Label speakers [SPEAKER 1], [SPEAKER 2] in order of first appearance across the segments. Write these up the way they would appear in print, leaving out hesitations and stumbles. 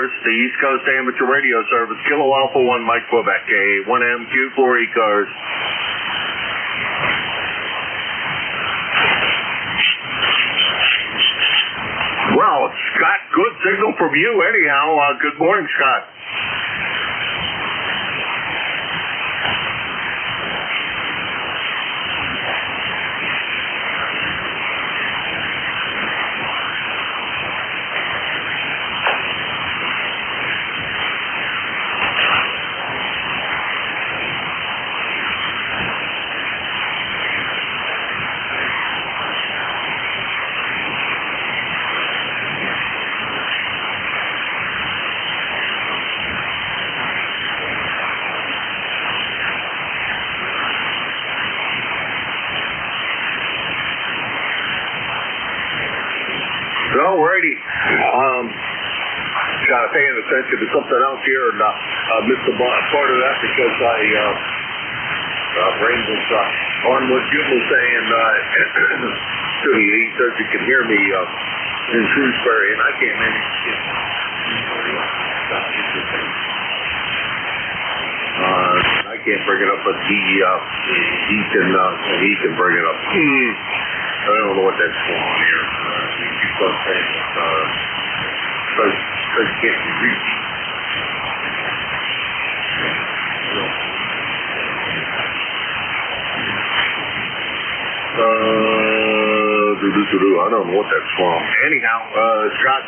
[SPEAKER 1] ECARS, the East Coast Amateur Radio Service, Kilo Alpha 1 Mike Quebec, A1MQ for ECARS. Well, Scott, good signal from you anyhow. Good morning, Scott. Alrighty. Kind of paying attention to something else here and missed a part of that because brain was on what Jim was saying to me. He says you can hear me in Shrewsbury, and I can't manage to get I can't bring it up, but he can bring it up. I don't know what that's going on here. He keeps on saying because he can't be reached. I don't know what that's from. Anyhow, Scott,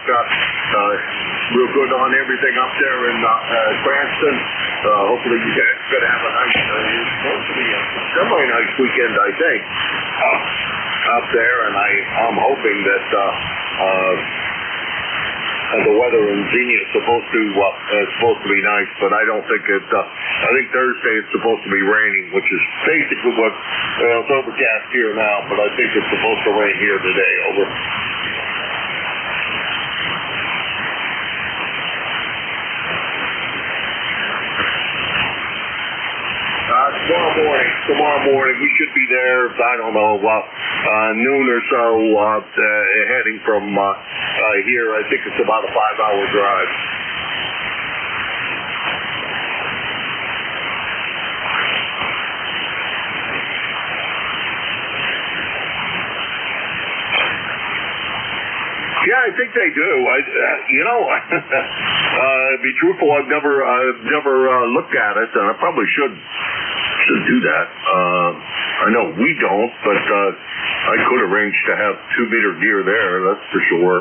[SPEAKER 1] real good on everything up there in Cranston. Hopefully you guys are going to have a nice, it's supposed to be a semi-nice weekend, I think, up there, and I'm hoping that the weather in Xenia is supposed to be nice, but I don't think it. I think Thursday it's supposed to be raining, which is basically what it's overcast here now, but I think it's supposed to rain here today. Over. Tomorrow morning, we should be there, I don't know, noon or so, heading from here. I think it's about a 5-hour drive. Yeah, I think they do. To be truthful, I've never looked at it, and I probably should do that. I know we don't, but I could arrange to have 2-meter gear there, that's for sure.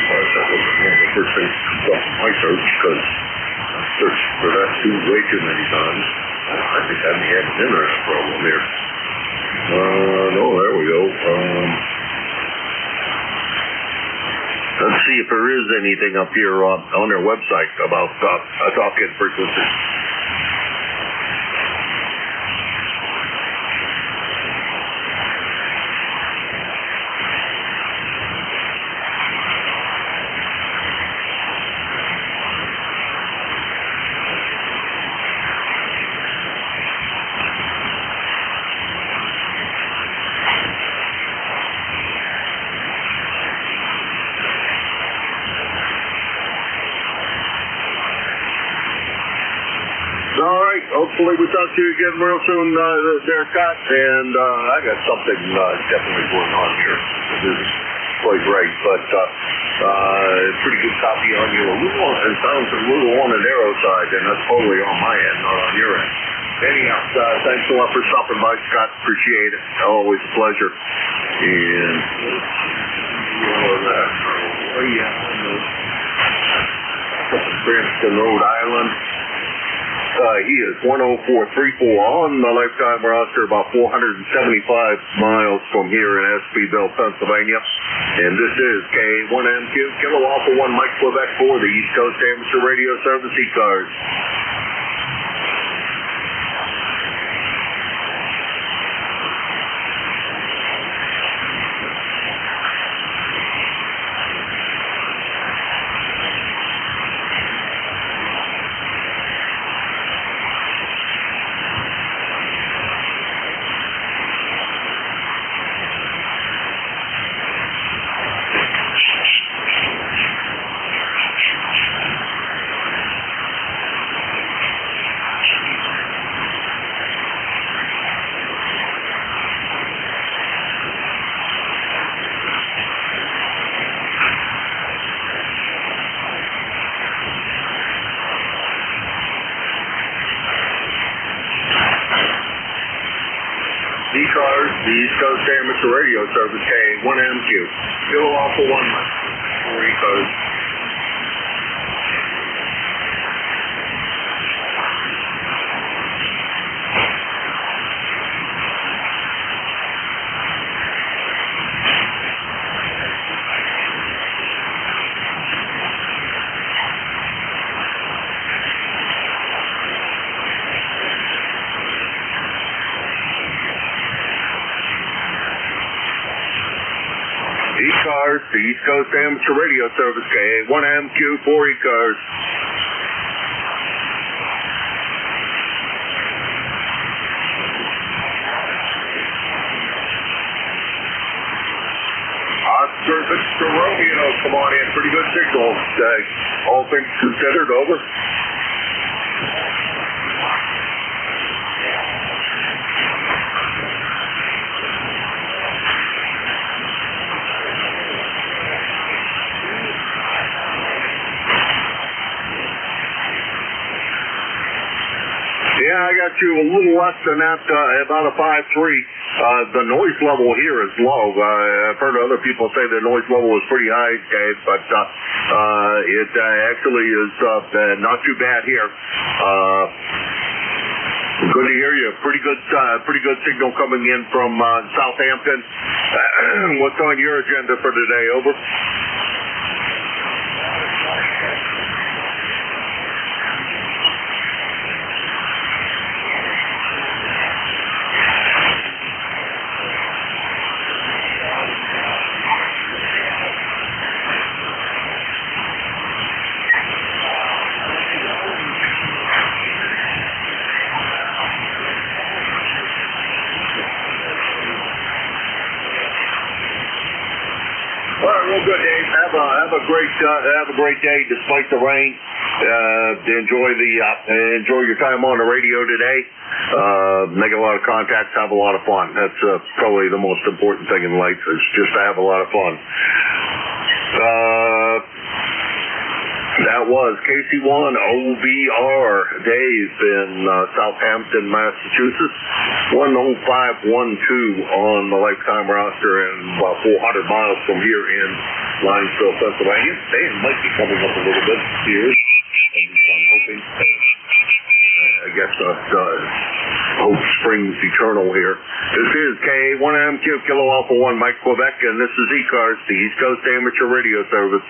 [SPEAKER 1] That was one of the first things off my search, because I searched for that way too many times. I think I may have an internet problem here. No, there we go. Let's see if there is anything up here on their website about talk-in frequency. Hopefully we talk to you again real soon, there, Scott. And I got something definitely going on here. This is quite right, but pretty good copy on you. It sounds a little on the narrow side, and that's totally on my end, not on your end. Anyhow, thanks a lot for stopping by, Scott. Appreciate it. Always a pleasure. And Cranston, Rhode Island. He is 10434 on the lifetime roster, about 475 miles from here in Espyville, Pennsylvania. And this is K1MQ, Kilo Alpha 1 Mike Quebec for the East Coast Amateur Radio Service, ECARS. ECARS, the East Coast Amateur Radio Service, K1MQ. Kilo Alpha 1 Mike for ECARS. ECARS, the East Coast Amateur Radio Service, K1MQ for ECARS. Oscar Victor Romeo, come on in. Pretty good signal. All things considered, over. Yeah, I got you a little less than that, about a 5.3. The noise level here is low. I've heard other people say the noise level is pretty high, Dave, but it actually is not too bad here. Good to hear you. Pretty good signal coming in from Southampton. What's on your agenda for today? Over. Real good, Dave. Have a great day despite the rain. Enjoy your time on the radio today. Make a lot of contacts, have a lot of fun. That's probably the most important thing in life, is just to have a lot of fun. That was KC1 OVR Dave in Southampton, Massachusetts. 10512 on the lifetime roster, and about 400 miles from here in Linesville, Pennsylvania. Dan might be coming up a little bit here. I'm hoping. I guess hope springs eternal here. This is K1MQ Kilo Alpha 1 Mike Quebec, and this is ECARS, the East Coast Amateur Radio Service.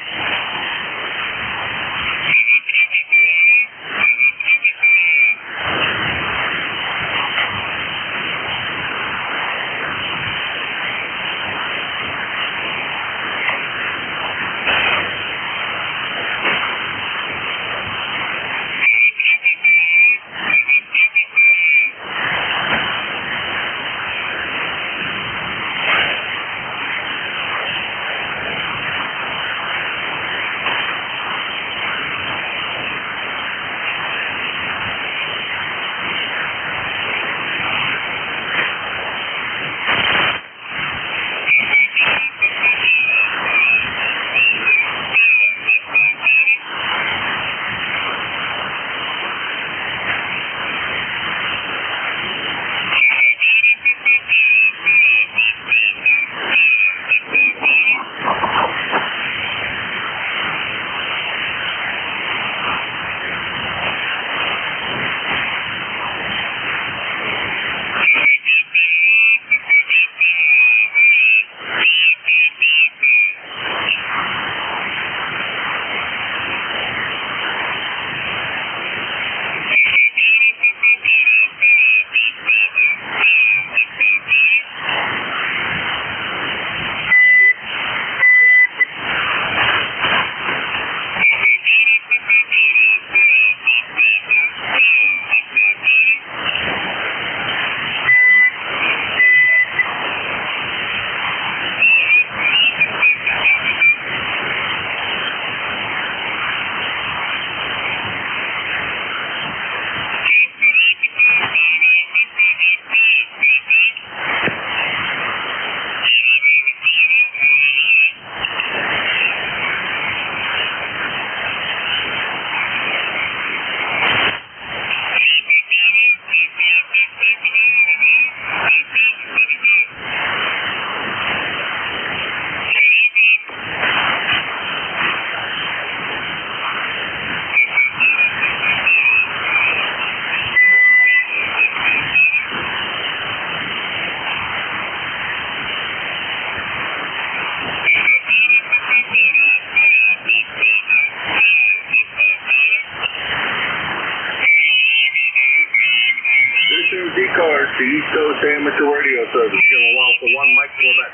[SPEAKER 1] ECARS, the East Coast Amateur Radio Service. Kilo Alpha 1, Mike Quebec.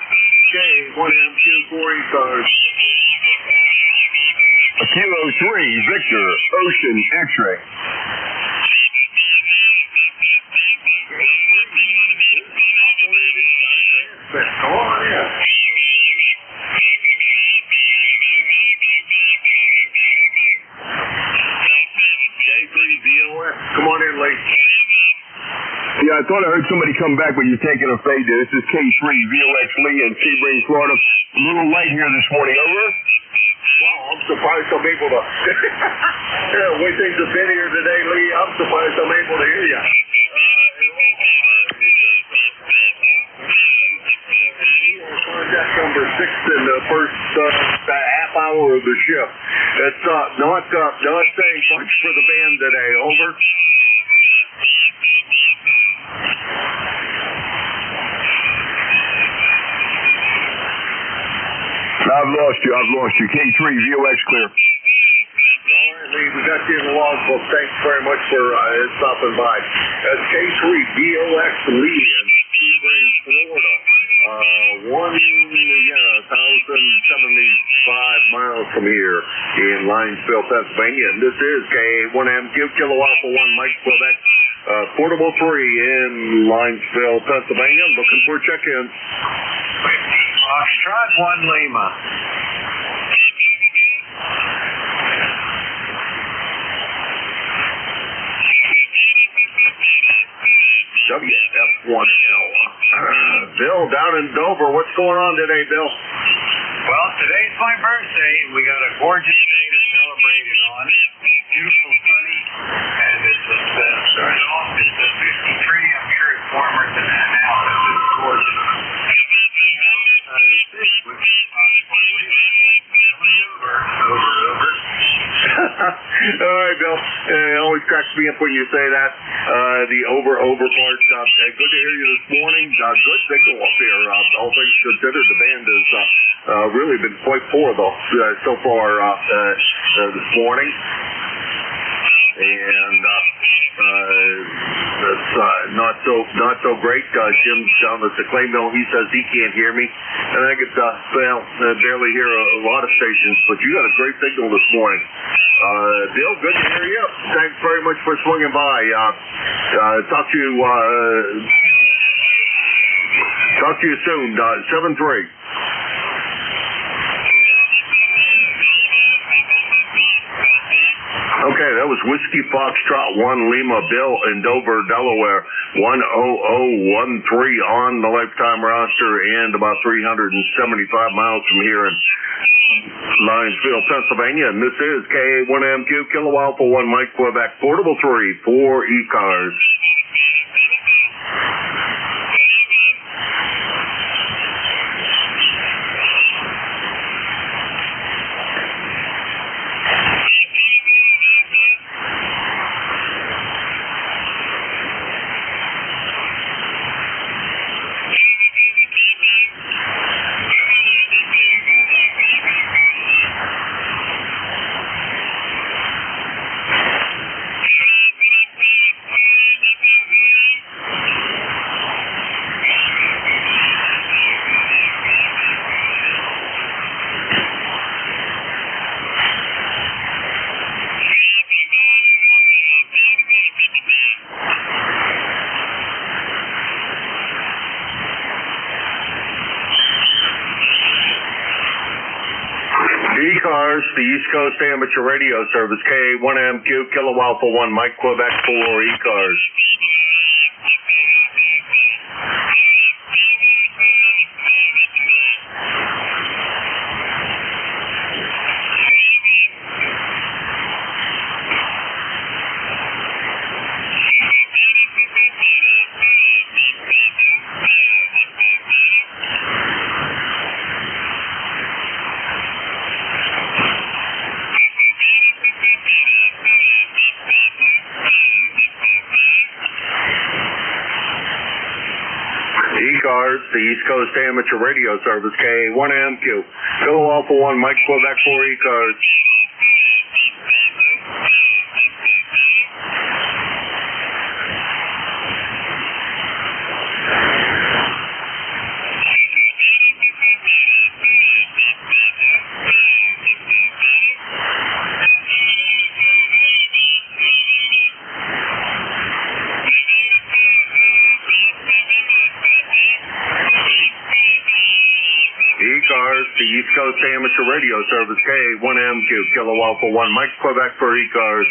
[SPEAKER 1] K1MQ for ECARS.
[SPEAKER 2] Kilo 3, Victor, Ocean X-ray.
[SPEAKER 1] Come on in. K3BOS. Come on in, Lee.
[SPEAKER 2] Yeah, I thought I heard somebody come back, but you're taking a fade there. This is K3VOX Lee in Sebring, Florida. A little light here this morning. Over.
[SPEAKER 1] Wow, I'm surprised I'm able to. The way things have been here today, Lee, I'm surprised I'm able to hear you. Contact number 6 in the first half hour of the shift. It's not saying much for the band today. Over.
[SPEAKER 2] I've lost you. K3VOX clear.
[SPEAKER 1] All right, Lee, we got you in the logbook. Thanks very much for stopping by. That's K3VOX Lee in Sebring, Florida. 1,075 miles from here in Linesville, Pennsylvania. And this is K1MQ, Kilo Alpha 1, Mike Quebec. Portable 3 in Linesville, Pennsylvania. Looking for check-in.
[SPEAKER 3] Foxtrot 1 Lima.
[SPEAKER 1] WF1L. Bill, down in Dover. What's going on today, Bill?
[SPEAKER 3] Well, today's my birthday. We got a gorgeous day to celebrate it on. Beautiful, sunny, and it's started off at 53. I'm sure it's warmer than that now. It's gorgeous. This is with over.
[SPEAKER 1] All right, Bill. It always cracks me up when you say that. The over part. Good to hear you this morning. Good signal up here. All things considered, the band has really been quite poor though so far this morning. And that's not so great. Jim's down at the clay mill. He says he can't hear me, and I could barely hear a lot of stations. But you got a great signal this morning. Bill, good to hear you. Thanks very much for swinging by. Talk to you soon. 7-3. Okay, that was Whiskey Foxtrot 1 Lima Bill in Dover, Delaware. 10013 on the lifetime roster and about 375 miles from here in Linesville, Pennsylvania. And this is K1MQ, Kilo Alpha 1 Mike Quebec, Portable 3 for ECARS. ECARS, the East Coast Amateur Radio Service, K1MQ, Kilo Alpha 1, Mike Quebec for ECARS. ECARS, the East Coast Amateur Radio Service, K1MQ, Kilo Alpha 1, Mike Quebec for ECARS. the East Coast Amateur Radio Service, K1MQ, Kilo Alpha 1, Mike Quebec for ECARS.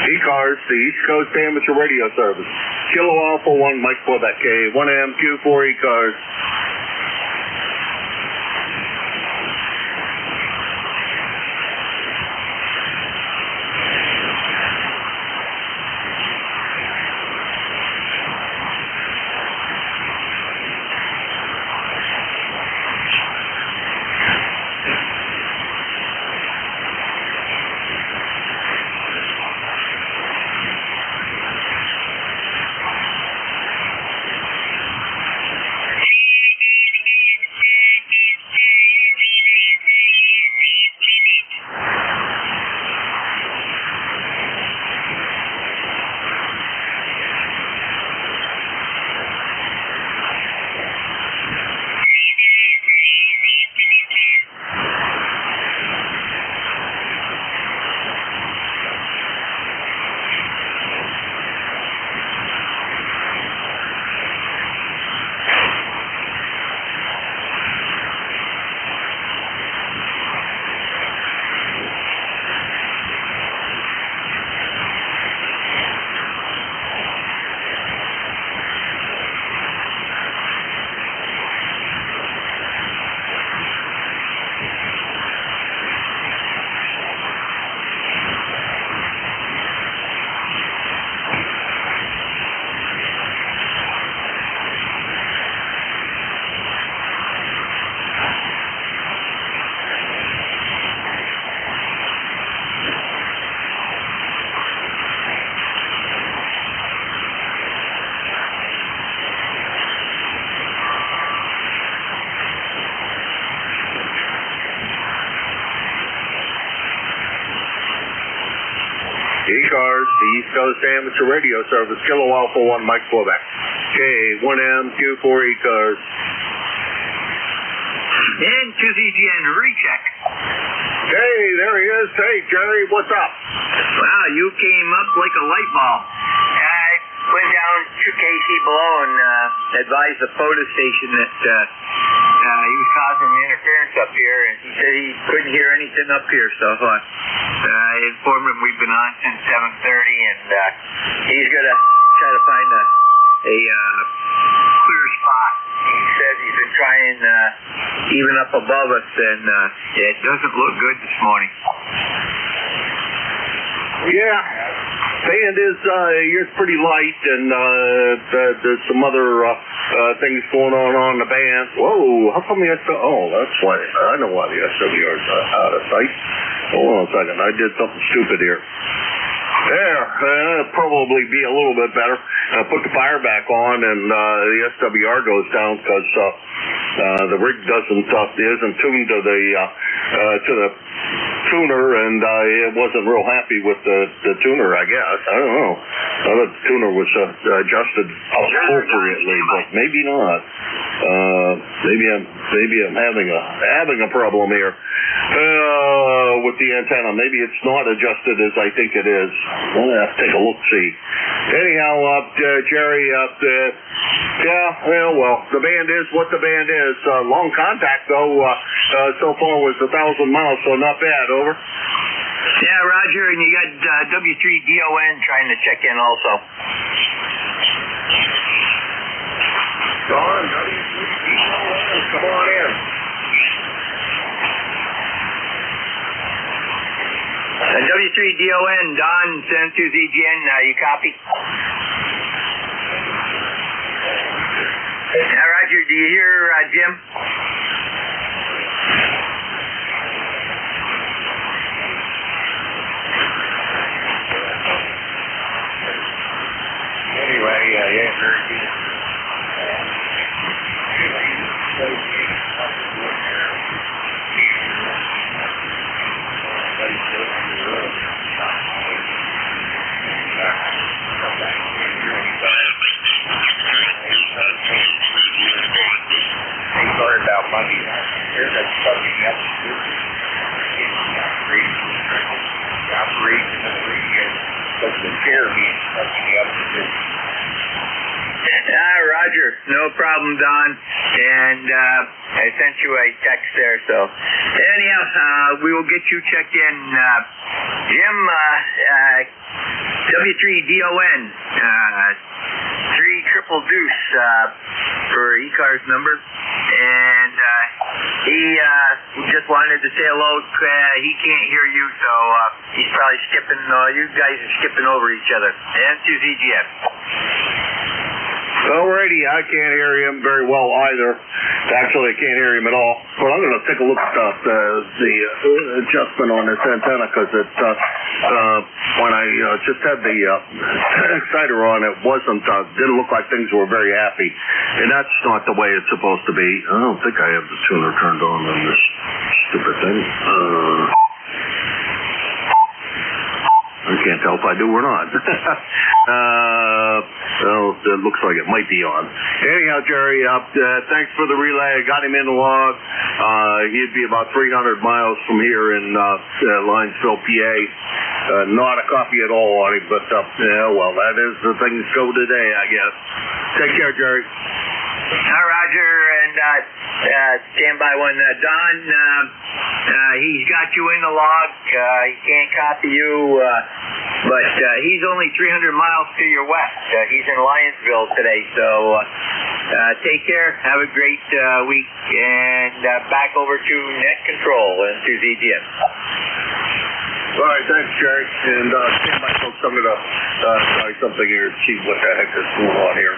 [SPEAKER 1] ECARS, the East Coast Amateur Radio Service. Kilo Alpha 1, Mike Quebec, K1MQ for ECARS. ECARS, the East Coast Amateur Radio Service, Kilo Alpha 1, Mike Quebec, K1MQ for ECARS.
[SPEAKER 3] And to the GN recheck.
[SPEAKER 1] Hey, there he is. Hey, Jerry, what's up?
[SPEAKER 3] Wow, you came up like a light bulb.
[SPEAKER 4] I went down 2 kc below and advised the POTA station that he was causing interference up here, and he said he couldn't hear anything up here, so I informed him we've been on since 7:30, and he's going to try to find a clear spot. He says he's been trying even up above us, and it doesn't look good this morning.
[SPEAKER 1] Yeah, band is pretty light, and there's some other things going on the band. Whoa, how come the oh, that's why, I know why the SWR's out of sight. Hold on a second, I did something stupid here. There, it'll probably be a little bit better. Put the fire back on, and the SWR goes down, because The rig isn't tuned to the tuner, and it wasn't real happy with the tuner, I guess. I don't know. I thought the tuner was adjusted appropriately, but maybe not. Maybe I'm having a problem here with the antenna. Maybe it's not adjusted as I think it is. I'll have to take a look, see. Anyhow, Jerry, well, the band is what the band is. Long contact, though, so far was 1,000 miles, so not bad. Over.
[SPEAKER 4] Yeah, Roger, and you got W3DON trying to check in also.
[SPEAKER 1] Don, W3DON, come on in.
[SPEAKER 4] W3DON, Don, send to ZGN, you copy? Roger, do you hear Jim?
[SPEAKER 3] Anyway, yeah, very good. Sorry about Monday. Here's that sucking up the operation of the chair being sucking up the
[SPEAKER 4] Roger, no problem, Don. And I sent you a text there, so anyhow, we will get you checked in. Jim, W3DON, 3 triple deuce for ECARS number. And he just wanted to say hello. He can't hear you, so he's probably skipping. You guys are skipping over each other. And to ZGF.
[SPEAKER 1] Alrighty, I can't hear him very well either. Actually, I can't hear him at all. But I'm going to take a look at the adjustment on this antenna, because it when I just had the exciter on, it didn't look like things were very happy, and that's not the way it's supposed to be. I don't think I have the tuner turned on this stupid thing. I can't tell if I do or not. Well, it looks like it might be on. Anyhow, Jerry, thanks for the relay. I got him in the log. He'd be about 300 miles from here in Linesville, PA. Not a copy at all on him, but well, that is the things go today, I guess. Take care, Jerry.
[SPEAKER 4] Roger, and stand by one. Don, he's got you in the log. He can't copy you, but he's only 300 miles to your west. He's in Lionsville today, so take care. Have a great week, and back over to net control and to ZGN.
[SPEAKER 1] All right, thanks, Jerry. And stand by, folks. I'm going to try something here to see what the heck is going on here.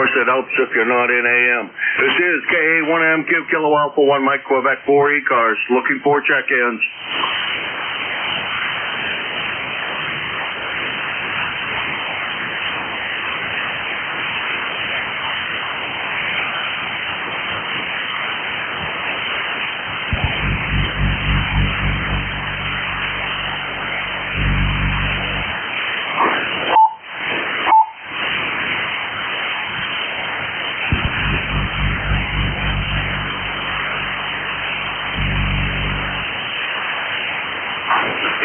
[SPEAKER 1] It helps if you're not in AM. This is KA1M, Kilo Alpha 1 Mike Quebec 4 ECARS. Looking for check-ins.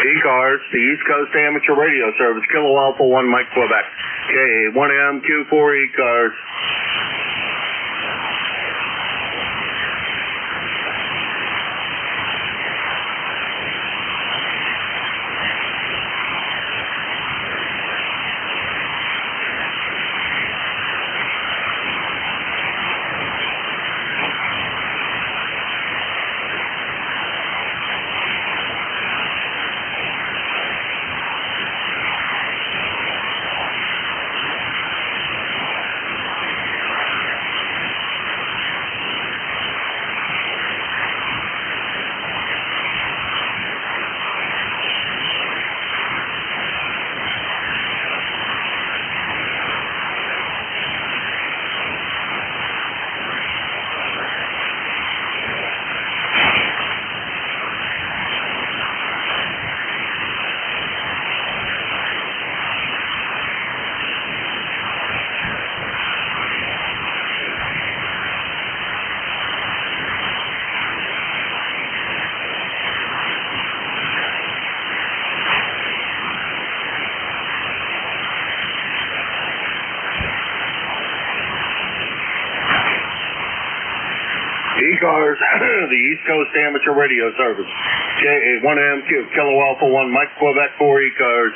[SPEAKER 1] ECARS, the East Coast Amateur Radio Service, Kilo Alpha 1, Mike Quebec. K1MQ4 ECARS. ECARS, the East Coast Amateur Radio Service. K1MQ, Kilo Alpha 1, Mike Quebec 4 ECARS.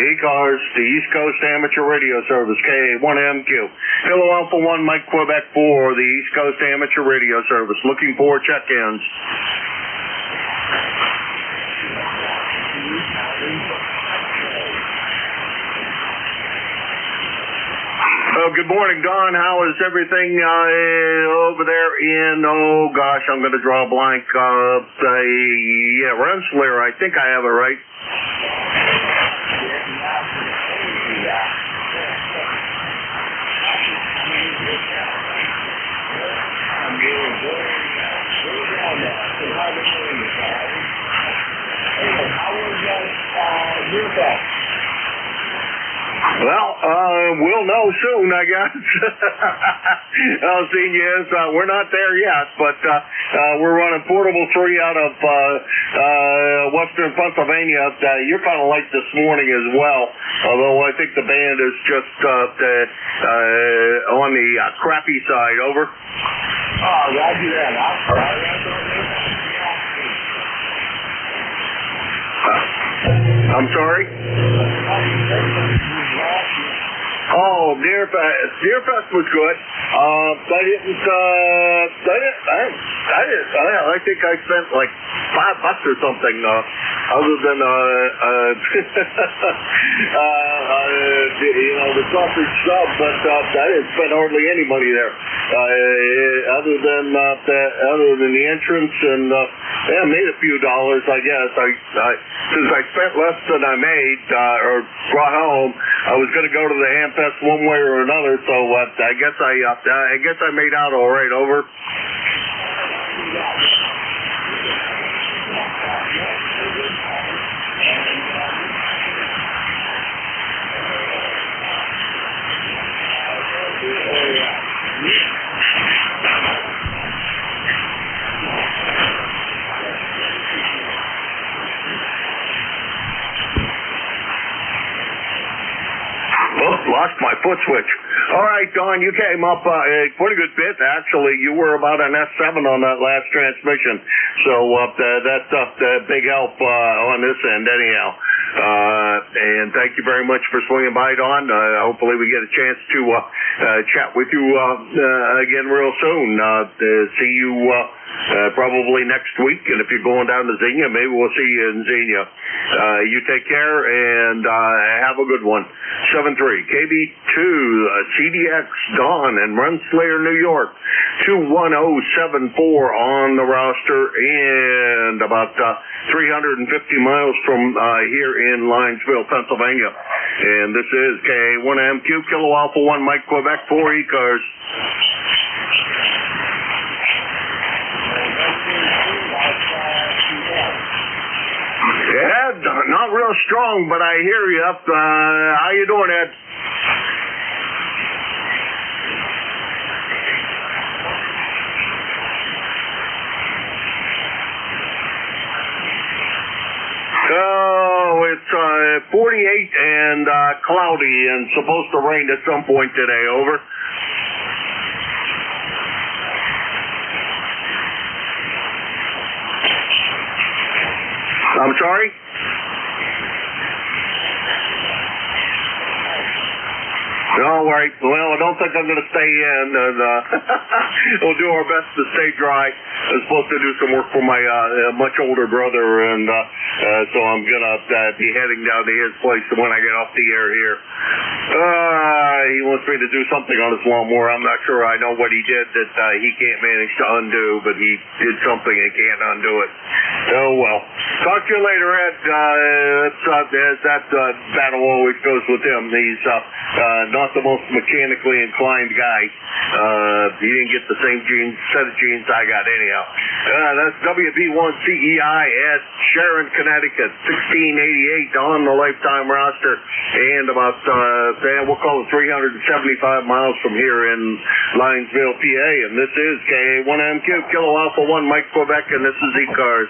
[SPEAKER 1] ECARS, the East Coast Amateur Radio Service, K1MQ. Kilo Alpha 1, Mike Quebec 4, the East Coast Amateur Radio Service. Looking for check-ins. Good morning, Don. How is everything over there in, oh gosh, I'm going to draw a blank. Rensselaer, I think I have it right. Well, we'll know soon, I guess. Yes, we're not there yet, but we're running portable 3 out of western Pennsylvania. You're kind of late this morning as well, although I think the band is just on the crappy side. Over.
[SPEAKER 5] Oh, roger that.
[SPEAKER 1] I'm sorry? Oh, Deerfest was good. I think I spent like $5 or something, other than, the sausage sub, but I didn't spend hardly any money there, other than the entrance, and made a few dollars, I guess. Since I spent less than I made, or brought home, I was going to go to the Hamfest one way or another, so I guess I made out all right. Over. lost my foot switch. All right, Don, you came up a pretty good bit. Actually, you were about an S7 on that last transmission. So that's a big help on this end anyhow. And thank you very much for swinging by, Don. Hopefully we get a chance to chat with you again real soon. See you probably next week. And if you're going down to Xenia, maybe we'll see you in Xenia. You take care and have a good one. 7-3 KB2 CDX Dawn in Rensselaer, New York. 21074 on the roster and about 350 miles from here in Linesville, Pennsylvania. And this is K1MQ Kilo Alpha 1 Mike Quebec 4 ECARS. Ed, not real strong, but I hear you. How you doing, Ed? Oh, it's 48 and cloudy and supposed to rain at some point today. Over. I'm sorry? All right. Well, I don't think I'm going to stay in, and we'll do our best to stay dry. I'm supposed to do some work for my much older brother, and so I'm going to be heading down to his place when I get off the air here. He wants me to do something on his lawnmower. I'm not sure I know what he did that he can't manage to undo, but he did something and can't undo it. Oh, well. Talk to you later, Ed. That battle always goes with him. He's not the most mechanically inclined guy. He didn't get the same set of genes I got anyhow. That's WB1CEI at Sharon, Connecticut, 1688 on the lifetime roster, and about we'll call it 375 miles from here in Linesville, PA. And this is K1MQ Kilo Alpha 1 Mike Quebec, and this is ECARS.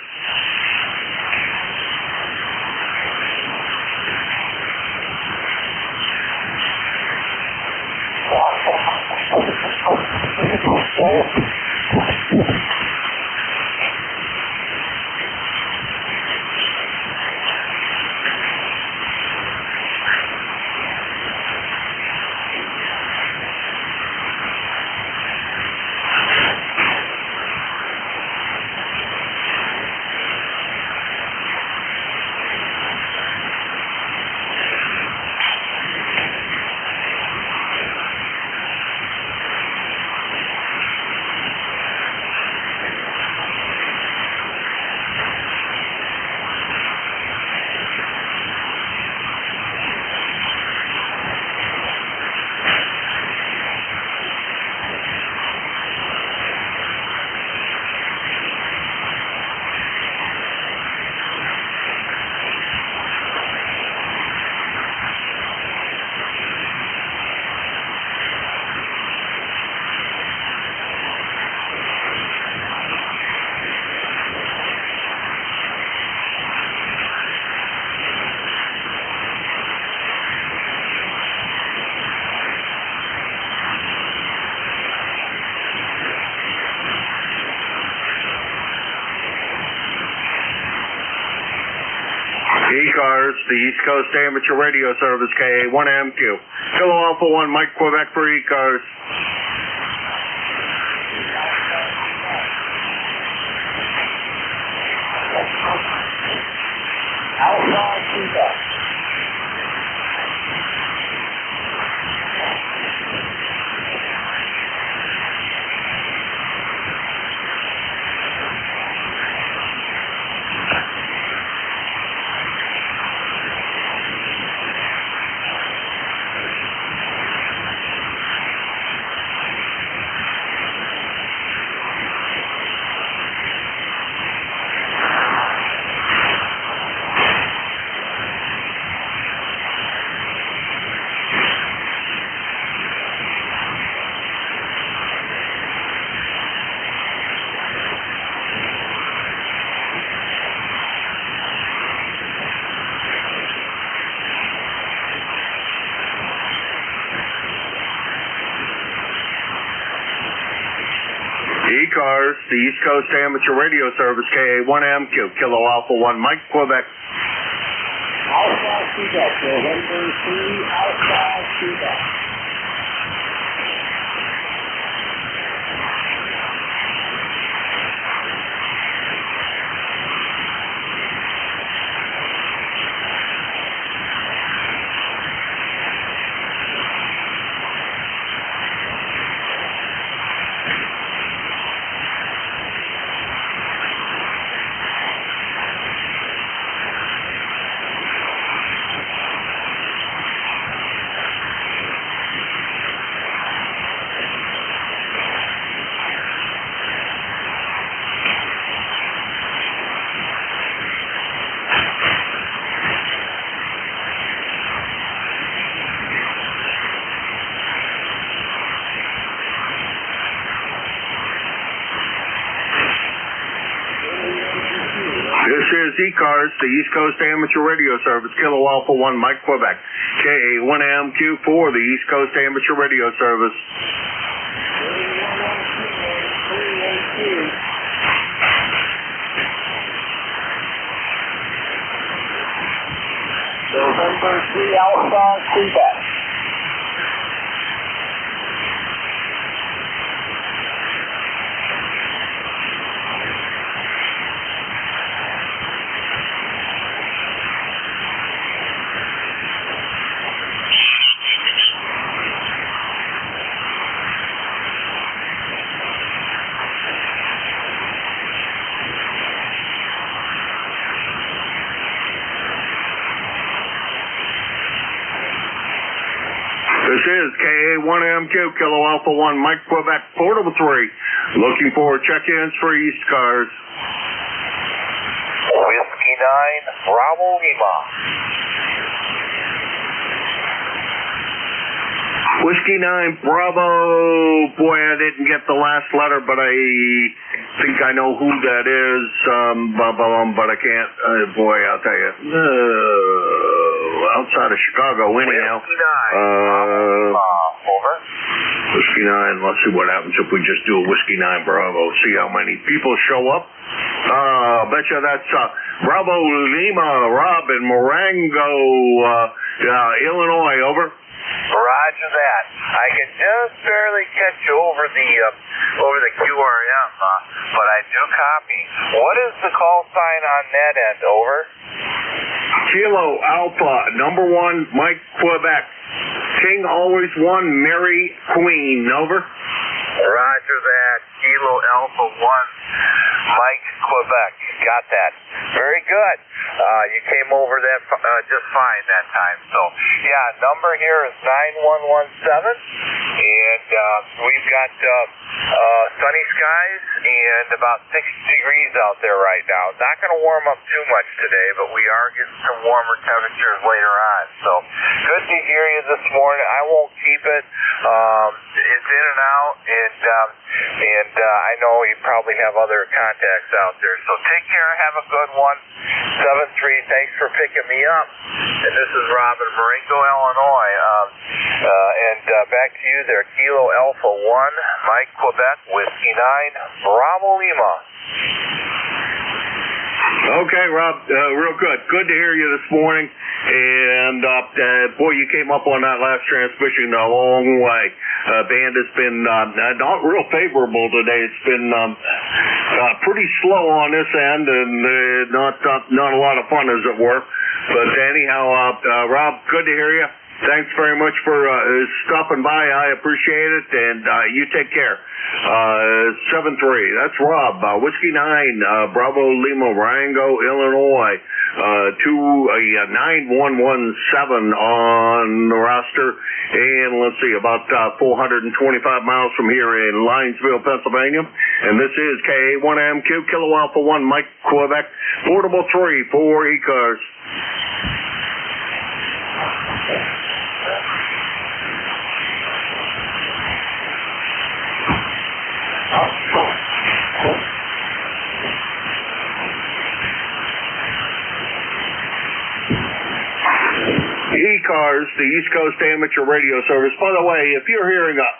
[SPEAKER 1] ECARS, the East Coast Amateur Radio Service, KA1MQ. Kilo Alpha 1, Mike Quebec for ECARS. the East Coast Amateur Radio Service, KA1MQ, Kilo Alpha 1, Mike, Quebec.
[SPEAKER 5] Alpha, Quebec, November 3, Alpha, Quebec.
[SPEAKER 1] This is ECARS, the East Coast Amateur Radio Service, Kilo Alpha 1, Mike, Quebec, KA1MQ for the East Coast Amateur Radio Service.
[SPEAKER 5] November 3, Alpha, Quebec.
[SPEAKER 1] This is KA1MQ, Kilo Alpha 1, Mike, Quebec, Portable 3. Looking for check-ins for ECARS.
[SPEAKER 3] Whiskey 9, Bravo Lima.
[SPEAKER 1] Whiskey 9, Bravo. Boy, I didn't get the last letter, but I think I know who that is. But I can't. Boy, I'll tell you. Outside of Chicago, anyhow.
[SPEAKER 3] Whiskey 9, over.
[SPEAKER 1] Whiskey 9. Let's see what happens if we just do a Whiskey 9 Bravo. See how many people show up. Bet you that's Bravo Lima, Rob in Marengo, Illinois. Over.
[SPEAKER 3] Roger that. I can just barely catch you over the QRM, but I do copy. What is the call sign on that end? Over.
[SPEAKER 1] Kilo Alpha, number 1, Mike, Quebec. King always won, Mary Queen. Over.
[SPEAKER 3] Roger that. Kilo Alpha 1, Mike, Quebec. Got that. Very good. You came over that just fine that time. So, yeah, number here is 9117, and we've got sunny skies and about 60 degrees out there right now. Not going to warm up too much today, but we are getting some warmer temperatures later on. So, good to hear you this morning. I won't keep it. It's in and out, and I know you probably have other contacts out there. So take care. Have a good one. 7-3. Thanks for picking me up. And this is Rob in Marengo, Illinois. And back to you there. Kilo Alpha 1, Mike, Quebec, Whiskey 9, Bravo Lima.
[SPEAKER 1] Okay, Rob, real good. Good to hear you this morning. And, boy, you came up on that last transmission a long way. Band has been not real favorable today. It's been pretty slow on this end and not a lot of fun, as it were. But anyhow, Rob, good to hear you. Thanks very much for stopping by. I appreciate it, and you take care. 7-3. That's Rob. Whiskey 9, Bravo Lima, Marengo, Illinois. 9117 on the roster, and let's see, about 425 miles from here in Linesville, Pennsylvania. And this is KA1MQ, Kilo Alpha 1, Mike, Quebec, Portable 3 for ECARS. ECARS, the East Coast Amateur Radio Service. By the way, if you're hearing a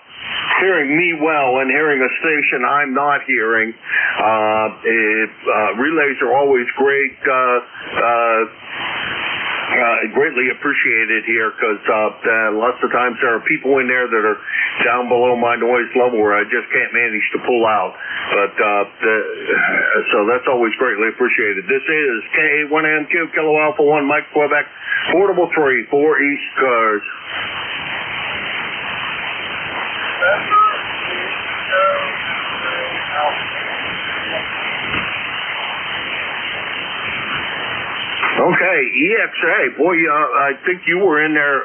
[SPEAKER 1] hearing me well and hearing a station I'm not hearing. Relays are always great. Greatly appreciated here because lots of times there are people in there that are down below my noise level where I just can't manage to pull out. But so that's always greatly appreciated. This is K1MQ Kilo Alpha 1 Mike Quebec Portable 3 for ECARS. Okay, EXA, boy, I think you were in there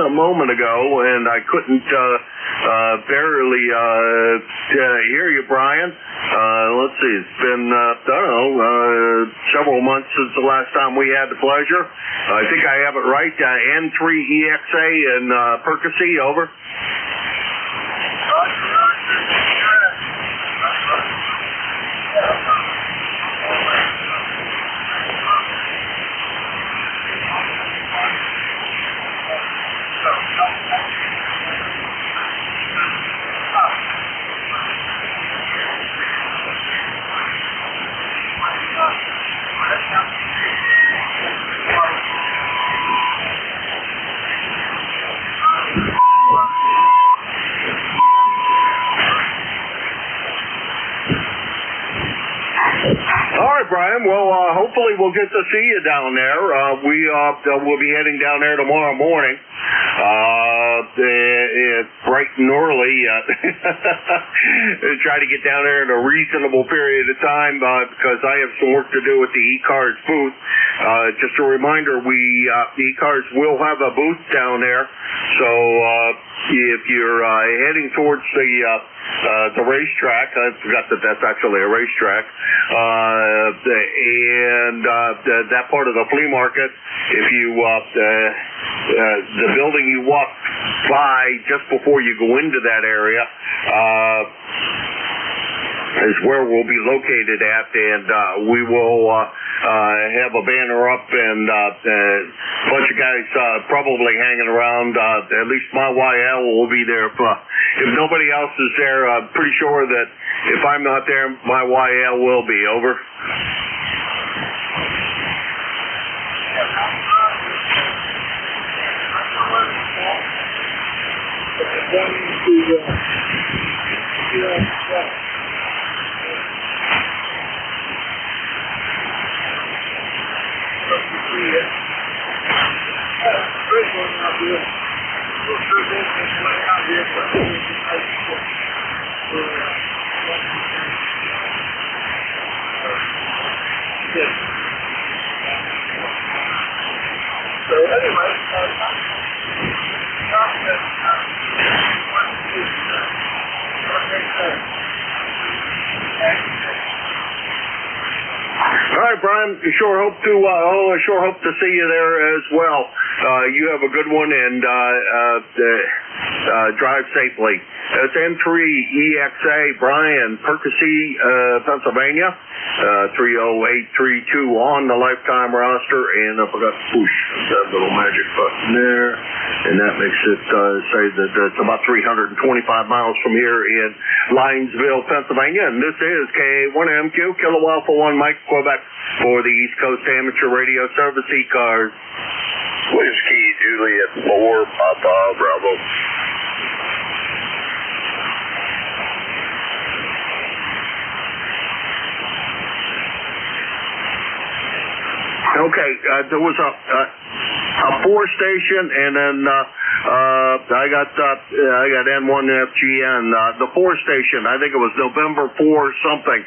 [SPEAKER 1] a moment ago, and I couldn't barely hear you, Brian. Let's see, it's been, several months since the last time we had the pleasure. I think I have it right, N3EXA and Percy, over. Brian, well, hopefully we'll get to see you down there. We'll be heading down there tomorrow morning. It's bright and early. Try to get down there in a reasonable period of time because I have some work to do at the ECARS booth. Just a reminder, ECARS will have a booth down there. So if you're heading towards the racetrack, I forgot that that's actually a racetrack, and that part of the flea market, if you the building you walk by just before you go into that area is where we'll be located at, and we will have a banner up and a bunch of guys probably hanging around. At least my YL will be there. If nobody else is there, I'm pretty sure that if I'm not there, my YL will be. Over. All right, Brian. Sure hope to see you there as well. You have a good one and drive safely. It's N3EXA, Brian, Percy, Pennsylvania, 30832 on the lifetime roster, and I forgot to push that little magic button there, and that makes it say that it's about 325 miles from here in Linesville, Pennsylvania, and this is K1MQ, Kilo Alpha 1 Mike Quebec for the East Coast Amateur Radio Service ECARS.
[SPEAKER 2] Whiskey Juliet 4, Papa Bravo.
[SPEAKER 1] Okay, there was a 4-station, and then I got N1FGN. The 4-station, I think it was November 4 something.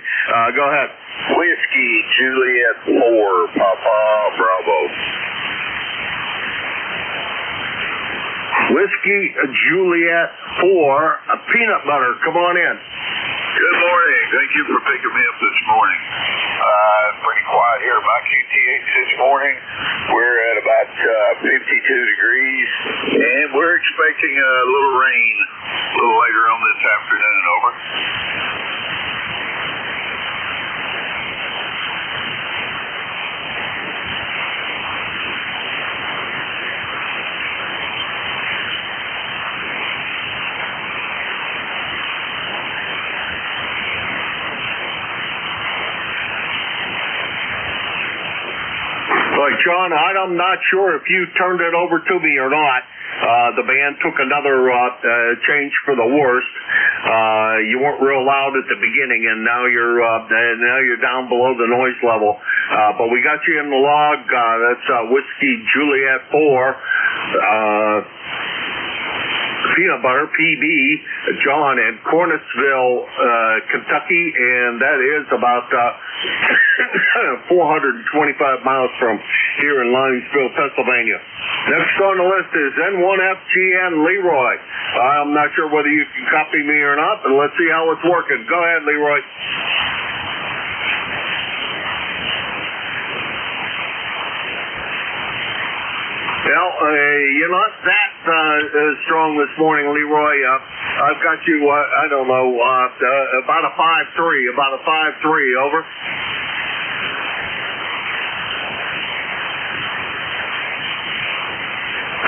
[SPEAKER 1] Go ahead.
[SPEAKER 2] Whiskey Juliet 4, Papa Bravo.
[SPEAKER 1] Whiskey Juliet 4, peanut butter. Come on in.
[SPEAKER 2] Good morning. Thank you for picking me up this morning. Pretty quiet here about QTH this morning. We're at about 52 degrees, and we're expecting a little rain a little later on this afternoon. Over.
[SPEAKER 1] John, I'm not sure if you turned it over to me or not. The band took another change for the worst. You weren't real loud at the beginning, and now you're down below the noise level. But we got you in the log. That's Whiskey Juliet 4. Peanut Butter, PB, John, in Cornettsville, Kentucky, and that is about 425 miles from here in Linesville, Pennsylvania. Next on the list is N1FGN Leroy. I'm not sure whether you can copy me or not, but let's see how it's working. Go ahead, Leroy. Well, you're not that strong this morning, Leroy. I've got you, I don't know, about a 5-3, over.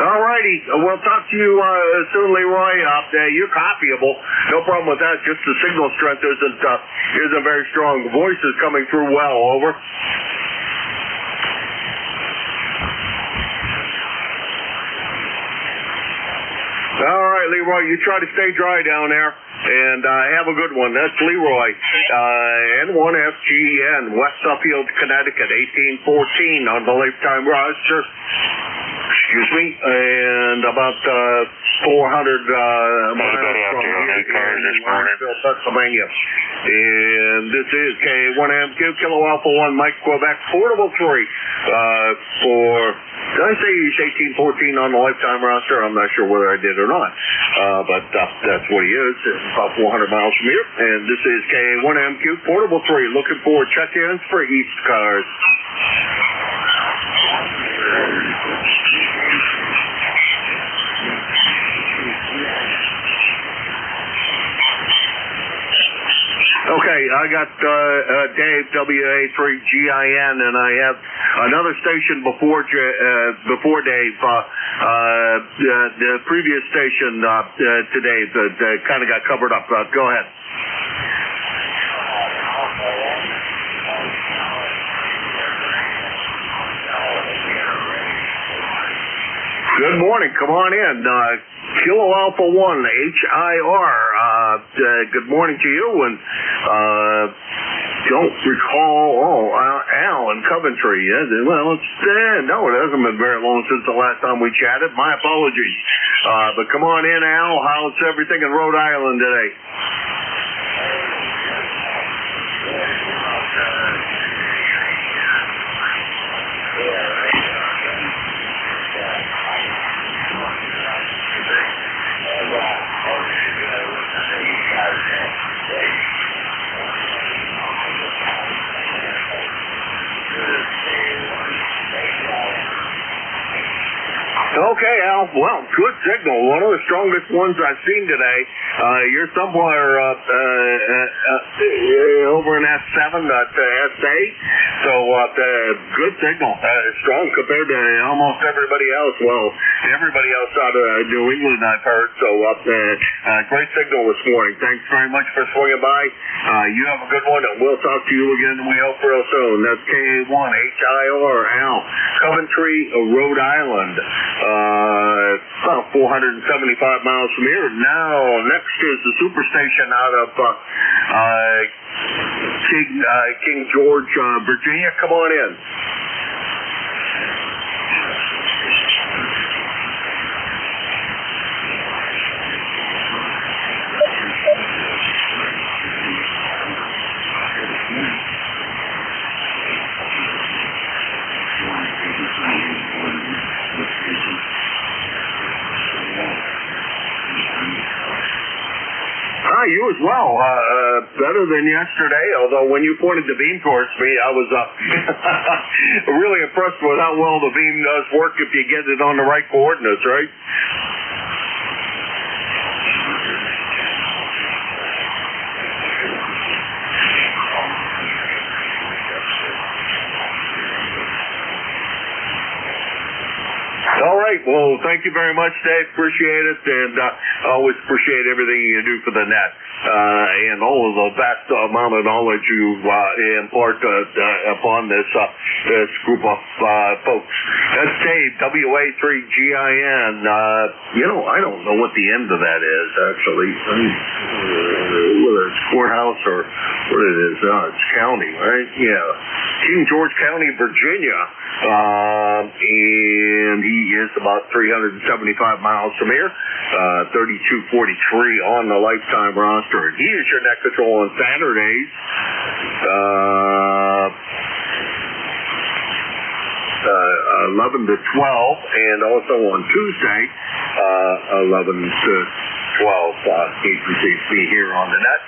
[SPEAKER 1] All righty. We'll talk to you soon, Leroy. You're copyable. No problem with that. Just the signal strength isn't very strong. The voice is coming through well. Over. All right, Leroy, you try to stay dry down there, and have a good one. That's Leroy, N1FGN, West Suffield, Connecticut, 1814 on the lifetime roster. Excuse me, and about 400 miles from
[SPEAKER 2] ECARS this morning,
[SPEAKER 1] Pennsylvania. And this is K1MQ, Kilo Alpha 1, Mike Quebec, Portable 3 for, did I say he's 1814 on the lifetime roster? I'm not sure whether I did or not, but that's what he is, about 400 miles from here. And this is K1MQ, Portable 3, looking for check-ins for ECARS. Okay, I got Dave, WA3GIN, and I have another station before Dave. The previous station today that kind of got covered up. Go ahead. Good morning. Come on in. Kilo Alpha 1, HIR. Good morning to you. And don't recall, Al in Coventry. Well, no, it hasn't been very long since the last time we chatted. My apologies. But come on in, Al. How's everything in Rhode Island today? Okay, Al. Well, good signal. One of the strongest ones I've seen today. You're somewhere over in S7 at S8. So, good signal. Strong compared to almost everybody else. Well, everybody else out of New England, I've heard. So, great signal this morning. Thanks very much for swinging by. You have a good one, and we'll talk to you again, we hope, real soon. That's KA1 HIR, Al. Coventry, Rhode Island. About 475 miles from here. Now, next is the superstation out of King George, Virginia. Come on in. You as well. Better than yesterday, although when you pointed the beam towards me, I was really impressed with how well the beam does work if you get it on the right coordinates, right? All right. right. Well, thank you very much, Dave. Appreciate it, and always appreciate everything you do for the net and all of the vast amount of knowledge you impart upon this group of folks. That's Dave, WA3GIN. I don't know what the end of that is, actually. Whether it's courthouse or what it is. It's county, right? Yeah. King George County, Virginia. And he is about 375 miles from here. 3243 on the lifetime roster. And he is your net control on Saturdays. 11 to 12, and also on Tuesday, 11 to 12. He receives me here on the net,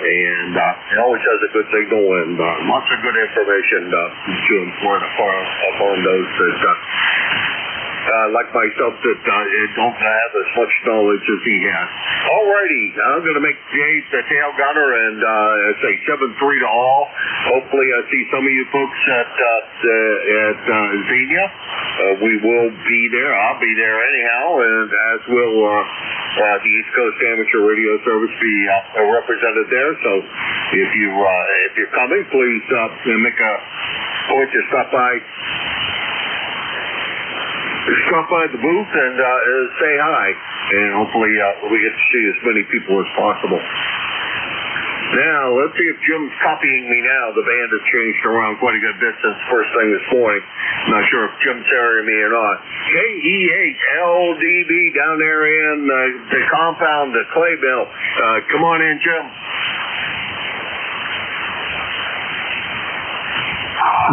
[SPEAKER 1] and he always has a good signal and lots of good information to impart upon those that, like myself, that don't have as much knowledge as he has. Alrighty, I'm going to make Dave the tail gunner and say 7-3 to all. Hopefully I see some of you folks at Xenia. We will be there. I'll be there anyhow, and as will the East Coast Amateur Radio Service be represented there. So if you're coming, please make a point to stop by the booth and say hi, and hopefully we get to see as many people as possible. Now, let's see if Jim's copying me now. The band has changed around quite a good bit since first thing this morning. I'm not sure if Jim's hearing me or not. KEHLDB down there in the compound, the clay mill. Come on in, Jim.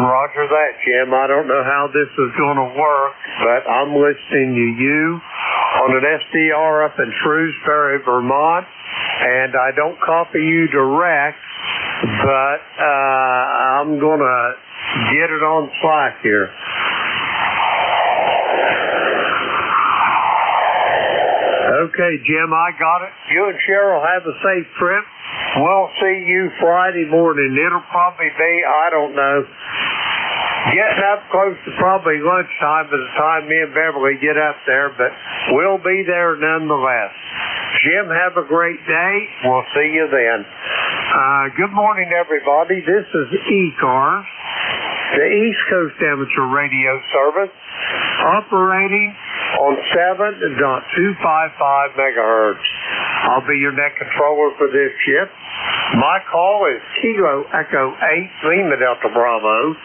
[SPEAKER 6] Roger that, Jim. I don't know how this is going to work, but I'm listening to you on an SDR up in Shrewsbury, Vermont, and I don't copy you direct, but I'm going to get it on Slack here. Okay, Jim, I got it. You and Cheryl have a safe trip. We'll see you Friday morning. It'll probably be, I don't know, getting up close to probably lunchtime by the time me and Beverly get up there, but we'll be there nonetheless. Jim, have a great day. We'll see you then. Good morning, everybody. This is ECARS, the East Coast Amateur Radio Service, operating on 7.255 megahertz. I'll be your net controller for this ship. My call is Kilo Echo 8 Lima Delta Bravo.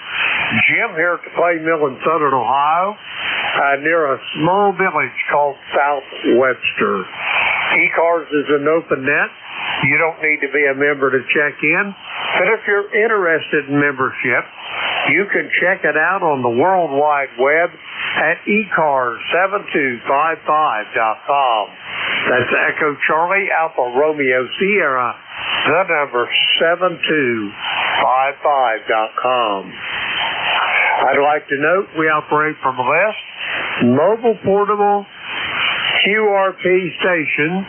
[SPEAKER 6] Jim here at the Clay Mill in Southern Ohio, near a small village called South Webster. ECARS is an open net. You don't need to be a member to check in. But if you're interested in membership, you can check it out on the World Wide Web at ECARS7255.com. That's Echo Charlie Alpha Romeo Sierra, the number 7255.com. I'd like to note we operate from a list. Mobile portable QRP stations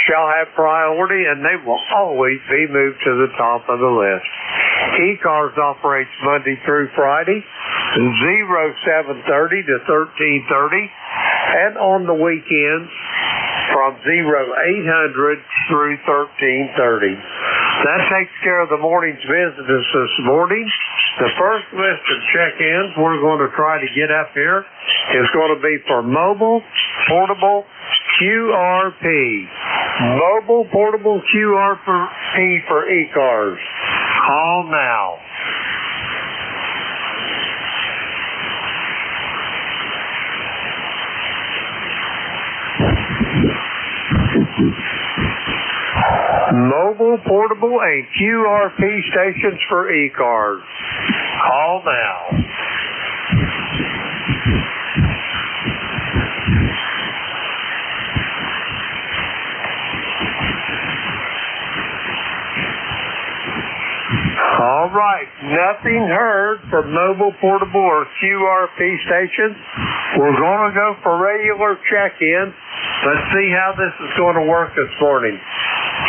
[SPEAKER 6] shall have priority, and they will always be moved to the top of the list. ECARS operates Monday through Friday, 0730 to 1330, and on the weekends from 0800 through 1330. That takes care of the morning's business this morning. The first list of check-ins we're going to try to get up here is going to be for mobile portable QRP. Mobile portable QRP for ECARS. Call now. Mobile, portable, and QRP stations for ECARS. Call now. All right, nothing heard for mobile, portable, or QRP stations. We're going to go for regular check-in. Let's see how this is going to work this morning.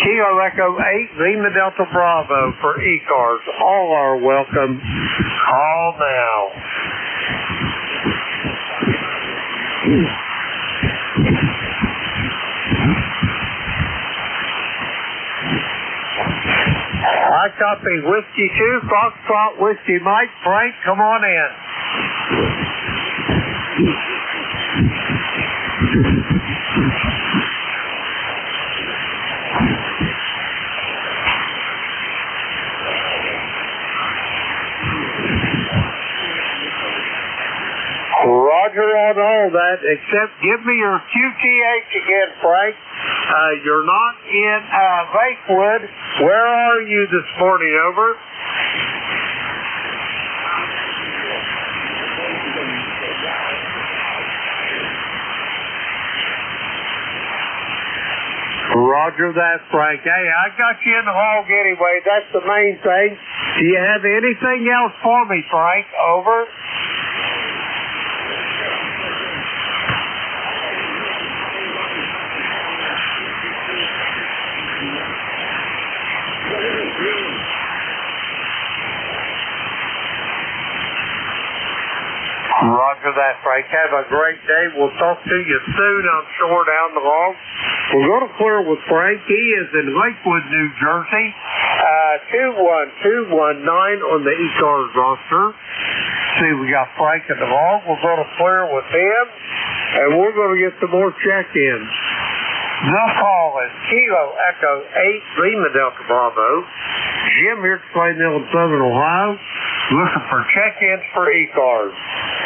[SPEAKER 6] Kilo Echo 8 Lima Delta Bravo for ECARS. All are welcome. Call now. I copy Whiskey 2, Foxtrot, Whiskey Mike. Frank, come on in. Roger on all that, except give me your QTH again, Frank. You're not in Lakewood. Where are you this morning, over? Roger that, Frank. Hey, I got you in the log anyway. That's the main thing. Do you have anything else for me, Frank? Over. Roger that, Frank. Have a great day. We'll talk to you soon, I'm sure, down the log. We're going to clear with Frank. He is in Lakewood, New Jersey. 21219 on the ECARS roster. See, we got Frank in the log. We're going to clear with him, and we're going to get some more check-ins. The call is Kilo Echo 8 Lima Delta Bravo. Jim here at Slade Mill in Southern Ohio, looking for check-ins for ECARS.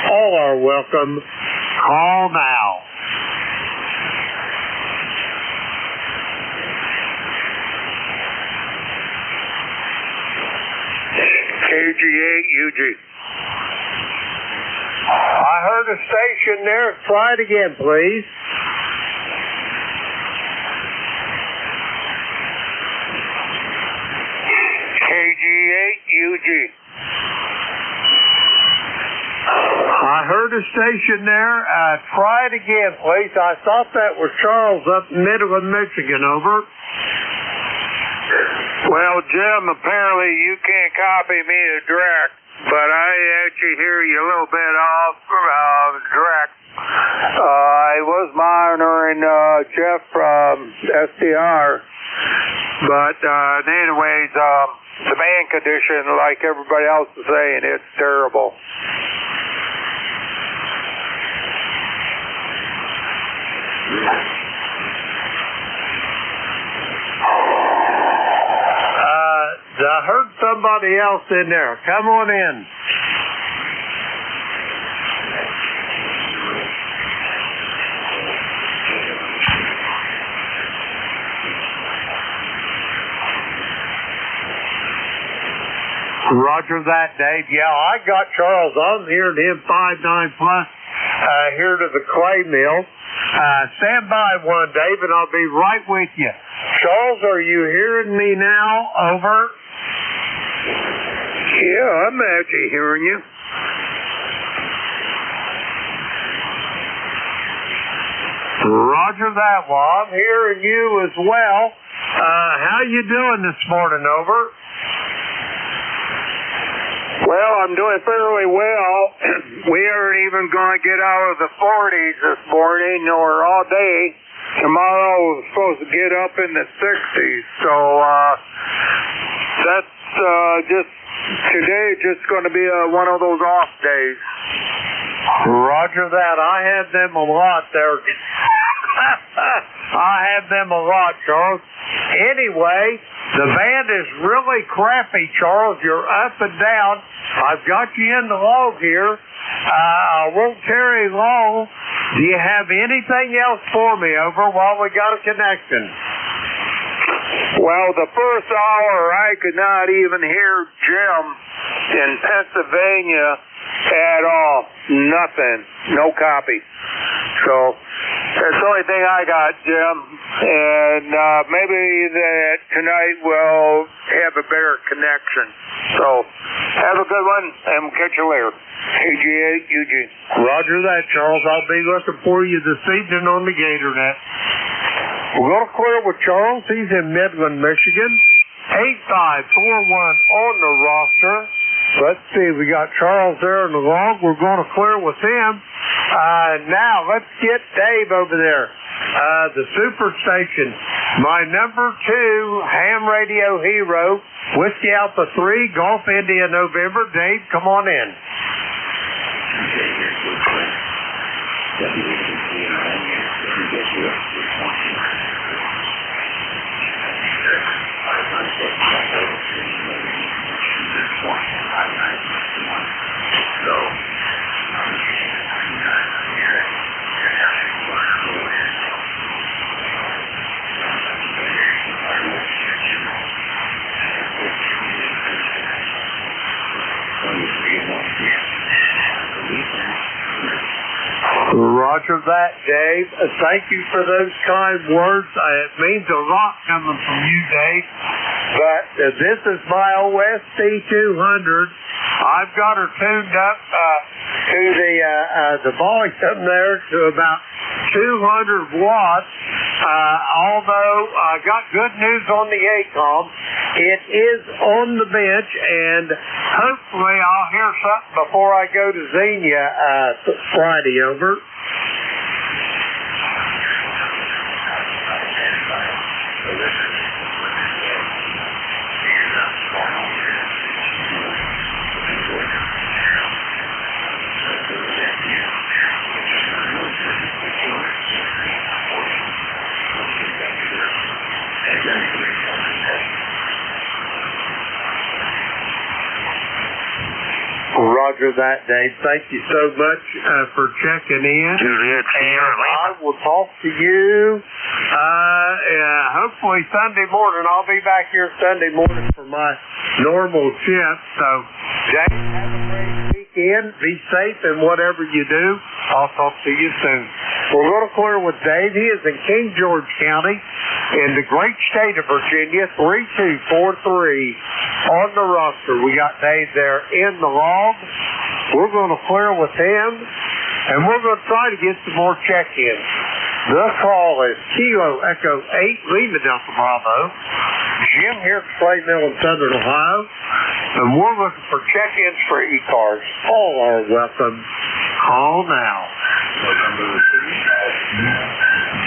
[SPEAKER 6] All are welcome. Call now. KG8UG. I heard a station there. Try it again, please. KG8UG. I heard a station there. Try it again, please. I thought that was Charles up in Midland, Michigan. Over.
[SPEAKER 7] Well, Jim, apparently you can't copy me direct, but I actually hear you a little bit off direct. I was monitoring Jeff from SDR, but anyways, the band condition, like everybody else is saying, it's terrible.
[SPEAKER 6] I heard somebody else in there. Come on in. Roger that, Dave. Yeah, I got Charles. I'm hearing him 5-9 plus here to the clay mill. Stand by one, Dave, and I'll be right with you. Charles, are you hearing me now? Over.
[SPEAKER 7] Yeah, I'm actually hearing you.
[SPEAKER 6] Roger that. Well, I'm hearing you as well. How you doing this morning? Over.
[SPEAKER 7] Well, I'm doing fairly well. We aren't even going to get out of the 40s this morning or all day. Tomorrow we're supposed to get up in the 60s. So that's just today. Just going to be one of those off days.
[SPEAKER 6] Roger that. I have them a lot there. I have them a lot, Charles. Anyway, the band is really crappy, Charles. You're up and down. I've got you in the log here. I won't tarry long. Do you have anything else for me, over, while we got a connection?
[SPEAKER 7] Well, the first hour I could not even hear Jim in Pennsylvania at all. Nothing. No copy. So that's the only thing I got, Jim. And maybe that tonight we'll have a better connection. So have a good one, and we'll catch you later. KG8UG.
[SPEAKER 6] Roger that, Charles. I'll be looking for you this evening on the GatorNet. We're going to clear with Charles. He's in Midland, Michigan. 8541 on the roster. Let's see, we got Charles there in the log. We're going to clear with him. Now, let's get Dave over there. The Superstation. My number 2 ham radio hero, Whiskey Alpha 3, Golf India November. Dave, come on in. Roger that, Dave. Thank you for those kind words. It means a lot coming from you, Dave. But this is my OSC 200. I've got her tuned up to the volume there to about 200 watts. Although I got good news on the ACOM. It is on the bench, and hopefully I'll hear something before I go to Xenia Friday. Over. Roger that, Dave. Thank you so much for checking in. I will talk to you hopefully Sunday morning. I'll be back here Sunday morning for my normal shift. So, Dave, have a great weekend. Be safe in whatever you do. I'll talk to you soon. We're going to clear with Dave. He is in King George County in the great state of Virginia, 3243 on the roster. We got Dave there in the log. We're going to clear with him, and we're going to try to get some more check-ins. The call is Kilo Echo 8, Lima Delta Bravo. Jim here at Slate Mill in Southern Ohio, and we're looking for check-ins for ECARS. All are welcome. Call now.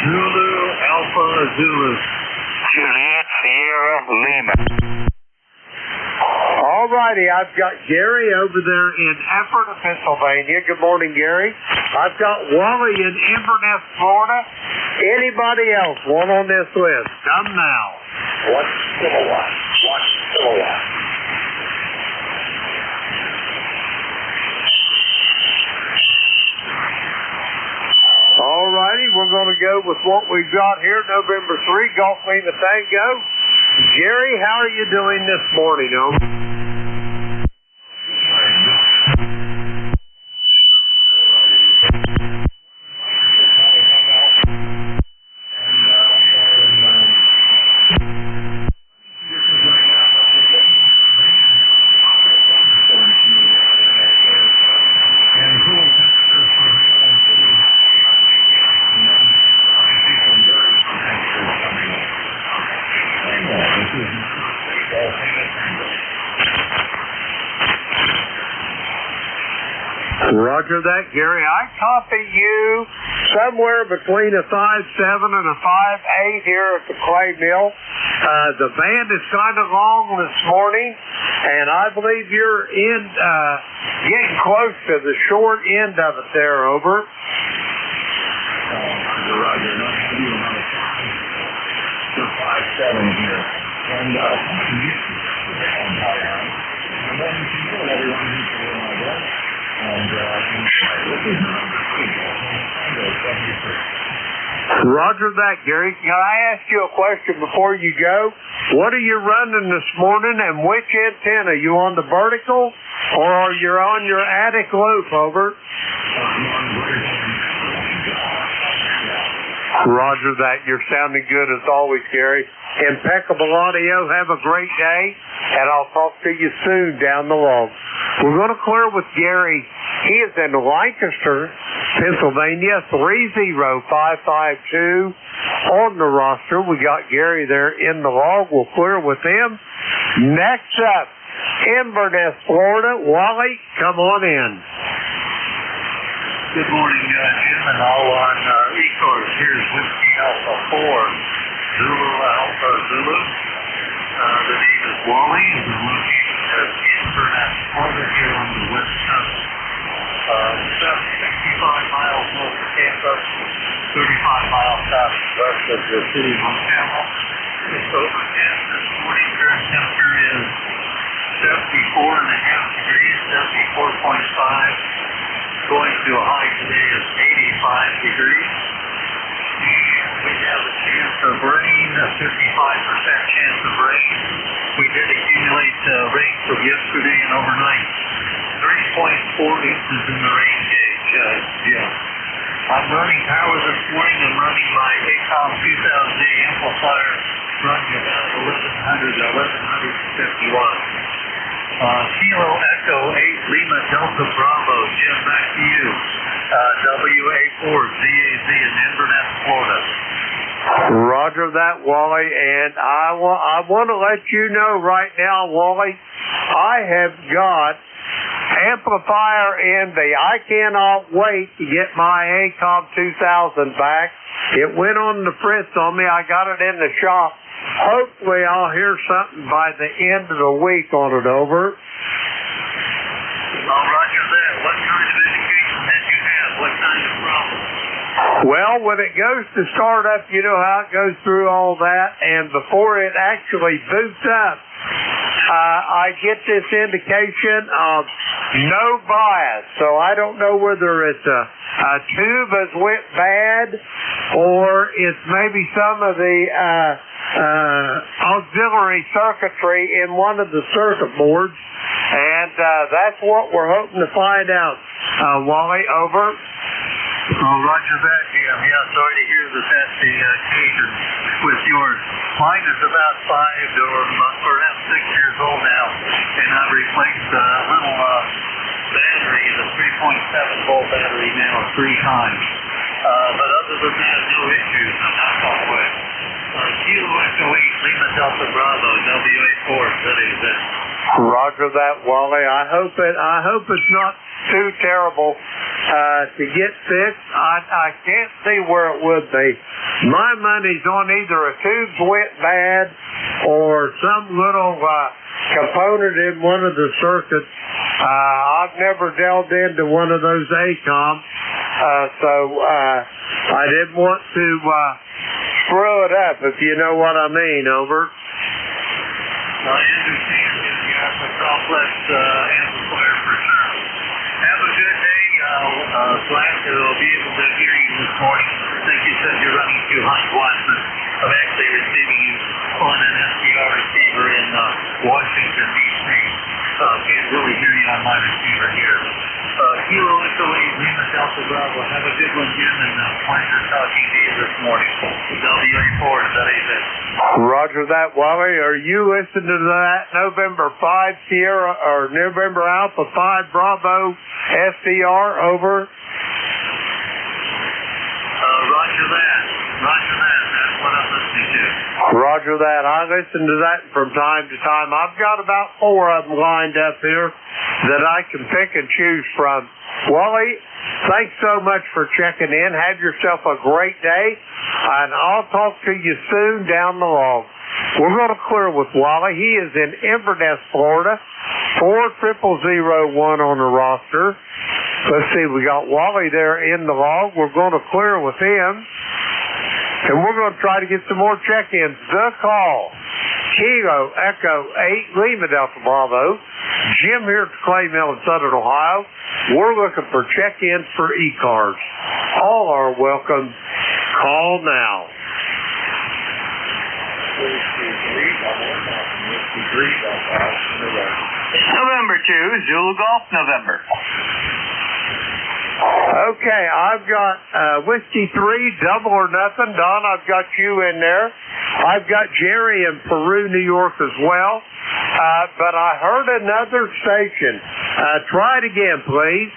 [SPEAKER 6] Zulu Alpha Zulu.
[SPEAKER 2] Juliet Sierra Lima.
[SPEAKER 6] All righty, I've got Gary over there in Ephrata, Pennsylvania. Good morning, Gary. I've got Wally in Inverness, Florida. Anybody else want on this list? Come now.
[SPEAKER 5] 1 kilowatt. 1 kilowatt.
[SPEAKER 6] All righty, we're going to go with what we've got here, November 3, Golf Lima Tango. Gary, how are you doing this morning, Roger that, Gary. I copy you somewhere between a 5.7 and a 5.8 here at the clay mill. The band is kind of long this morning, and I believe you're in getting close to the short end of it there, over.
[SPEAKER 5] Roger, not to do another 5.7 here. And then you can know everyone who's going on that.
[SPEAKER 6] Roger that, Gary. Can I ask you a question before you go? What are you running this morning, and which antenna? You on the vertical, or are you on your attic loop, over? Roger that. You're sounding good as always, Gary. Impeccable audio. Have a great day, and I'll talk to you soon down the log. We're going to clear with Gary. He is in Lancaster, Pennsylvania, 30552 on the roster. We got Gary there in the log. We'll clear with him. Next up, Inverness, Florida. Wally, come on in.
[SPEAKER 3] Good morning, Jim, and all on ECARS. Here's Whiskey Alpha 4, Zulu Alpha Zulu. The name is Wally. We're looking at Inverness, Florida, here on the west coast. About 65 miles north of Tampa, 35 miles southwest of the city of Montana. It's overcast this morning. Current temperature is 74.5 degrees, 74.5. Going to a high today is 85 degrees. And we have a chance of rain, a 55% chance of rain. We did accumulate rain from yesterday and overnight. 3.4 inches in the rain gauge, Jim. I'm running power this morning. I'm running my ECARS 2000A amplifier, running about 1150 watts. Kilo Echo 8 Lima Delta Bravo. Jim, back to you. WA4 ZAZ in Inverness, Florida.
[SPEAKER 6] Roger that, Wally. And I want to let you know right now, Wally, I have got amplifier envy. I cannot wait to get my ECARS 2000 back. It went on the fritz on me. I got it in the shop. Hopefully I'll hear something by the end of the week on it, over.
[SPEAKER 3] Well, roger that. What kind of indication did you have? What kind of problem?
[SPEAKER 6] Well, when it goes to start up, you know how it goes through all that, and before it actually boots up, I get this indication of no bias. So I don't know whether it's a tube has went bad, or it's maybe some of the auxiliary circuitry in one of the circuit boards, and that's what we're hoping to find out. Wally, over.
[SPEAKER 3] Oh, roger that, Jim. Yeah, sorry to hear that that's the occasion with yours. Mine is about 5 or perhaps 6 years old now, and I replaced a little battery, the 3.7 volt battery now 3 times. But other than that, no issues. I'm not on wood. Kilo Echo 8 Lima Delta Bravo, WA4, that is it.
[SPEAKER 6] Roger that, Wally. I hope it's not too terrible to get fixed. I can't see where it would be. My money's on either a tube went bad or some little component in one of the circuits. I've never delved into one of those ECARS, so I didn't want to screw it up, if you know what I mean, over.
[SPEAKER 3] I understand you have a complex amplifier for sure. Have a good day. Glad to be able to hear you this morning. I think you said you're running 200 watts, but I'm actually receiving you on an SDR receiver in Washington, D.C. Can't really hear you on my receiver here. Kilo Echo 8 Lima Delta Bravo. Have a good one, Jim, and pleasure talking to you this morning. WA4, that is it.
[SPEAKER 6] Roger that, Wally. Are you listening to that November 5 Sierra or November Alpha 5 Bravo SDR, over?
[SPEAKER 3] Roger that. Roger that. That's what I'm listening to.
[SPEAKER 6] Roger that. I listen to that from time to time. I've got about 4 of them lined up here that I can pick and choose from. Wally, thanks so much for checking in. Have yourself a great day, and I'll talk to you soon down the log. We're going to clear with Wally. He is in Inverness, Florida. 40001 on the roster. Let's see, we got Wally there in the log. We're going to clear with him, and we're going to try to get some more check-ins. The call, Kilo Echo 8 Lima Delta Bravo. Jim here at the Clay Mill in Southern Ohio. We're looking for check-ins for ECARS. All are welcome. Call now.
[SPEAKER 4] November 2, Zulu Golf, November.
[SPEAKER 6] Okay, I've got Whiskey 3, double or nothing. Don, I've got you in there. I've got Jerry in Peru, New York as well. But I heard another station. Try it again, please.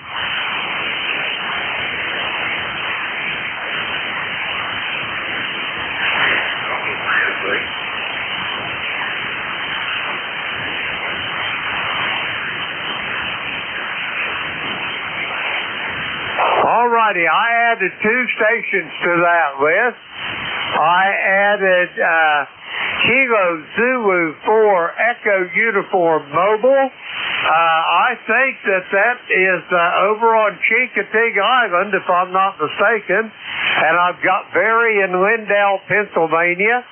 [SPEAKER 6] All righty, I added 2 stations to that list. I added Kilo Zulu 4 Echo Uniform Mobile. I think that is over on Chincoteague Island, if I'm not mistaken. And I've got Barry in Lindell, Pennsylvania.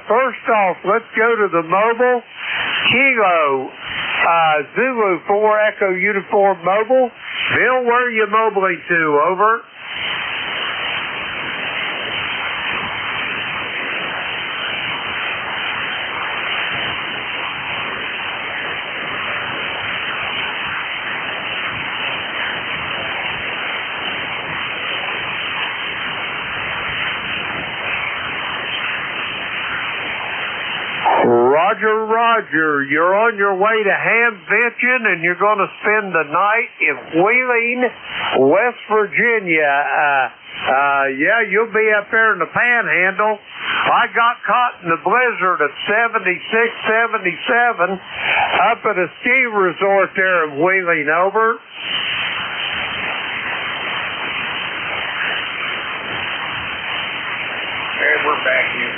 [SPEAKER 6] First off, let's go to the mobile. Kilo Zulu 4 Echo Uniform Mobile. Bill, where are you mobiling to? Over. Roger, you're on your way to Hamvention, and you're going to spend the night in Wheeling, West Virginia. Yeah, you'll be up there in the Panhandle. I got caught in the blizzard at 76, 77 up at a ski resort there in Wheeling. Over.
[SPEAKER 3] Hey, we're back here.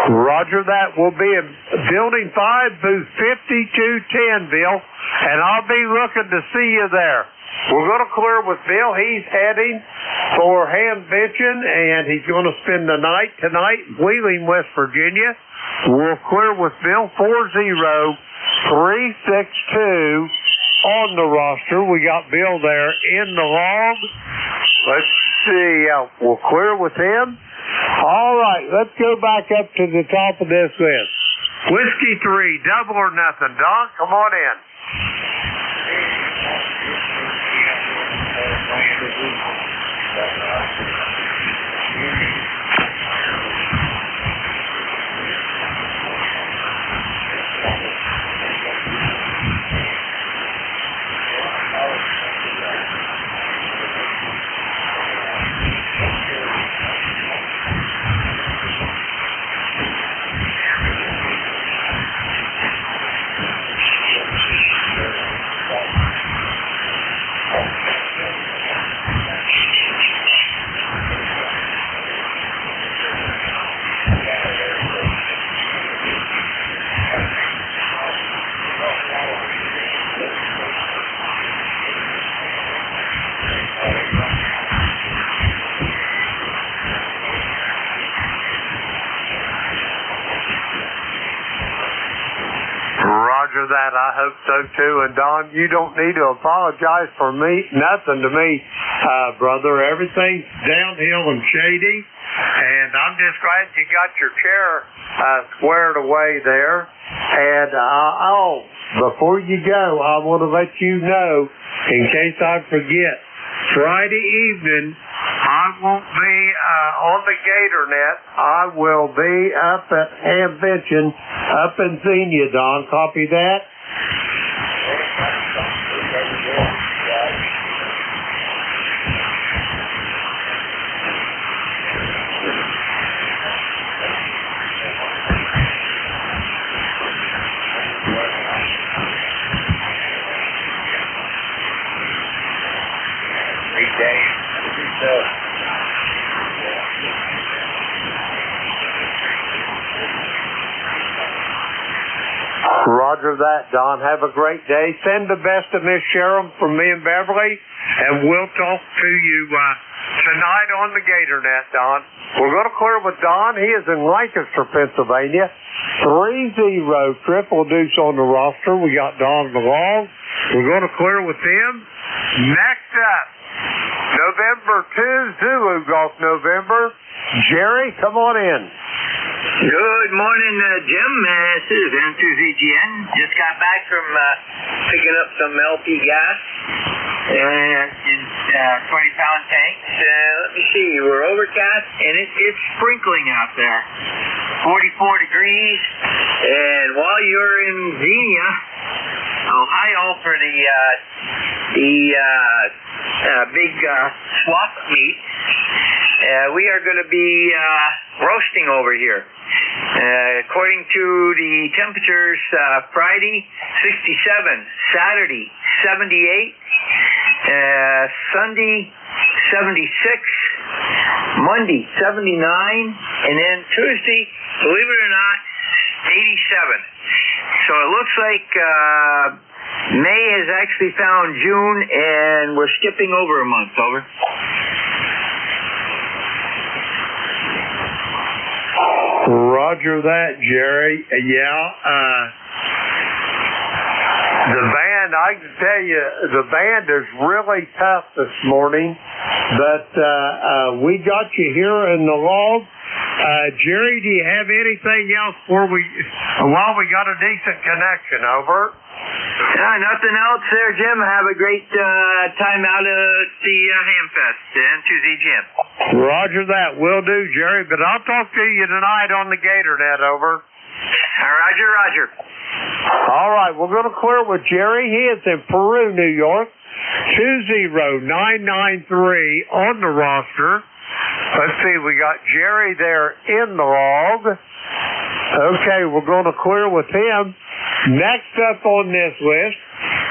[SPEAKER 6] Roger that. We'll be in Building 5, Booth 5210, Bill, and I'll be looking to see you there. We're going to clear with Bill. He's heading for Hamvention, and he's going to spend the night tonight in Wheeling, West Virginia. We'll clear with Bill 40362 on the roster. We got Bill there in the log. Let's see. We'll clear with him. All right, let's go back up to the top of this list. Whiskey 3, double or nothing. Don, come on in. That I hope so too. And Don, you don't need to apologize for nothing to me, brother. Everything's downhill and shady, and I'm just glad you got your chair squared away there. And before you go, I want to let you know, in case I forget, Friday evening I won't be on the Gator Net. I will be up at Hamvention, up in Xenia, Don. Copy that? Roger that, Don. Have a great day. Send the best to Miss Sharon from me and Beverly, and we'll talk to you tonight on the Gator Net, Don. We're going to clear with Don. He is in Lancaster, Pennsylvania. 3-0 triple deuce on the roster. We got Don DeLong. We're going to clear with him. Next up, November 2, Zulu Golf November. Jerry, come on in.
[SPEAKER 4] Good morning, Jim. This is N2ZGN. Just got back from picking up some LP gas in 20-pound tanks. Let me see. We're overcast, and it's sprinkling out there. 44 degrees. And while you're in Xenia, Ohio, for the big swap meet, we are going to be roasting over here. According to the temperatures, Friday 67, Saturday 78, Sunday 76, Monday 79, and then Tuesday, believe it or not, 87. So it looks like May has actually found June, and we're skipping over a month. Over.
[SPEAKER 6] Roger that, Jerry. The band, I can tell you, the band is really tough this morning, but we got you here in the log. Jerry, do you have anything else while we got a decent connection? Over.
[SPEAKER 4] Nothing else there, Jim. Have a great time out at the Hamfest and Tuesday, Jim.
[SPEAKER 6] Roger that. Will do, Jerry, but I'll talk to you tonight on the GatorNet. Over.
[SPEAKER 4] Roger.
[SPEAKER 6] All right, we're going to clear with Jerry. He is in Peru, New York. 20993 on the roster. Let's see, we got Jerry there in the log. Okay, we're going to clear with him. Next up on this list,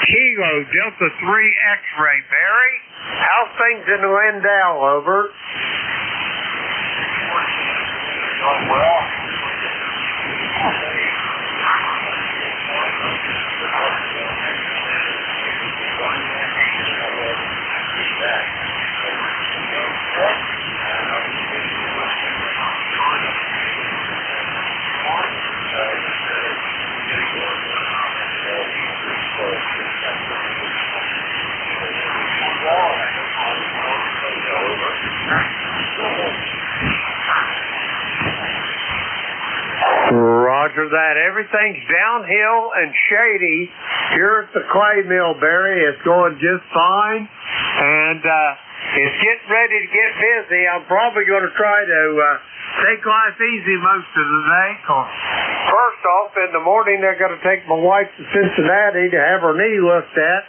[SPEAKER 6] Kilo Delta 3 X-Ray. Barry, how's things in Lindell? Over.
[SPEAKER 1] Well.
[SPEAKER 6] Roger that. Everything's downhill and shady here at the clay mill, Barry. It's going just fine, and it's getting ready to get busy. I'm probably going to try to take life easy most of the day. First off, in the morning, they're going to take my wife to Cincinnati to have her knee looked at.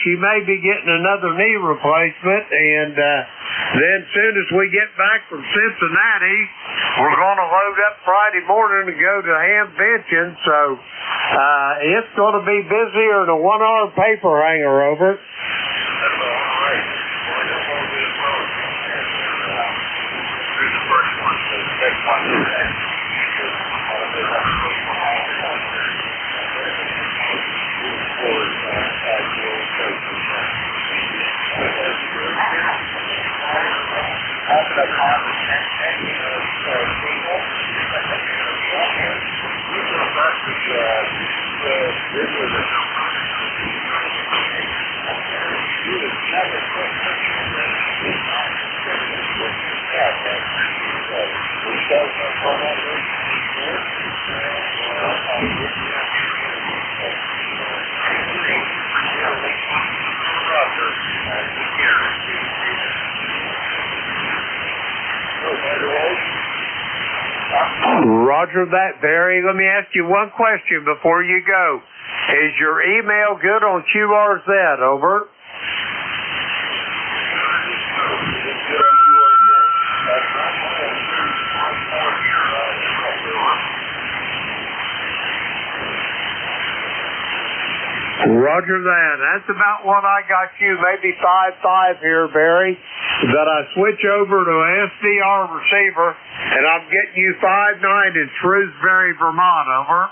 [SPEAKER 6] She may be getting another knee replacement, and then as soon as we get back from Cincinnati, we're going to load up Friday morning to go to Hamvention, so it's going to be busier than a 1-hour paper hanger. Over. Roger that, Barry. Let me ask you one question before you go. Is your email good on QRZ? Over. Roger that. That's about what I got you. Maybe 5.5 here, Barry. That I switch over to an SDR receiver, and I'm getting you 5.9 in Shrewsbury, Vermont. Over.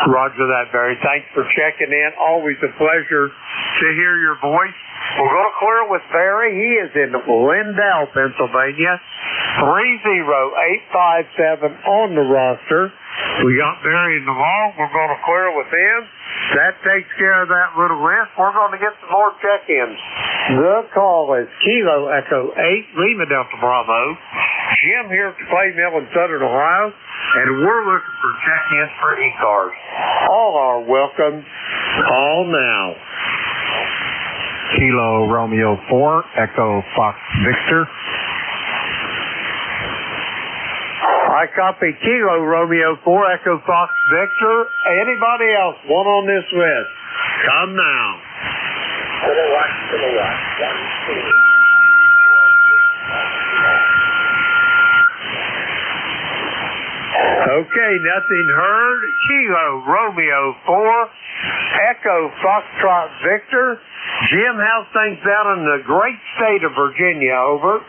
[SPEAKER 6] Roger that, Barry. Thanks for checking in. Always a pleasure to hear your voice. We're going to clear with Barry. He is in Lindell, Pennsylvania. 30857 on the roster. We got Barry in the log. We're going to clear with him. That takes care of that little list. We're going to get some more check-ins. The call is Kilo Echo 8, Lima Delta Bravo. Jim here at the Clay Mill in Southern Ohio, and we're looking for check-ins for ECARS. All are welcome. Call now. Kilo Romeo 4, Echo Fox Victor. I copy Kilo Romeo 4, Echo Fox Victor. Anybody else want on this list? Come now. Okay, nothing heard. Kilo Romeo 4, Echo Foxtrot Victor. Jim, how's things down in the great state of Virginia? Over.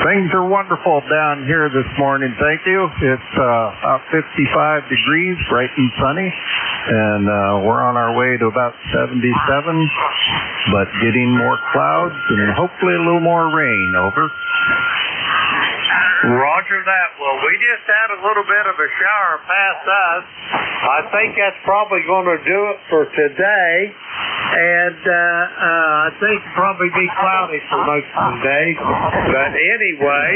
[SPEAKER 8] Things are wonderful down here this morning, thank you. It's about 55 degrees, bright and sunny, and we're on our way to about 77, but getting more clouds and hopefully a little more rain. Over.
[SPEAKER 6] Roger that. Well, we just had a little bit of a shower pass us. I think that's probably going to do it for today. And I think it'll probably be cloudy for most of the day. But anyway,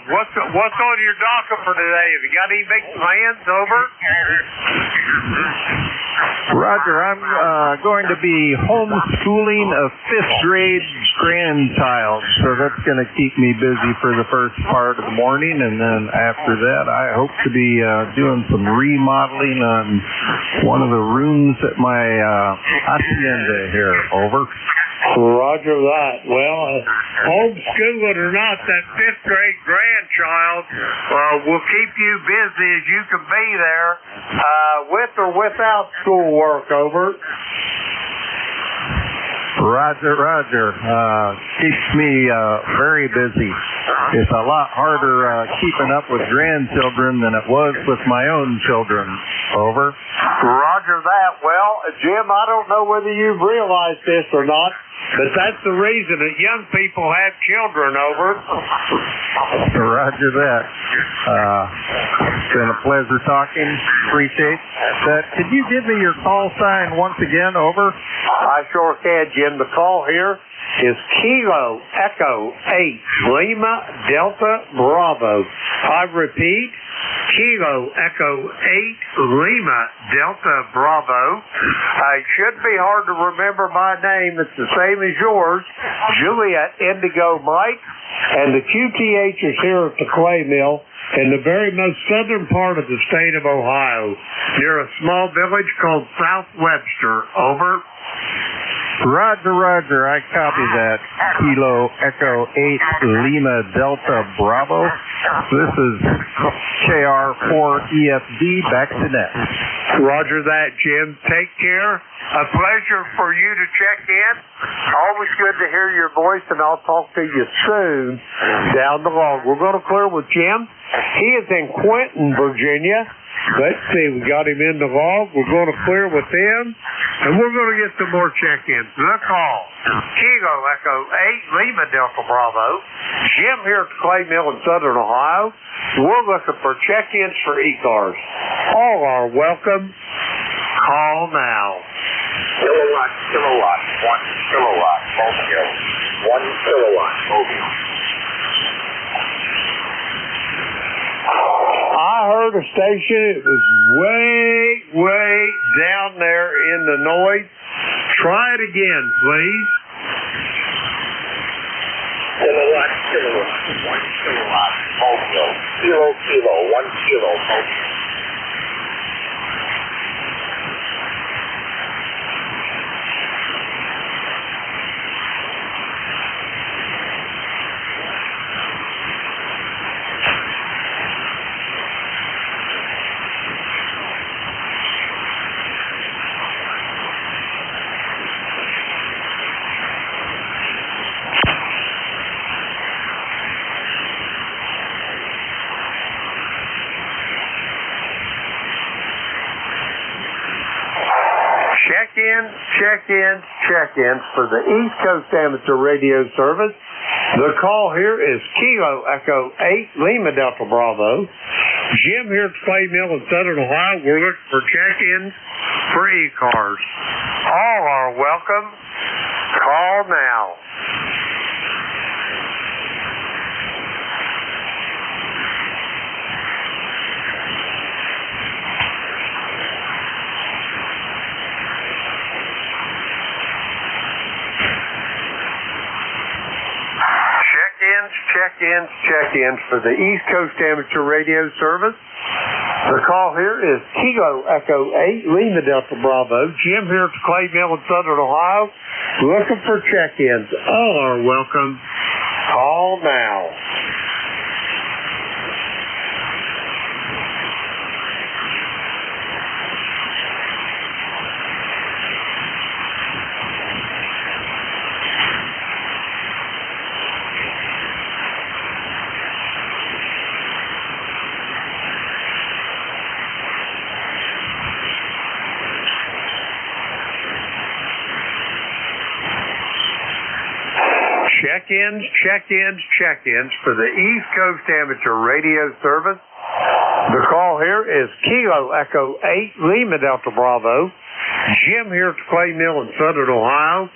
[SPEAKER 6] what's on your docket for today? Have you got any big plans? Over?
[SPEAKER 8] Roger, I'm going to be homeschooling a 5th grade grandchild, so that's going to keep me busy for the first part of the morning, and then after that I hope to be doing some remodeling on one of the rooms at my hacienda here. Over.
[SPEAKER 6] Roger that. Well, homeschooling or not, that 5th grade grandchild will keep you busy as you can be there, with or without schoolwork. Over.
[SPEAKER 8] Roger. Keeps me very busy. It's a lot harder keeping up with grandchildren than it was with my own children. Over.
[SPEAKER 6] Roger that. Well, Jim, I don't know whether you've realized this or not, but that's the reason that young people have children. Over.
[SPEAKER 8] Roger that. It's been a pleasure talking. Appreciate that. Could you give me your call sign once again? Over.
[SPEAKER 6] I sure can, Jim. The call here is Kilo Echo 8 Lima Delta Bravo. I repeat, Kilo Echo 8 Lima Delta Bravo. It shouldn't be hard to remember my name. It's the same as yours, Juliet Indigo Mike, and the QTH is here at the clay mill in the very most southern part of the state of Ohio, near a small village called South Webster. Over.
[SPEAKER 8] Roger. I copy that. Kilo Echo 8 Lima Delta Bravo. This is KR4EFD. Back to net.
[SPEAKER 6] Roger that, Jim. Take care. A pleasure for you to check in. Always good to hear your voice, and I'll talk to you soon down the log. We're going to clear with Jim. He is in Quinton, Virginia. Let's see, we got him in the log. We're going to clear with him, and we're going to get some more check-ins. The call, Kilo Echo 8 Lima Delta Bravo. Jim here at the clay mill in southern Ohio. We're looking for check-ins for ECARS. All are welcome. Call now.
[SPEAKER 2] Kilowatt, 1 kilowatt, Mobile. 1 kilowatt, Mobile.
[SPEAKER 6] I heard a station. It was way down there in the noise. Try it again, please.
[SPEAKER 2] Kilowatt, 1 kilowatt, Mobile. Kilo, 1 kilo, Mobile.
[SPEAKER 6] Check-ins for the East Coast Amateur Radio Service. The call here is Kilo Echo 8 Lima Delta Bravo. Jim here at the clay mill in southern Ohio. We're looking for check-ins for ECARS. All are welcome. Call now. check-ins for the East Coast Amateur Radio Service. The call here is Kilo Echo 8, Lima Delta Bravo. Jim here at the Clay Mill in Southern Ohio, looking for check-ins. All are welcome. Call now. Check-ins for the East Coast Amateur Radio Service. The call here is Kilo Echo 8, Lima Delta Bravo. Jim here at the Clay Mill in Southern Ohio.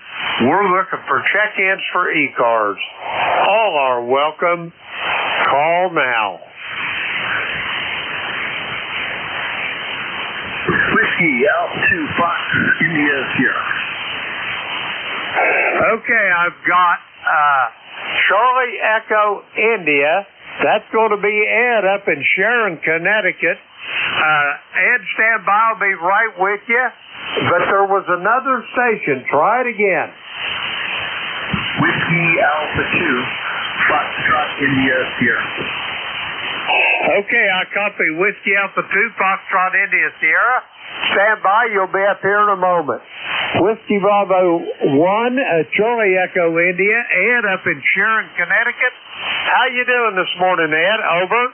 [SPEAKER 6] We're looking for check-ins for ECARS. All are welcome. Call now.
[SPEAKER 1] Whiskey Alpha 2 Fox India Sierra.
[SPEAKER 6] Okay, I've got Charlie Echo India. That's going to be Ed up in Sharon, Connecticut. Ed, stand by. I'll be right with you. But there was another station. Try it again.
[SPEAKER 1] Whiskey Alpha 2 Foxtrot India Sierra.
[SPEAKER 6] Okay, I copy Whiskey Alpha 2 Foxtrot India Sierra. Stand by. You'll be up here in a moment. Whiskey Bravo 1, Charlie Echo India. Ed up in Sharon, Connecticut. How you doing this morning, Ed? Over.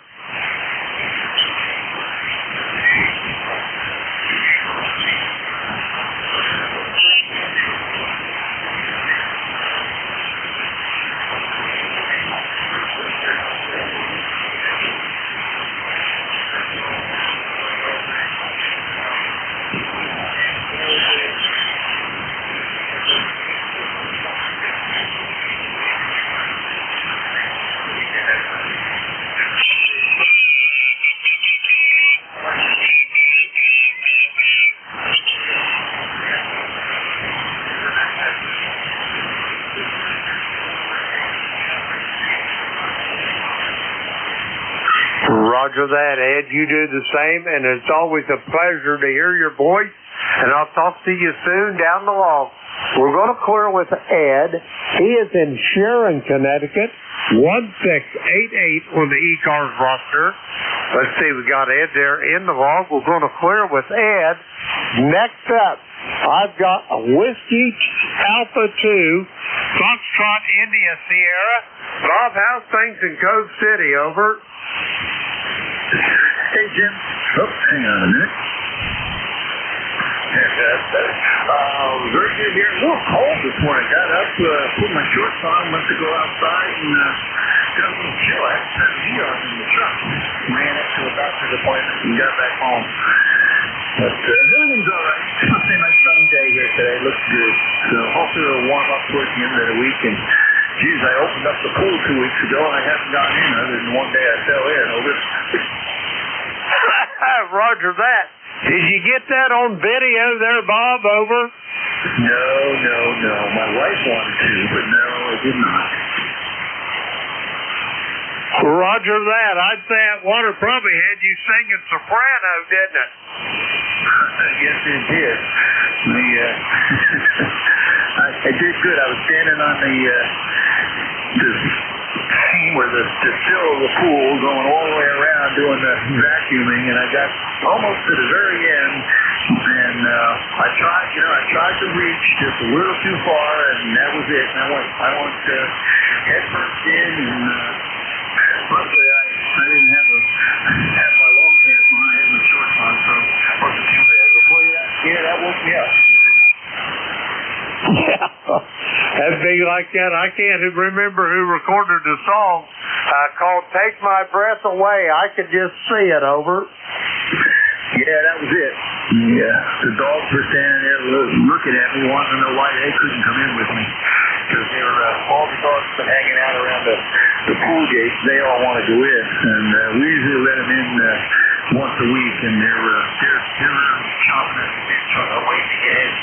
[SPEAKER 6] Roger that, Ed. You do the same, and it's always a pleasure to hear your voice, and I'll talk to you soon down the line. We're going to clear with Ed. He is in Sharon, Connecticut, 1688 on the ECARS roster. Let's see, we got Ed there in the log. We're going to clear with Ed. Next up, I've got a Whiskey Alpha 2 Foxtrot India Sierra. Bob, how's things in Cove City? Over.
[SPEAKER 1] Hey, Jim. Oh, hang on a minute. That's better. Very good here. A little cold this morning. Got up, put my shorts on, went to go outside, and got a little chill. I had to turn the heat on in the truck. Ran up to a doctor's appointment and got back home. But everything's all right. It's a nice sunny day here today. Looks good. So hopefully it'll warm up towards the end of the week. And geez, I opened up the pool 2 weeks ago, and I haven't gotten in other than one day I fell in. Over.
[SPEAKER 6] Roger that. Did you get that on video there, Bob? Over.
[SPEAKER 1] No. My wife wanted to, but no, I did not.
[SPEAKER 6] Roger that. I'd say that water probably had you singing soprano, didn't it?
[SPEAKER 1] I guess it did. I did good. I was standing on the where the still of the pool going all the way around doing the vacuuming, and I got almost to the very end, and I tried to reach just a little too far, and that was it. And I went head first in, and luckily I didn't have my long pants on. I had my shorts on, so it wasn't too bad. Before that woke me up.
[SPEAKER 6] Yeah, that'd be like that. I can't remember who recorded the song called Take My Breath Away. I could just see it. Over.
[SPEAKER 1] Yeah, that was it. Yeah, the dogs were standing there looking at me, wanting to know why they couldn't come in with me. Because they were, all the dogs been hanging out around the pool gates. They all want to go in. And we usually let them in once a week, and they're chomping at the bit, trying to wait to get in.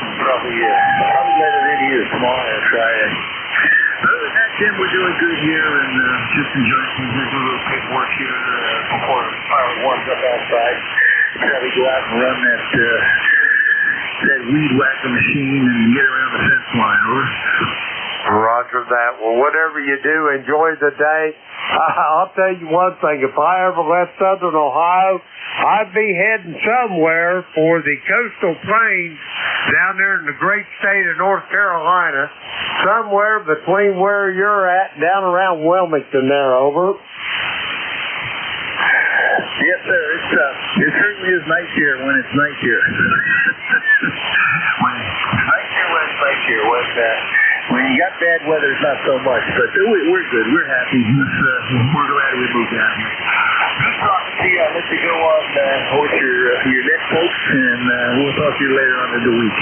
[SPEAKER 1] Probably let it in here tomorrow and try it. Other than that, Jim, we're doing good here and just enjoying some good little paperwork here before the pilot warms up outside. Probably go out and run that weed whacker machine and get around the fence line, over.
[SPEAKER 6] Roger that. Well, whatever you do, enjoy the day. I'll tell you one thing. If I ever left Southern Ohio, I'd be heading somewhere for the coastal plains down there in the great state of North Carolina, somewhere between where you're at and down around Wilmington there, over.
[SPEAKER 1] Yes, sir. It certainly is nice here when it's nice here. When you got bad weather, it's not so much. But we're good. We're happy. We're glad we moved down here. Good talking to you. I'll let you go on with your next folks, and we'll talk to you later on in the week.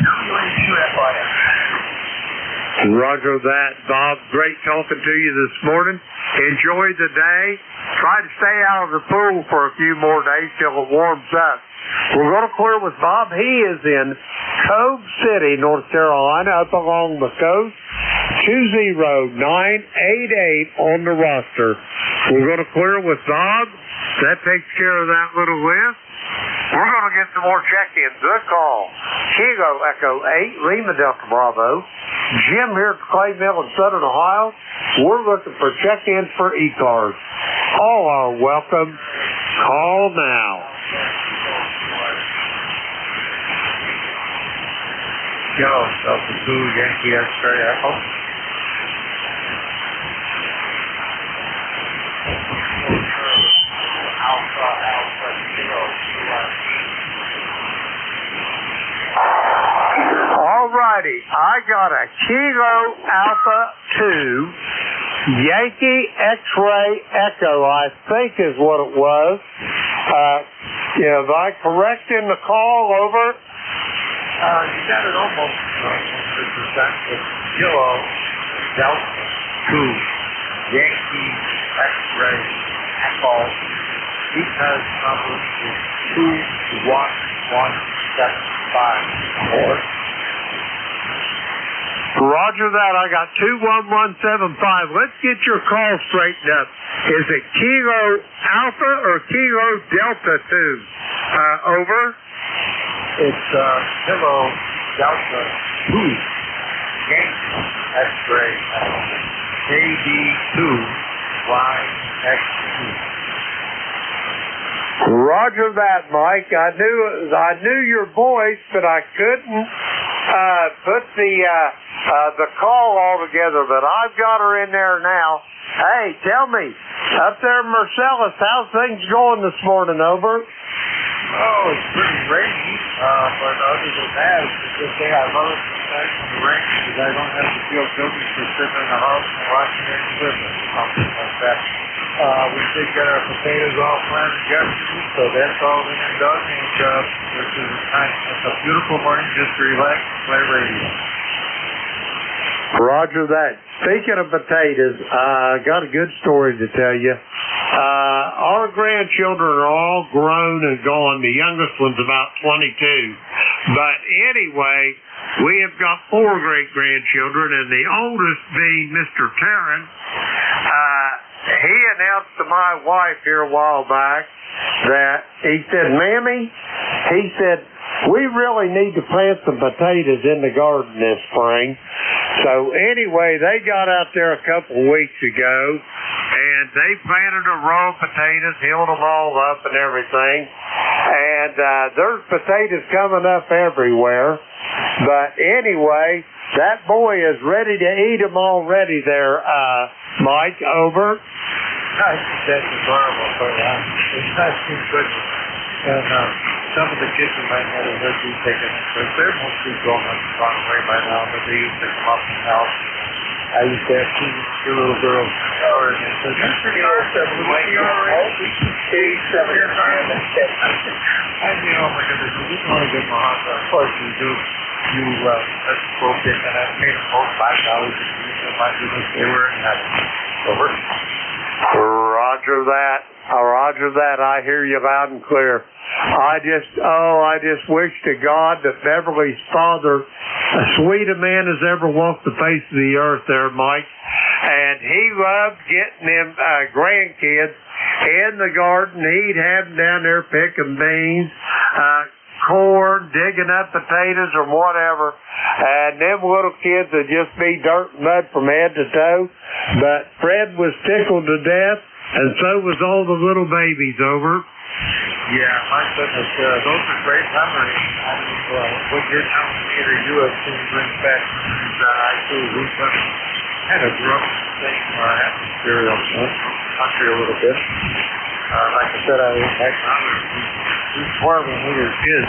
[SPEAKER 1] NJ2US.
[SPEAKER 6] Roger that, Bob. Great talking to you this morning. Enjoy the day. Try to stay out of the pool for a few more days till it warms up. We're going to clear with Bob. He is in Cove City, North Carolina, up along the coast. 20988 on the roster. We're going to clear with Bob. That takes care of that little list. We're going to get some more check-ins. The call. Kilo Echo 8, Lima Delta Bravo. Jim here at Clay Mill in Southern Ohio. We're looking for check-ins for ECARS. All are welcome. Call now.
[SPEAKER 3] Kilo Delta 2, Yankee X-ray Echo.
[SPEAKER 6] Alrighty, I got a Kilo Alpha 2 Yankee X-ray Echo, I think is what it was. Am I correct in the call, over?
[SPEAKER 3] You got it almost 100%. It's Kilo Delta 2 Yankee X-ray Echo. Because number is 21175.
[SPEAKER 6] Roger that. I got 21175. Let's get your call straightened up. Is it Kilo Alpha or Kilo Delta 2? Over.
[SPEAKER 3] It's Kilo Delta 2 Yankee X-ray KD2 YX2.
[SPEAKER 6] Roger that, Mike. I knew your voice, but I couldn't put the call all together. But I've got her in there now. Hey, tell me, up there in Marcellus, how's things going this morning, over?
[SPEAKER 3] Oh, it's pretty rainy, but other than that, it's a good thing. I love it from the rain because I don't have to feel guilty for sitting in the house and watching any business or something like that. We did get our potatoes all planted yesterday, so that's all been and done, and it's a beautiful morning just to relax and play radio.
[SPEAKER 6] Roger that. Speaking of potatoes, I got a good story to tell you. Our grandchildren are all grown and gone. The youngest one's about 22. But anyway, we have got 4 great-grandchildren, and the oldest being Mr. Tarrant. He announced to my wife here a while back that he said, Mammy, he said, we really need to plant some potatoes in the garden this spring. So anyway, they got out there a couple of weeks ago, and they planted a row of potatoes, healed them all up and everything. And there's potatoes coming up everywhere. But anyway, that boy is ready to eat them already there, Mike, over.
[SPEAKER 3] I think that's adorable for them. It's not too good. And some of the kids in my neighborhood do take it because they're mostly grown up and gone away by now, but they used to come up and help. I used to have 2 little girls shower and they said, Mr. Carson, will you all right? I knew, oh my goodness, we just want to get Mahonda. Of course you do. That's appropriate, and I paid them both $5 a piece, and my goodness, they were in heaven. Over.
[SPEAKER 6] Right. Roger that. Roger that. I hear you loud and clear. I just wish to God that Beverly's father, as sweet a man as ever walked the face of the earth there, Mike, and he loved getting them grandkids in the garden. He'd have them down there picking beans, corn, digging up potatoes or whatever, and them little kids would just be dirt and mud from head to toe. But Fred was tickled to death, and so was all the little babies. Over.
[SPEAKER 3] Yeah, my goodness, those are great memories. What you're telling me that you have seen brings back memories that I too kind of grew up in the same atmosphere of the country a little bit. Like I said, we swore when we were kids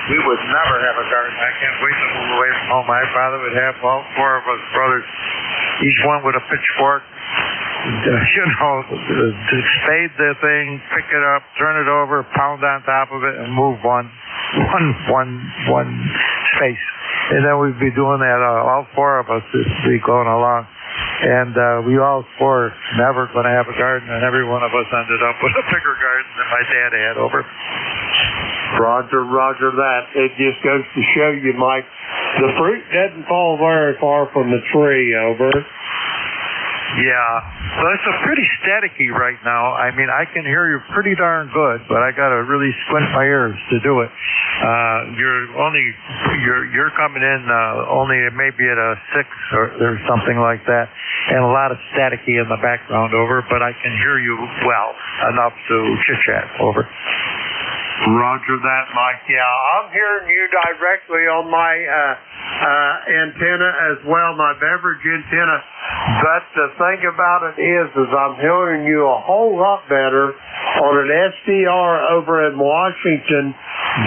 [SPEAKER 3] we would never have a garden. I can't wait to move away from home. My father would have all four of us brothers, each one with a pitchfork. To spade the thing, pick it up, turn it over, pound on top of it, and move one space. And then we'd be doing that, all four of us would be going along. And we all swore never going to have a garden, and every one of us ended up with a bigger garden than my dad had. Over.
[SPEAKER 6] Roger that. It just goes to show you, Mike, the fruit doesn't fall very far from the tree. Over.
[SPEAKER 3] Yeah, well, it's a pretty staticky right now. I mean, I can hear you pretty darn good, but I got to really squint my ears to do it. You're coming in only maybe at a 6 or something like that, and a lot of staticky in the background. Over, but I can hear you well enough to chit chat. Over.
[SPEAKER 6] Roger that, Mike. Yeah, I'm hearing you directly on my antenna as well, my beverage antenna. But the thing about it is I'm hearing you a whole lot better on an SDR over in Washington,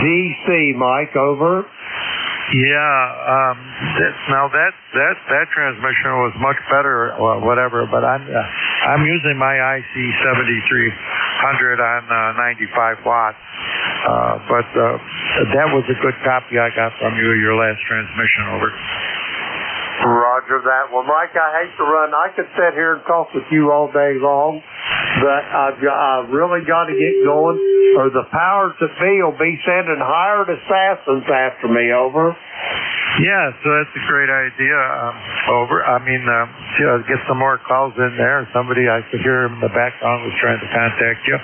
[SPEAKER 6] D.C., Mike. Over.
[SPEAKER 3] Yeah, that transmission was much better or whatever, but I'm using my IC 7300 on 95 watts. But that was a good copy I got from you, your last transmission. Over.
[SPEAKER 6] Roger that. Well, Mike, I hate to run. I could sit here and talk with you all day long, but I've really got to get going, or the powers that be will be sending hired assassins after me. Over.
[SPEAKER 3] Yeah, so that's a great idea. Over. I mean, get some more calls in there. Somebody I could hear in the background was trying to contact you.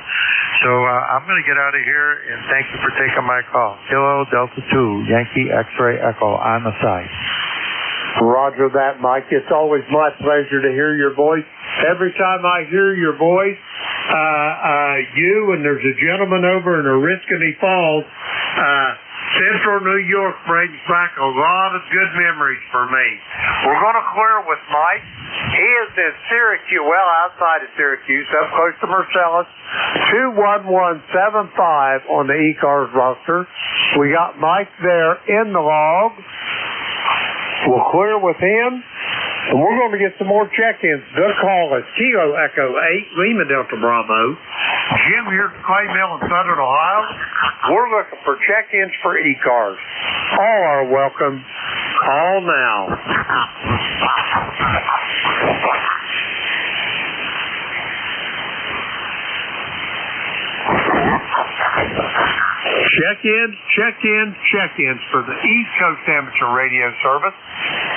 [SPEAKER 3] So I'm going to get out of here, and thank you for taking my call. Kilo Delta 2, Yankee X-Ray Echo on the side.
[SPEAKER 6] Roger that, Mike. It's always my pleasure to hear your voice. Every time I hear your voice, you and there's a gentleman over in Oriskany Falls, Central New York, brings back a lot of good memories for me. We're going to clear with Mike. He is in Syracuse, well, outside of Syracuse, up close to Marcellus, 21175 on the ECARS roster. We got Mike there in the log. We'll clear with him, and we're going to get some more check-ins. The call is Kilo Echo 8, Lima Delta Bravo. Jim here at Clay Mill in Southern Ohio. We're looking for check-ins for ECARS. All are welcome. Call now. Check-ins for the East Coast Amateur Radio Service.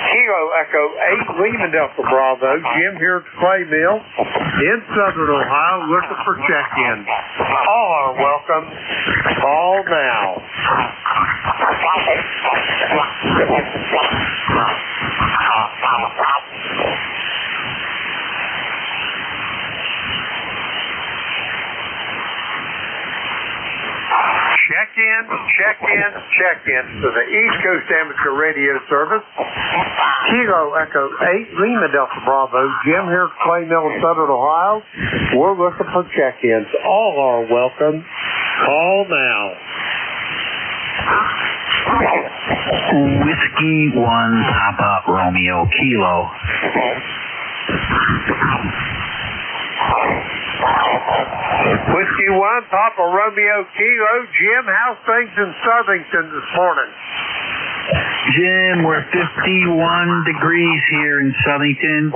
[SPEAKER 6] Kilo Echo 8, Lima Delta Bravo. Jim here at the Clay Mill in Southern Ohio looking for check-ins. All are welcome. Call now. Check-ins for the East Coast Amateur Radio Service. Kilo Echo 8, Lima Delta Bravo. Jim here at Clay Mill in Southern Ohio. We're looking for check-ins. All are welcome. Call now.
[SPEAKER 9] Whiskey 1 Papa Romeo Kilo.
[SPEAKER 6] Whiskey 1 Papa Romeo Kilo. Jim, how's things in Southington this morning?
[SPEAKER 9] Jim, we're 51 degrees here in Southington.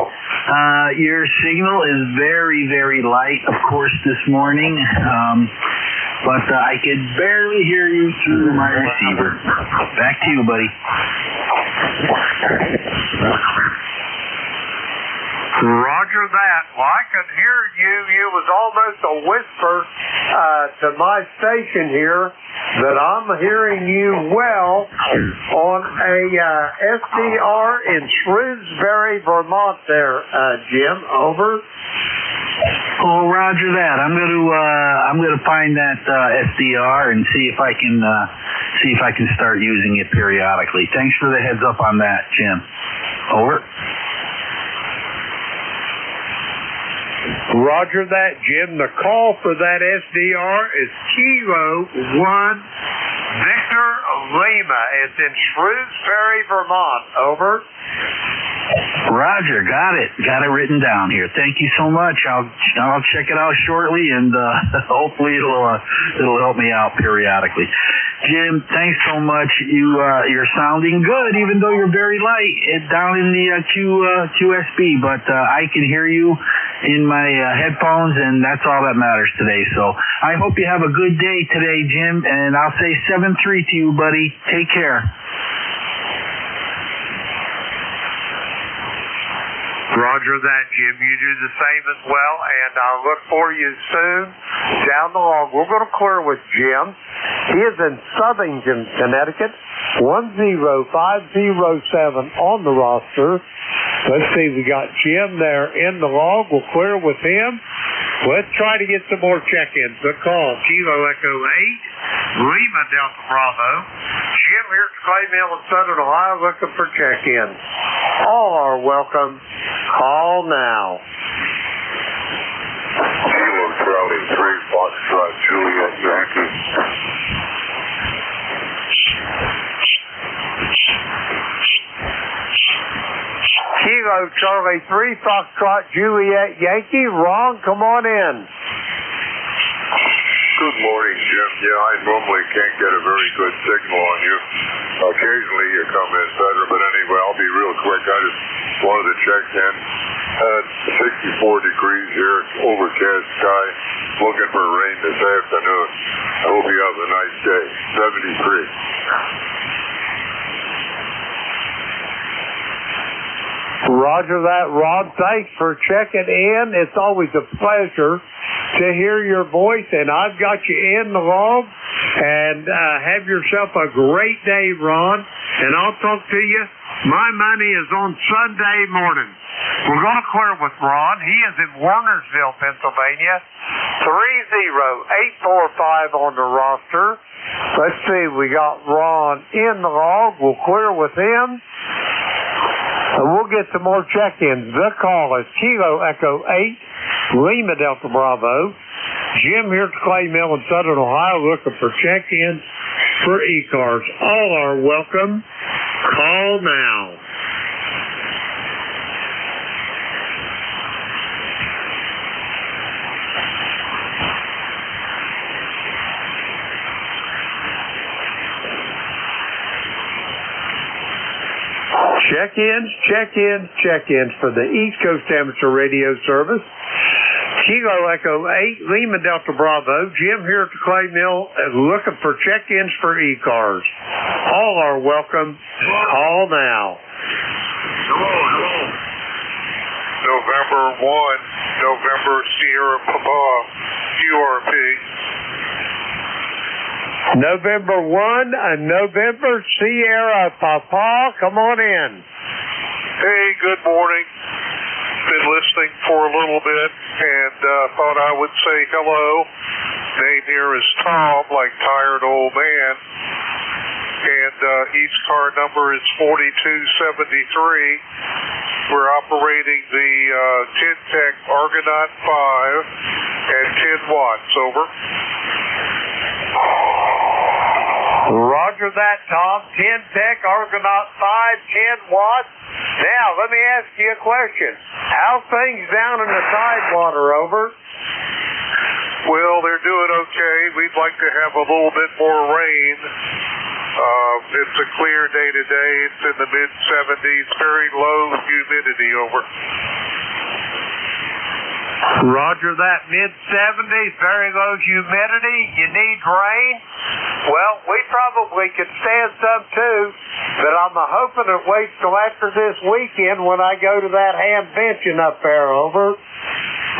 [SPEAKER 9] Your signal is very, very light, of course, this morning, but I could barely hear you through my receiver. Back to you, buddy.
[SPEAKER 6] Roger that. Well, I could hear you. You was almost a whisper to my station here that I'm hearing you well on a SDR in Shrewsbury, Vermont there, Jim. Over.
[SPEAKER 9] Oh, roger that. I'm gonna find that SDR and see if I can start using it periodically. Thanks for the heads up on that, Jim. Over.
[SPEAKER 6] Roger that, Jim. The call for that SDR is Kilo 1 Victor Lima. It's in Shrewsbury, Vermont. Over.
[SPEAKER 9] Roger, got it. Got it written down here. Thank you so much. I'll check it out shortly, and hopefully it'll help me out periodically. Jim, thanks so much. You're sounding good, even though you're very light down in the QSB. But I can hear you in my headphones, and that's all that matters today. So I hope you have a good day today, Jim. And I'll say 7-3 to you, buddy. Take care.
[SPEAKER 6] Roger that, Jim. You do the same as well, and I'll look for you soon down the log. We're going to clear with Jim. He is in Southington, Connecticut, 10507 on the roster. Let's see, we got Jim there in the log. We'll clear with him. Let's try to get some more check-ins. The call, Kilo Echo 8, Lima Delta Bravo. Jim here at Clay Mill in Southern Ohio looking for check-ins. All are welcome. Call now.
[SPEAKER 2] Kilo Charlie 3, Foxtrot, Juliet, Yankee.
[SPEAKER 6] Kilo Charlie 3, Foxtrot, Juliet, Yankee. Ron, come on in.
[SPEAKER 2] Good morning, Jim. Yeah, I normally can't get a very good signal on you. Occasionally you come in better, but anyway, I'll be real quick. I just wanted to check in. 64 degrees here, overcast sky, looking for rain this afternoon. I hope you have a nice day. 73.
[SPEAKER 6] Roger that, Rod. Thanks for checking in. It's always a pleasure to hear your voice, and I've got you in the log. And have yourself a great day, Ron. And I'll talk to you. My money is on Sunday morning. We're going to clear with Ron. He is in Wernersville, Pennsylvania. 30845 on the roster. Let's see, we got Ron in the log. We'll clear with him. And we'll get some more check-ins. The call is Kilo Echo 8, Lima Delta Bravo. Jim here at Clay Mill in Southern Ohio looking for check-ins for ECARS. All are welcome. Call now. Check-ins for the East Coast Amateur Radio Service. Kilo Echo 8, Lima Delta Bravo. Jim here at the Clay Mill looking for check-ins for ECARS. All are welcome. Call now.
[SPEAKER 2] Hello. November 1, November Sierra Papa, URP.
[SPEAKER 6] November 1, November Sierra Papa. Come on in.
[SPEAKER 2] Hey, good morning. Been listening for a little bit and thought I would say hello. Name here is Tom, like tired old man. And each car number is 4273. We're operating the Tintec Argonaut 5 at 10 watts. Over.
[SPEAKER 6] Roger that, Tom. Tintec Argonaut 5, 10 watts. Now, let me ask you a question. How's things down in the Tidewater, over?
[SPEAKER 2] Well, they're doing okay. We'd like to have a little bit more rain.
[SPEAKER 7] It's a clear day today. It's in the mid-70s, very low humidity, over.
[SPEAKER 6] Roger that, mid-70s, very low humidity. You need rain? Well, we probably could stand some too, but I'm hoping it waits till after this weekend when I go to that ham benching up there, over.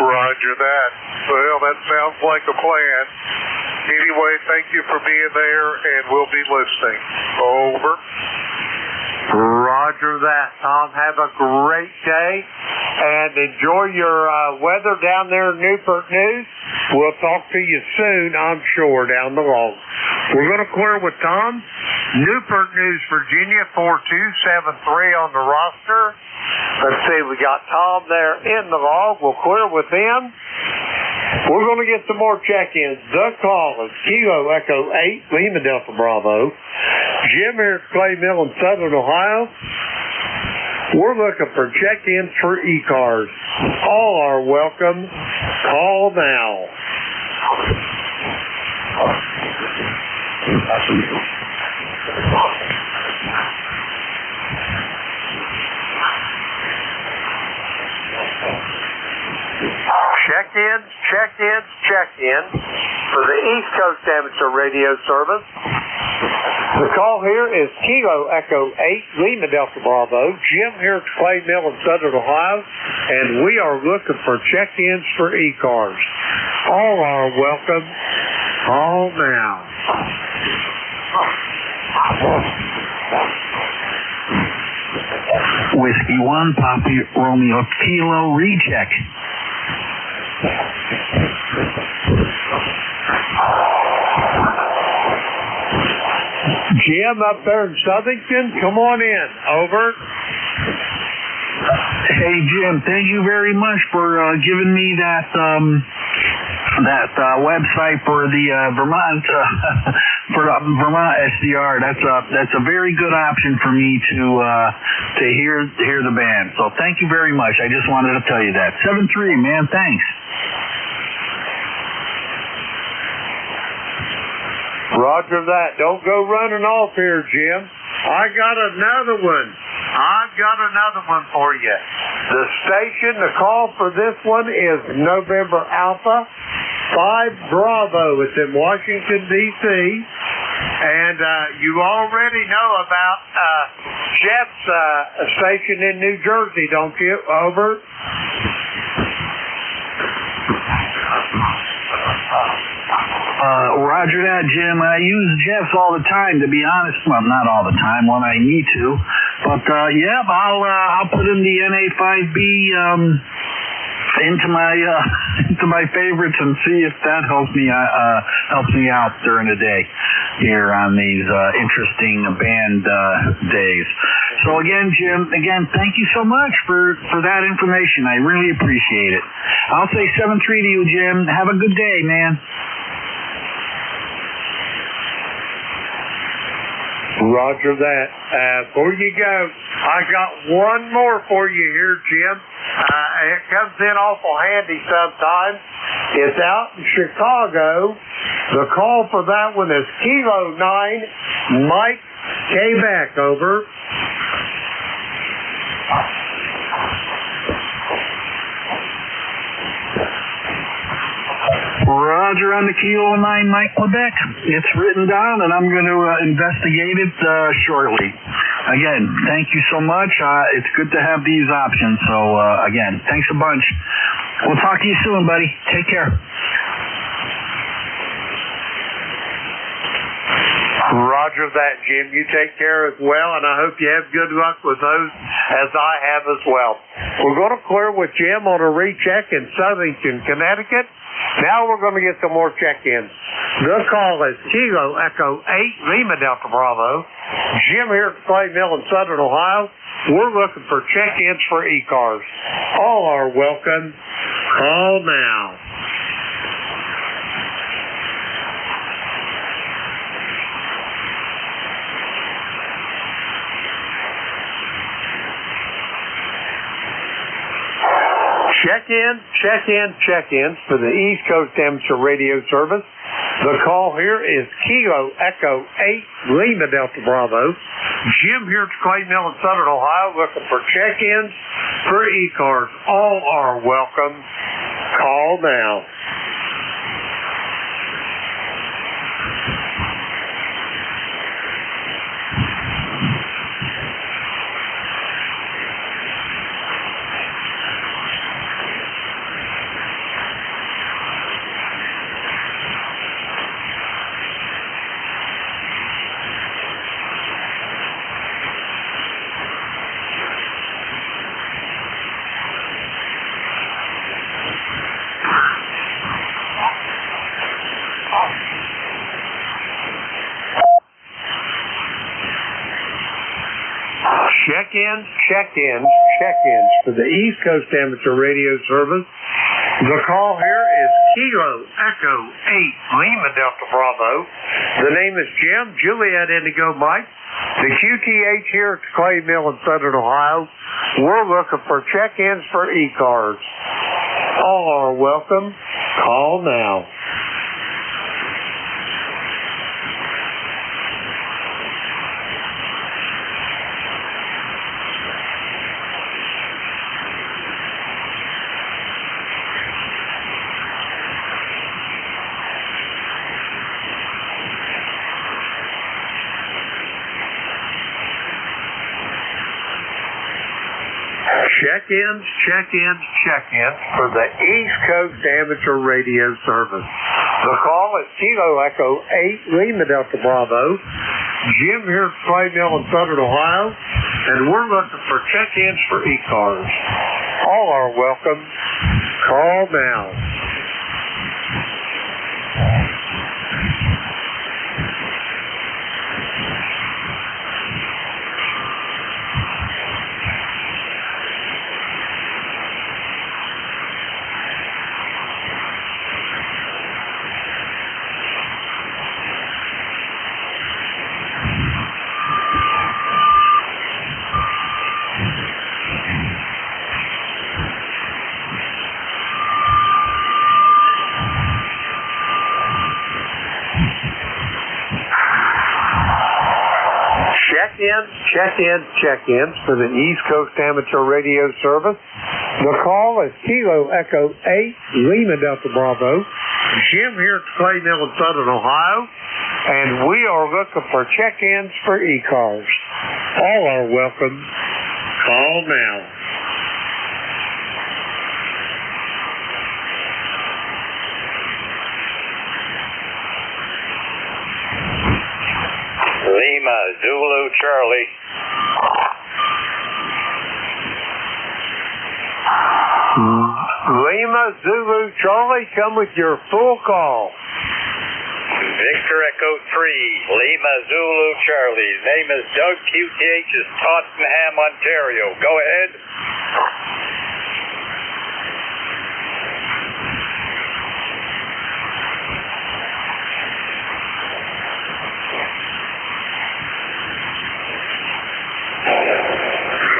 [SPEAKER 7] Roger that. Well, that sounds like a plan. Anyway, thank you for being there, and we'll be listening. Over.
[SPEAKER 6] Roger that, Tom. Have a great day, and enjoy your weather down there in Newport News. We'll talk to you soon, I'm sure, down the road. We're going to clear with Tom. Newport News, Virginia, 4273 on the roster. Let's see, we got Tom there in the log. We'll clear with him. We're going to get some more check-ins. The call is Kilo Echo 8, Lima Delta Bravo. Jim here at Clay Mill in Southern Ohio. We're looking for check-ins for ECARS. All are welcome. Call now. Check-in for the East Coast Amateur Radio Service. The call here is Kilo Echo 8, Lima Delta Bravo. Jim here at Clay Mill in Southern Ohio, and we are looking for check-ins for ECARS. All are welcome. Call now.
[SPEAKER 9] Whiskey 1, Papa Romeo Kilo, recheck.
[SPEAKER 6] Jim up there in Southington, come on in. Over.
[SPEAKER 9] Hey Jim, thank you very much for giving me that website for the Vermont for Vermont SDR. That's a very good option for me to hear the band. So thank you very much. I just wanted to tell you that. 7-3, man. Thanks.
[SPEAKER 6] Roger that. Don't go running off here, Jim. I got another one. I've got another one for you. The station, the call for this one is November Alpha 5 Bravo. It's in Washington, D.C. And you already know about Jeff's station in New Jersey, don't you? Over.
[SPEAKER 9] Roger that, Jim. I use Jeff's all the time, to be honest. Well, not all the time when I need to. But, yeah, I'll put in the NA5B into my favorites and see if that helps me out during the day here on these interesting band days. So again, Jim, thank you so much for that information. I really appreciate it. I'll say 7-3 to you, Jim. Have a good day, man.
[SPEAKER 6] Roger that. Before you go, I got one more for you here, Jim. It comes in awful handy sometimes. It's out in Chicago. The call for that one is Kilo 9, Mike Quebec, over.
[SPEAKER 9] Roger on the Kilo 9, Mike Quebec. It's written down, and I'm going to investigate it shortly. Again, thank you so much. It's good to have these options. So, again, thanks a bunch. We'll talk to you soon, buddy. Take care.
[SPEAKER 6] Roger that, Jim. You take care as well, and I hope you have good luck with those, as I have as well. We're going to clear with Jim on a recheck in Southington, Connecticut. Now we're going to get some more check-ins. The call is Kilo Echo 8, Lima Delta Bravo. Jim here at Clay Mill in Southern Ohio. We're looking for check-ins for ECARS. All are welcome. Call now. Check-ins for the East Coast Amateur Radio Service. The call here is Kilo Echo 8 Lima Delta Bravo. Jim here at Clay Mill in Southern Ohio looking for check-ins for ECARS. All are welcome. Call now. Check-ins for the East Coast Amateur Radio Service. The call here is Kilo Echo 8 Lima Delta Bravo. The name is Jim, Juliet Indigo Mike. The QTH here at the Clay Mill in Southern Ohio. We're looking for check-ins for ECARS. All are welcome. Call now. Check-ins for the East Coast Amateur Radio Service. The call is Kilo Echo 8 Lima Delta Bravo. Jim here at Clay Mill in Southern Ohio, and we're looking for check-ins for ECARS. All are welcome. Call now. Check-ins for the East Coast Amateur Radio Service. The call is Kilo Echo 8 Lima Delta Bravo. Jim here at Clay Mill in Southern Ohio, and we are looking for check-ins for ECARS. All are welcome. Call now.
[SPEAKER 3] Lima, Zulu, Charlie.
[SPEAKER 6] Lima, Zulu, Charlie, come with your full call.
[SPEAKER 3] Victor Echo 3, Lima, Zulu, Charlie. Name is Doug, QTH is Tottenham, Ontario. Go ahead.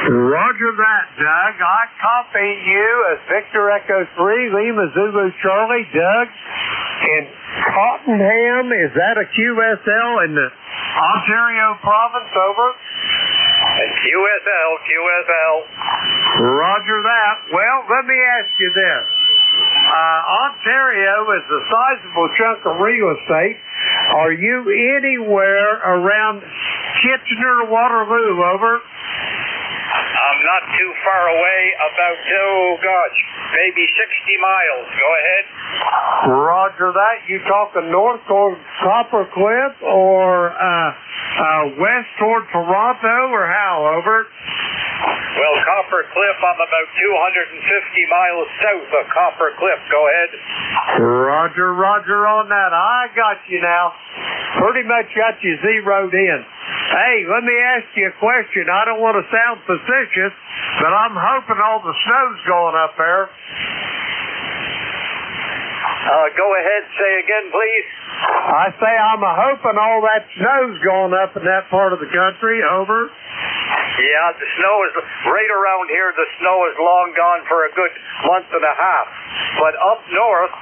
[SPEAKER 6] Roger that, Doug. I copy you as Victor Echo 3, Lima, Zulu, Charlie. Doug, in Tottenham, is that a QSL in the Ontario province? Over.
[SPEAKER 3] QSL.
[SPEAKER 6] Roger that. Well, let me ask you this. Ontario is a sizable chunk of real estate. Are you anywhere around Kitchener, Waterloo? Over.
[SPEAKER 3] I'm not too far away, about, maybe 60 miles. Go ahead.
[SPEAKER 6] Roger that. You talking north toward Copper Cliff or west toward Toronto or how? Over.
[SPEAKER 3] Well, Copper Cliff, I'm about 250 miles south of Copper Cliff. Go ahead.
[SPEAKER 6] Roger on that. I got you now. Pretty much got you zeroed in. Hey, let me ask you a question. I don't want to sound facetious, but I'm hoping all the snow's going up there.
[SPEAKER 3] Go ahead, say again, please.
[SPEAKER 6] I say I'm hoping all that snow's going up in that part of the country. Over.
[SPEAKER 3] Yeah, the snow is right around here. The snow is long gone for a good month and a half. But up north,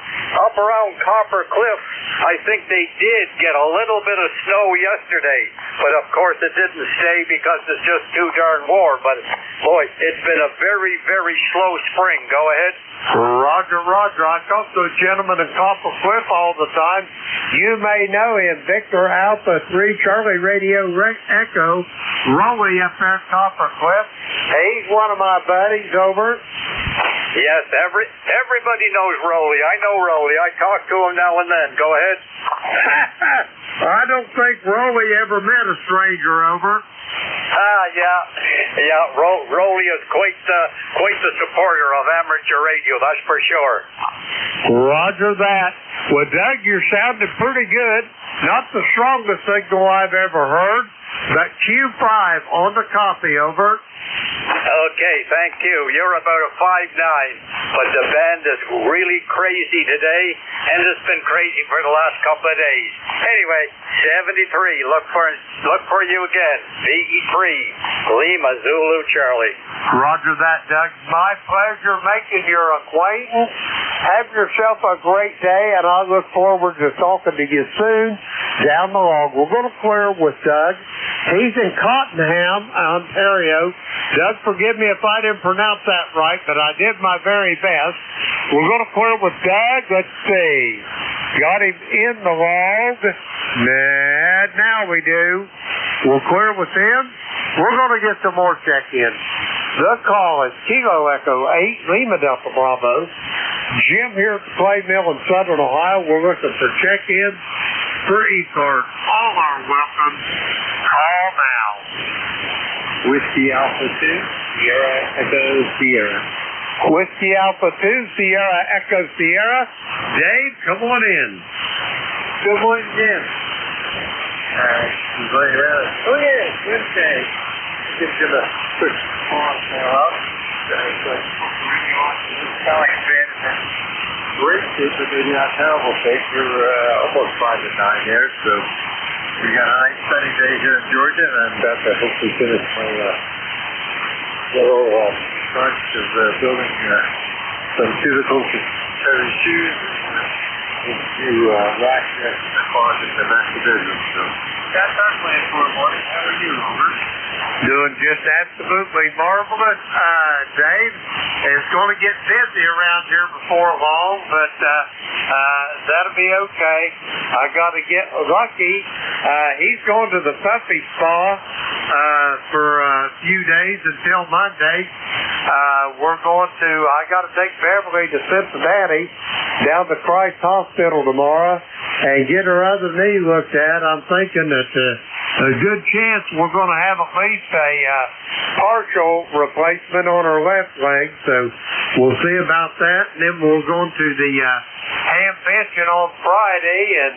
[SPEAKER 6] up around Copper Cliff, I think they did get a little bit of snow yesterday, but of course it didn't stay because it's just too darn warm. But boy, it's been a very, very slow spring. Go ahead.
[SPEAKER 7] Roger, Roger. I talk to a gentleman in Copper Cliff all the time. You may know him, Victor Alpha 3 Charlie Radio Echo, Rolly up there at Copper Cliff. He's one of my buddies over.
[SPEAKER 6] Yes, everybody knows Rolly. I know Rolly. I talk to him now and then. Go ahead.
[SPEAKER 7] I don't think Rolly ever met a stranger over.
[SPEAKER 6] Yeah. Rolly is quite the supporter of amateur radio. That's for sure.
[SPEAKER 7] Roger that. Well, Doug, you're sounding pretty good. Not the strongest signal I've ever heard, but Q5 on the copy, over.
[SPEAKER 6] Okay, thank you. You're about a 5'9", but the band is really crazy today, and it's been crazy for the last couple of days. Anyway, 73. Look for you again. VE3 Lima Zulu Charlie.
[SPEAKER 7] Roger that, Doug. My pleasure making your acquaintance. Have yourself a great day, and I look forward to talking to you soon down the log. We're going to clear with Doug. He's in Cottenham, Ontario. Doug, forgive me if I didn't pronounce that right, but I did my very best. We're going to clear with Doug. Let's see. Got him in the log. Now we do. We'll clear with him. We're going to get some more check-in. The call is Kilo Echo 8, Lima Delta Bravo. Jim here at the Clay Mill in Southern Ohio. We're looking for check-in for ECARS. All are welcome. Call now.
[SPEAKER 4] Whiskey Alpha 2, Sierra Echo Sierra.
[SPEAKER 7] Whiskey Alpha 2, Sierra Echo Sierra. Dave, come on in.
[SPEAKER 4] Good morning, Jim. Oh, yeah, good day. Just going to push on up. Great shape, but maybe not terrible shape. We're almost 5 to 9 here, so we got a nice sunny day here in Georgia, and I'm about to hopefully finish my little bunch of building some cubicles and carry shoes into rack next to the closet in the master bedroom. So that's our plan for the morning. How are you, Robert?
[SPEAKER 7] Doing just absolutely marvelous, Dave. It's going to get busy around here before long, but that'll be okay. I got to get lucky. He's going to the puppy spa for a few days until Monday. I got to take Beverly to Cincinnati down to Christ Hospital tomorrow and get her other knee looked at. I'm thinking that a good chance we're going to have at least a partial replacement on her left leg, so we'll see about that. And then we'll go to the ham fishing on Friday, and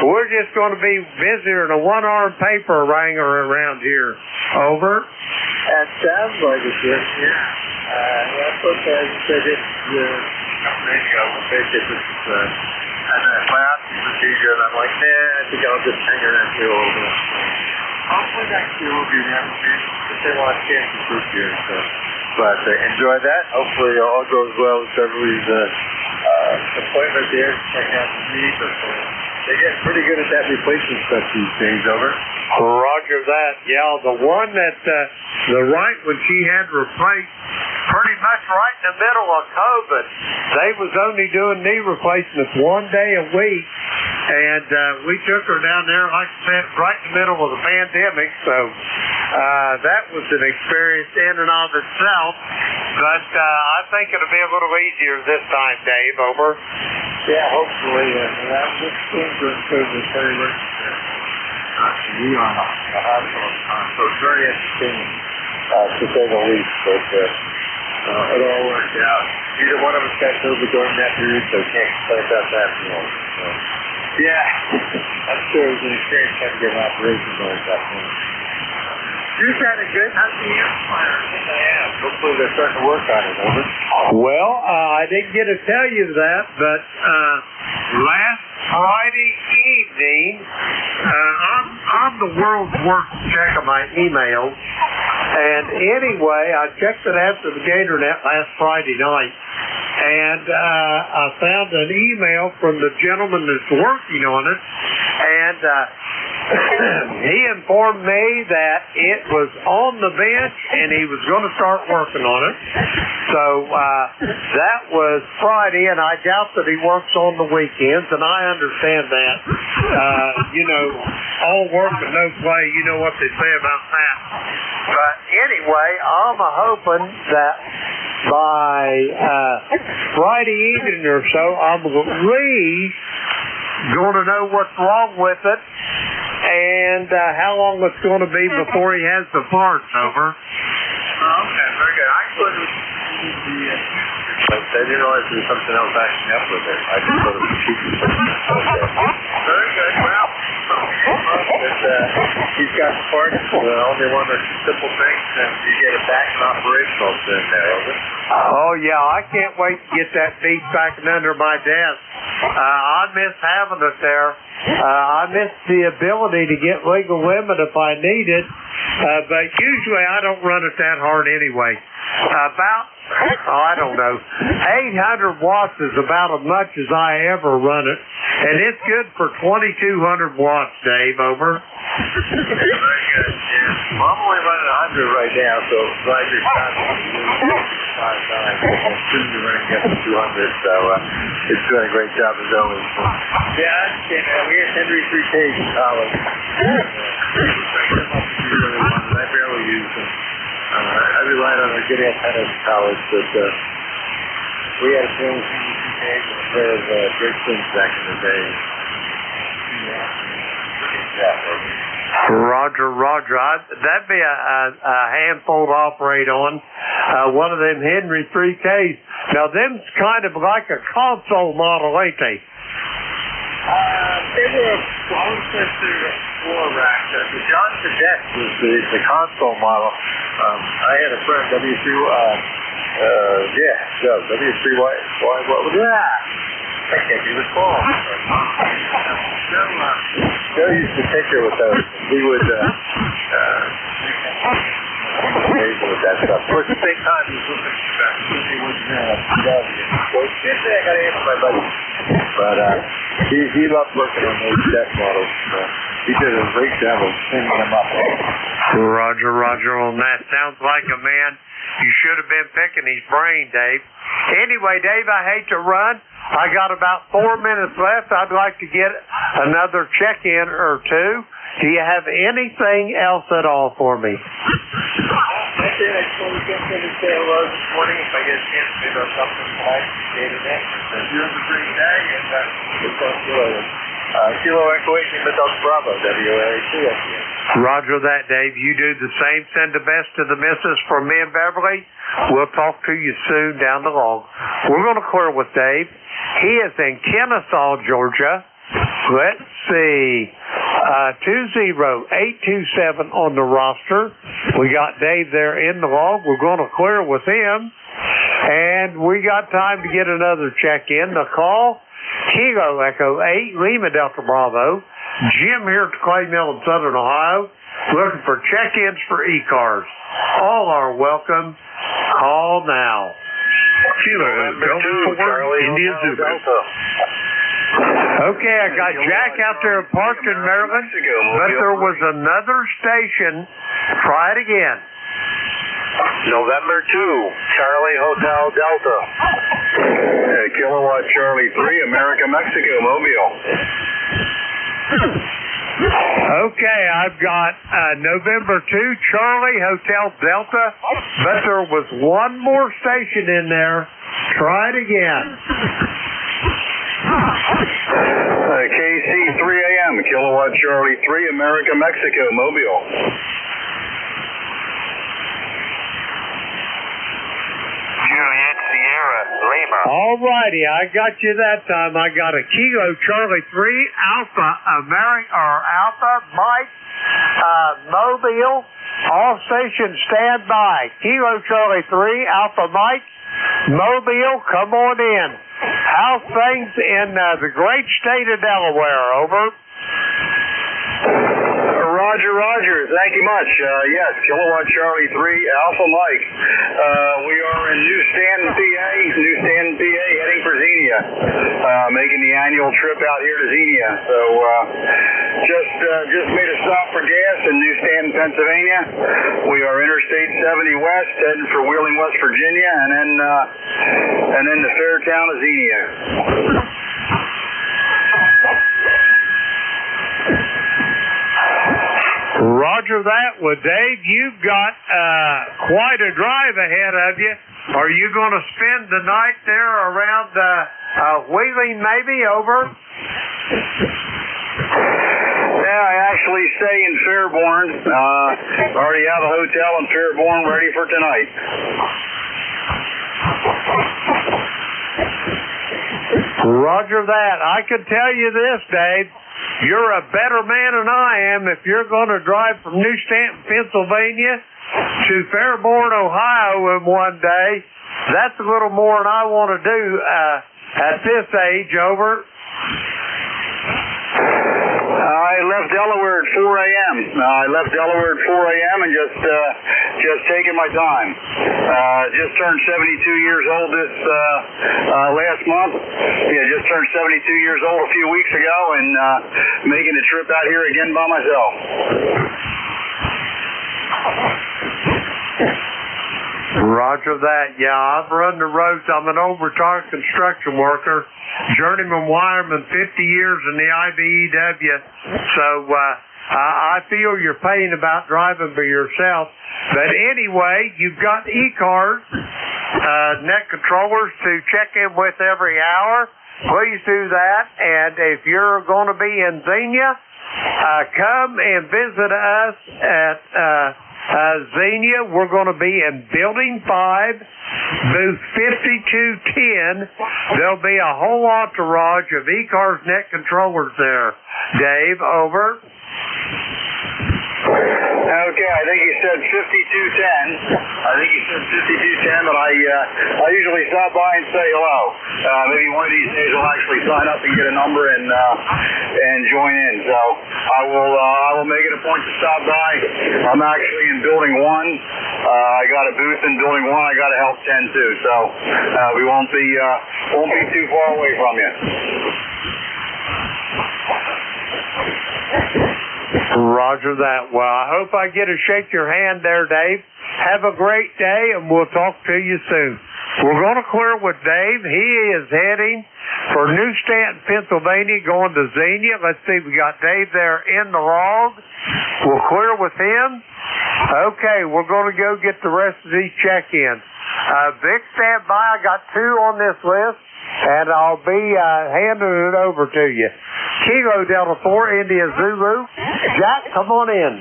[SPEAKER 7] we're just going to be busier than a one-arm paper wranger around here. Over.
[SPEAKER 4] That sounds like it, yes. Yeah. That's okay. I said it a couple days ago. I had a biopsy procedure, and I'm like, I think I'll just hang around here a little bit. Hopefully next year we'll be there, because they want cancer this year. So. But enjoy that. Hopefully all goes well with Beverly's appointment there. Check out the knee. They get pretty good at that replacement stuff these days, over.
[SPEAKER 7] Roger that. Yeah, the one that the right when she had replaced pretty much right in the middle of COVID. They was only doing knee replacements one day a week, and we took her down there, like I said, right in the middle of the pandemic, so that was an experience in and of itself, but I think it'll be a little easier this time, Dave, over.
[SPEAKER 4] Yeah, hopefully, that was good COVID very much. We are on the hospital, so it's very interesting, to say the least, but it all worked out. Neither one of us got COVID during that period, so can't complain about that for long. So, yeah, I'm sure it was an experience trying to get an operation going at that point. You've had a good year. Yes, I am. Hopefully they're starting to work on it, over.
[SPEAKER 7] Well, I didn't get to tell you that, but last Friday evening, I'm the world's worst check of my emails. And anyway, I checked it after the Gator Net last Friday night,
[SPEAKER 6] and I found an email from the gentleman that's working on it, and he informed me that it was on the bench and he was going to start working on it. So that was Friday, and I doubt that he works on the weekends, and I understand that. All work and no play, you know what they say about that. But anyway, I'm hoping that by Friday evening or so, I'm at least going to know what's wrong with it and how long it's going to be before he has the parts over.
[SPEAKER 3] Okay, very good. I couldn't
[SPEAKER 1] I didn't realize there was something else acting up with it. I just thought it was cheating.
[SPEAKER 3] very good. Well,
[SPEAKER 1] He's got the parts. Only one of the simple things, and you get it back and operational in there, over.
[SPEAKER 6] Oh, yeah, I can't wait to get that beast back and under my desk. I miss having it there. I miss the ability to get legal limit if I need it, but usually I don't run it that hard anyway. I don't know, 800 watts is about as much as I ever run it, and it's good for 2,200 watts, Dave, over.
[SPEAKER 1] Very good, yeah. Well, I'm only running 100 right now, so glad you're stopping me. 5.9, soon you're running up to 200, so it's doing a great job as always. Yeah, I understand that. We had Henry 3Ks in college. I barely use them. I relied on a good antenna in college, but we had a few Henry 3Ks and a pair of great things back in the day.
[SPEAKER 6] Roger. That'd be a handful to operate on. One of them Henry 3Ks. Now, them's kind of like a console model, ain't they?
[SPEAKER 1] They were closer to the floor rack. The John Cadet was the console model. I had a friend, W3Y. What was that? I can't even call. Joe used to tinker with those. He would amazing with that stuff. Of course, at the same time, he was looking back. He wasn't so I got to answer my buddy. But he loved working on those deck models. He did a great job of cleaning them up.
[SPEAKER 6] Roger on that. Sounds like a man you should have been picking his brain, Dave. Anyway, Dave, I hate to run. I got about 4 minutes left. I'd like to get another check-in or two. Do you have anything else at all for me?
[SPEAKER 1] That's it. I just want to get to say hello this morning. If I get a chance to maybe I'll talk to tonight. You have a great day, and we'll talk to you later. Kilo Echo 18 Middells Bravo, WAC.
[SPEAKER 6] Roger that, Dave. You do the same. Send the best to the missus from me and Beverly. We'll talk to you soon down the log. We're going to clear with Dave. He is in Kennesaw, Georgia. Let's see. 20827 on the roster. We got Dave there in the log. We're going to clear with him. And we got time to get another check-in. The call, Kilo Echo 8, Lima Delta Bravo. Jim here at the Clay Mill in Southern Ohio, looking for check-ins for ECARS. All are welcome. Call now.
[SPEAKER 1] Kilo Echo 4, India Zulu.
[SPEAKER 6] Okay, I got Jack out there parked in Maryland, but there was another station. Try it again.
[SPEAKER 2] November 2, Charlie Hotel Delta. Kilowatt Charlie 3, America, Mexico, Mobile.
[SPEAKER 6] Okay, I've got November 2, Charlie Hotel Delta, but there was one more station in there. Try it again.
[SPEAKER 2] KC 3 AM, Kilowatt Charlie 3, America, Mexico, Mobile.
[SPEAKER 3] Juliet Sierra Lima.
[SPEAKER 6] All righty, I got you that time. I got a Kilo Charlie 3, Alpha Mike, Mobile. All stations stand by. Kilo Charlie 3, Alpha Mike, Mobile, come on in. How's things in the great state of Delaware? Over.
[SPEAKER 2] Roger, Roger. Thank you much. Yes, Kilowatt Charlie 3, Alpha Mike. We are in New Stanton, PA, heading for Xenia, making the annual trip out here to Xenia. So just made a stop for gas in New Stanton, Pennsylvania. We are Interstate 70 West, heading for Wheeling, West Virginia, and then the fair town of Xenia.
[SPEAKER 6] Roger that. Well, Dave, you've got quite a drive ahead of you. Are you going to spend the night there around Wheeling, maybe, over?
[SPEAKER 2] Yeah, I actually stay in Fairborn. Already have a hotel in Fairborn ready for tonight.
[SPEAKER 6] Roger that. I can tell you this, Dave. You're a better man than I am if you're going to drive from New Stanton, Pennsylvania to Fairborn, Ohio in one day. That's a little more than I want to do at this age, over.
[SPEAKER 2] I left Delaware at 4 a.m. And just taking my time. Just turned 72 years old this last month. Yeah, just turned 72 years old a few weeks ago, and making a trip out here again by myself.
[SPEAKER 6] Roger that. Yeah, I've run the roads. I'm an old retired construction worker, journeyman wireman, 50 years in the IBEW. So I feel your pain about driving by yourself. But anyway, you've got ECARS net controllers to check in with every hour. Please do that. And if you're going to be in Xenia, come and visit us at Xenia. We're going to be in Building 5, booth 5210. There'll be a whole entourage of ECARS net controllers there. Dave, over.
[SPEAKER 2] Okay, I think you said 5210. But I usually stop by and say hello. Maybe one of these days I'll actually sign up and get a number and join in. So I will make it a point to stop by. I'm actually in Building 1. I got a booth in Building 1. I got a help 10 too. So we won't be too far away from you.
[SPEAKER 6] Roger that. Well, I hope I get to shake your hand there, Dave. Have a great day, and we'll talk to you soon. We're going to clear with Dave. He is heading for New Stanton, Pennsylvania, going to Xenia. Let's see, we got Dave there in the log. We'll clear with him. Okay, we're going to go get the rest of these check-ins. Vic, stand by. I got 2 on this list, and I'll be handing it over to you. Kilo Delta 4, India Zulu. Jack, come on in.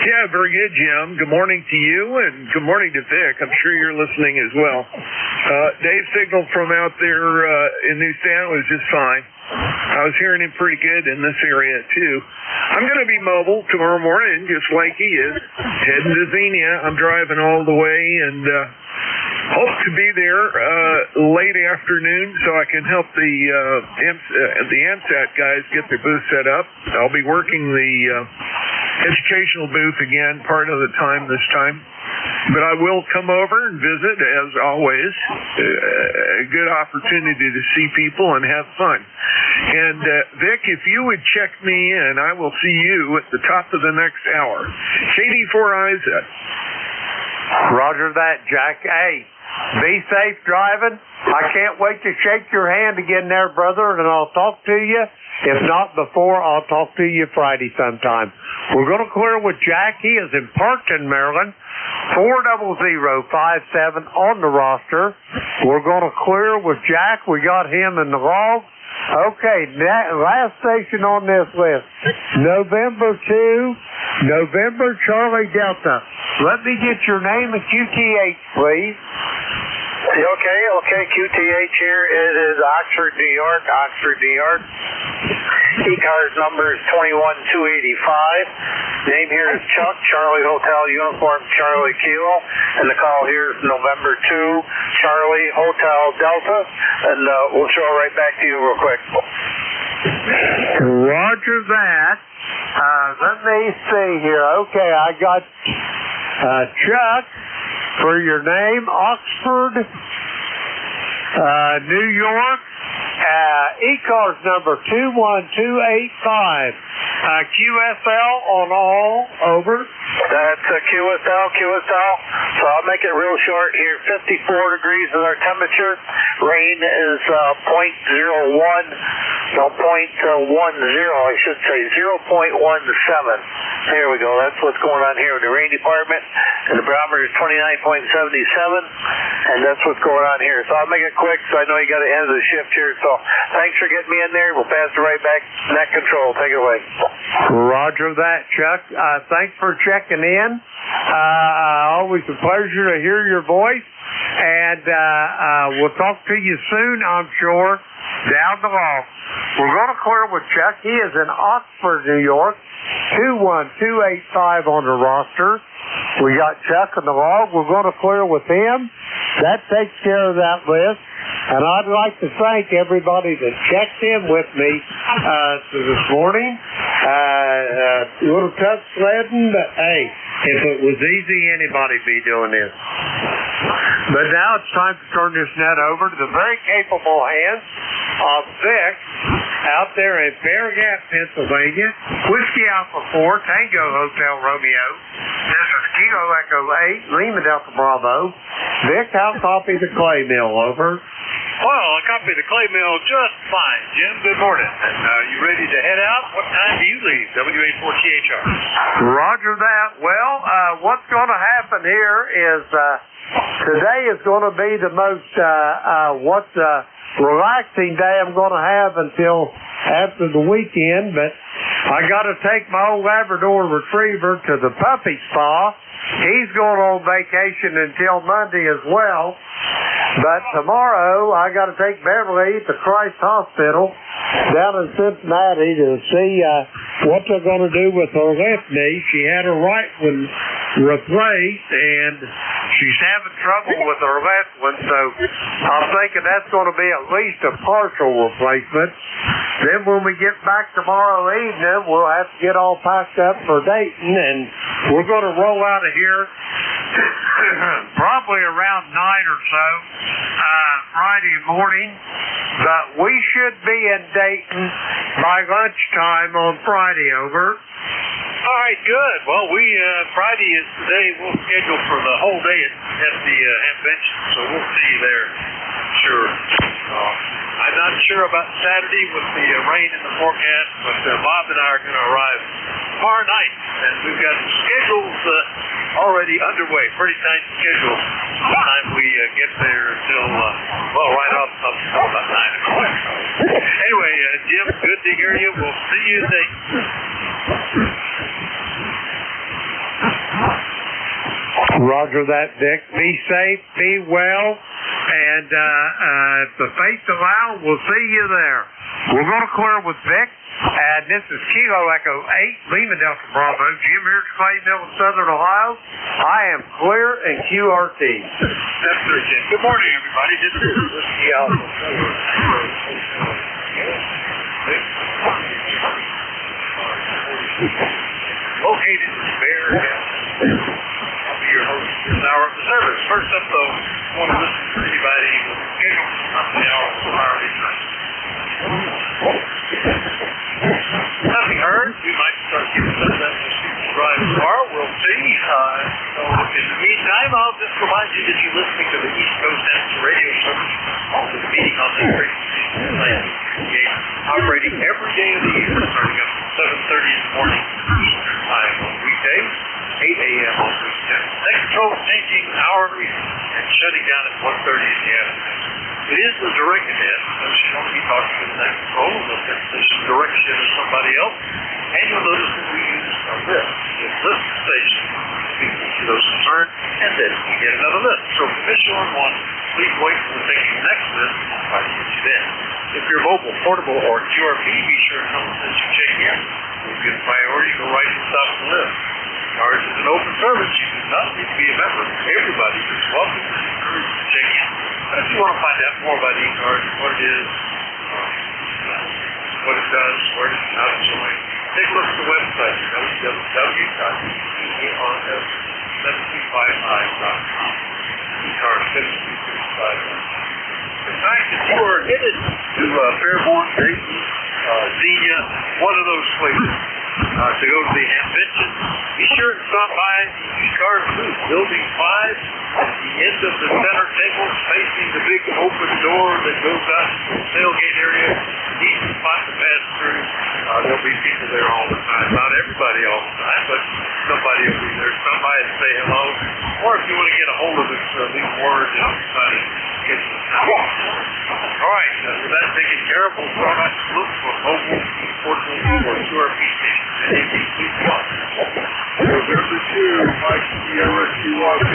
[SPEAKER 10] Yeah, very good, Jim. Good morning to you, and good morning to Vic. I'm sure you're listening as well. Dave's signal from out there in New Stanton was just fine. I was hearing him pretty good in this area, too. I'm going to be mobile tomorrow morning, just like he is, heading to Xenia. I'm driving all the way, and hope to be there late afternoon so I can help the AMSAT guys get their booth set up. I'll be working the educational booth again part of the time this time. But I will come over and visit, as always. A good opportunity to see people and have fun. And, Vic, if you would check me in, I will see you at the top of the next hour. KD4IZ.
[SPEAKER 6] Roger that, Jack. Hey, be safe driving. I can't wait to shake your hand again there, brother, and I'll talk to you. If not before, I'll talk to you Friday sometime. We're going to clear with Jack. He is in Parkton, Maryland. 40057 on the roster. We're going to clear with Jack. We got him in the log. Okay, last station on this list. November 2, November Charlie Delta. Let me get your name and QTH, please.
[SPEAKER 2] Okay, QTH here. It is Oxford, New York. ECARS number is 21285. Name here is Chuck, Charlie Hotel Uniform Charlie Kilo. And the call here is November 2, Charlie Hotel Delta. And we'll show right back to you real quick.
[SPEAKER 6] Roger that. Let me see here. Okay, I got Chuck for your name, Oxford, New York, ECARS number 21285. QSL on all, over.
[SPEAKER 7] That's QSL. So I'll make it real short here. 54 degrees is our temperature. Rain is 0.01. No, 0.10, I should say 0.17. There we go. That's what's going on here with the rain department. And the barometer is 29.77. And that's what's going on here. So I'll make it quick so I know you got to end the shift here. So thanks for getting me in there. We'll pass it right back. Net control. Take it away.
[SPEAKER 6] Roger that, Chuck. Thanks for checking in. Always a pleasure to hear your voice. And we'll talk to you soon, I'm sure, down the hall. We're going to clear with Chuck. He is in Oxford, New York, 21285 on the roster. We got Chuck in the log. We're going to clear with him. That takes care of that list. And I'd like to thank everybody that checked in with me this morning. A little tough sledding, but hey, if it was easy, anybody'd be doing this. But now it's time to turn this net over to the very capable hands of Vic out there in Bear Gap, Pennsylvania. Whiskey Alpha 4, Tango Hotel Romeo. This is Kilo Echo 8, Lima Delta Bravo. Vic, how copy the clay mill, over?
[SPEAKER 3] Well, I copied the clay mill just fine, Jim. Good morning. And you ready to head out? What time do you leave? WA4THR.
[SPEAKER 6] Roger that. Well, what's going to happen here is today is going to be the most relaxing day I'm going to have until after the weekend. But I got to take my old Labrador Retriever to the puppy spa. He's going on vacation until Monday as well. But tomorrow, I got to take Beverly to Christ Hospital down in Cincinnati to see what they're going to do with her left knee. She had her right one replaced, and she's having trouble with her left one, so I'm thinking that's going to be at least a partial replacement. Then when we get back tomorrow evening, we'll have to get all packed up for Dayton, and we're going to roll out of here probably around 9 or so Friday morning, but we should be in Dayton by lunchtime on Friday, over.
[SPEAKER 3] All right, good. Well, Friday is today. We'll schedule for the whole day at the convention, so we'll see you there. Sure. I'm not sure about Saturday with the rain in the forecast, but Bob and I are going to arrive tomorrow night, and we've got schedules already underway. Pretty tight schedule. By the time we get there until, right up about 9 o'clock. Anyway, Jim, good to hear you. We'll see you today.
[SPEAKER 6] Roger that, Dick. Be safe, be well, and if the fates allow, we'll see you there. We're going to clear with Vic, and this is Kilo Echo 8, Lima Delta Bravo. Jim here at Clay Mill in Southern Ohio. I am clear and QRT.
[SPEAKER 3] That's good, Jim. Good morning, everybody. This is Whiskey Alpha 4. Located in Bear Gap. I'll be your host for this hour of the service. First up, though, I want to listen to anybody with a schedule for the hour of Saturday night. Nothing heard. We might start getting some of that drive tomorrow. We'll see. So in the meantime, I'll just remind you that you're listening to the East Coast Amateur Radio Service. Also, the meeting on this frequency operating every day of the year, starting up at 7:30 in the morning Eastern Time on weekdays, 8 a.m. on weekends. Net control changing hourly and shutting down at 1:30 in the afternoon. It is the directed net, so she won't be talking to the net control unless there's some direction of somebody else. And you'll notice that we use a list. It's list station. Speak to those concerned, and then you get another list. So if you miss your own one, please wait for the next list and we'll try to get you then. If you're mobile, portable, or QRP, be sure to tell us that you check in. We'll get priority, go right to the top of the list. ECARS is an open service. You do not need to be a member. Everybody is welcome and encouraged to check in. But if you want to find out more about ECARS, what it is, what it does, how to join, take a look at the website, www.ECARS7255.com. ECARS 7255. The fact that you are headed to Fairborn, Dayton, Xenia, one of those places, to go to the convention, be sure to stop by ECARS booth, Building 5, at the end of the center table, facing the big open door that goes out to the tailgate area. Easy spot to pass through. There'll be people there all the time. Not everybody all the time, but somebody will be there. Stop by and say hello. Or if you want to get a hold of us, leave a word and I'll try to get you some. All right, with that taken care of, we'll start off to look for mobile portable or QRP stations at NJ2US.
[SPEAKER 1] November 2, Mike Sierra QRP.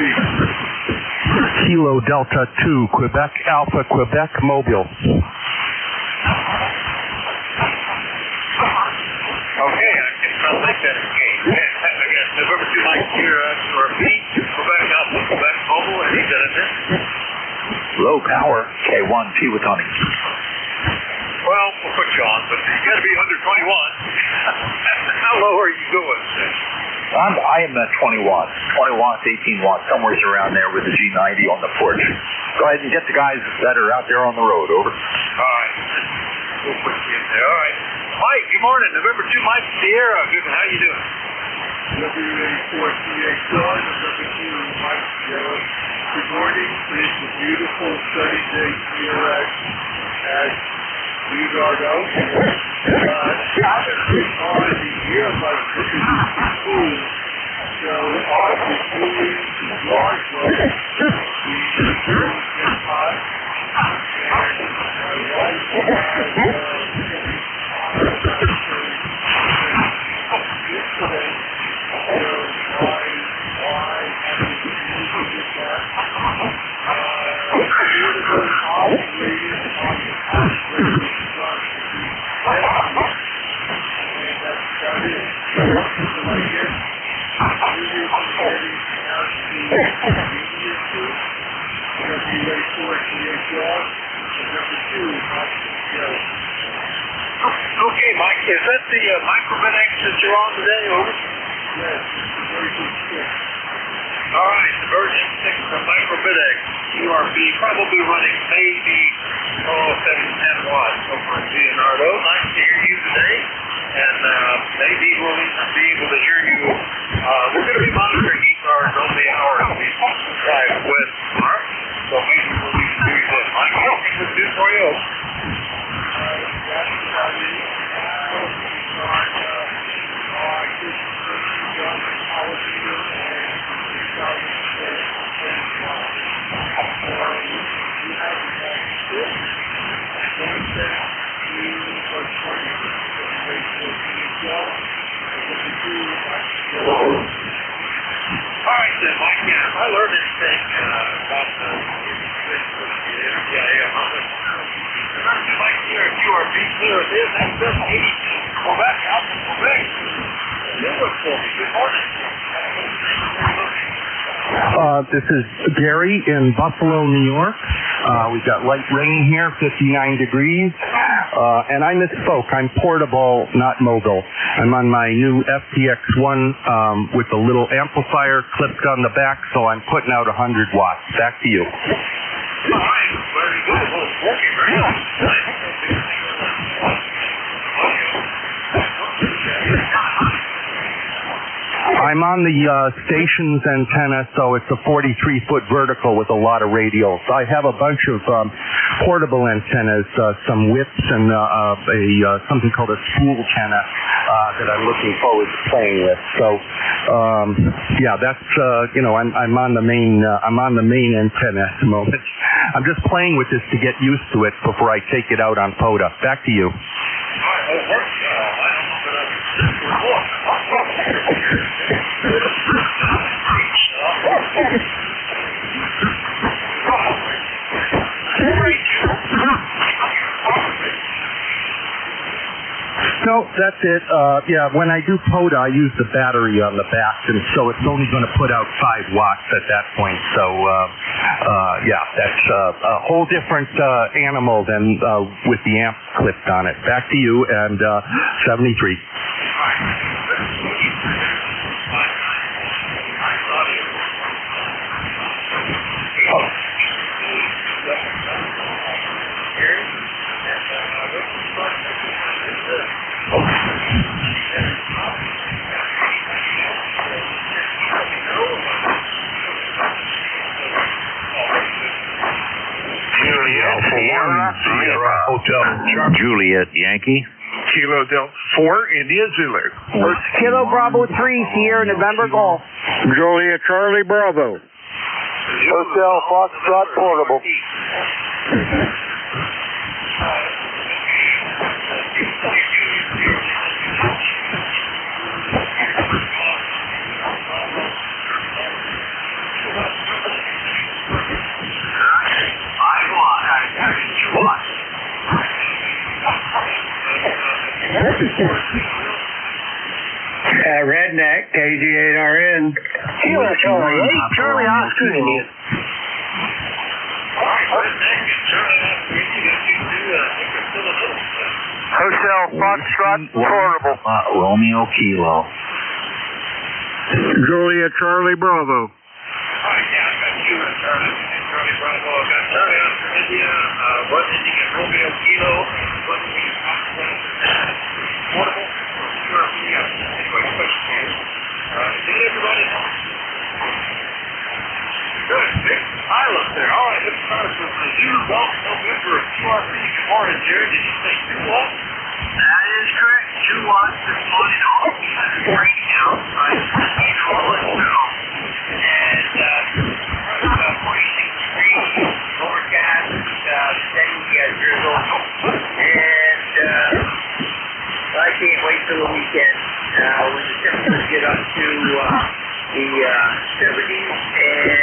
[SPEAKER 8] Kilo Delta 2, Quebec Alpha, Quebec Mobile.
[SPEAKER 3] Okay, I can make that okay. I got November 2, Mike Sierra QRP, Quebec Alpha, Quebec Mobile, and he's at a
[SPEAKER 9] Low power, K1 Peawatoni.
[SPEAKER 3] Well, we'll put you on, but you got to be under 21. How low are you going, Sid?
[SPEAKER 9] I am at 20 watts, 18 watts, somewhere around there with the G90 on the porch. Go ahead and get the guys that are out there on the road, over.
[SPEAKER 3] All right. We'll put you in there. All right. Mike, good morning. November 2, Mike Sierra. Good. How you doing?
[SPEAKER 1] W84CHR, November 2, Mike Sierra. Good morning. It's a beautiful sunny day here at Leonardo. On the year like this is 16, so on the moving to large road, we get hot, and my wife has yesterday, so why haven't you get that? Operated on the operating front. And that's about it. So I guess really getting out to media too. WA4CHR, November 2, Mike Sierra.
[SPEAKER 3] Okay, Mike. Is that the microBitX that you're on today, over?
[SPEAKER 1] Yes, version 6.
[SPEAKER 3] All right, the version 6 of microBitX QRP, probably running maybe 710 watts over in Leonardo. Nice to hear you today, and maybe we'll even be able to hear you. We're going to be monitoring ECARS on the hour as we drive west tomorrow, so maybe we'll even do that. Mike, anything we can do for you?
[SPEAKER 1] That's about it. I just done the policy and
[SPEAKER 3] All right, then, Mike, if I learned anything about the Mike here at QRP, clear it is. That's 780 Quebec, out from Quebec. You look for me. Good morning.
[SPEAKER 8] This is Gary in Buffalo, New York. We've got light rain here, 59 degrees. And I misspoke. I'm portable, not mobile. I'm on my new FTX1 with a little amplifier clipped on the back, so I'm putting out 100 watts. Back to you.
[SPEAKER 3] All right. Very good. Well, it's working very nice.
[SPEAKER 8] I'm on the station's antenna, so it's a 43-foot vertical with a lot of radials. I have a bunch of portable antennas, some whips, and something called a spool antenna that I'm looking forward to playing with. So, yeah, that's I'm on the main antenna at the moment. I'm just playing with this to get used to it before I take it out on POTA. Back to you. No, that's it. Yeah, when I do POTA, I use the battery on the back, and so it's only going to put out 5 watts at that point. So, yeah, that's a whole different animal than with the amp clipped on it. Back to you, and 73.
[SPEAKER 11] Juliet Yankee.
[SPEAKER 10] Kilo Delta 4, India Zulu.
[SPEAKER 12] Kilo Bravo 3, Sierra November Golf.
[SPEAKER 6] Juliet Charlie Bravo. Hotel Foxtrot Portable. Redneck, KG8RN.
[SPEAKER 12] Kilo Charlie 8, Charlie Oscar India.
[SPEAKER 7] Hotel Foxtrot Portable.
[SPEAKER 11] Romeo Kilo.
[SPEAKER 6] Juliet Charlie Bravo.
[SPEAKER 3] Charlie Bravo. I've got Charlie Oscar India, one ending in Romeo Kilo, one ending in Portable. Anyway, question for you. Did everybody? Good. Big island there. All right, let's start with the Zulu Golf November of 2RP. Good morning, Jerry. Did you say 2 watts?
[SPEAKER 2] That is correct. 2 watts this morning. All raining outside. And about 46 degrees, overcast, steady drizzle. And I can't wait till the weekend when the temperatures get up to the 70s. And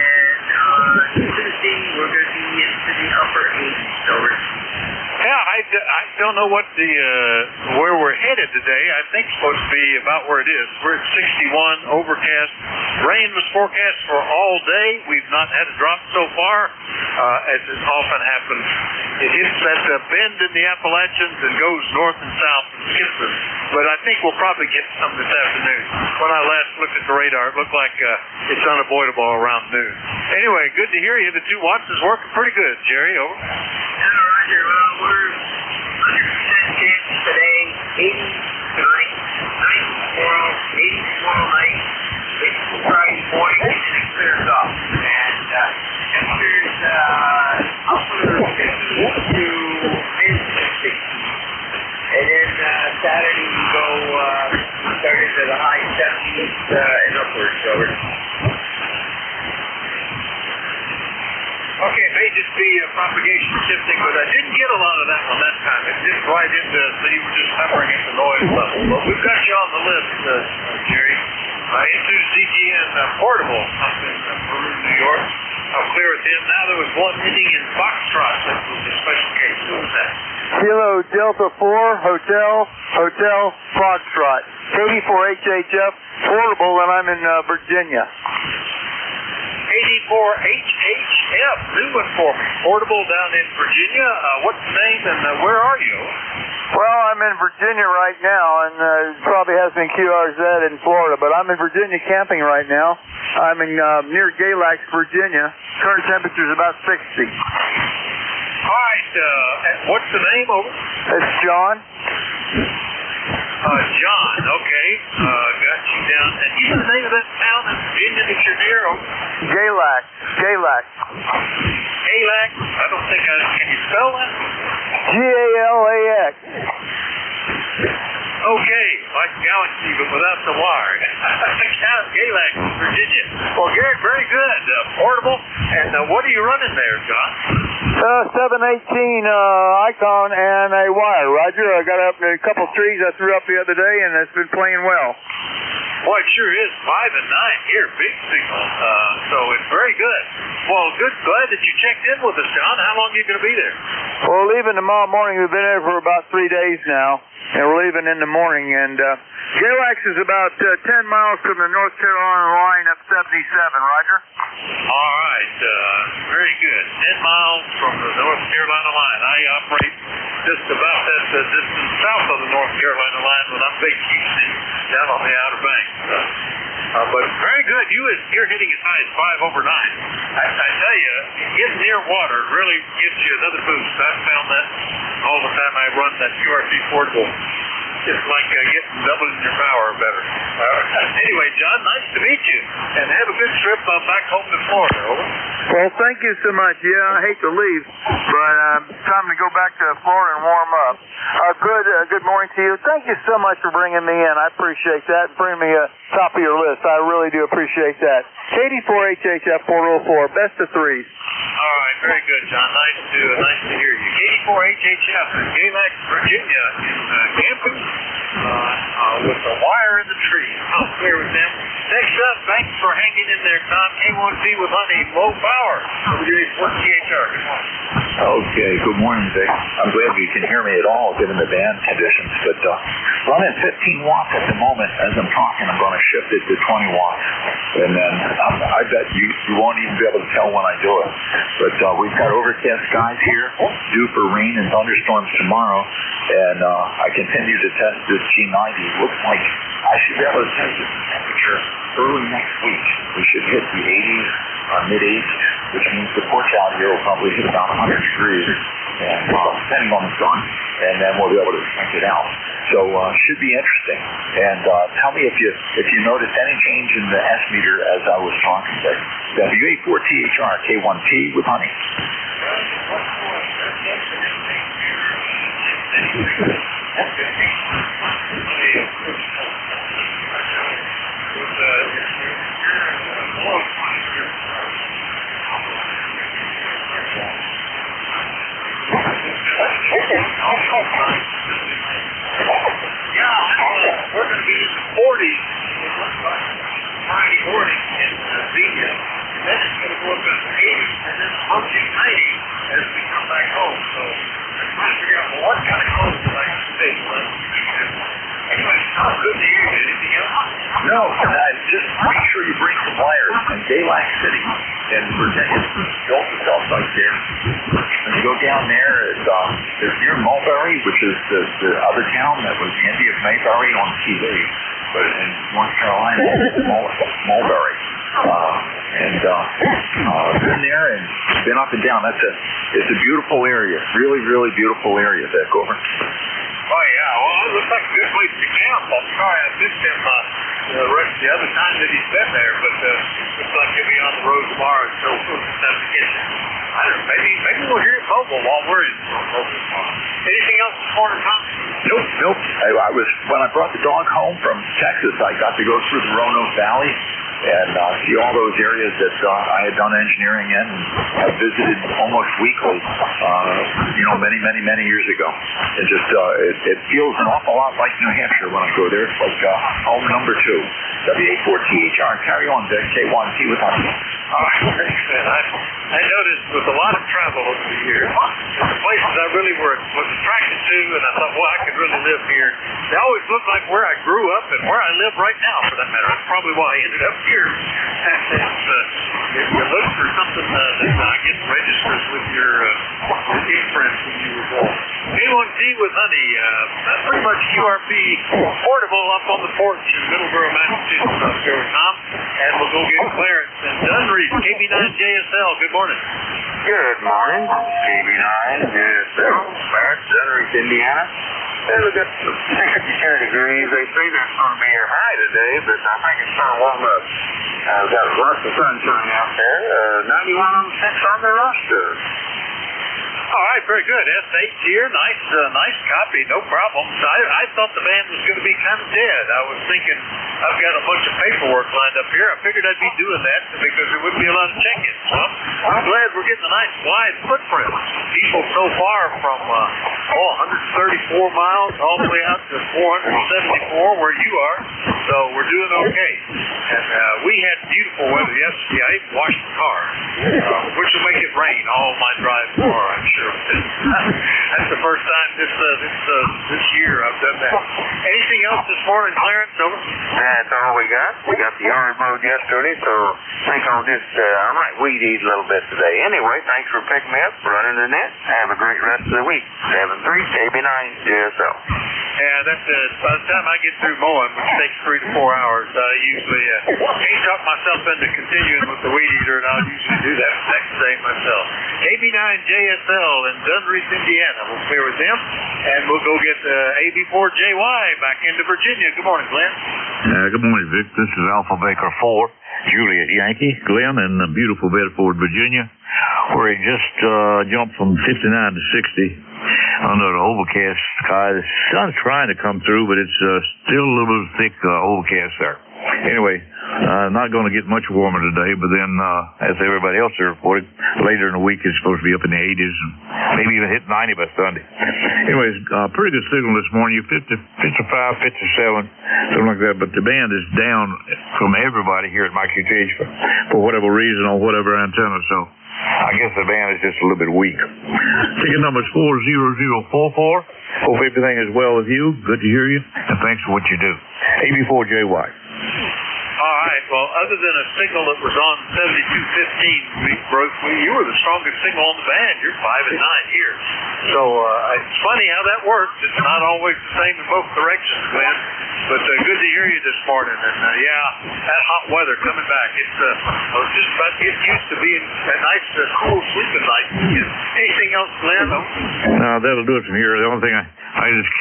[SPEAKER 2] on Tuesday, we're going to be into the upper 80s. Over.
[SPEAKER 3] Yeah, I don't know what where we're headed today. I think it's supposed to be about where it is. We're at 61, overcast. Rain was forecast for all day. We've not had a drop so far, as it often happens. It hits that bend in the Appalachians and goes north and south and skips us. But I think we'll probably get some this afternoon. When I last looked at the radar, it looked like it's unavoidable around noon. Anyway, good to hear you. The 2 watts is working pretty good, Jerry. Over.
[SPEAKER 2] Roger. We're 100% chance today. 80 tonight, 90 tomorrow, 80 tomorrow night, 50 Friday morning, and then it clears up. And temperatures upper 50s to mid-60s. And then Saturday we go start into the high 70s and upwards. Over.
[SPEAKER 3] Okay, it may just be propagation shifting, but I didn't get a lot of that one that time. It dipped right into, so you were just hovering at the noise level. But we've got you on the list, Jerry. Into ZGN Portable up in Peru, New York. I'll clear with him. Now there was one ending in Foxtrot. That was a special case. Who was that?
[SPEAKER 7] Kilo Delta 4, Hotel Foxtrot. 84 HHF Portable, and I'm in Virginia.
[SPEAKER 3] 84 HHF, new one for me. Portable down in Virginia. What's the name and where are you?
[SPEAKER 7] Well, I'm in Virginia right now, and it probably has been QRZ in Florida, but I'm in Virginia camping right now. I'm in near Galax, Virginia. Current temperature is about 60.
[SPEAKER 3] All right. What's the name over?
[SPEAKER 7] It's John.
[SPEAKER 3] John, okay. Got you down. And you know the name of that town in Virginia that you're near?
[SPEAKER 7] Galax.
[SPEAKER 3] Galax? I don't think can you spell that?
[SPEAKER 7] Galax.
[SPEAKER 3] Okay, like Galaxy, but without the wire. Galax, Virginia. Well, Gary, very good. Portable. And what are you running there, John?
[SPEAKER 7] 718 Icon and a wire. Roger, I got up a couple trees I threw up the other day, and it's been playing well.
[SPEAKER 3] Boy, it sure is 5 and 9 here, big signal. So it's very good. Well, good. Glad that you checked in with us, John. How long are you going to be there?
[SPEAKER 7] We're leaving tomorrow morning. We've been there for about 3 days now, and we're leaving in the morning. And Galax is about 10 miles from the North Carolina line up 77. Roger.
[SPEAKER 3] All right. Very good. 10 miles from the North Carolina line. I operate just about that distance south of the North Carolina line when I'm vacationing down on the Outer Banks. But very good. You're hitting as high as 5 over 9. I tell you, getting near water really gives you another boost. I've found that all the time I run that QRP portable. It's like doubling your power better. Anyway, John, nice to meet you, and have a good trip back home to Florida. Over.
[SPEAKER 7] Well, thank you so much. Yeah, I hate to leave, but time to go back to Florida and warm up. Good morning to you. Thank you so much for bringing me in. I appreciate that. Bringing me top of your list. I really do appreciate that. KD4HHF 404, best of threes.
[SPEAKER 3] All right, very good, John. Nice to hear you. KD4HHF in Galax, Virginia, in camping with the wire in the tree. I'll clear with them. Next up, thanks for hanging in there, Tom. K1T with honey, low power. WA4THR. Good morning.
[SPEAKER 2] Okay, good morning, Vic. I'm glad you can hear me at all given the band conditions, but running 15 watts at the moment. As I'm talking, I'm going to shift it to 20 watts, and then I bet you won't even be able to tell when I do it. But we've got overcast skies here, due for rain and thunderstorms tomorrow, and I continue to test this G90. Looks like I should be able to test the temperature early next week. We should hit the 80s, mid-80s, which means the porch out here will probably hit about 100 degrees, and depending on the sun, and then we'll be able to crank it out. So should be interesting. And tell me if you noticed any change in the S meter as I was talking there. WA4THR K1T with honey.
[SPEAKER 3] We're going to be in the 40s Friday morning in Xenia. Then it's going to go up to 80s and then approaching 90 as we come back home. So I'm trying to figure out what kind of clothes do I stay with. Anyway, sounds good to hear. Anything else?
[SPEAKER 2] No, just make sure you bring some wires. In Galax City in Virginia, the ultrasound site there. When you go down there, it's near Mulberry, which is the other town that was Indy of Mayberry on TV. But in North Carolina, it's Mulberry. Been there and been up and down. It's a beautiful area. Really, really beautiful area, Vic. Over.
[SPEAKER 3] Oh, yeah. Well, it looks like a good place to camp. I'm sorry I missed him the other time that he's been there, but looks like he'll be on the road tomorrow, so we'll just have to get him. I don't know, maybe we'll hear him mobile while we're in mobile tomorrow. Anything else this morning, Tom?
[SPEAKER 2] Nope. When I brought the dog home from Texas, I got to go through the Roanoke Valley and see all those areas that I had done engineering in and have visited almost weekly, many years ago. It just, it feels an awful lot like New Hampshire when I go there. It's like home number 2. WA4THR, carry on, Vic. K1T with us.
[SPEAKER 3] All right, very good. I noticed with a lot of travel over the years, the places I really was attracted to, and I thought, well, I could really live here. They always look like where I grew up and where I live right now, for that matter. That's probably why I ended up here. If you look for something that I guess registers with your imprint when you were born. K1T with honey. That's pretty much QRP portable up on the porch in Middleborough, Massachusetts. Up here with Tom, and we'll go get Clarence and Dunreef, KB9JSL. Good morning.
[SPEAKER 13] Good morning. KB9JSL. Clarence, Dunreef, Indiana. Hey, look at 62 degrees. They say there's going to be a high today, but I think it's going to warm up. We've got lots of sunshine out there. 91 on the roster.
[SPEAKER 3] All right, very good. S8 here, nice copy, no problem. So I thought the band was going to be kind of dead. I was thinking I've got a bunch of paperwork lined up here. I figured I'd be doing that because there wouldn't be a lot of check-ins. Well, I'm glad we're getting a nice wide footprint. People so far from 134 miles all the way out to 474 where you are. So we're doing okay. And we had beautiful weather yesterday. I even washed the car, which will make it rain all my drive tomorrow, I'm sure. That's the first time this year I've done that. Anything else this morning, Clarence? Over?
[SPEAKER 13] That's all we got. We got the yard mowed yesterday, so I think I might weed eat a little bit today. Anyway, thanks for picking me up, running the net. Have a great rest of the week. 7-3, KB9, JSL.
[SPEAKER 3] And that's by the time I get through mowing, which takes 3 to 4 hours, I usually can't talk myself into continuing with the weed eater, and I'll usually do that next day myself. AB9JSL in Dunreath, Indiana. We'll clear with them, and we'll go get AB4JY back into Virginia. Good morning, Glenn.
[SPEAKER 11] Good morning, Vic. This is Alpha Baker 4, Juliet Yankee, Glenn in beautiful Bedford, Virginia, where it just jumped from 59 to 60 under the overcast sky. The sun's trying to come through, but it's still a little bit thick overcast there. Anyway, not going to get much warmer today, but then, as everybody else has reported, later in the week it's supposed to be up in the 80s and maybe even hit 90 by Sunday. Anyways, pretty good signal this morning. You're 50, 55, 57, something like that, but the band is down from everybody here at my QTH for whatever reason on whatever antenna, so I guess the band is just a little bit weak. Ticket number is 40044. Hope everything is well with you. Good to hear you, and thanks for what you do. AB4JY.
[SPEAKER 3] All right. Well, other than a signal that was on 7215, you were the strongest signal on the band. You're 5 and 9 here. So it's funny how that works. It's not always the same in both directions, Glenn. But good to hear you this morning. And yeah, that hot weather coming back. I was just about to get used to being a nice, cool sleeping night. Anything else, Glenn?
[SPEAKER 11] No, that'll do it from here. The only thing I just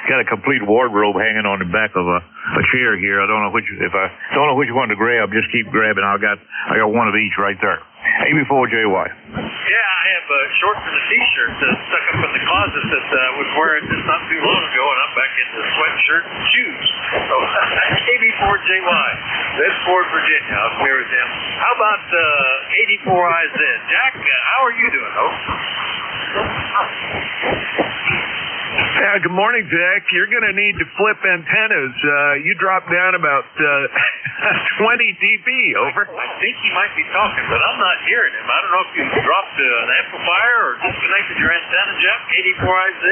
[SPEAKER 11] got a complete wardrobe hanging on the back of a chair here. I don't know which one to grab. Just keep grabbing. I got one of each right there. AB4JY.
[SPEAKER 3] Yeah, I have shorts and a t-shirt stuck up in the closet that I was wearing just not too long ago, and I'm back into sweatshirt and shoes. So AB4JY, Bedford, Virginia. I'll clear with them. How about 84IZ? Jack, how are you doing?
[SPEAKER 10] Good morning, Vic. You're going to need to flip antennas. You dropped down about 20 dB, over.
[SPEAKER 3] I think he might be talking, but I'm not hearing him. I don't know if you dropped an amplifier or disconnected your antenna, Jeff. 84IZ.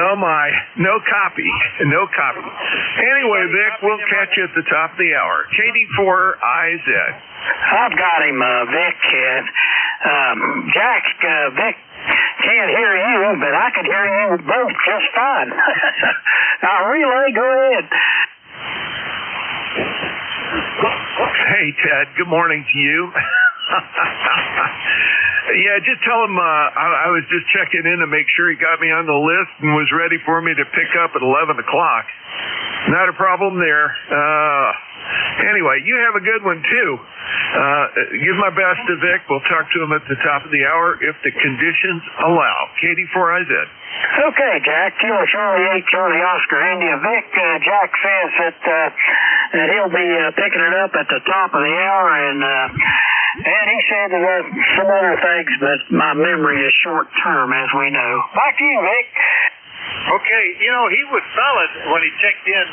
[SPEAKER 10] Oh my, no copy. Anyway, Vic, we'll catch you at the top of the hour. KD4IZ.
[SPEAKER 14] I've got him, Vic. Jack, Vic can't hear you, but I can hear you both just fine. Now, relay, go ahead.
[SPEAKER 10] Hey, Ted, good morning to you. Yeah, just tell him I was just checking in to make sure he got me on the list and was ready for me to pick up at 11 o'clock. Not a problem there. Anyway, you have a good one, too. Give my best to Vic. We'll talk to him at the top of the hour if the conditions allow. KD4IZ.
[SPEAKER 14] Okay, Jack. Kilo Charlie 8, Charlie Oscar, India. Vic, Jack says that he'll be picking it up at the top of the hour, and he said some other things, but my memory is short term, as we know. Back to you, Vic.
[SPEAKER 3] Okay, he was solid when he checked in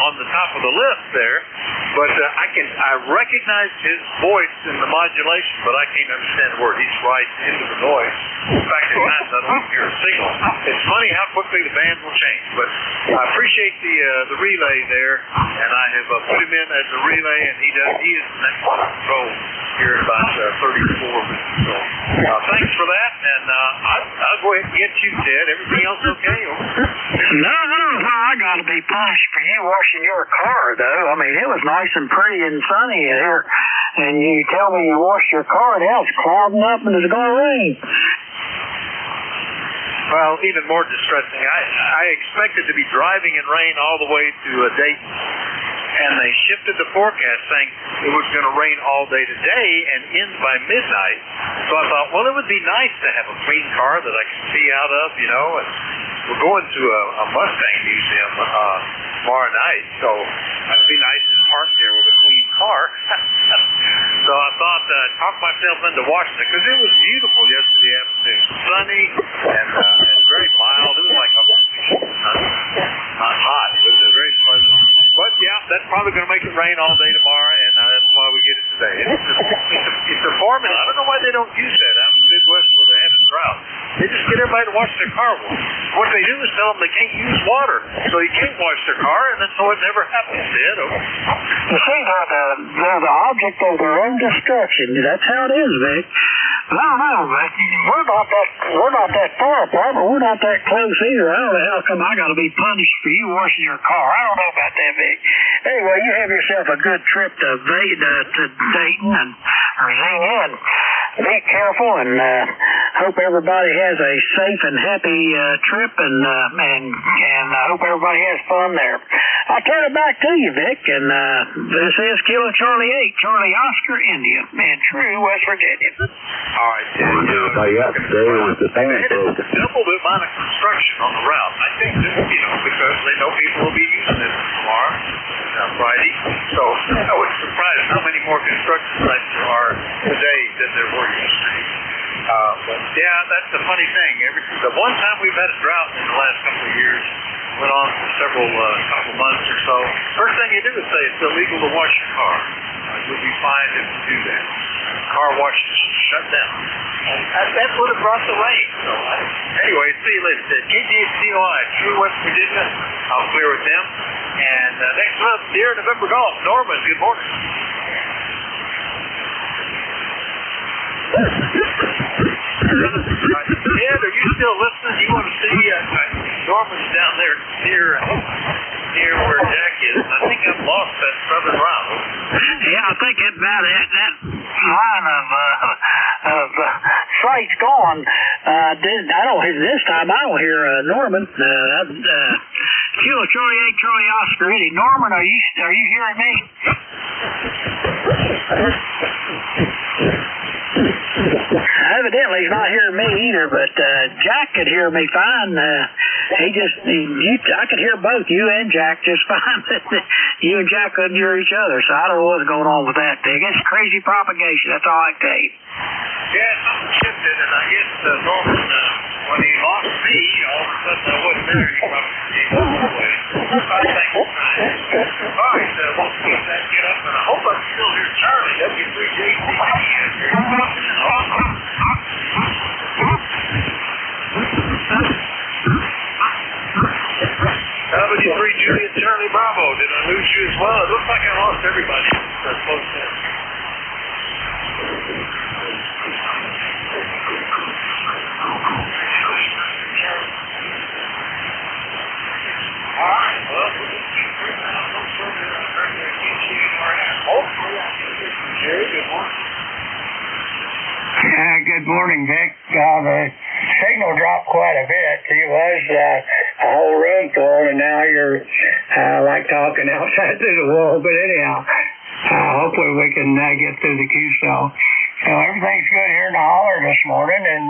[SPEAKER 3] on the top of the list there, but I recognize his voice in the modulation, but I can't understand the word. He's right into the noise. In fact, at times I don't hear a signal. It's funny how quickly the band will change, but I appreciate the relay there, and I have put him in as a relay, and he is the next control here in about 34 minutes. So thanks for that, and I'll go ahead and get you, Ted. Everything else okay?
[SPEAKER 14] No, I got to be punished for you washing your car, though. I mean, it was nice and pretty and sunny here, and you tell me you washed your car, now it's clouding up and it's going to rain.
[SPEAKER 3] Well, even more distressing, I expected to be driving in rain all the way to Dayton, and they shifted the forecast saying it was going to rain all day today and end by midnight. So I thought, well, it would be nice to have a clean car that I can see out of, and we're going to a Mustang museum tomorrow night, so it'd be nice to park there with a clean car. So I thought I'd talk myself into washing it, because it was beautiful yesterday afternoon. Sunny and very mild. It was like not hot, but it was very pleasant. But yeah, that's probably going to make it rain all day tomorrow, and that's why we get it today. It's a formula. I don't know why they don't use that out in the Midwest where they have a drought. They just get everybody to wash their car wash. What they do is tell them they can't use water, so you can't wash their car, and then so it never happens.
[SPEAKER 14] You see, they're the object of their own destruction. That's how it is, Vic. I don't know, but we're not that far apart, but we're not that close either. I don't know how come I got to be punished for you washing your car. I don't know about that, Vic. Anyway, you have yourself a good trip to Dayton and Virginia, and be careful, and hope everybody has a safe and happy trip, and I hope everybody has fun there. I'll turn it back to you, Vic, and this is Kilo Charlie 8, Charlie Oscar, India, in True, West Virginia.
[SPEAKER 3] All right,
[SPEAKER 1] Everybody else today was the fan folks.
[SPEAKER 3] double the amount of construction on the route. I think that, because they know people will be using this tomorrow, Friday. So I was surprised how many more construction sites there are today than there were yesterday. But yeah, that's the funny thing. The one time we've had a drought in the last couple of years, went on for couple months or so. First thing you do is say it's illegal to wash your car. You'll be fined if you do that. Car washes shut down. And that's what it brought the rain. So anyway, see you later. KGHCOI, True West Virginia. I'll clear with them. And next month, dear November Golf. Norman, good morning. Ed, are you still listening? You want to see Norman's down there near where Jack is. I think I've lost that southern route.
[SPEAKER 14] Yeah, I think that line of sight's gone. I don't hear this time. I don't hear Norman. Kilo Charlie 8, Charlie Oscar, Eddie. Norman, are you hearing me? Evidently, he's not hearing me either, but Jack could hear me fine. I could hear both you and Jack just fine. You and Jack couldn't hear each other, so I don't know what's going on with that thing. It's crazy propagation, that's all I can tell you.
[SPEAKER 3] Yeah, something shifted, and I guess Norman, when he lost me, all of a sudden I wasn't there. He probably gave up away. Thanks for trying. All right, we'll see if that get up, and I hope I can still hear Charlie, W3JC. W3 Juliet Charlie Bravo, did I lose you as well? It looks like I lost everybody. That's close to it. Alright, well, Jerry, good morning.
[SPEAKER 14] Good morning, Vic. The signal dropped quite a bit. It was a whole room full, and now you're like talking outside through the wall. But anyhow, hopefully we can get through the QSO. So everything's good here in the holler this morning, and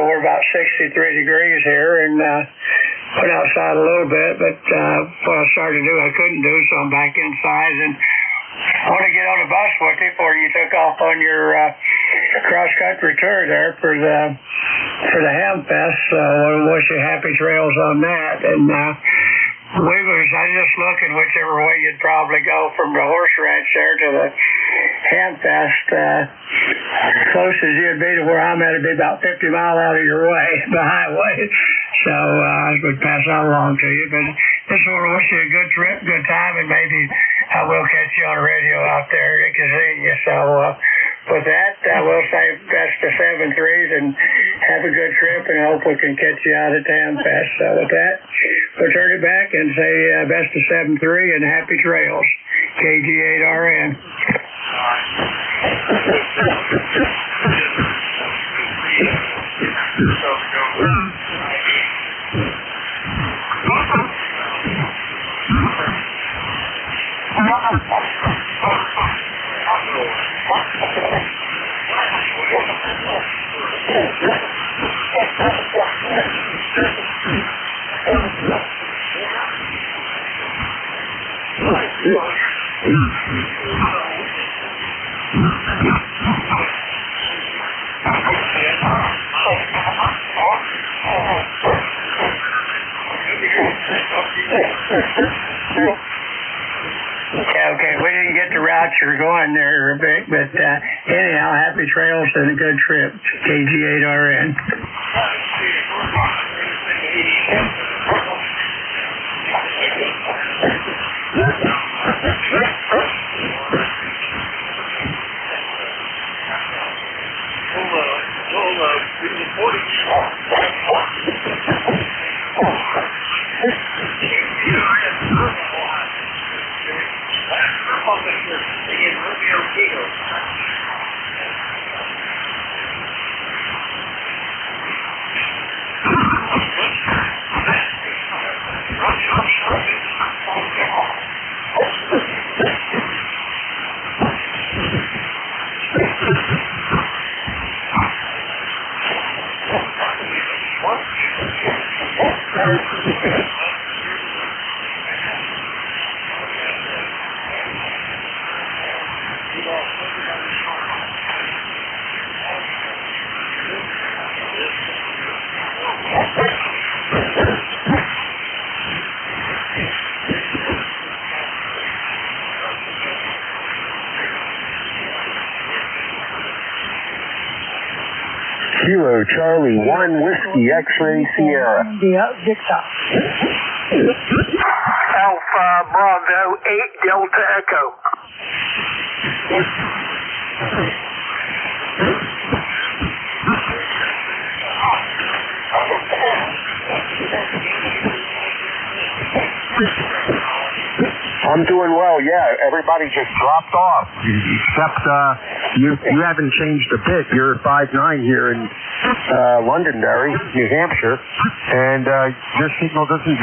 [SPEAKER 14] we're about 63 degrees here, and went outside a little bit, but what I started to do I couldn't do, so I'm back inside, and I want to get on the bus with you before you took off on your cross-country tour there for the Hamfest. So I want to wish you happy trails on that. And I was just looking whichever way you'd probably go from the horse ranch there to the Hamfest. Closest you'd be to where I'm at would be about 50 miles out of your way, the highway. So I would pass that along to you. But just want to wish you a good trip, good time, and maybe I will catch you on the radio out there at Kazania. So with that, we'll say best to 7-3s and have a good trip, and I hope we can catch you out at Hamfest. So with that, we'll turn it back and say best to 7-3 and happy trails. KG8RN. Okay, we didn't get the route you're going there, Vic, but anyhow, happy trails and a good trip. KG8RN.
[SPEAKER 6] Kilo Charlie 1 Whiskey X-Ray Sierra.
[SPEAKER 12] Victor.
[SPEAKER 7] Alpha Bravo 8 Delta Echo.
[SPEAKER 6] I'm doing well, yeah. Everybody just dropped off. Except you haven't changed a bit. You're 5'9" here in Londonderry, New Hampshire, and your signal doesn't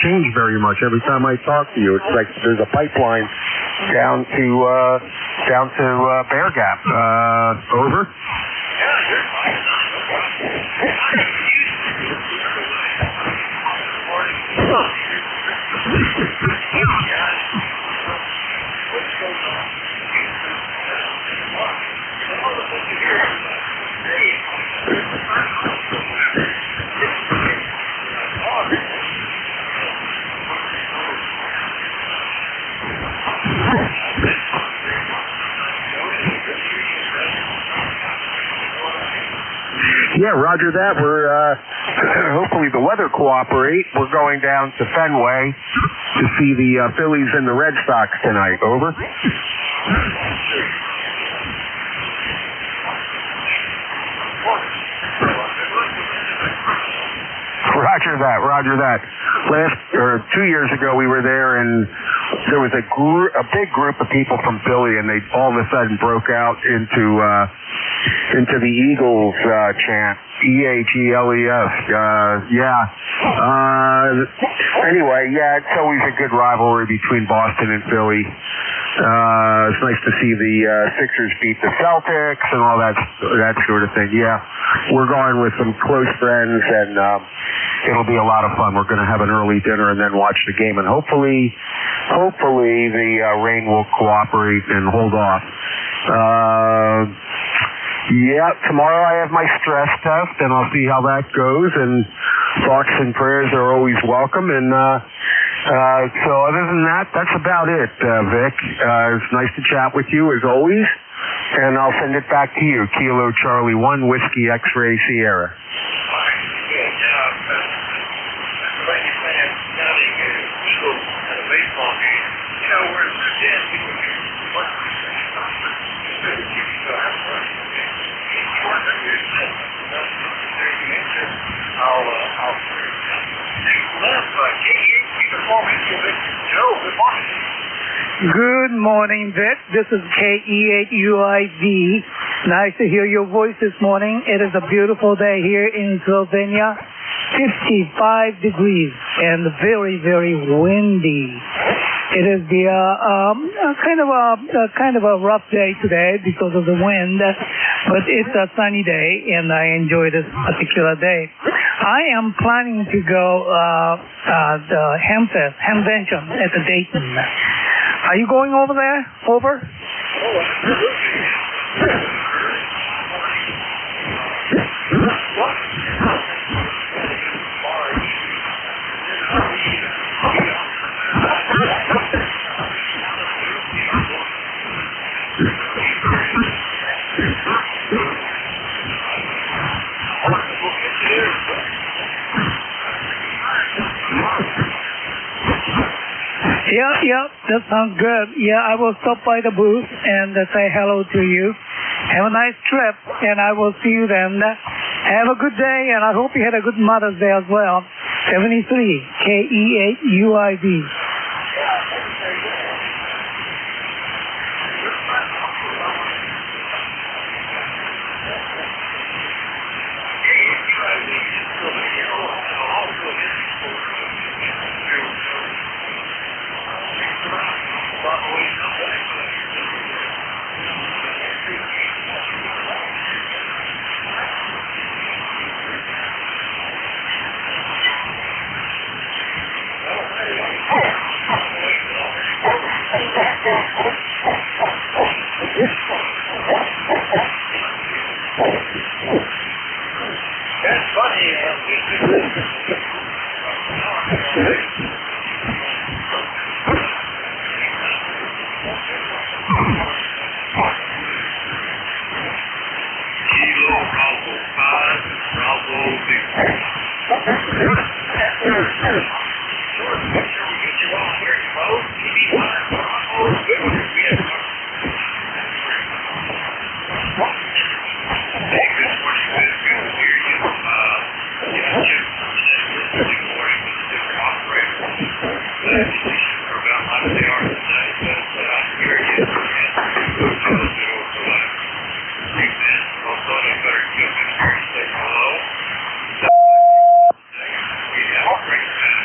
[SPEAKER 6] change very much every time I talk to you. It's like there's a pipeline down to Bear Gap. Over. Yeah, roger that. We're hopefully the weather cooperate. We're going down to Fenway to see the Phillies and the Red Sox tonight. Over. Roger that. 2 years ago we were there, and there was a big group of people from Philly, and they all of a sudden broke out into the Eagles chant, EAGLES. Anyway, yeah, it's always a good rivalry between Boston and Philly. It's nice to see the Sixers beat the Celtics and all that sort of thing. Yeah, we're going with some close friends, and it'll be a lot of fun. We're going to have an early dinner and then watch the game, and hopefully the rain will cooperate and hold off. Yeah, tomorrow I have my stress test, and I'll see how that goes, and thoughts and prayers are always welcome, and so other than that, that's about it, Vic. It's nice to chat with you, as always, and I'll send it back to you. Kilo Charlie 1 Whiskey X-Ray Sierra.
[SPEAKER 12] Good morning, Vic. This is KE8UIV. Nice to hear your voice this morning. It is a beautiful day here in Slovenia. 55 degrees and very, very windy. It is the kind of a rough day today because of the wind, but it's a sunny day and I enjoy this particular day. I am planning to go the Hamvention at the Dayton. Are you going over there? Over? Yeah, that sounds good. Yeah, I will stop by the booth and say hello to you. Have a nice trip, and I will see you then. Have a good day, and I hope you had a good Mother's Day as well. 73 KE8UIV.
[SPEAKER 3] That's funny. Kilo Bravo 5, Bravo Victor. We get you all here, folks. Bravo Victor. Hey, good morning, Vic. Good to hear you. Jim, good morning with the different operators. Glad to see you for about 11 hours a day, but here you go. Also, I better jump in here and say hello. We have a great man.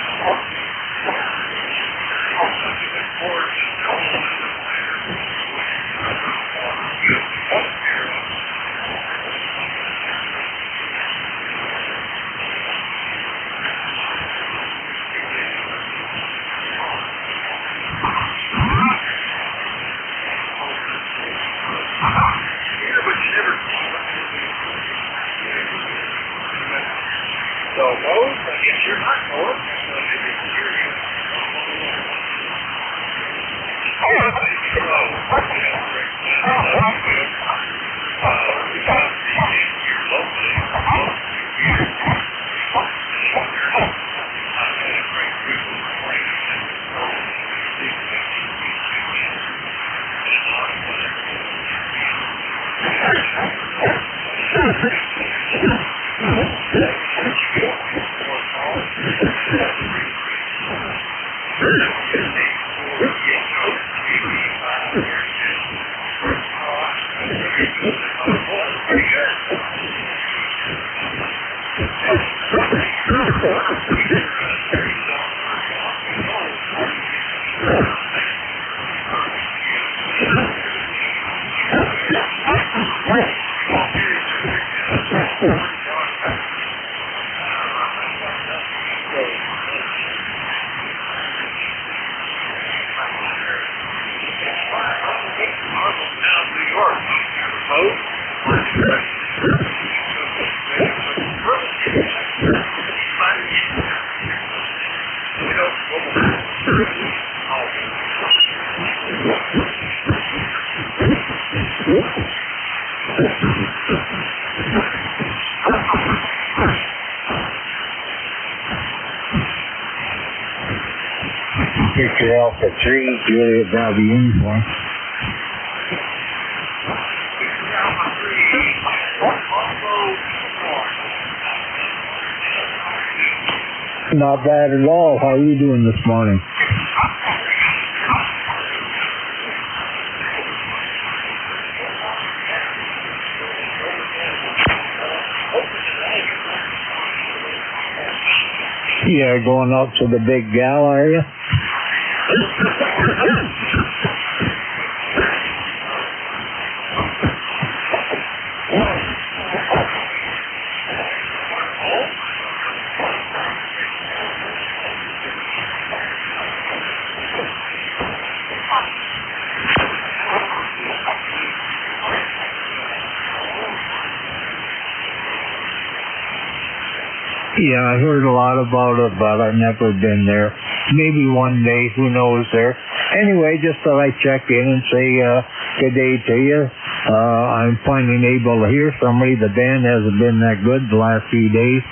[SPEAKER 3] Look forward to knowing him later. So, Mose, I guess you're not Mose. So maybe it's serious.
[SPEAKER 6] Victor Alpha 3, Juliet Bravo Uniform. Not bad at all. How are you doing this morning? Yeah, going up to the big gal, are you? Yeah, I heard a lot about it, but I've never been there. Maybe one day, who knows there. Anyway, just thought I'd check in and say good day to you. I'm finally able to hear somebody. The band hasn't been that good the last few days.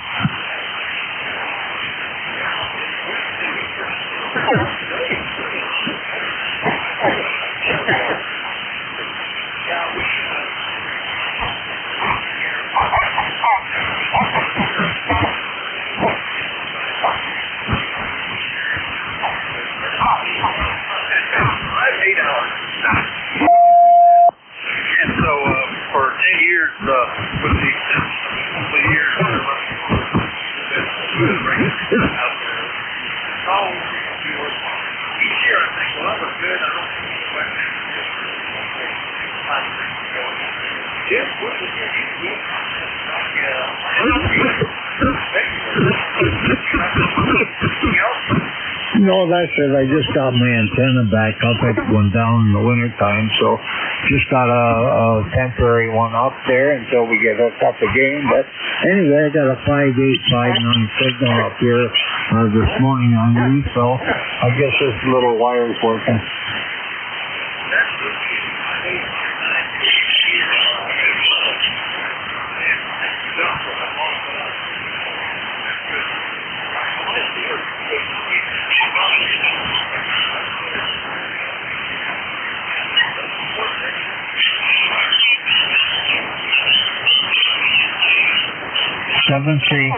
[SPEAKER 6] No, that's it. I just got my antenna back up. I put one down in the wintertime, so just got a temporary one up there until we get hooked up again. But anyway, I got a 585 signal up here this morning on you, so I guess this little wire's working. Seven three.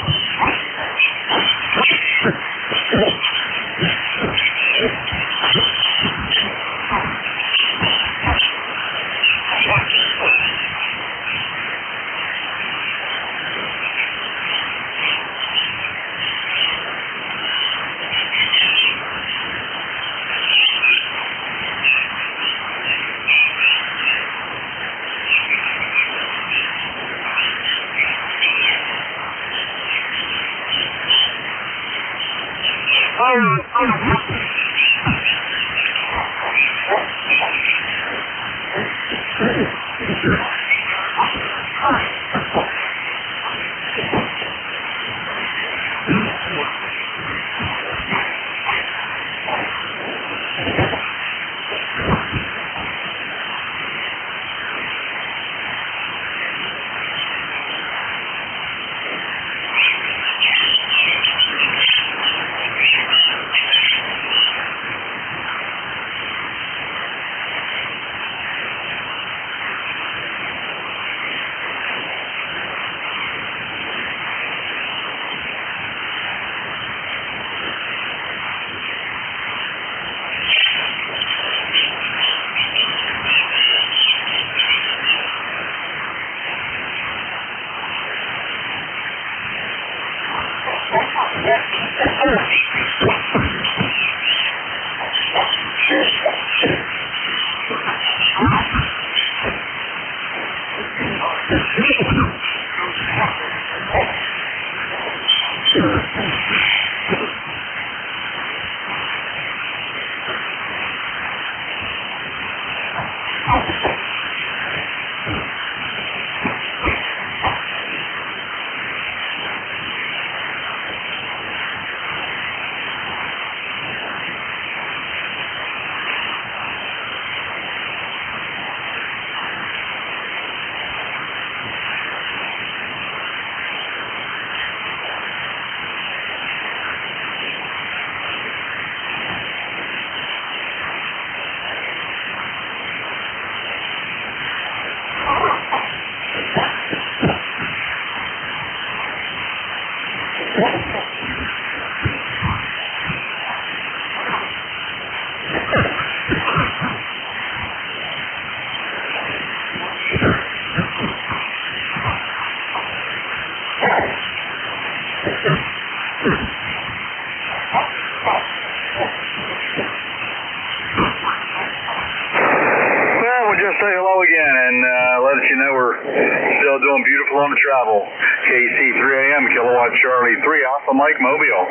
[SPEAKER 2] On the travel. KC 3 AM, Kilowatt Charlie 3, Alpha Mike Mobile.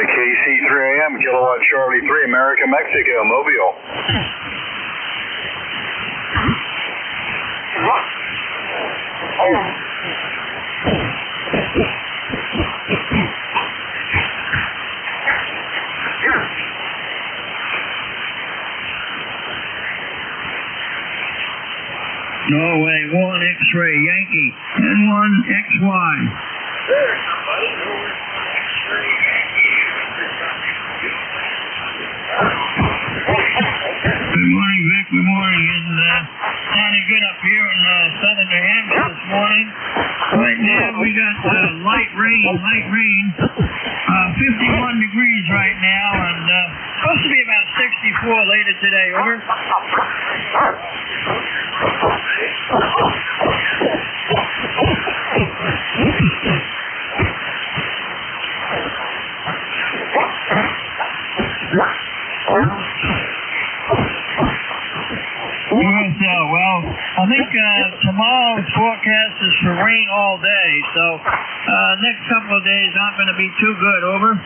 [SPEAKER 2] KC 3 AM, Kilowatt Charlie 3, America, Mexico, Mobile.
[SPEAKER 3] Norway 1 X-ray Yankee, N1 XY.
[SPEAKER 2] There's somebody. Norway 1 X-ray Yankee.
[SPEAKER 3] Good morning, Vic. Good morning. It's sounding good up here in southern New Hampshire this morning. Right now we got light rain. 51 degrees right now, and supposed to be about 64 later today. Over. Well, I think tomorrow's forecast is for rain all day, so next couple of days aren't going to be too good. Over.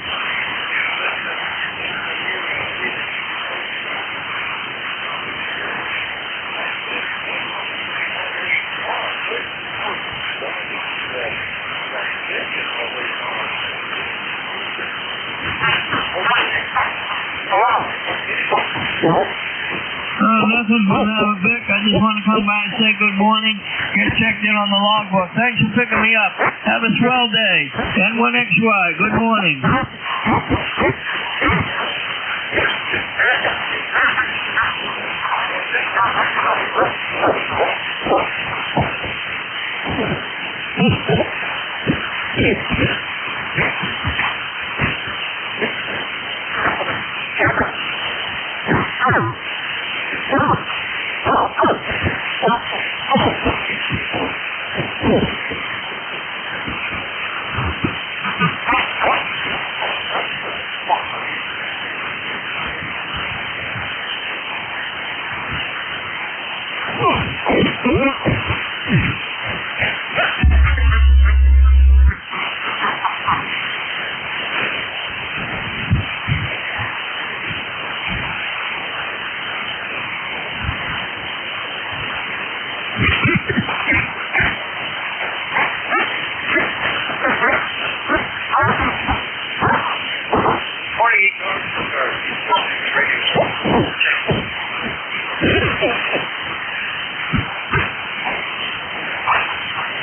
[SPEAKER 3] Nothing but Vic. I just want to come by and say good morning. Get checked in on the logbook. Thanks for picking me up. Have a swell day. N1XY. Good morning.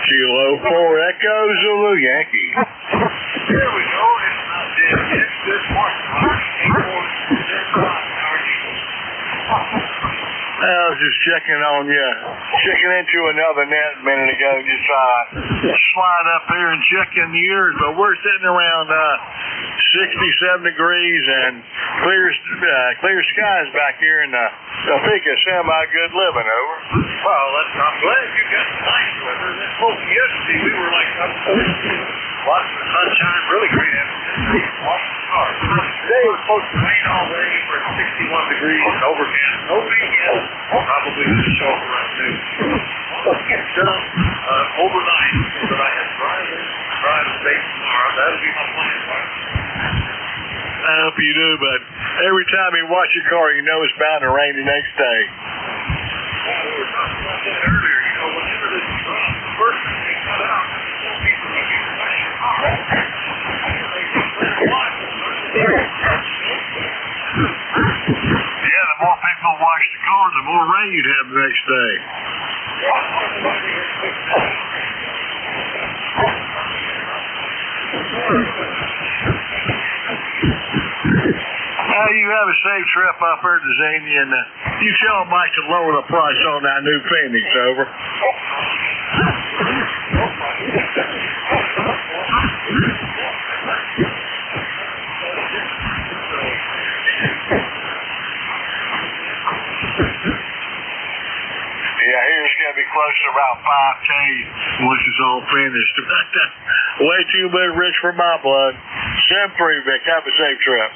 [SPEAKER 1] Kilo 4 Echo Zulu Yankee.
[SPEAKER 2] There we go. It's not dead yet. Good morning.
[SPEAKER 1] I was just checking on you. Checking into another net a minute ago, just slide up here and check in the ears, but we're sitting around 67 degrees and clear skies back here in Topeka. Semi-good living, over.
[SPEAKER 2] Well, I'm glad you got nice weather. Yesterday we were like up lots of sunshine, really great afternoon. Today was supposed to rain all day for 61 degrees and overcast. No rain yet. Probably going to show up around noon. Let's get done overnight so that I can drive safe tomorrow. That'll be my plan.
[SPEAKER 1] I hope you do, but every time you watch your car, you know it's bound to rain the next day.
[SPEAKER 2] Well, we were talking about that earlier. You know, whenever this first thing they cut out, people keep saying,
[SPEAKER 1] yeah, the more people wash the car, the more rain you'd have the next day. You have a safe trip up there to Zany, and you tell Mike to lower the price on that new Phoenix, over. Yeah, here it's going to be close to about 5K once it's all finished. Way too much rich for my blood. 7-3, Vic. Have a safe trip.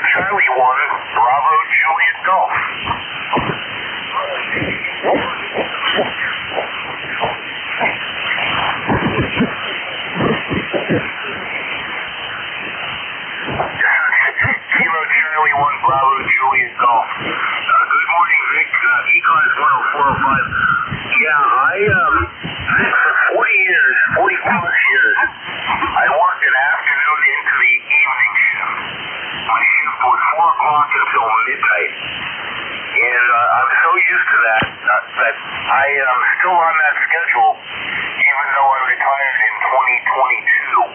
[SPEAKER 2] Charlie 1, Bravo Juliet Golf. Yeah, for 40 years, 40 plus years, I worked an afternoon into the evening shift. My shift was 4 o'clock until midnight. And I'm so used to that that I am still on that schedule, even though I retired in 2022.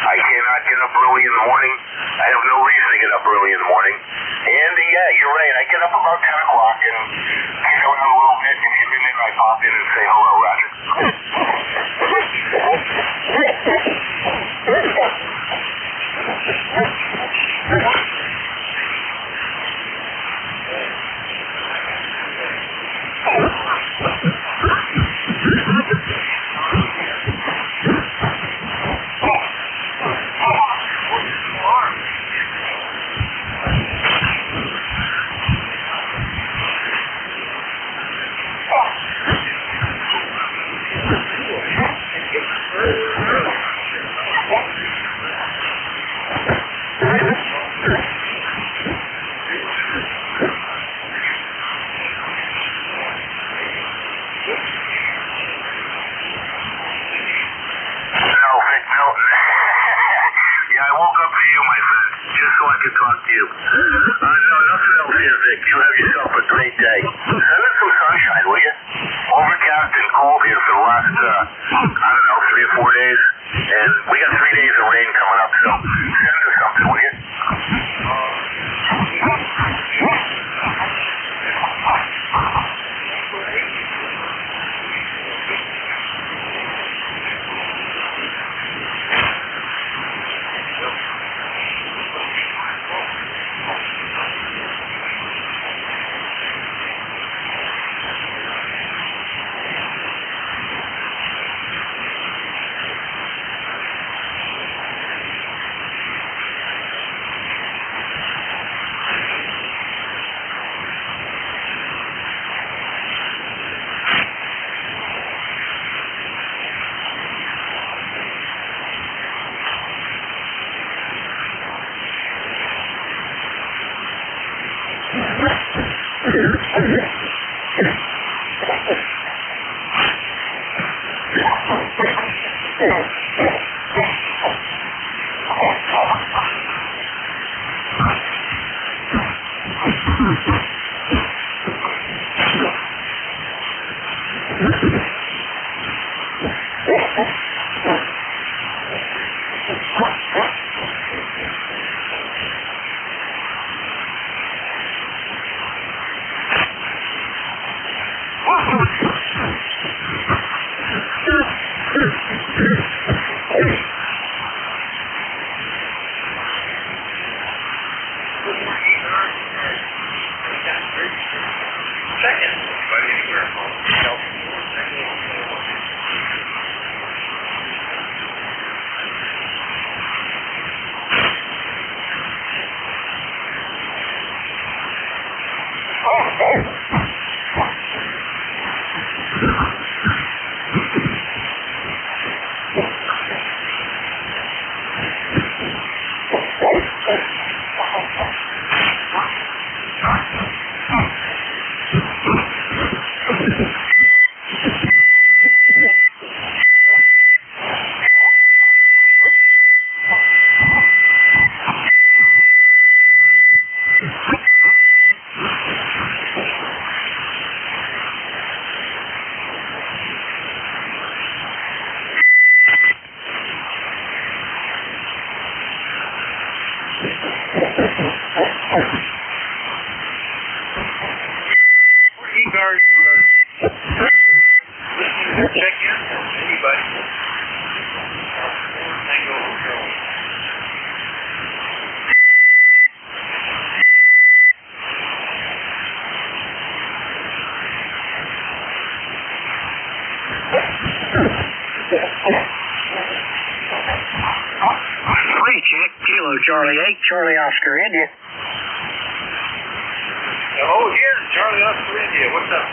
[SPEAKER 2] I cannot get up early in the morning. I have no reason to get up early in the morning. And yeah, you're right. I get up about 10 o'clock and I go out a little bit, and every minute I pop in and say hello, Roger.
[SPEAKER 3] ECARS. Check in. Anybody. Tango Control.
[SPEAKER 14] Check, Kilo Charlie 8, Charlie Oscar India.
[SPEAKER 3] Oh, here, Charlie Oscar India. What's up?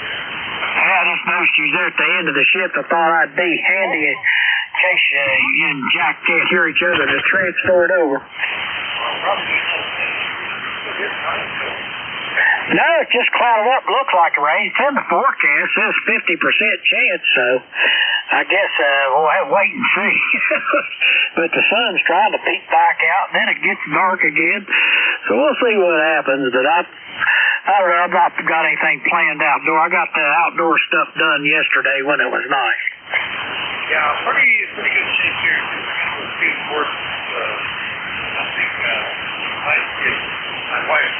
[SPEAKER 14] Yeah, I just noticed you there at the end of the shift. I thought I'd be handy in case you and Jack can't hear each other to transfer it over. No, it's just clouded up. Looks like a rain. It's in the forecast. Says 50% chance, so I guess we'll have to wait and see. But the sun's trying to peek back out, and then it gets dark again. So we'll see what happens. But I don't know. I've not got anything planned outdoor. I got the outdoor stuff done yesterday when it was nice.
[SPEAKER 3] Yeah, pretty good shape here. We'll see work. I think my wife.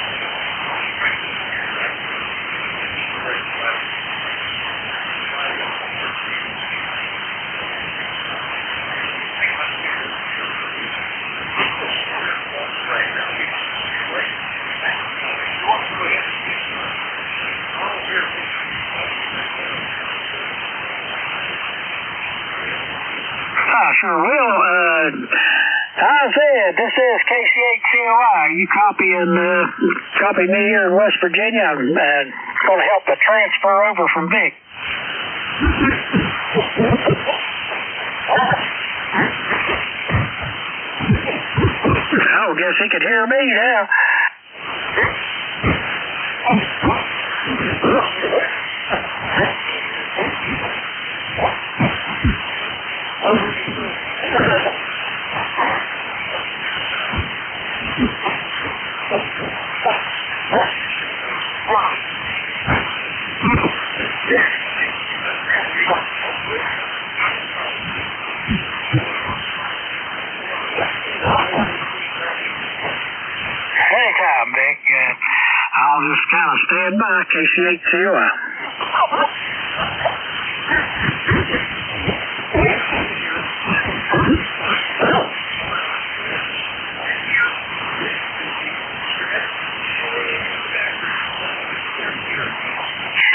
[SPEAKER 14] I sure will. I said, this is KC8COI. You copy me here in West Virginia. I'm going to help the transfer over from Vic. I guess he could hear me now. Anytime, Vic. I'll just kind of stand by KC8COI.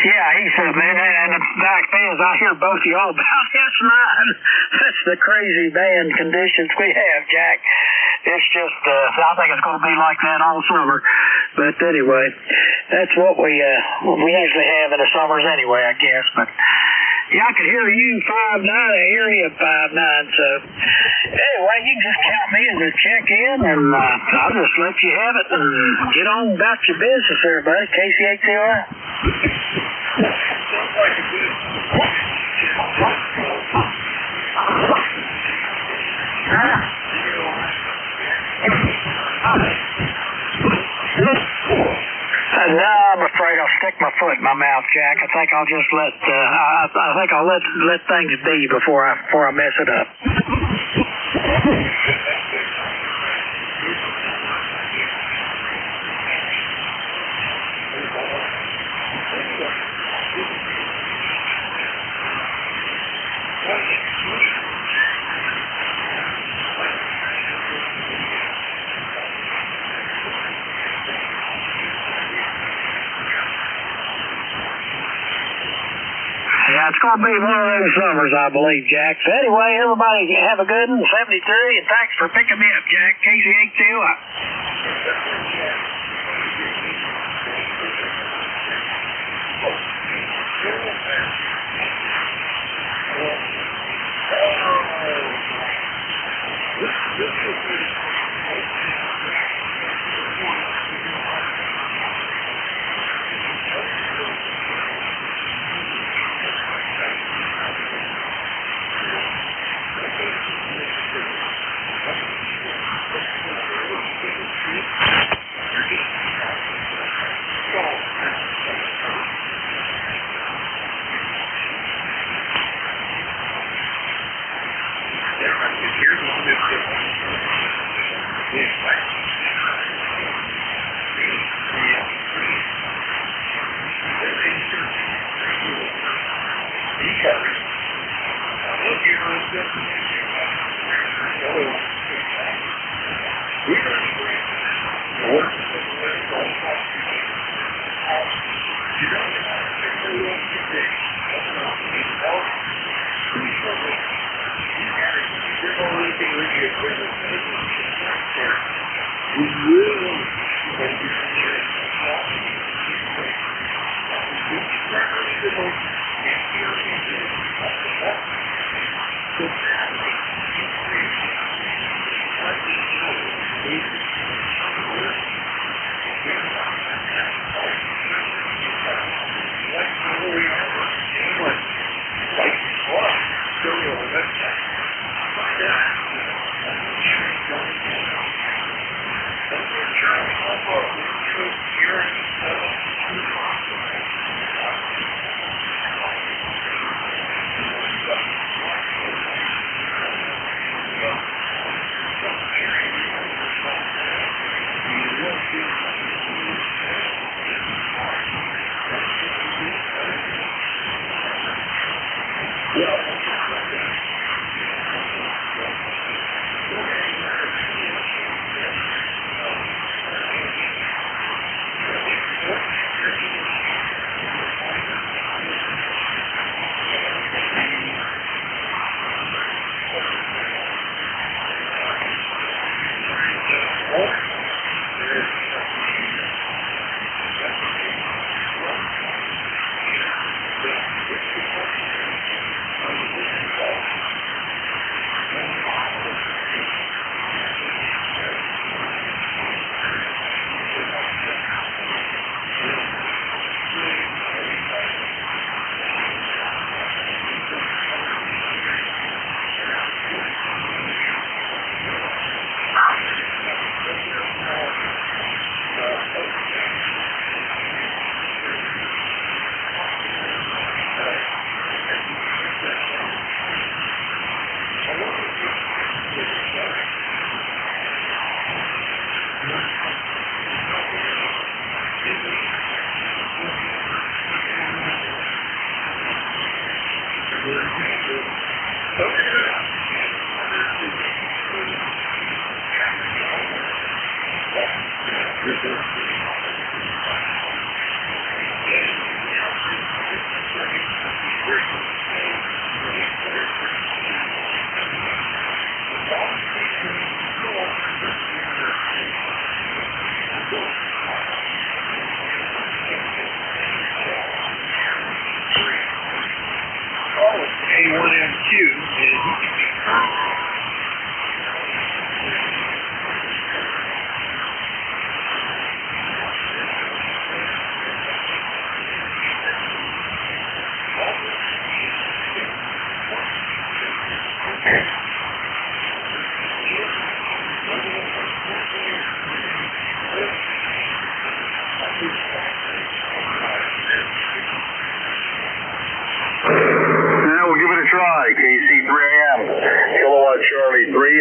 [SPEAKER 14] Yeah, he said, man, and the fact is, I hear both of y'all about that's mine. That's the crazy band conditions we have, Jack. It's just, I think it's going to be like that all summer. But anyway, that's what we usually have in the summers anyway, I guess. But yeah, I can hear you 5'9", I hear you 5'9", so anyway, you can just count me as a check-in, and I'll just let you have it and get on about your business, everybody. KC8COI. No, I'm afraid I'll stick my foot in my mouth, Jack. I think I'll just let things be before I mess it up. Yeah, it's going to be one of those summers, I believe, Jack. So anyway, everybody have a good one, 73, and thanks for picking me up, Jack. KC8COI.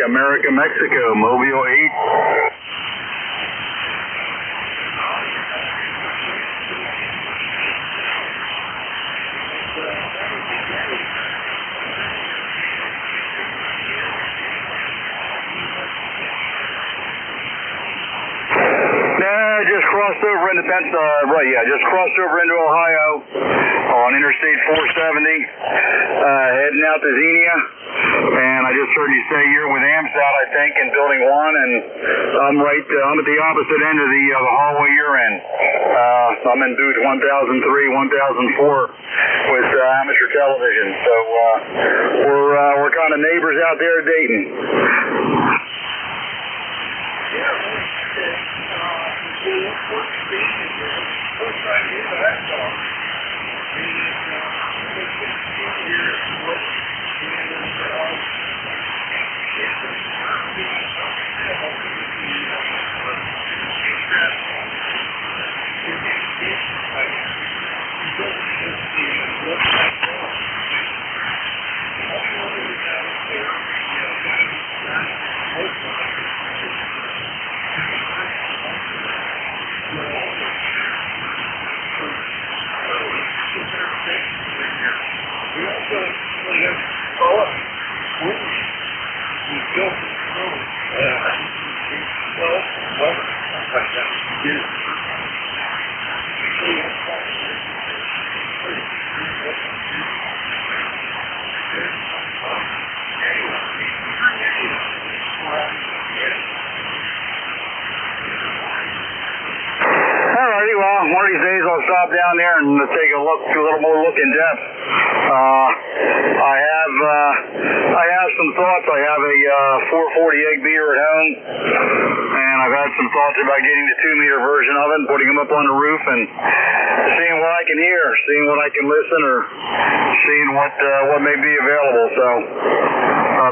[SPEAKER 2] America, Mexico, Mobile 8. Just crossed over into just crossed over into Ohio on Interstate 470, heading out to Xenia. And I just heard you say you're with AMSAT, I think, in Building 1, and I'm I'm at the opposite end of the hallway you're in. I'm in booth 1003, 1004 with amateur television. So we're kind of neighbors out there at Dayton. One of these days I'll stop down there and take a little more look in depth. I have some thoughts. I have a 440 egg beater at home, and I've had some thoughts about getting the 2-meter version of it, putting them up on the roof, and seeing what I can hear, seeing what I can listen, or seeing what may be available. So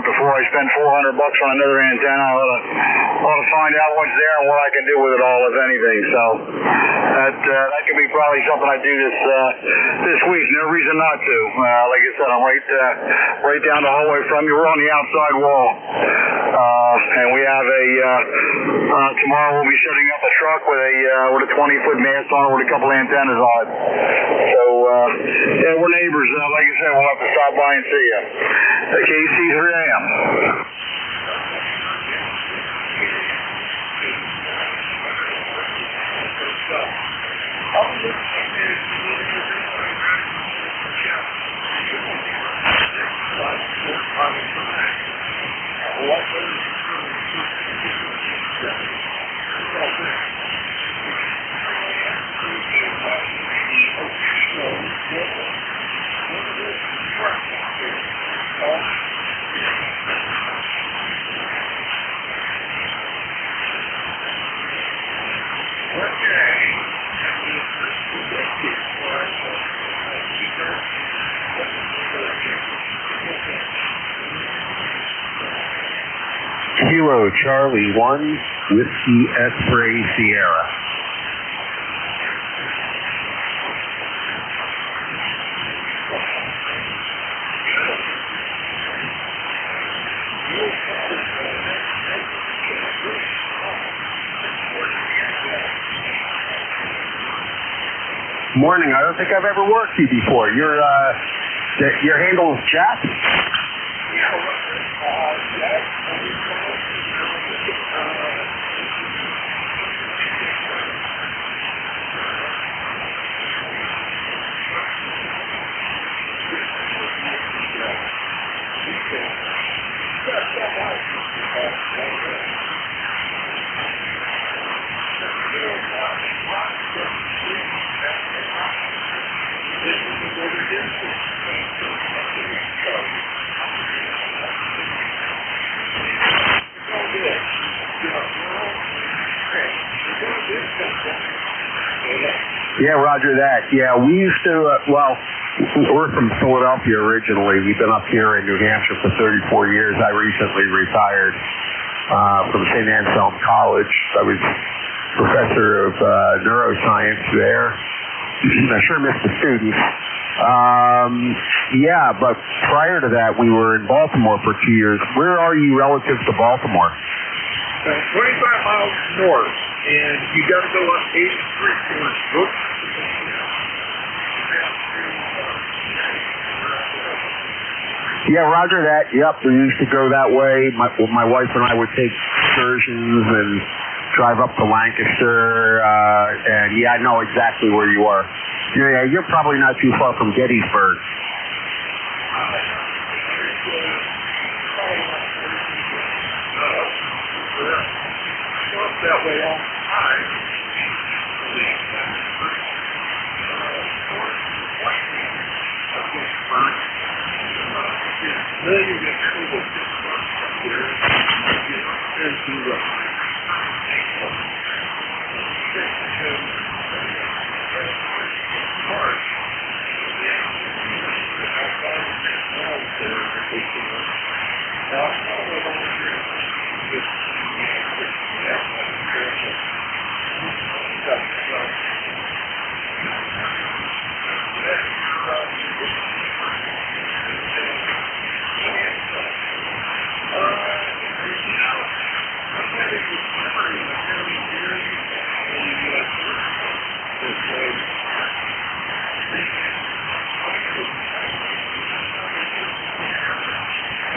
[SPEAKER 2] before I spend $400 on another antenna, I ought to find out what's there and what I can do with it all, if anything. So that could be probably something I do this week. No reason not to. Like I said, I'm right down the hallway from you. We're on the outside wall, and we have tomorrow we'll be setting up a truck with a 20-foot mast on it with a couple antennas on it. So yeah, we're neighbors. like you said, we'll have to stop by and see you. KC3AM.
[SPEAKER 6] Kilo Charlie 1, Whiskey X-Ray Sierra. Morning. I don't think I've ever worked you before. Your handle is Jack? Yeah, roger that. Yeah, we used to, we're from Philadelphia originally. We've been up here in New Hampshire for 34 years. I recently retired from St. Anselm College. I was professor of neuroscience there. I sure miss the students. Yeah, but prior to that, we were in Baltimore for 2 years. Where are you relative to Baltimore?
[SPEAKER 10] 25 miles north, and you got to go up 8th Street towards Brook.
[SPEAKER 6] Yeah, roger that. Yep, we used to go that way. My wife and I would take excursions and drive up to Lancaster, and yeah, I know exactly where you are. Yeah, you're probably not too far from Gettysburg.
[SPEAKER 10] That way all the time. Then you get trouble here into the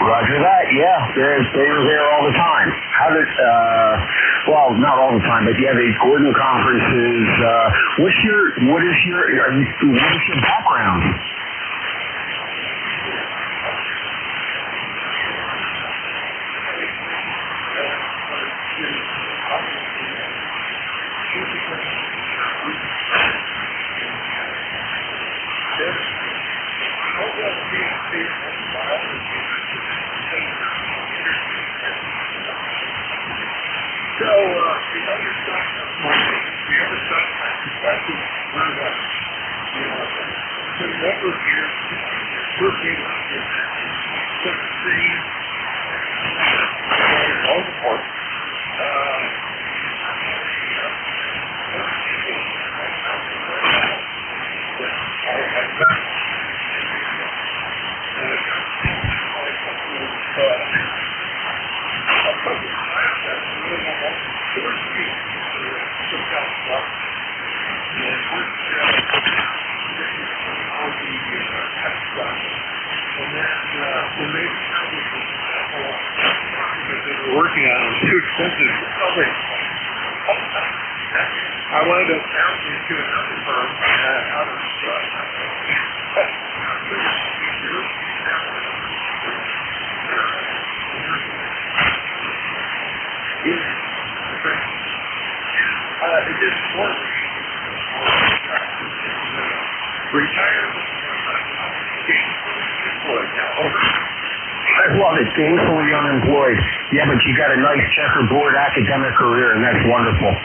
[SPEAKER 6] Roger that, yeah. They were there all the time. How did, well, not all the time, but yeah, these Gordon conferences. What is your background?
[SPEAKER 10] So, the other side of my perspective, the network here, working with the all the parts. Working on it was too expensive to cover. I wound up bouncing to another firm out of it didn't work. Retired.
[SPEAKER 15] I love it, gainfully unemployed. Yeah, but you got a nice checkerboard academic career, and that's wonderful.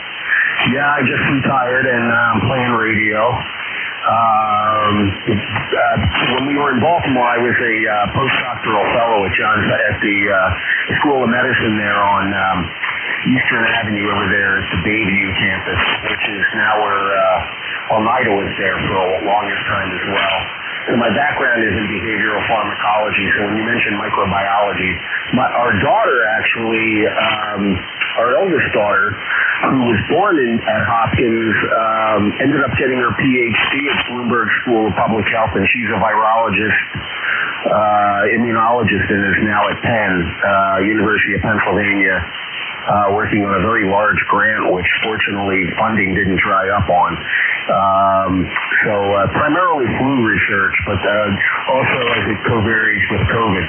[SPEAKER 15] Yeah, I just retired and I'm playing radio. When we were in Baltimore, I was a postdoctoral fellow at the School of Medicine there on Eastern Avenue over there at the Bayview campus, which is now where Oneida was there for the longest time as well. So my background is in behavioral pharmacology, so when you mentioned microbiology, our daughter actually, our eldest daughter, who was born at Hopkins, ended up getting her PhD at Bloomberg School of Public Health, and she's a virologist, immunologist, and is now at Penn, University of Pennsylvania, working on a very large grant, which fortunately funding didn't dry up on. So primarily flu research, but also as it co-varies with COVID.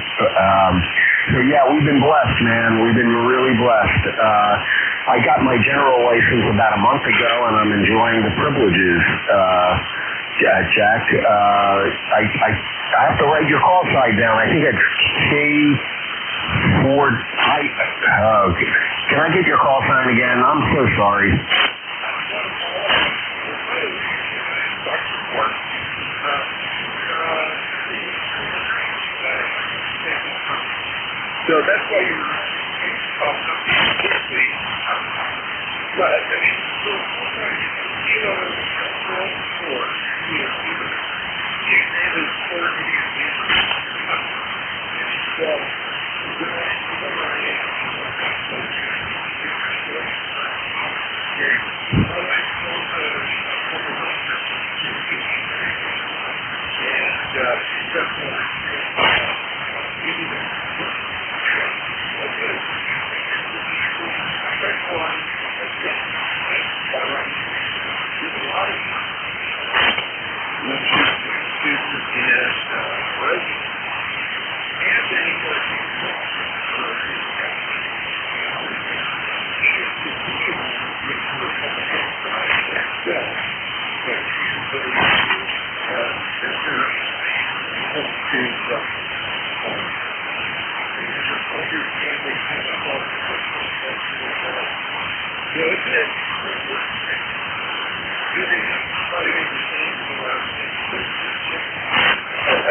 [SPEAKER 15] So yeah, we've been blessed, man. We've been really blessed. I got my general license about a month ago, and I'm enjoying the privileges, Jack. I have to write your call sign down. I think it's K4. Can I get your call sign again? I'm so sorry.
[SPEAKER 10] So that's why you're talking quickly. But I mean,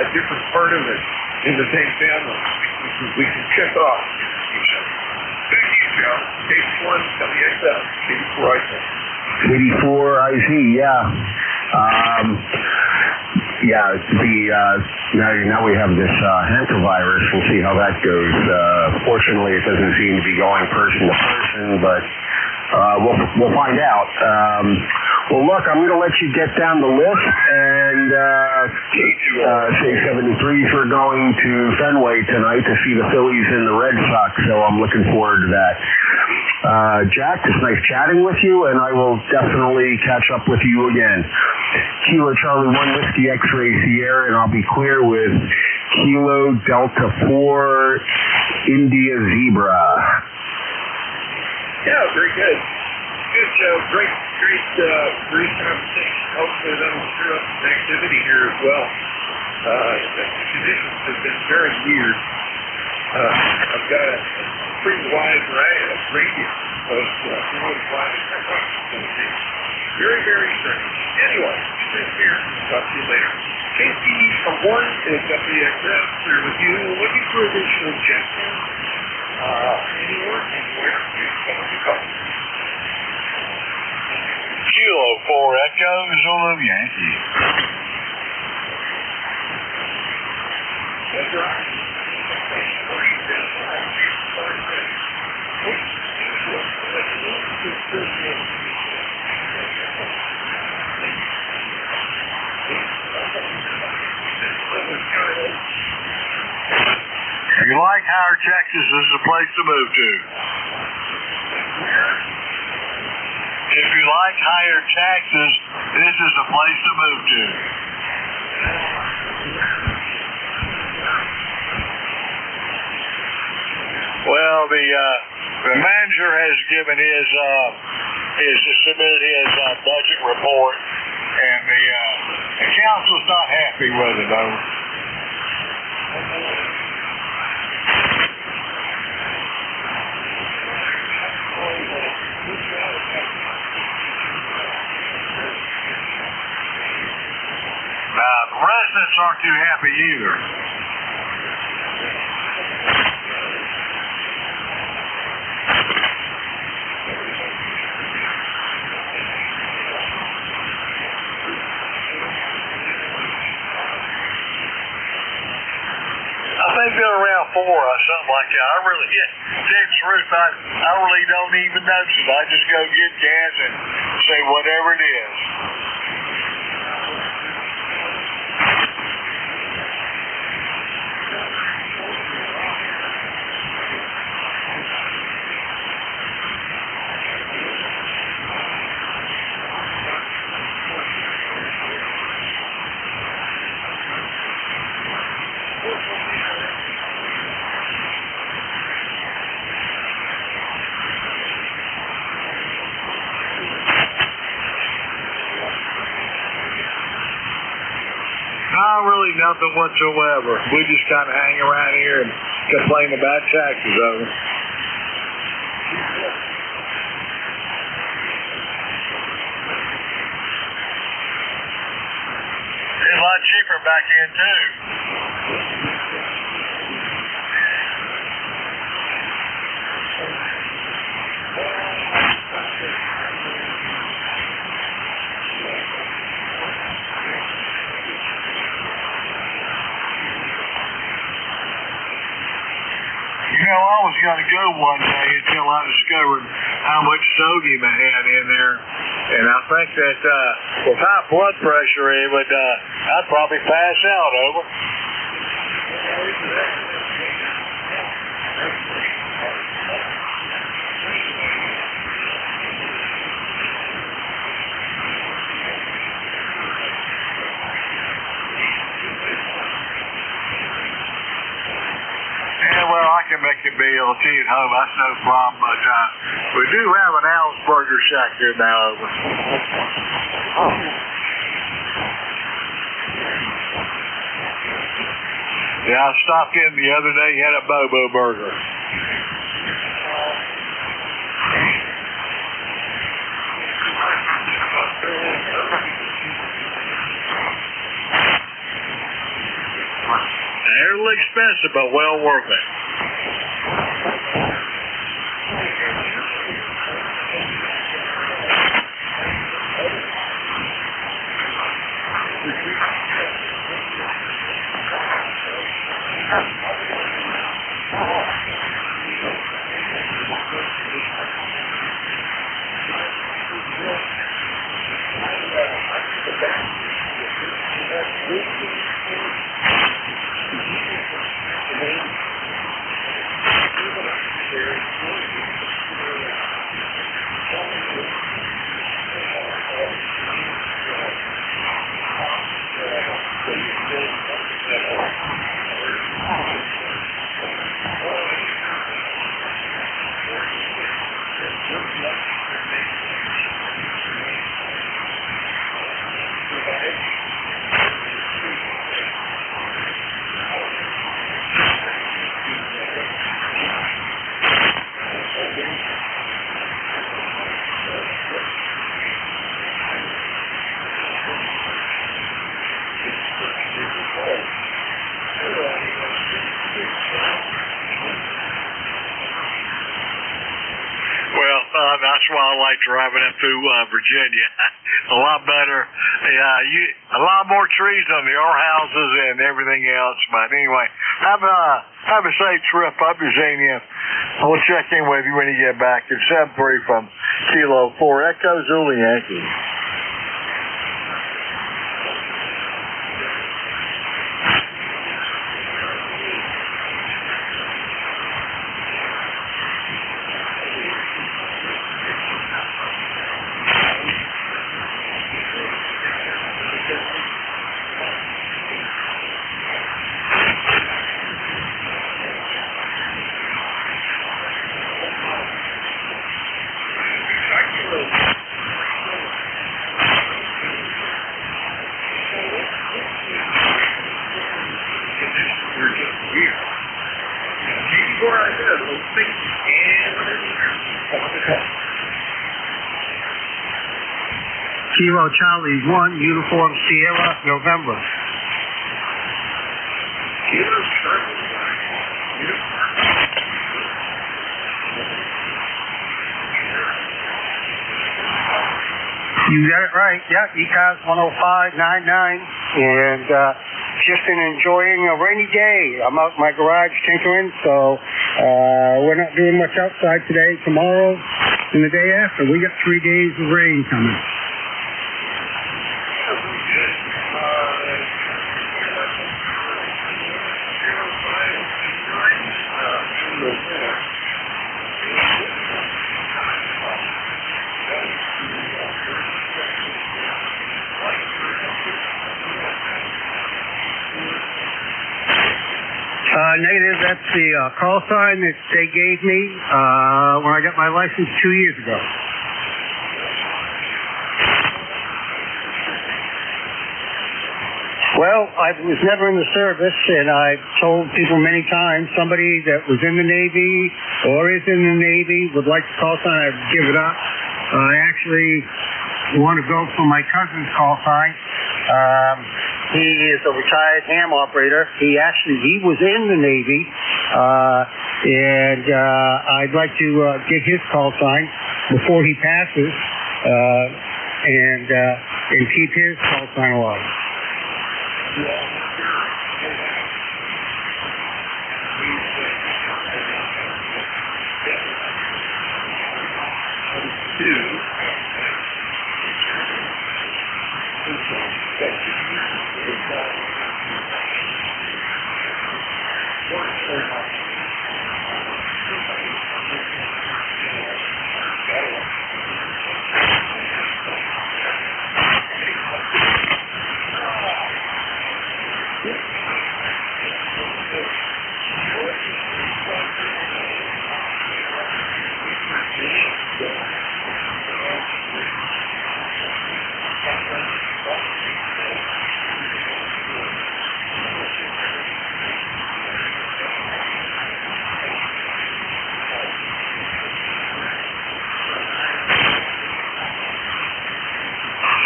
[SPEAKER 10] a different part of it in the same family. We can check off. Thank you, Joe. Case 1, WXF,
[SPEAKER 15] 84IZ, yeah. Now we have this hantavirus. We'll see how that goes. Fortunately, it doesn't seem to be going person to person, but we'll find out. Well, look, I'm going to let you get down the list, and say 73s are going to Fenway tonight to see the Phillies and the Red Sox, so I'm looking forward to that. Jack, it's nice chatting with you, and I will definitely catch up with you again. Kilo Charlie 1 Whiskey X-Ray Sierra, and I'll be clear with Kilo Delta 4 India Zebra.
[SPEAKER 10] Yeah, very good. Good, Joe. Great conversation. Hopefully that'll stir up some activity here as well. The conditions have been very weird. I've got a pretty wide radius of remote flight. Very, very strange. Anyway, stay here. Talk to you later. KC1 is WXF. Clear with you. Looking for additional check-ins. Anywhere.
[SPEAKER 2] Kilo 4 Echo Zulu Yankee.
[SPEAKER 10] That's right.
[SPEAKER 1] you like higher taxes, this is a place to move to. If you like higher taxes, this is a place to move to. Well, the manager has given submitted his budget report, and the council's not happy with it, though. The residents aren't too happy either. They've been around for us, something like that. I really, tell the truth, I really don't even notice it. I just go get gas and say whatever it is. Really nothing whatsoever. We just kind of hang around here and complain about taxes over. It's a lot cheaper back in too. I was going to go one day until I discovered how much sodium I had in there. And I think that with high blood pressure, I'd probably pass out over. I can make a BLT at home, that's no problem, but we do have an Al's Burger Shack here now. Yeah, I stopped in the other day, had a Bobo Burger. They're a little expensive, but well worth it. That's why I like driving up through Virginia. A lot better. A lot more trees on the R houses and everything else. But anyway, have a safe trip up Virginia. We'll check in with you when you get back. It's 7-3 from Kilo 4 Echo Zulu Yankee.
[SPEAKER 6] Kilo Charlie 1, Uniform Sierra, November. You got it right. Yeah, ECARS 10599, and just enjoying a rainy day. I'm out in my garage tinkering, so we're not doing much outside today. Tomorrow and the day after, we got 3 days of rain coming. Negative, that's the call sign that they gave me when I got my license 2 years ago. Well, I was never in the service, and I've told people many times, somebody that was in the Navy or is in the Navy would like the call sign, I'd give it up. I actually want to go for my cousin's call sign. He is a retired ham operator. He was in the Navy, and I'd like to get his call sign before he passes, and keep his call sign alive.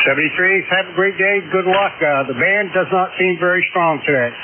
[SPEAKER 6] '73s, have a great day. Good luck. The band does not seem very strong today.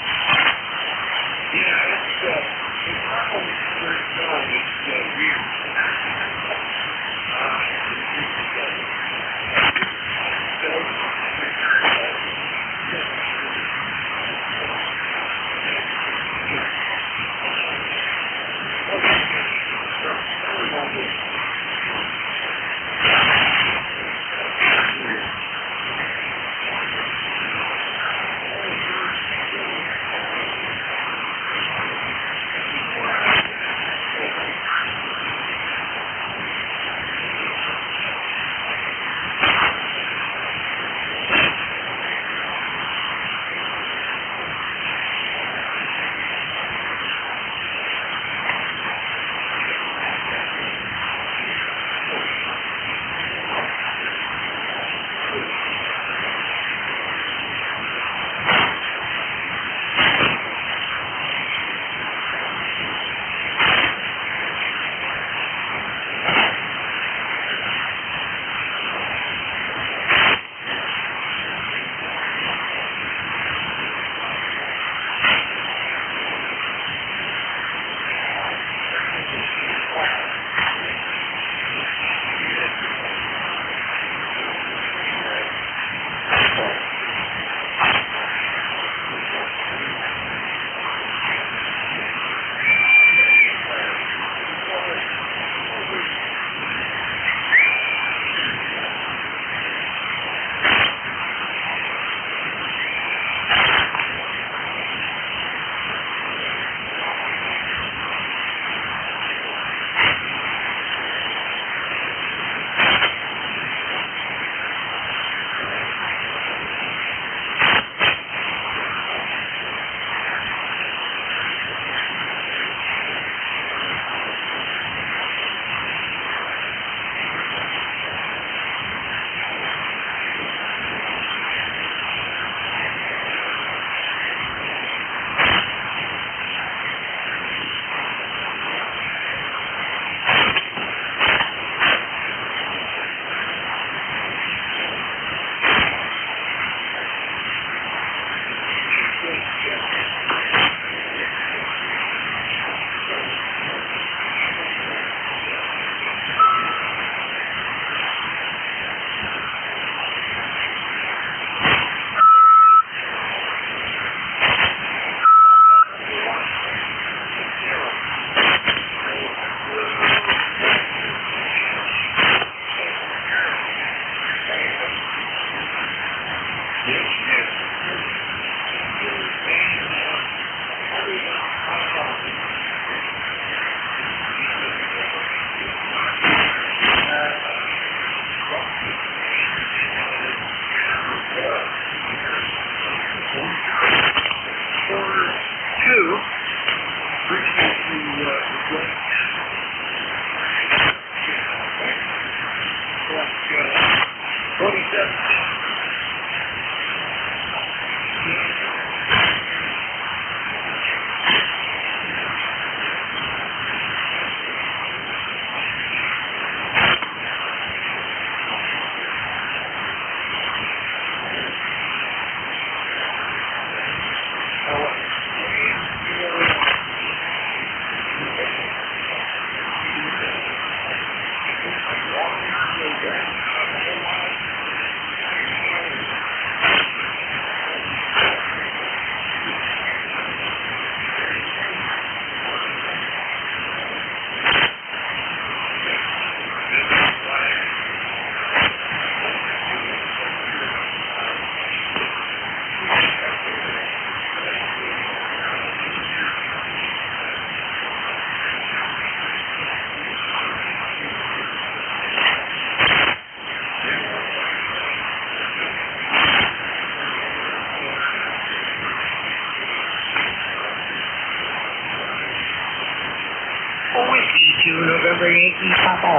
[SPEAKER 14] To November Yankee Papa.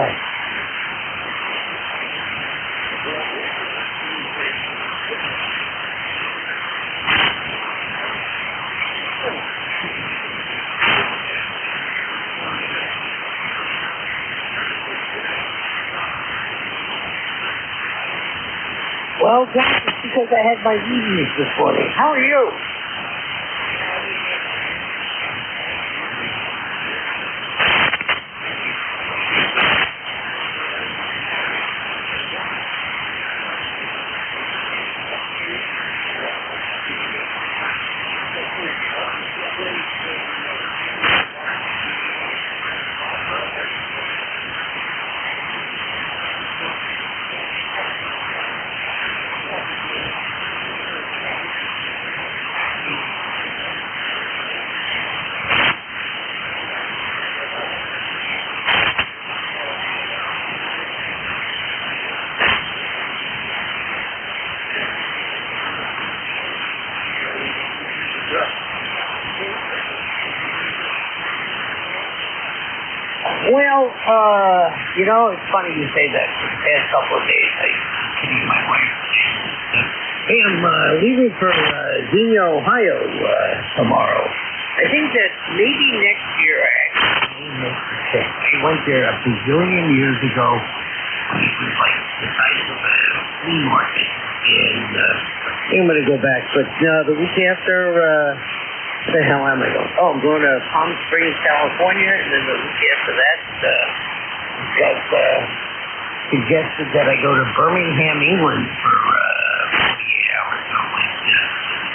[SPEAKER 16] Well, Jack, it's because I had my meetings this morning. How are you? Well, you know, it's funny you say that. For the past couple of days, I keep my wife. Hey, I'm leaving for Xenia, Ohio tomorrow. I think that maybe next year I actually may make the trip. I went there a bazillion years ago. It was like the size of a flea market. And I'm going to go back. But the week after, where the hell am I going? Oh, I'm going to Palm Springs, California. And then the week after that, got suggested that I go to Birmingham, England for 48 hours. So I'm like,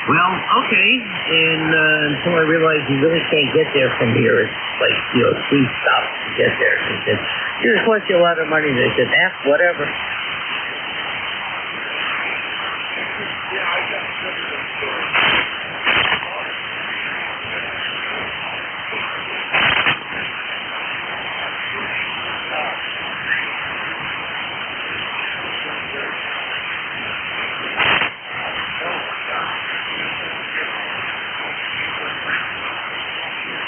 [SPEAKER 16] well, okay. And until I realized you really can't get there from here, it's like, 3 stops to get there. They said, it just cost you a lot of money. They said, whatever.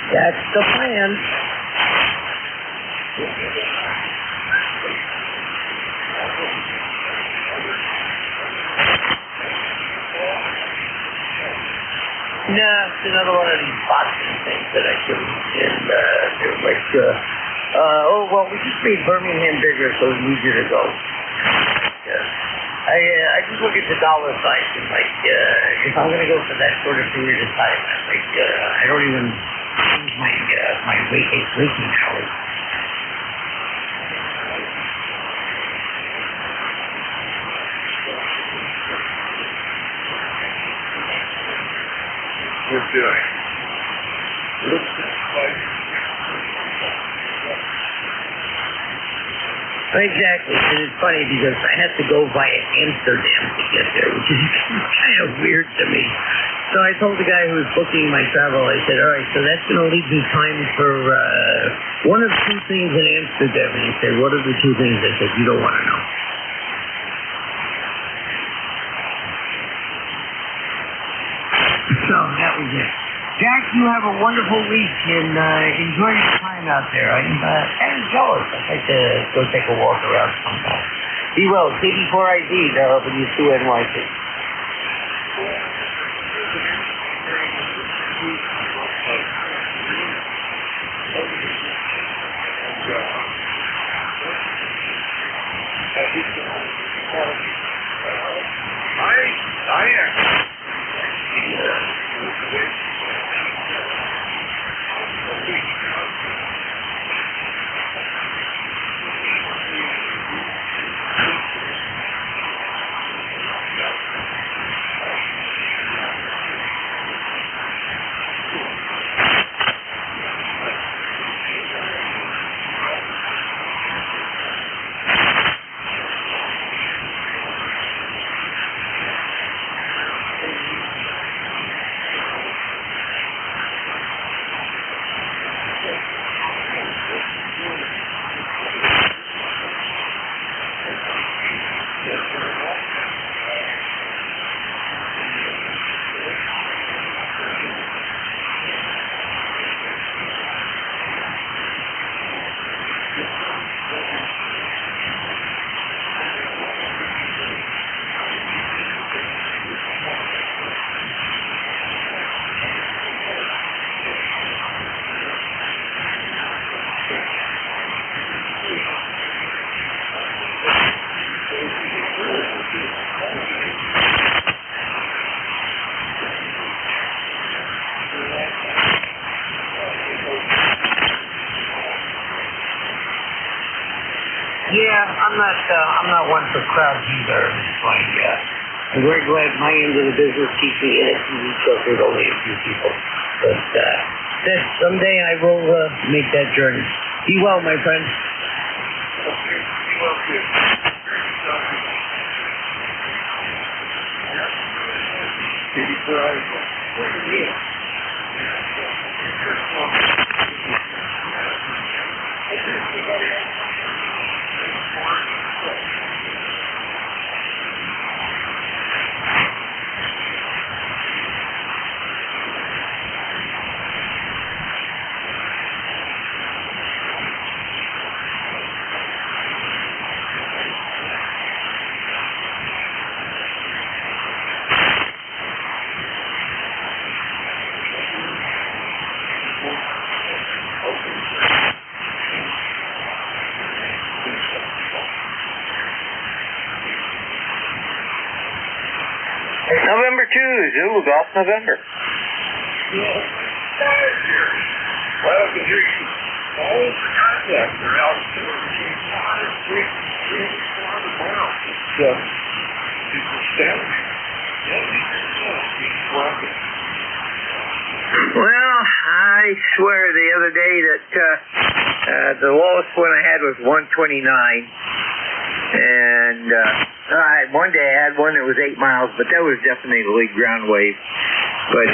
[SPEAKER 16] That's the plan. No, it's another one of these boxing things that I do. And they're like, we just made Birmingham bigger, so it's easier to go. I just look at the dollar signs and like, if I'm going to go for that sort of period of time, I don't even change my waking hours.
[SPEAKER 10] What's doing?
[SPEAKER 16] Exactly, and it's funny because I had to go via Amsterdam to get there, which is kind of weird to me. So I told the guy who was booking my travel, I said, all right, so that's going to leave me time for one of two things in Amsterdam. And he said, what are the two things? I said, you don't want to know. So that was it. Jack, you have a wonderful week and enjoy your time out there. I'm jealous. I'd like to go take a walk around sometime. Be well. C84ID, W2NYC.
[SPEAKER 10] I am.
[SPEAKER 16] Yeah, I'm not one for crowds either. It's like, I'm very glad my end of the business keeps me in it because there's only a few people. But that someday I will make that journey. Be well, my friend.
[SPEAKER 10] Okay, be well, too.
[SPEAKER 4] November 2, Zulu Golf November.
[SPEAKER 10] Well, the dream. All the contacts are out 400 miles. It's astounding.
[SPEAKER 4] Well, I swear the other day that the lowest one I had was 129. And one day I had one that was 8 miles, but that was definitely ground wave. But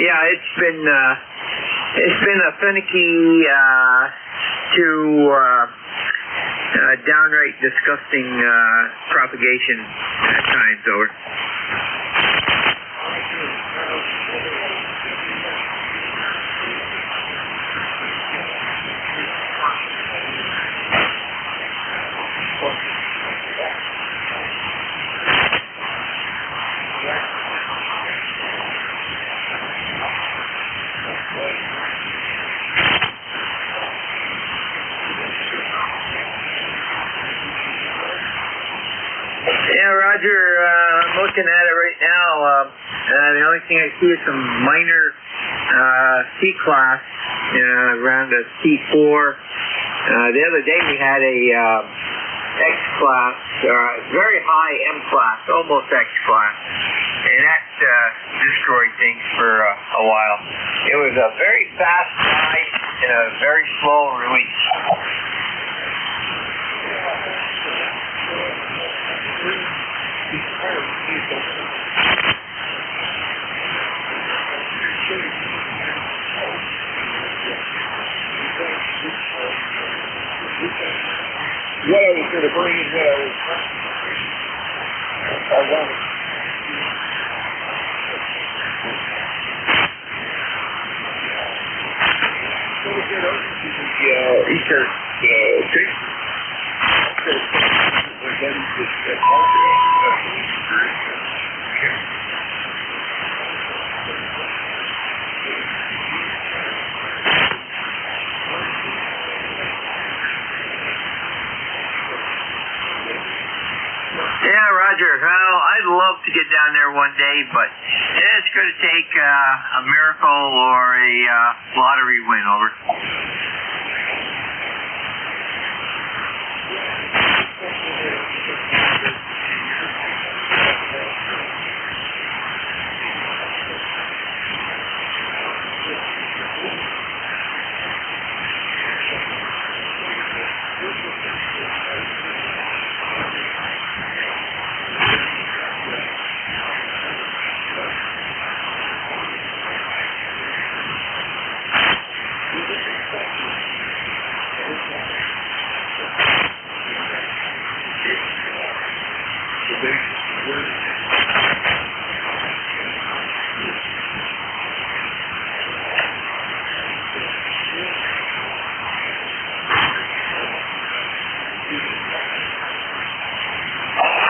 [SPEAKER 4] yeah, it's been a finicky to downright disgusting propagation at times over. Yeah, Roger, I'm looking at it right now. The only thing I see is some minor C-class around a C4. The other day we had a X-class, very high M-class, almost X-class. And that destroyed things for a while. It was a very fast ride and a very slow release.
[SPEAKER 1] what I was going to bring and what I was I wanted. ECARS tape.
[SPEAKER 4] Yeah, Roger. Well, I'd love to get down there one day, but it's going to take a miracle or a lottery win. Over.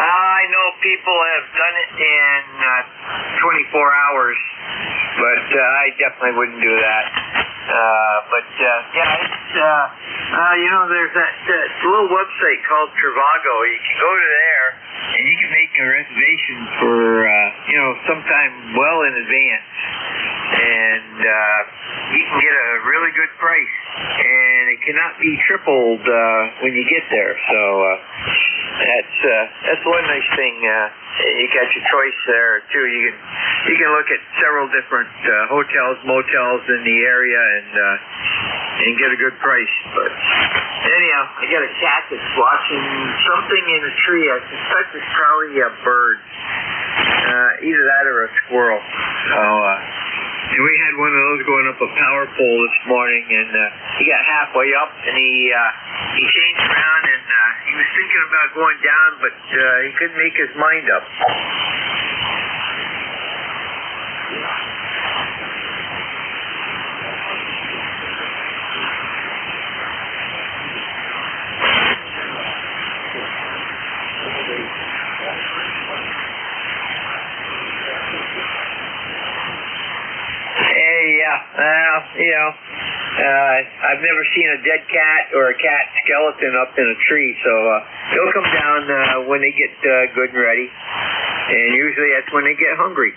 [SPEAKER 4] I know people have done it in 24 hours, but I definitely wouldn't do that. There's that little website called Trivago. You can go to there and you can make a reservation for sometime well in advance, and you can get a really good price, and it cannot be tripled when you get there. So that's one nice thing. You got your choice there too. You can look at several different hotels, motels in the area, and get a good price. But anyhow, I got a cat that's watching something in a tree. I suspect it's probably a bird, either that or a squirrel. So and we had one of those going up a power pole this morning, and he got halfway up, and he changed around, and he was thinking about going down, but he couldn't make his mind up. I've never seen a dead cat or a cat skeleton up in a tree, so they'll come down when they get good and ready, and usually that's when they get hungry.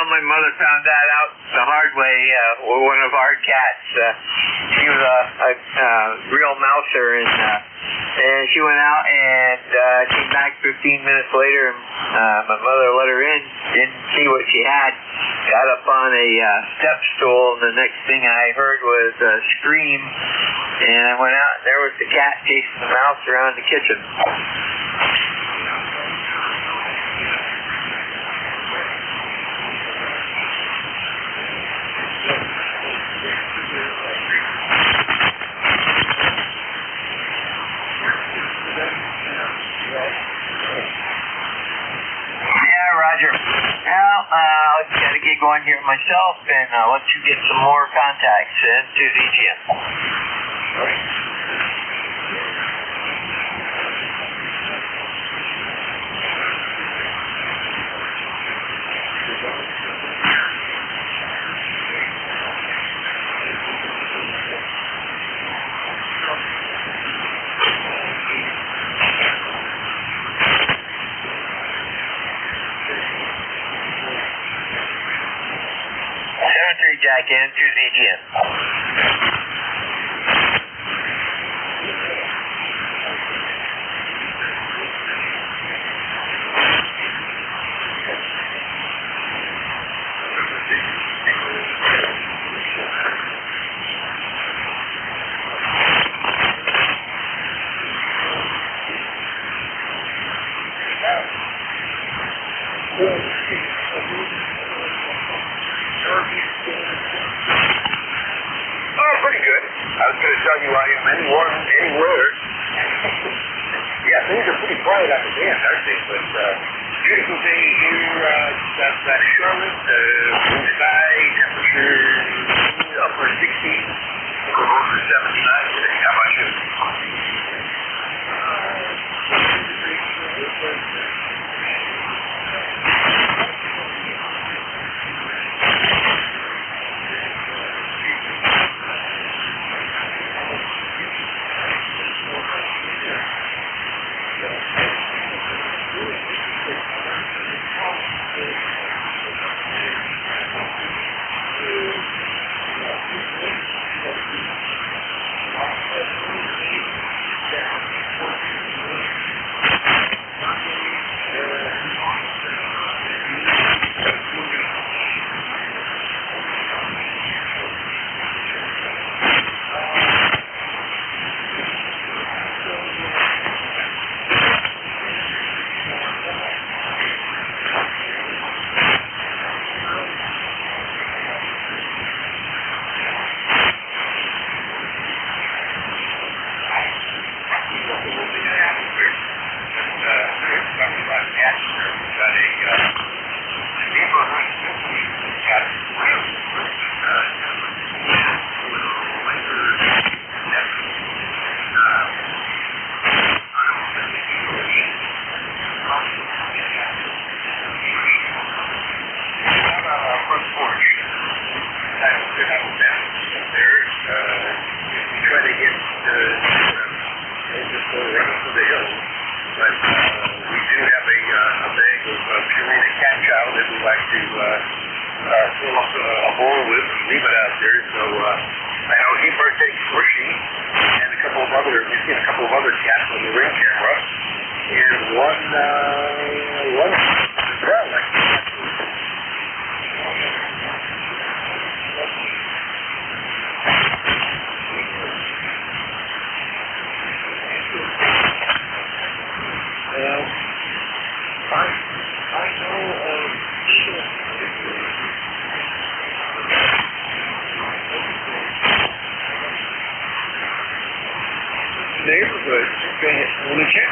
[SPEAKER 4] My mother found that out the hard way with one of our cats. She was a real mouser, and she went out and came back 15 minutes later, and my mother let her in, didn't see what she had, got up on a step stool, and the next thing I heard was a scream, and I went out, and there was the cat chasing the mouse around the kitchen. Roger. Well, I've got to get going here myself, and I'll let you get some more contacts into ZGM. All right. into the gym.
[SPEAKER 2] Oh, pretty good. I was going to tell you I am anywhere. Yeah, things are pretty quiet out the dam, aren't they? But beautiful day here. That's Charlotte. Blue sky, temperature upper 60s, close to 79 today. How about you?
[SPEAKER 10] Neighborhood. Want to check?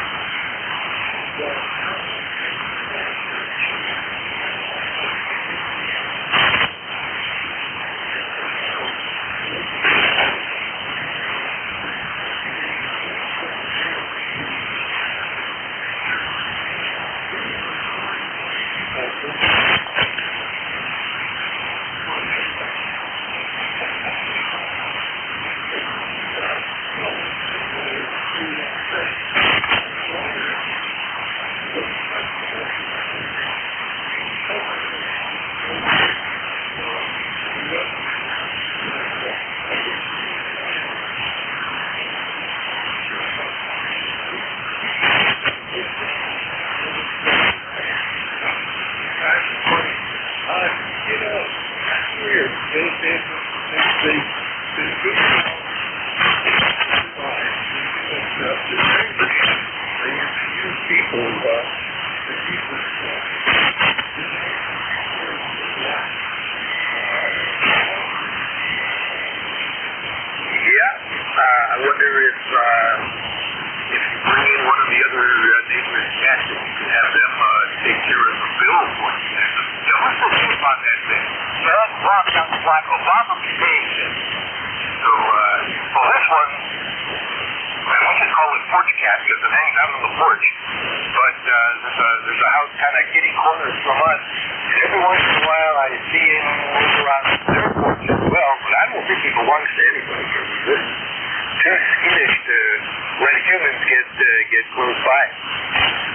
[SPEAKER 2] Get close by.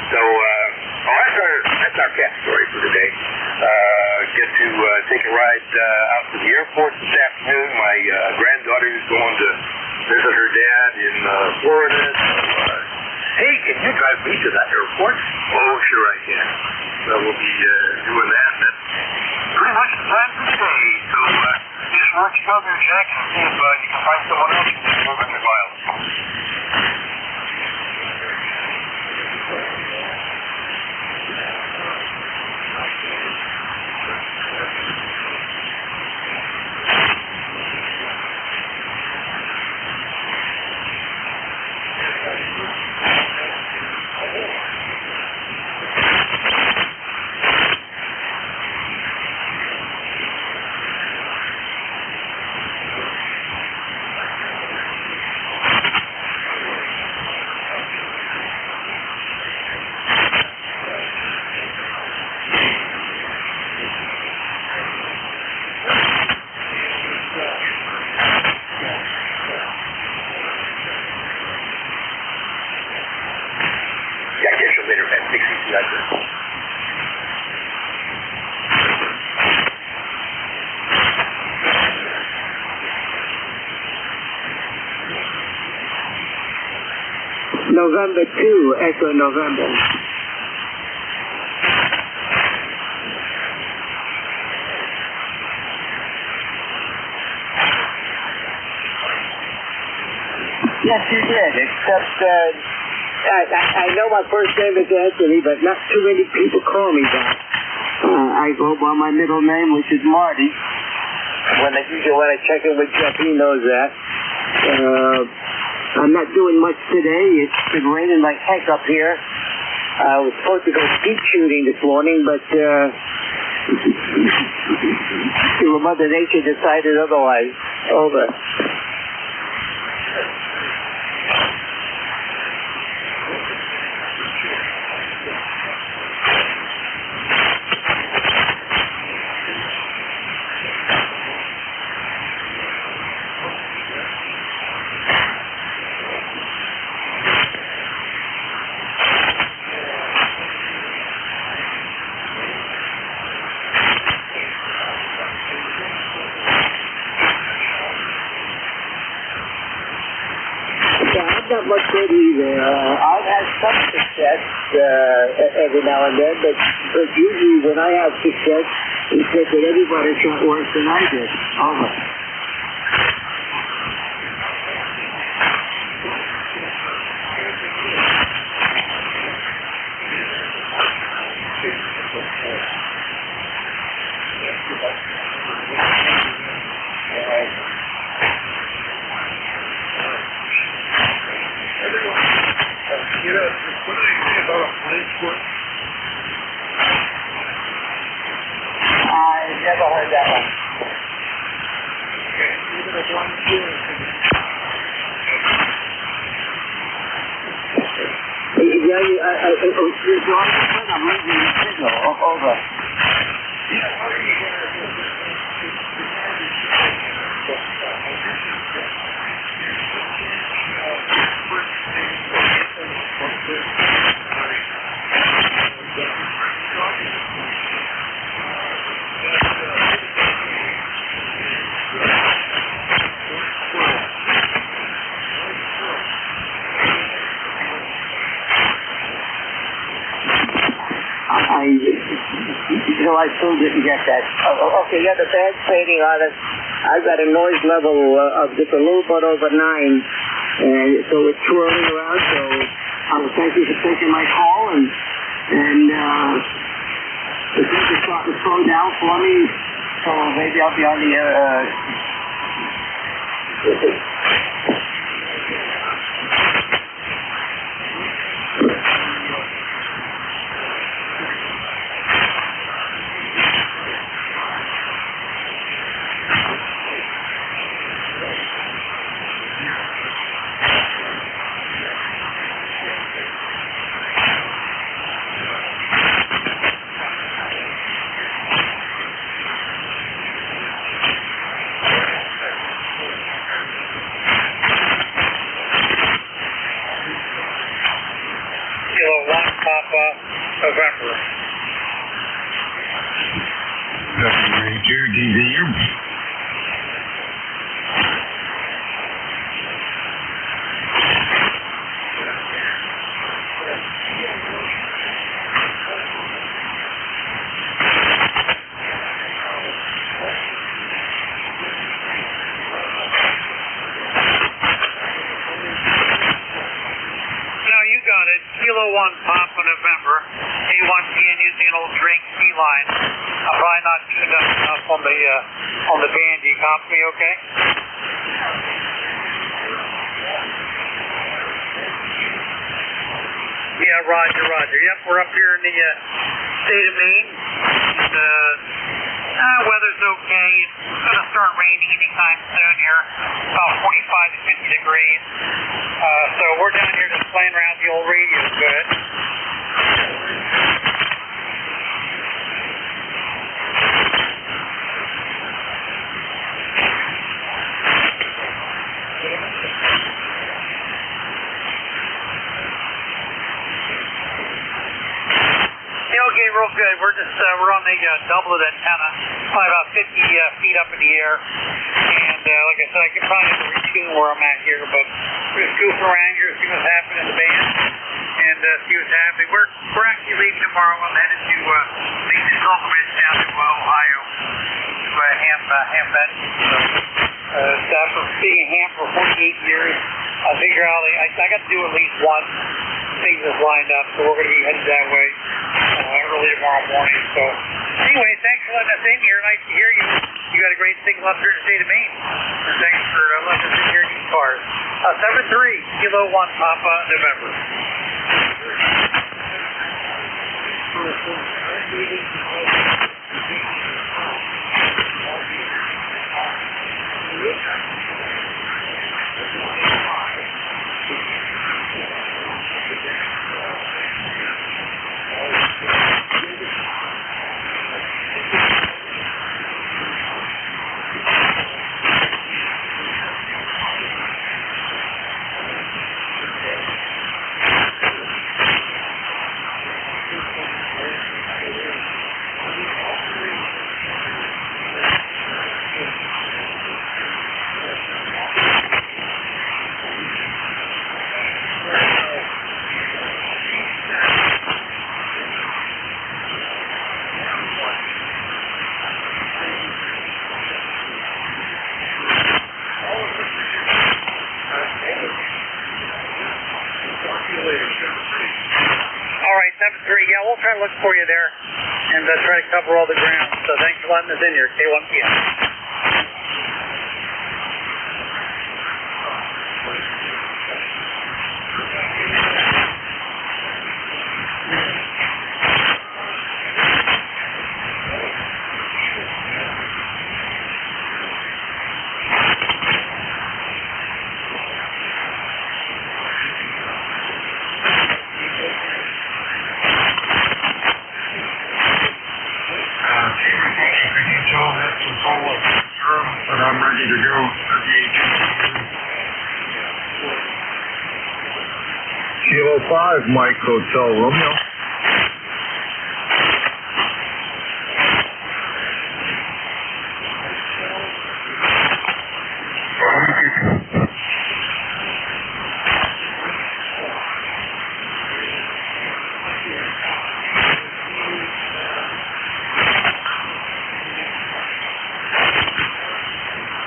[SPEAKER 2] So That's our cat story for today. Get to take a ride out to the airport this afternoon. My granddaughter is going to visit her dad in Florida. Hey, can you drive me to that airport? Oh, sure I can. So we'll be doing that. And that's pretty much the time for today. So just work your other Jack and see if you can find someone else who can move in the files.
[SPEAKER 16] November 2, Echo November. Yes, you did, except I know my first name is Anthony, but not too many people call me that. I go by my middle name, which is Marty. When I check in with Jeff, he knows that. I'm not doing much today. It's been raining like heck up here. I was supposed to go skeet shooting this morning, but Mother Nature decided otherwise. Over. Not much good either. I've had some success every now and then, but usually when I have success, it's that everybody shot worse than I did. Over. I've never heard that one. I'm losing the signal. Over. I still didn't get that. Okay, yeah, the bad fading on it. I've got a noise level of just a little bit over 9, and so it's swirling around. So I will thank you for taking my call, and the things are starting to slow down for me. So maybe I'll be on the air.
[SPEAKER 3] November.
[SPEAKER 13] February 2, DVU.
[SPEAKER 3] Kilo 1 Papa November, A1PN using an old drink C-line. I'm probably not tuned up enough on the band. Do you copy me okay? Yeah, roger. Yep, we're up here in the state of Maine. And, weather's okay. It's going to start raining anytime soon here, about 45 to 50 degrees. So we're down here just playing around the old radio good. Okay, real good. We're just we're on the doublet antenna, probably about 50 feet up in the air. And like I said, I can probably have to retune where I'm at here, but we're just goofing around here, see what's happening in the band, and see what's happening. We're actually leaving tomorrow. I'm headed to the Gulf Ridge down to Ohio, to Ham Bend. After being a ham for 48 years, I figure out I got to do at least one thing that's lined up, so we're going to be headed that way early tomorrow morning. So anyway, thanks for letting us in here. Nice to hear you. You got a great signal up here in the state of Maine. And thanks for letting us in here in ECARS. 73 Kilo 1 Papa November. All right, 7-3. Yeah, we'll try to look for you there and try to cover all the ground. So thanks for letting us in here. K1PM.
[SPEAKER 13] I'm ready to go.
[SPEAKER 1] Kilo 5, Mike Hotel Romeo.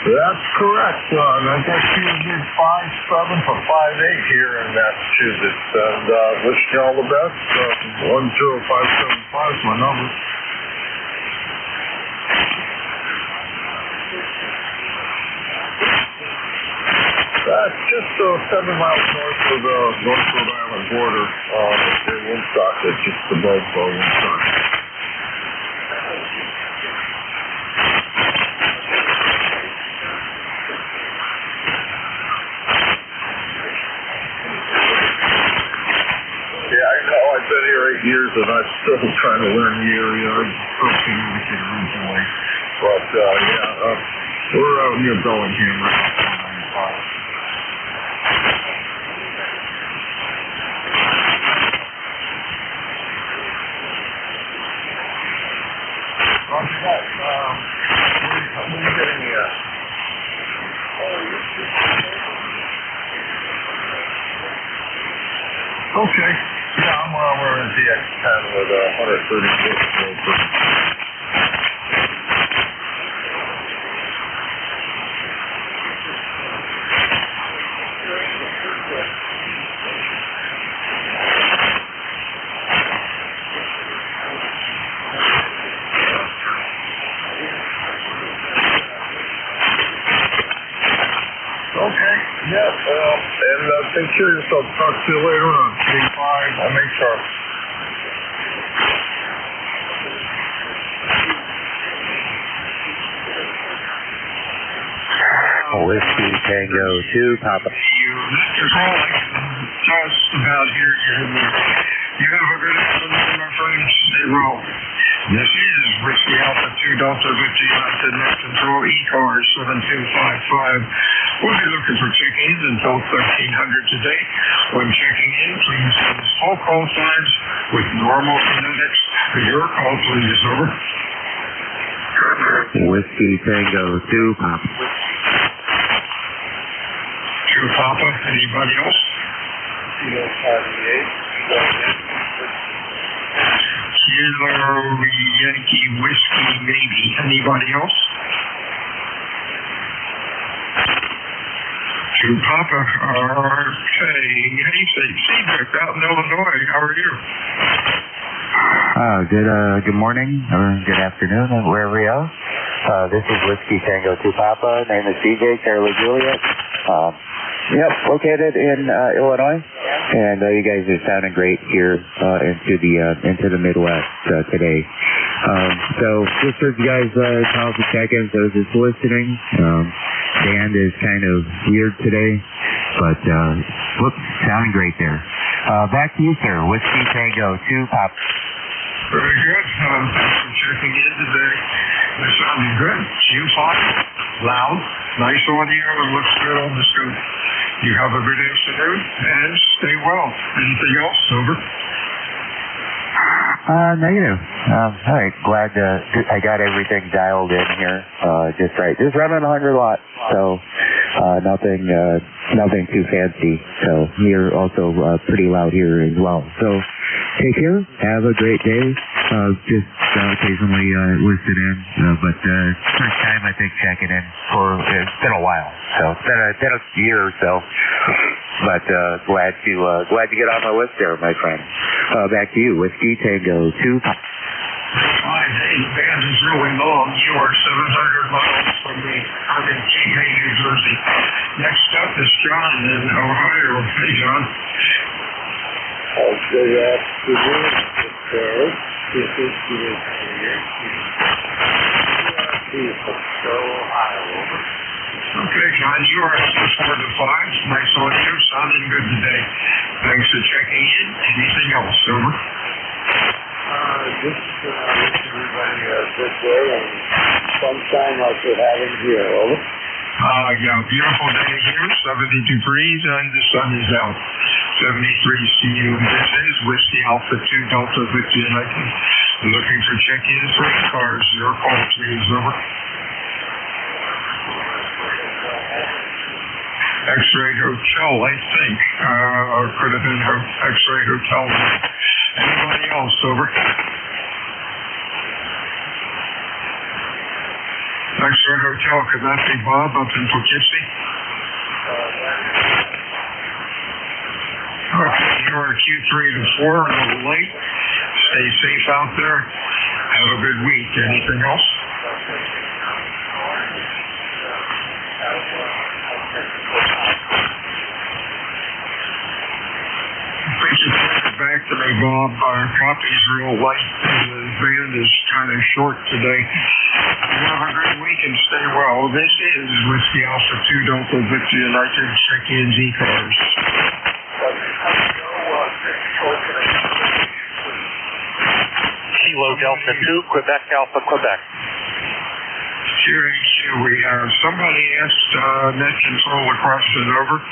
[SPEAKER 1] That's correct, son. I guess you did 5-7 for 5-8 here in Massachusetts, and wish you all the best. 10575 is my number. That's just 7 miles north of the North Rhode Island border in Woonsocket, just above Woonsocket. I've been here 8 years and I'm still trying to learn the area. I'm from Connecticut originally. But, we're out near Bellingham right now, 495.
[SPEAKER 10] Okay. Yeah, I'm wearing a DX10 with 136. Okay. Yeah. And take care of yourself. Talk to you later on. Be fine. I'll make sure.
[SPEAKER 17] Whiskey Tango 2, Papa.
[SPEAKER 3] That's all I can tell us about here. You have a good afternoon, my friends. Stay well. This is Whiskey Alpha 2 Delta Victory United Net Control ECARS 7255. We'll be looking for check-ins until 1300 today. When checking in, please use all call signs with normal phonetics. Your call, please. Over.
[SPEAKER 17] Whiskey Tango 2, Papa.
[SPEAKER 3] 2 Papa. Anybody else? Kilo Yankee Whiskey, maybe. Anybody else? 2 Papa. Okay. Hey, Cedric out in Illinois. How are you?
[SPEAKER 17] Good morning, or good afternoon, wherever you are. This is Whiskey Tango 2 Papa. Name is CJ, Charlie Juliet. Yep, located in Illinois, and you guys are sounding great here into the Midwest today. So just for you guys call for check-ins, I was just listening. Band is kind of weird today, but sounding great there. Back to you, sir. Whiskey Tango 2 Pop.
[SPEAKER 3] Very good. Thanks for checking in today. They're sounding good. Q5, loud, nice audio, and looks good on the scope. You have a good afternoon, and stay well. Anything else? Over.
[SPEAKER 17] Negative. All right. Glad I got everything dialed in here. Just right. Just running 100 watts. So nothing too fancy. So you're also pretty loud here as well. So take care. Have a great day. Just occasionally listen in, but first time I think checking in it's been a while. So it's been a year or so. But glad to get on my list there, my friend. Back to you, Whiskey Tango 2.
[SPEAKER 3] Fine. Hey, the band is really long. You are 700 miles from me. I'm in Cape May, New Jersey. Next up is John in Ohio. Hey, John.
[SPEAKER 18] Good afternoon, sir. This is Peter here. Ohio.
[SPEAKER 3] Okay, John, you are 645. Nice audio, sounding good today. Thanks for checking in. Anything else, over?
[SPEAKER 18] Just wish everybody a good day and sunshine like we're having here, over.
[SPEAKER 3] Yeah, beautiful day here, 70 degrees, and the sun is out. 73 CU. This is Whiskey Alpha 2 Delta Victory United. Looking for check-ins for ECARS. Your call, please, over. X-Ray Hotel, I think, or could have been X-Ray Hotel. Anybody else, over? X-Ray Hotel, could that be Bob up in Poughkeepsie? Okay, you are Q3 to 4, a little late. Stay safe out there. Have a good week. Anything else? Thanks for putting it back to me, Bob. Our copy's real light, and the band is kind of short today. Have a great week and stay well. This is Whiskey Alpha 2 Delta Victory United. Check-ins ECARS.
[SPEAKER 19] Kilo Delta 2, Quebec Alpha, Quebec.
[SPEAKER 3] QHQ, we have somebody asked net control across and over.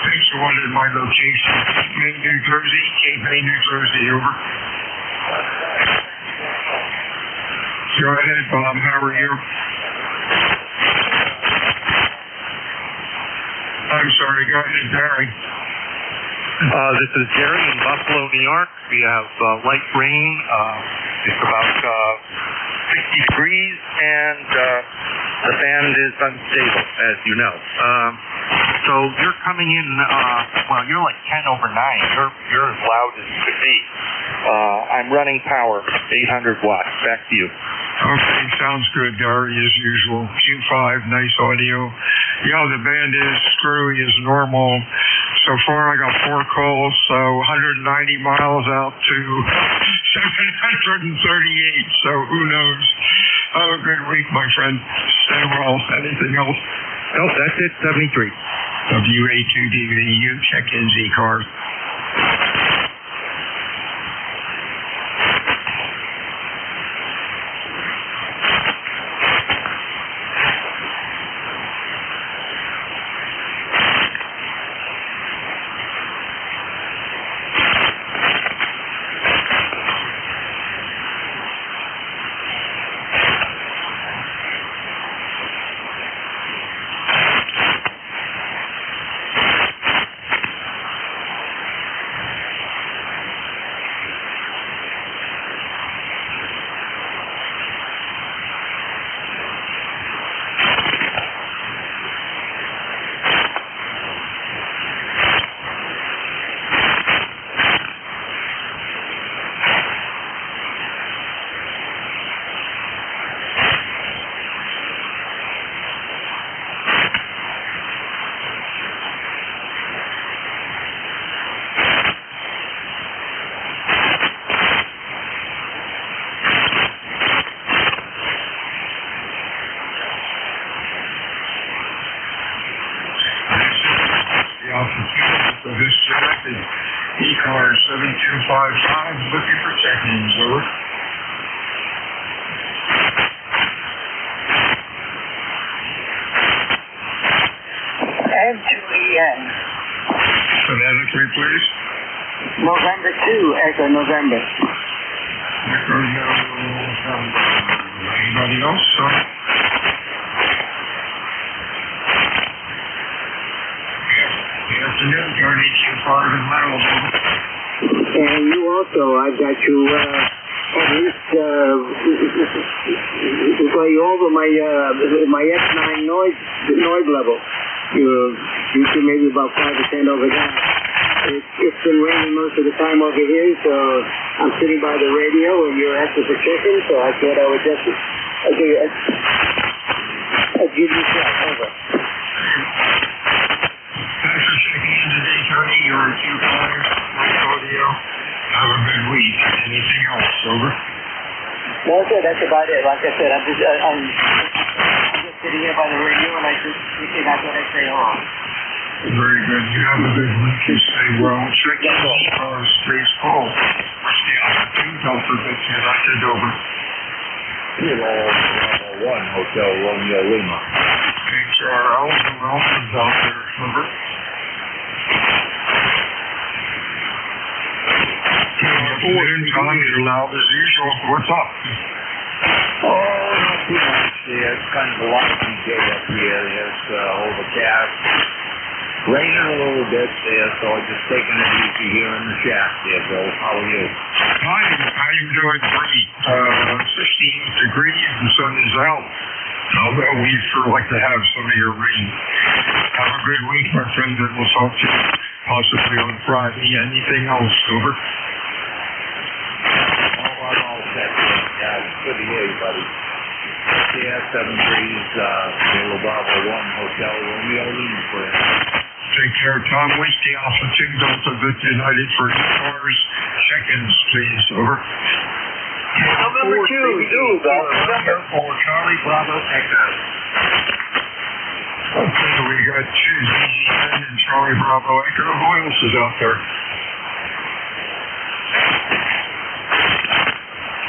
[SPEAKER 3] Thanks for wanting my location. Cape May, New Jersey. Cape May, New Jersey, over. Go ahead, Bob. How are you?
[SPEAKER 10] I'm sorry, go ahead, Barry.
[SPEAKER 20] This is Jerry in Buffalo, New York. We have light rain. It's about 60 degrees, and the fan is unstable, as you know. So you're coming in, well, you're like 10 over 9. You're as loud as you could be. I'm running power, 800 watts. Back to you.
[SPEAKER 10] Okay, sounds good, Gary, as usual. Q5, nice audio. Yeah, the band is screwy as normal. So far, I got 4 calls, so 190 miles out to 738, so who knows. Have a good week, my friend. Stay well. Anything else?
[SPEAKER 20] Oh, that's it, 73.
[SPEAKER 10] WA2DVU, check-ins, ECARS. So this selected ECARS 7255, looking for check-ins, over.
[SPEAKER 14] NJ2US.
[SPEAKER 10] Phonetically, please.
[SPEAKER 14] November 2, Echo November.
[SPEAKER 10] Echo November. Anybody else? Afternoon, Guardian Q5 in Maryland.
[SPEAKER 16] And you also, I've got you at least way over my X9 noise level. You should maybe about 5 or 10 over that. It's been raining most of the time over here, so I'm sitting by the radio and you're asking for chicken, so I thought I would just give you a shot. Over.
[SPEAKER 10] Thanks for checking in today, Tony. You're a Q5, nice audio. Have a good week. Anything else, over?
[SPEAKER 16] No, sir, that's about it. Like I said, I'm just sitting here by the radio and I thought I'd say hello.
[SPEAKER 10] Very good. You have a good week. You stay well. Check in ECARS, please call. Whiskey Alpha 2, Delta Victor, United, over.
[SPEAKER 18] Kilo 1, Hotel Romeo Lima.
[SPEAKER 10] HRL, Wilson's out there, over. Afternoon, Tom, you're loud as usual. What's up?
[SPEAKER 18] Oh, not too much. Yeah, it's kind of a lousy day up here. It's overcast. Raining a little bit there, so I'm just taking it easy here in the shack there, Bill. How are you?
[SPEAKER 10] I'm doing great. 16 degrees, the sun is out. Although we sure like to have some of your rain. Have a good week, my friend, and we'll talk to you possibly on Friday. Anything else, over?
[SPEAKER 18] All set. Yeah, it's good to hear you, buddy. Yeah, 7 degrees, Kilo Bravo 1, Hotel Romeo Lima for you.
[SPEAKER 10] Take care, Tom. Whiskey Alpha 2, Delta Victor United for ECARS. Check-ins, please, over.
[SPEAKER 16] November 2, November
[SPEAKER 10] 4, Charlie Bravo Echo. Okay, we got 2 and Charlie Bravo Echo. Who else is out there?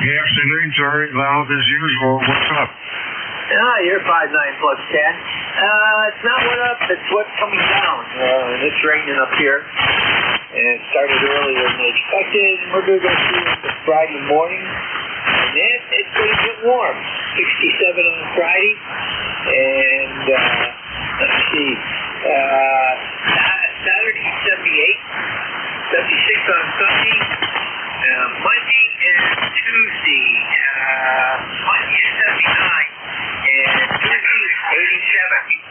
[SPEAKER 10] Good afternoon, Jerry. Loud as usual. What's up?
[SPEAKER 4] You're 5'9 plus 10. It's not what up, it's what's coming down. It's raining up here. And it started earlier than expected. We're going to go through it Friday morning. And then it's going to get warm. 67 on Friday. And let's see. Saturday 78, 76 on Sunday. Monday and Tuesday, Monday is 79, and Tuesday is 87.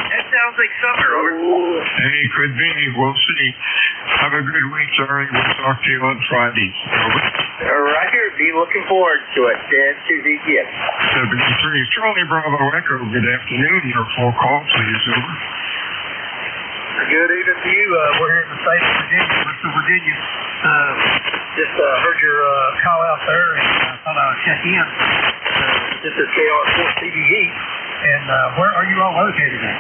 [SPEAKER 4] That sounds like summer, over.
[SPEAKER 20] Hey, could be. We'll see. Have a good week, Jerry. We'll talk to you on Friday. Over.
[SPEAKER 4] Roger, be looking forward to it. Dan Susie, yes.
[SPEAKER 20] 73. Charlie Bravo Echo, good afternoon. Your full call, please. Over.
[SPEAKER 3] Good evening to you. We're here in the state of Virginia, Bristol, Virginia. Just heard your call out there and thought I would check in. This is KR4 CBE. And where are you all located at?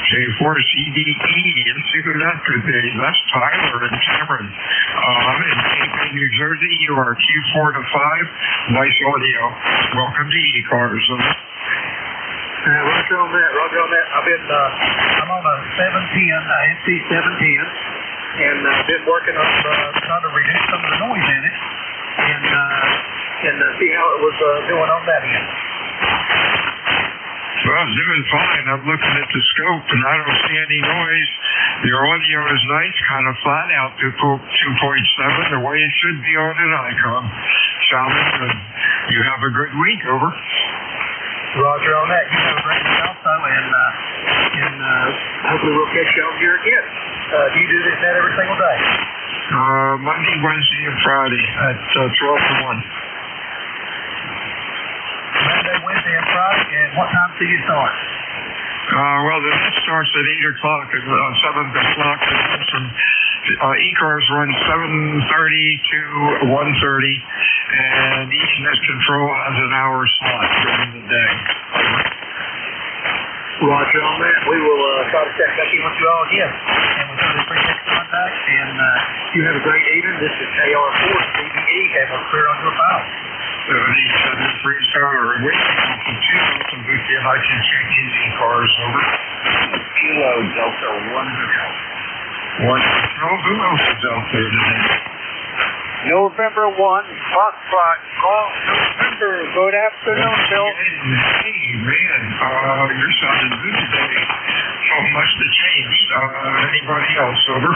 [SPEAKER 20] K4 CDE in Sudanaka. That's Tyler and Cameron. I'm in Cape May, New Jersey. You are Q4 to 5. Nice audio. Welcome to ECARS.
[SPEAKER 3] Roger on that. I'm on a 710, NC 710, and I've been working on trying to reduce some of the noise in it, and see how it was doing on that end.
[SPEAKER 20] Well, it's doing fine. I'm looking at the scope, and I don't see any noise. Your audio is nice, kind of flat out, 2.7, the way it should be on an icon. Sounding good. You have a good week, over.
[SPEAKER 3] Roger on that. You have a great week also, and hopefully we'll catch you over here again. Do you do this every single day?
[SPEAKER 20] Monday, Wednesday, and Friday at 12 to 1.
[SPEAKER 3] Monday, Wednesday, and Friday, and what time do you start?
[SPEAKER 20] Well, the net starts at 8 o'clock, 7 o'clock, and from ECARS runs 7:30 to 1:30, and each net control has an hour slot during the day.
[SPEAKER 3] Roger on that. We will try to check back in with you all again, and we really appreciate the contact, and you have a great evening. This is KR4 CBE, and we're clear on your file.
[SPEAKER 20] 77 Freestyle, wait for 2 Delta Booty, I can check in ECARS, over.
[SPEAKER 18] Kilo Delta 1 Hotel.
[SPEAKER 20] 1 Hotel, who else is out there today?
[SPEAKER 7] November 1, Foxtrot, call November. Good afternoon, Bill.
[SPEAKER 20] Hey, man, you're sounding good today. So much to change. Anybody else, over?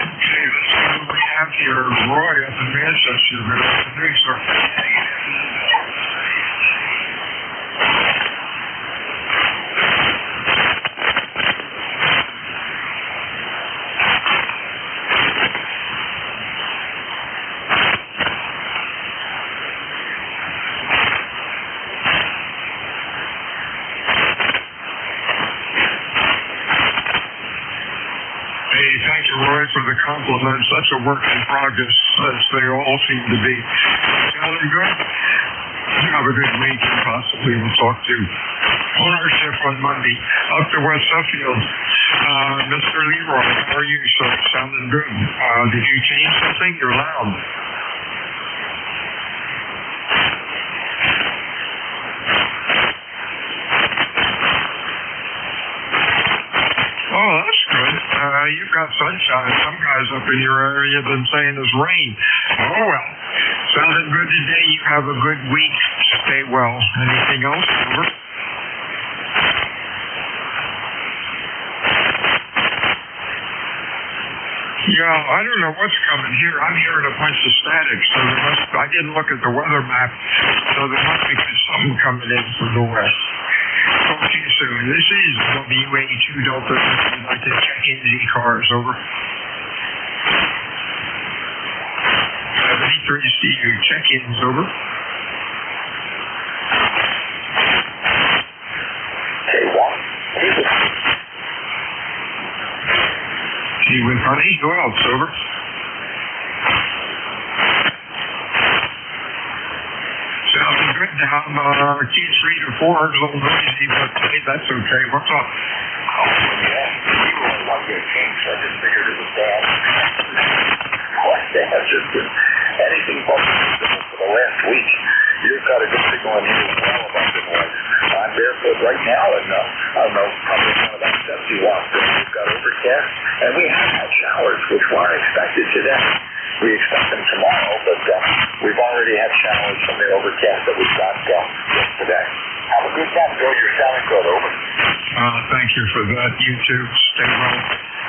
[SPEAKER 20] Okay, let's see what we have here. Roy up in Manchester. Good afternoon, sir. Thank you, Roy, for the compliments. That's a work in progress, as they all seem to be. Sounding good? You have a good week, and possibly we'll talk to ownership on Monday. Up to West Suffield. Mr. Leroy, how are you, sir? Sounding good. Did you change something? You're loud. Oh, that's good. You've got sunshine. Some guys up in your area have been saying there's rain. Oh, well. Sounding good today. You have a good week. Stay well. Anything else? Over. Yeah, I don't know what's coming here. I'm hearing a bunch of static, so I didn't look at the weather map, so there must be something coming in from the west. Talk to you soon. This is W82 Delta. I'd like to check in ECARS, over. 73 CU check-ins, over. Hey, with honey, go out, over. Sounding good now. Q3 to 4 is a little noisy, but hey, that's okay. What's up?
[SPEAKER 13] Oh, yeah. You really want to get changed, so I just figured it was bad. What the hell just been anything but for the last week. You've got a good signal in here as well about the noise. I'm barefoot right now, and I don't know, probably about 70 watts. We've got overcast, and we have had showers, which weren't expected today. We expect them tomorrow, but we've already had showers from the overcast that we've got
[SPEAKER 2] today. Have a good time, Bill. You're sounding good. Over.
[SPEAKER 20] Thank you for that. You too. Stay well.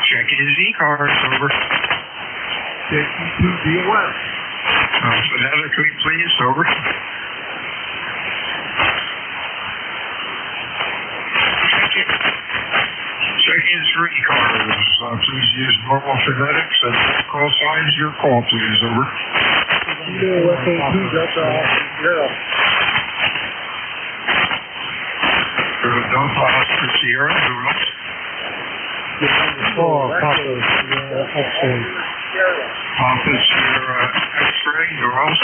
[SPEAKER 20] Check his ECARS. Over.
[SPEAKER 6] NJ2US.
[SPEAKER 20] Phonetically, please. Over. Check in for ECARS. Please use normal phonetics and call signs. Your call, please. Over. Delta Oscar Sierra. Who else? Papa Sierra X-ray. Who else?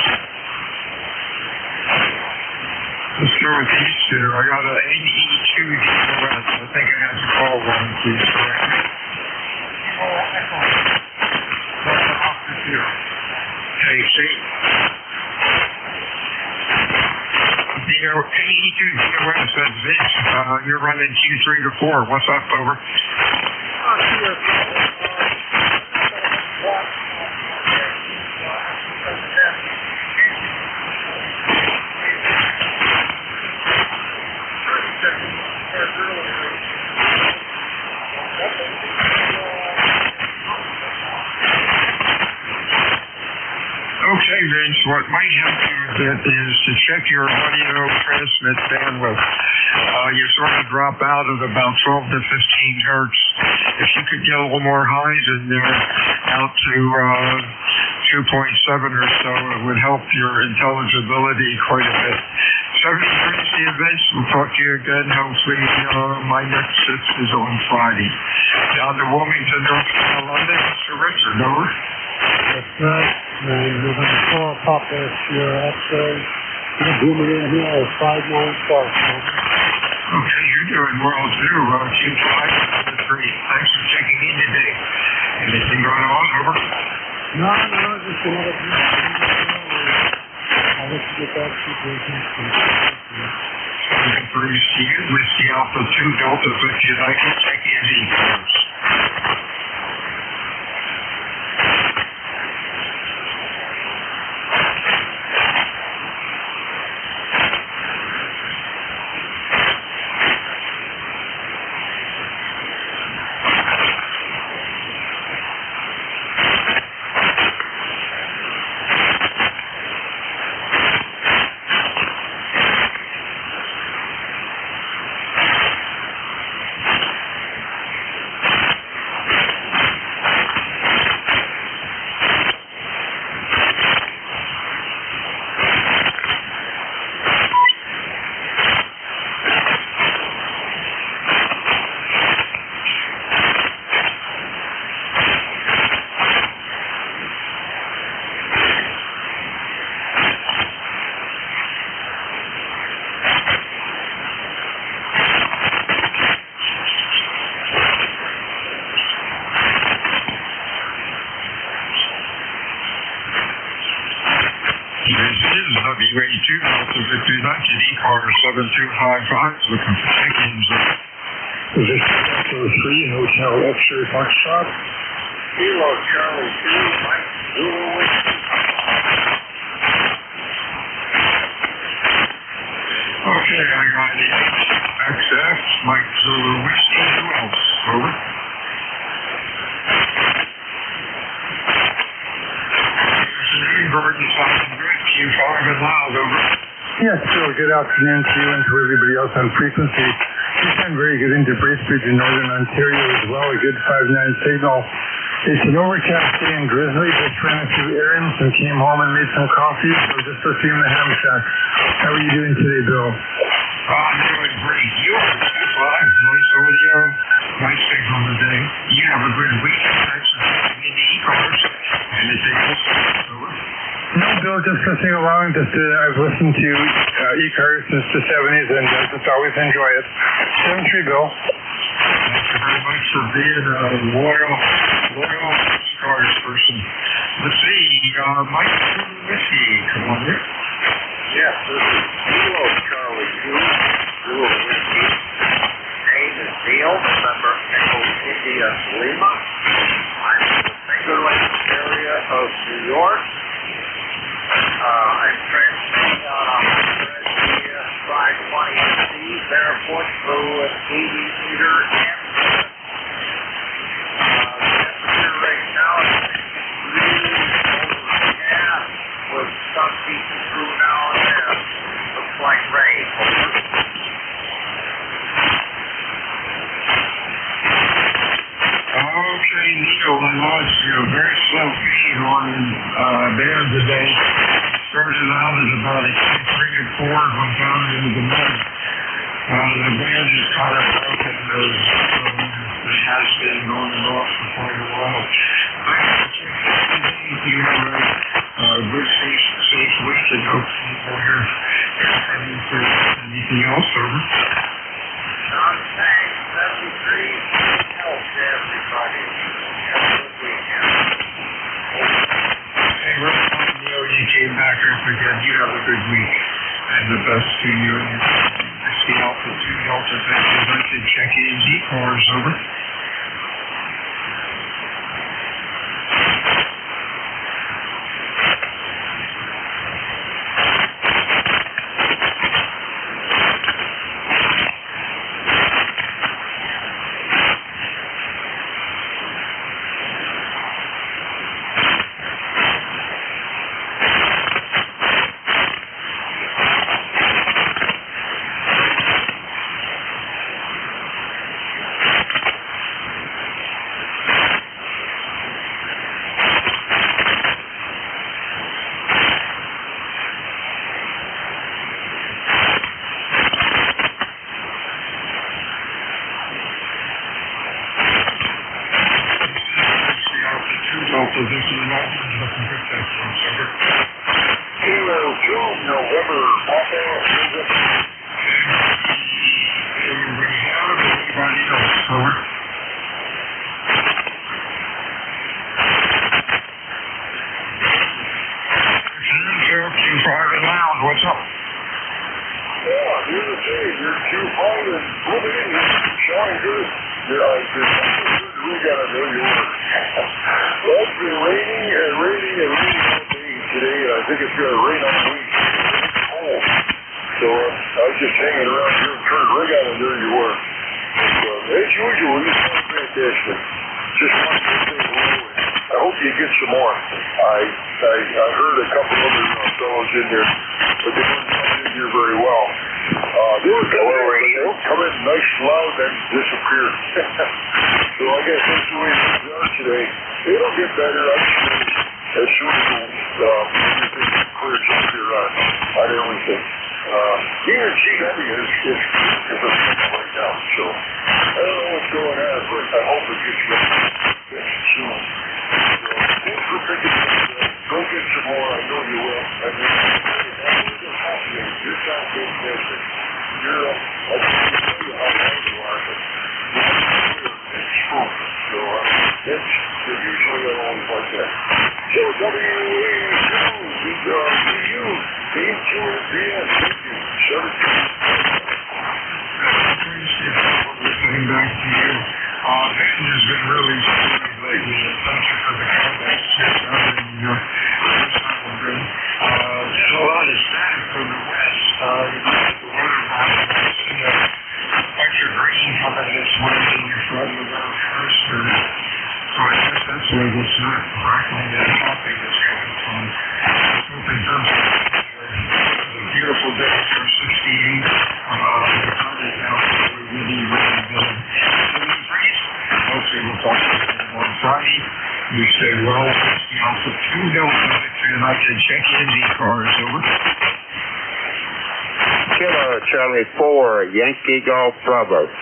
[SPEAKER 20] Let's go with these two. I got an NJ2US. I think I have to call one, please. Hey, see? The NJ2US says Vince, you're running Q3 to 4. What's up, over? Okay, Vince, what might help you a bit is to check your audio transmit bandwidth. You sort of drop out at about 12 to 15 hertz. If you could get a little more highs in there, out to 2.7 or so, it would help your intelligibility quite a bit. 70 degrees the events. We'll talk to you again. Hopefully, my next sit is on Friday. Down to Wilmington, North Carolina, Mr. Richard, over.
[SPEAKER 6] That's right. We're going to call Papa Sierra X-ray. You're booming in here at 595.
[SPEAKER 20] Okay, you're doing well too. Q5 and 3. Thanks for checking in today. Anything going on? Over.
[SPEAKER 6] No, just another. I'll let you get back to the business.
[SPEAKER 20] 73 CU with the Alpha 2 Delta 50 United. Check in ECARS. WA2 Delta 50 United ECARS 7255 looking for check-ins.
[SPEAKER 6] Position Echo 3 Hotel X-ray Foxtrot.
[SPEAKER 2] Kilo Charlie 2, Mike Zulu Whiskey.
[SPEAKER 20] Okay, I got the XF, Mike Zulu Whiskey. Who else? Over. Gordon sounding good. Q5 and loud. Over.
[SPEAKER 21] Yes, Phil. Good afternoon to you and to everybody else on frequency. You sound very good into Bracebridge in Northern Ontario as well. A good 5-9 signal. It's an overcast day in Grizzly. Just ran a few errands and came home and made some coffee. So just listening in the ham shack. How are you doing today, Bill?
[SPEAKER 20] I'm doing great. You are live. Nice audio. Nice signal today. You have a good week. Thanks for checking in the ECARS. Anything else? Over.
[SPEAKER 21] No, Bill, just listening along. I've listened to ECARS since the 70s and just always enjoy it. 7-3, Bill.
[SPEAKER 20] Thank you very much for being a loyal ECARS person. Let's see, Mike Whiskey, come on here.
[SPEAKER 2] Yes, this is Kilo Charlie 2, Zulu Whiskey. Name is Neil, member Echo India Lima. I'm in the Finger Lakes area of New York. I'm transmitting on a 5
[SPEAKER 13] clouds peeking through now and then. Looks like rain.
[SPEAKER 20] Okay, Neil, I lost you. A very slow feed on there today. Started out at about a 3 to 4, went down into the mud. The band is kind of broken. It has been on and off for quite a while. I have to check if you have a good safe way to go before you're heading for anything else, over.
[SPEAKER 13] Thanks, 73. Health to everybody. Have a good weekend.
[SPEAKER 20] Hey, Neil, you came back up again. You have a good week. And the best to you and your family. I see Alpha 2 Delta Tango. I'd like to check in ECARS, over. So this is not looking good that from November.
[SPEAKER 1] Kilo 2, November, Papa,
[SPEAKER 20] Everybody have it, anybody else, over. Q5 and Lounge, what's up?
[SPEAKER 1] Yeah, you're the same. You're Q5 and moving in. Showing good. We got to know you were. Well, it's been raining and raining and raining all day today, and I think it's going to rain all week. It's cold. So I was just hanging around here and turned right out, and there you were. But, as usual, you sound fantastic. Just wanted to say hello. I hope you get some more. I heard a couple other fellows in there, but they weren't coming in here very well. They were come in nice, loud, and disappear. So I guess that's the way things are today. It'll get better, I'm sure, as soon as everything clears up here on everything. Even G-Heavy is a right now, so I don't know what's going on, but I hope it gets better soon. So thanks for picking up. Go get some more, I know you will. I mean, you sound fantastic. You're, I can't tell you how loud you are, but it's strong. So they're usually always like that. So WA2, Team 2S, thank you. Shut it down.
[SPEAKER 20] Listening back to you. Ben has been really steady lately. Thank you for the comments. There's a lot of static from the west. The weather model is bunch of green coming this way in your front of the first. So I guess that's where this crackling and popping is coming from. Hope it does. It's a beautiful day for 68. Really good. Hopefully we'll talk to you on Friday. You stay well. Whiskey Alpha 2 Delta Victory, and I can check in ECARS, over.
[SPEAKER 5] Kilo Charlie 4, Yankee Golf Bravo.
[SPEAKER 20] Who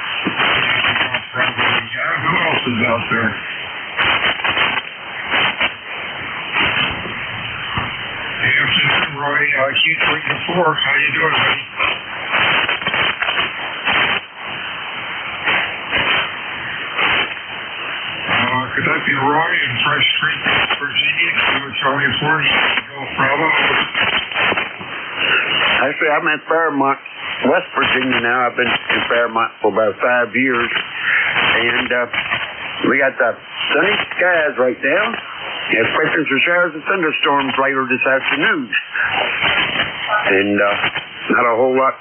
[SPEAKER 20] else is out there? Hey, afternoon, Roy. Q3 to 4. How you doing, buddy? Could that be Roy in Fresh Street, Virginia? Kilo Charlie 4, Yankee Golf Bravo.
[SPEAKER 5] Actually, I'm in Fairmont, West Virginia now. I've been in Fairmont for about 5 years. And we got the sunny skies right now. Expecting some showers and thunderstorms later this afternoon. And not a whole lot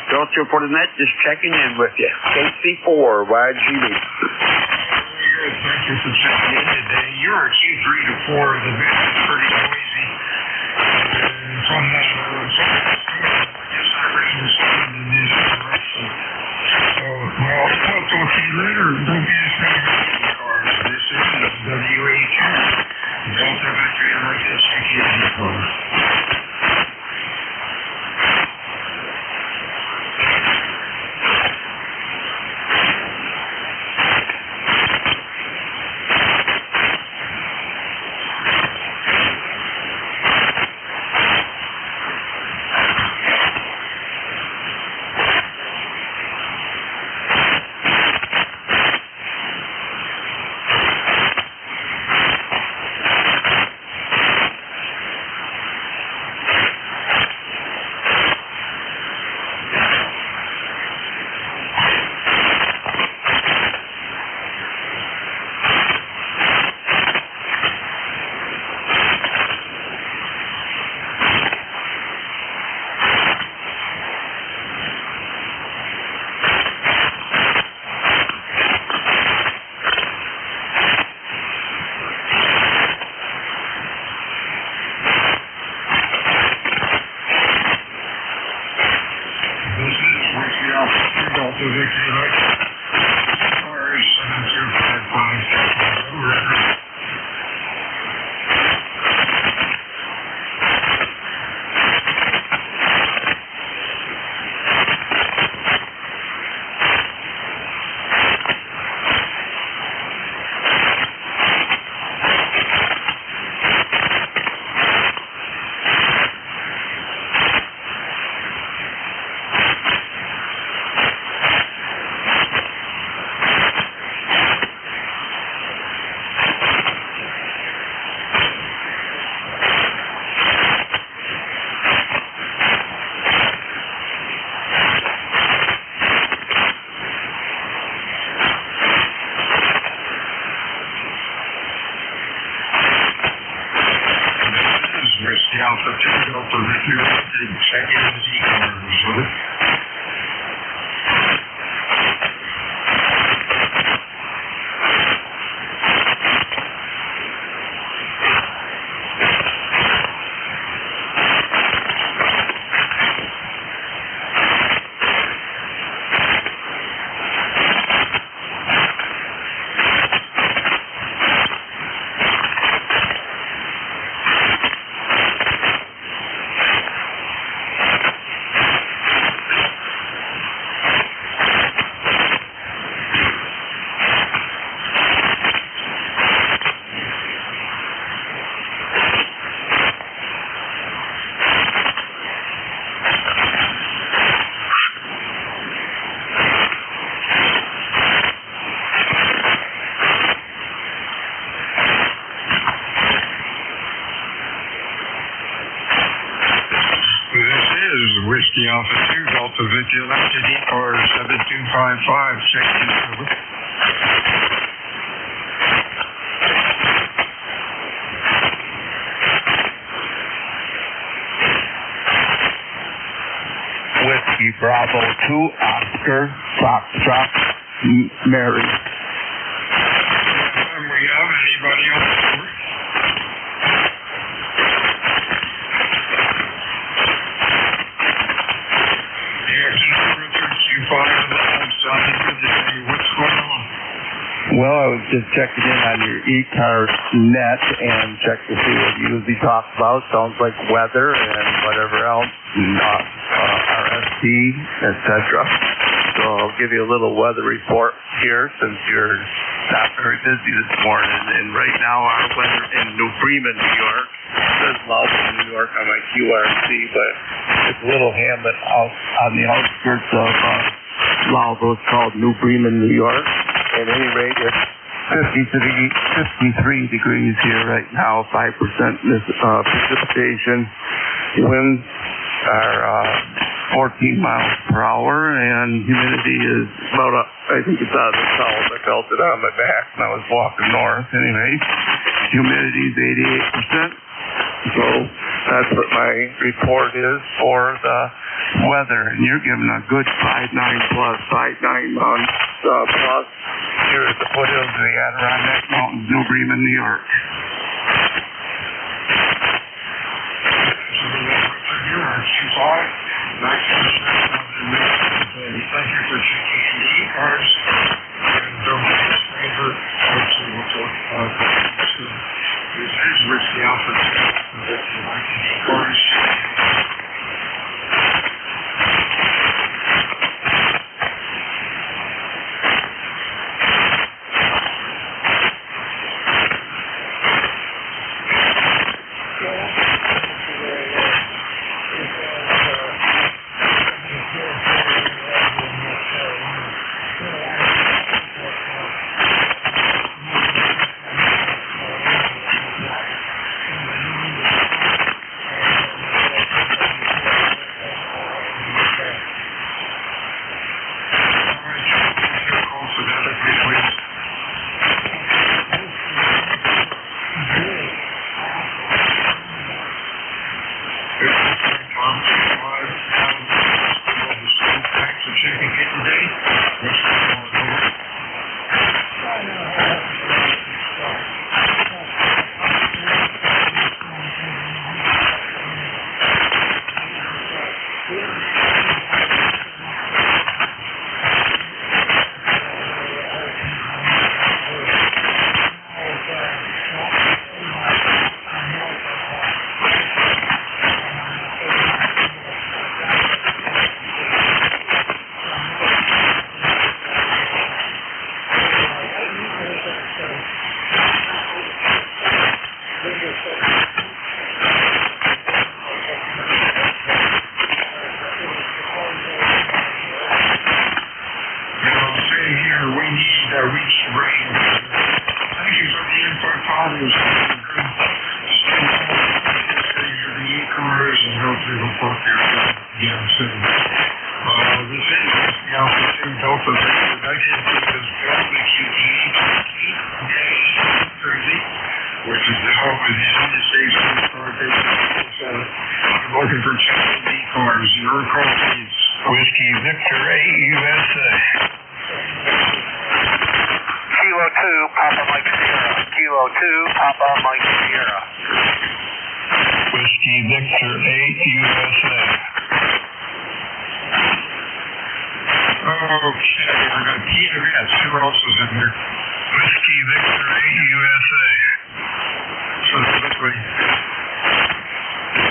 [SPEAKER 5] else to report on that. Just checking in with you. KC4, YGB.
[SPEAKER 20] Thank you for checking in today. You're a Q3 to 4. The band is pretty noisy. And
[SPEAKER 9] Whiskey Alpha 2, Delta Victor, elected ECARS 7255, check in over.
[SPEAKER 22] Whiskey Bravo 2, Oscar, Foxtrot, Mary.
[SPEAKER 9] We have anybody else? What's going on?
[SPEAKER 8] Well, I was just checking in on your ECARS net and check to see what you usually talk about. Sounds like weather and whatever else, RSP, etc. So I'll give you a little weather report here since you're not very busy this morning. And right now our weather in New Bremen, New York, it says Malvern, New York on my QRC, but it's a little hamlet out on the outskirts of Louisville. It's called New Bremen, New York. At any rate, it's 53 degrees here right now, 5% precipitation. Winds are 14 miles per hour, and humidity is about, I think it's out of the south. I felt it on my back when I was walking north. Anyway, humidity is 88%. So that's what my report is for the weather. And you're giving a good 5.9 plus, 5.9 months plus. Here at the foothills of the Adirondack Mountains, New Bremen, New York.
[SPEAKER 9] Thank you for checking in the ECARS. And don't be a stranger. Hopefully we'll talk about that soon. This is Whiskey Alpha 2. If you like the ECARS. Looking for checking ECARS. Your call, please. Whiskey Victor 8 USA.
[SPEAKER 14] Kilo 2, Papa Mike Sierra. Kilo 2, Papa Mike Sierra.
[SPEAKER 9] Whiskey Victor 8 USA. Okay, I got TWS. Who else is in here? Whiskey Victor 8 USA. So quickly.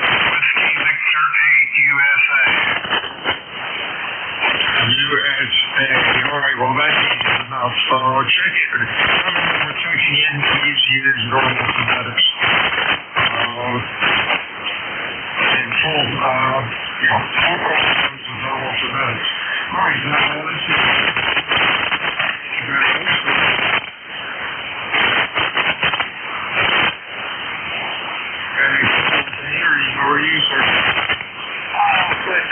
[SPEAKER 9] Whiskey Victor 8 USA. USA. All right, well, that's easy enough. Check it. Remember, we're checking in. Please use normal phonetics. And full calls of normal phonetics. All right, now let's see. How are you, sir?
[SPEAKER 14] Good,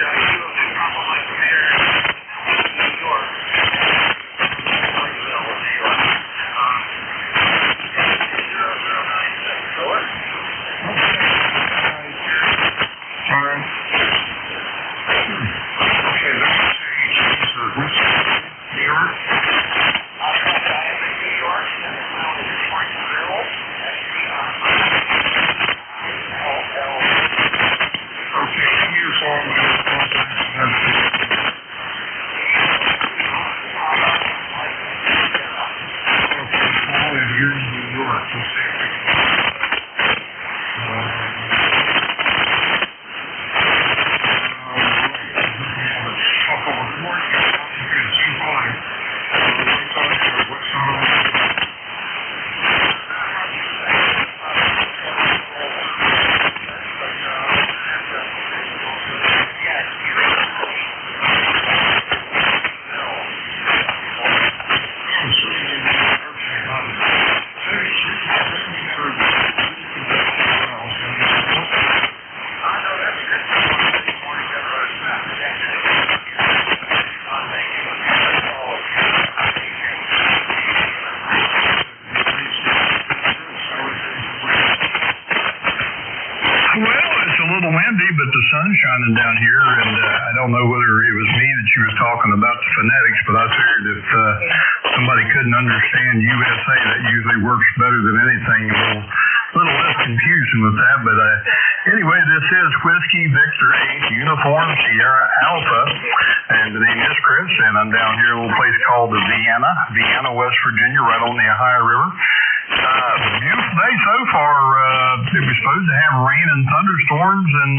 [SPEAKER 9] Okay, let's say change the whiskey, New York. Okay, here's all the contacts and everything. Okay, Paul, and you're in New York. Let's see if we can.
[SPEAKER 11] But the sun's shining down here, and I don't know whether it was me that she was talking about the phonetics, but I figured if somebody couldn't understand USA, that usually works better than anything. A little less confusion with that, but anyway, this is Whiskey Victor 8 Uniform Sierra Alpha, and the name is Chris, and I'm down here at a little place called Vienna, West Virginia, right on the Ohio River. Beautiful day so far. It was supposed to have rain and thunderstorms, and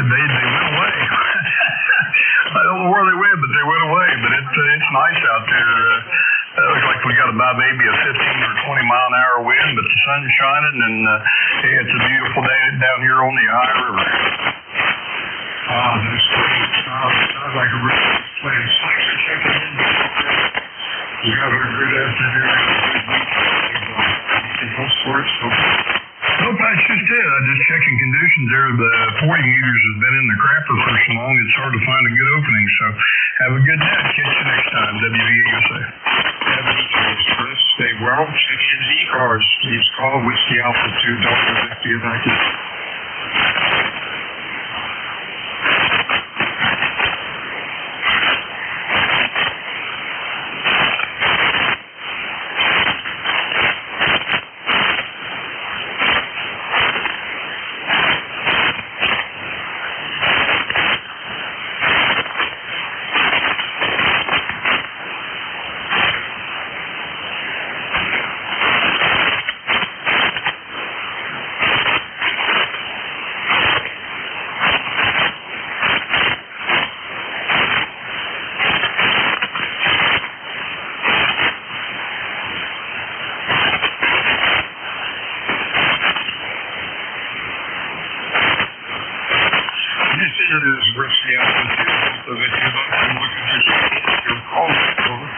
[SPEAKER 11] they went away. I don't know where they went, but they went away. But it's nice out there. It looks like we got about maybe a 15 or 20 mile an hour wind, but the sun's shining, and hey, it's a beautiful day down here on the Ohio River.
[SPEAKER 9] That's great. Sounds like a really nice place. Thanks for checking in. You have a good afternoon. Anything else for us?
[SPEAKER 11] Nope, that's just it. I just checking conditions there. The 40 meters has been in the crapper for so long, it's hard to find a good opening. So have a good day. Catch you next time. WVUSA.
[SPEAKER 9] Have a good day, Chris. Stay well. Check in the ECARS. Please call Whiskey Alpha 2 Delta Victor United. It is Whiskey Alpha 2 Delta Victor United. I'm looking for your call. Over.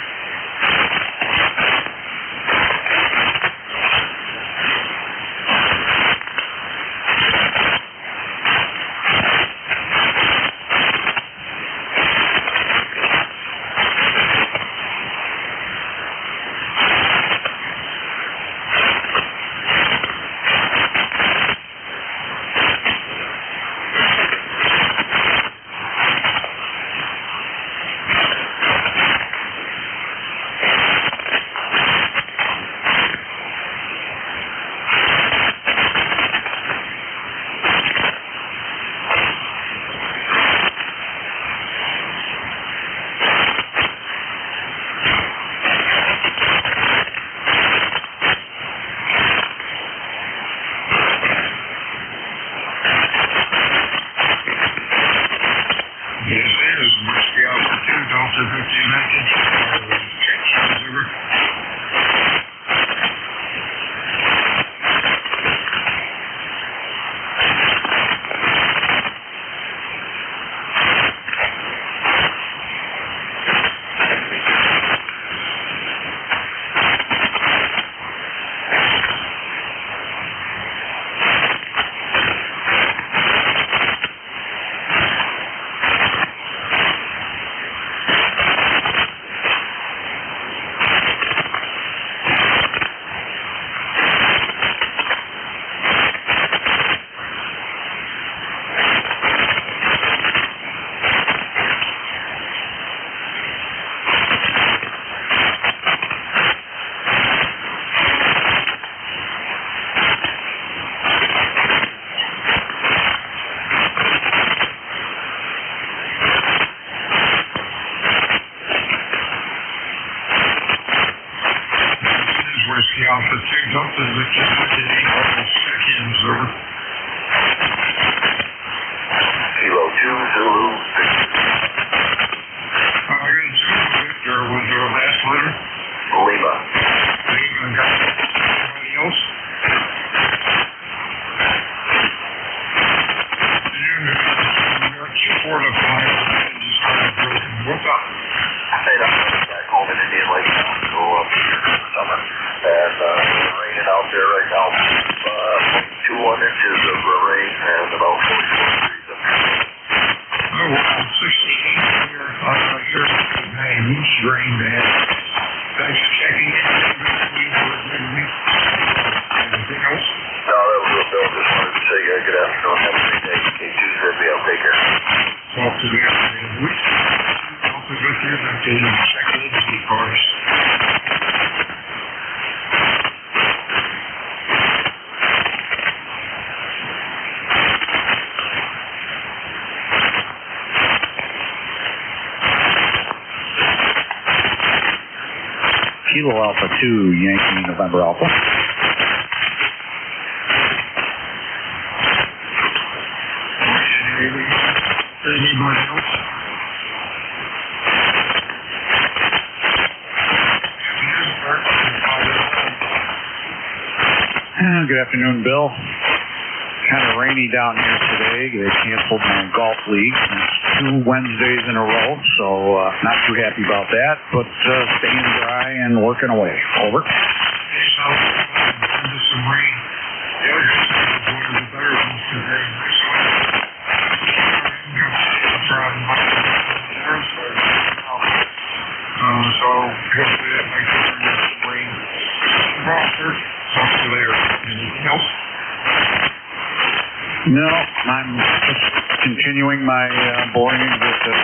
[SPEAKER 9] located in the second of the ECARS.
[SPEAKER 12] Kilo Alpha 2, Yankee November Alpha.
[SPEAKER 9] Anybody else?
[SPEAKER 12] Good afternoon, Bill. Kind of rainy down here today. They canceled my golf league. It's 2 Wednesdays in a row, so not too happy about that, but staying dry and working away. Over.
[SPEAKER 9] Into some rain. Yeah, one of the better ones today. So hopefully that makes it bring us some rain. Roster, talk to you later. Anything else?
[SPEAKER 12] No, I'm just continuing my boring with the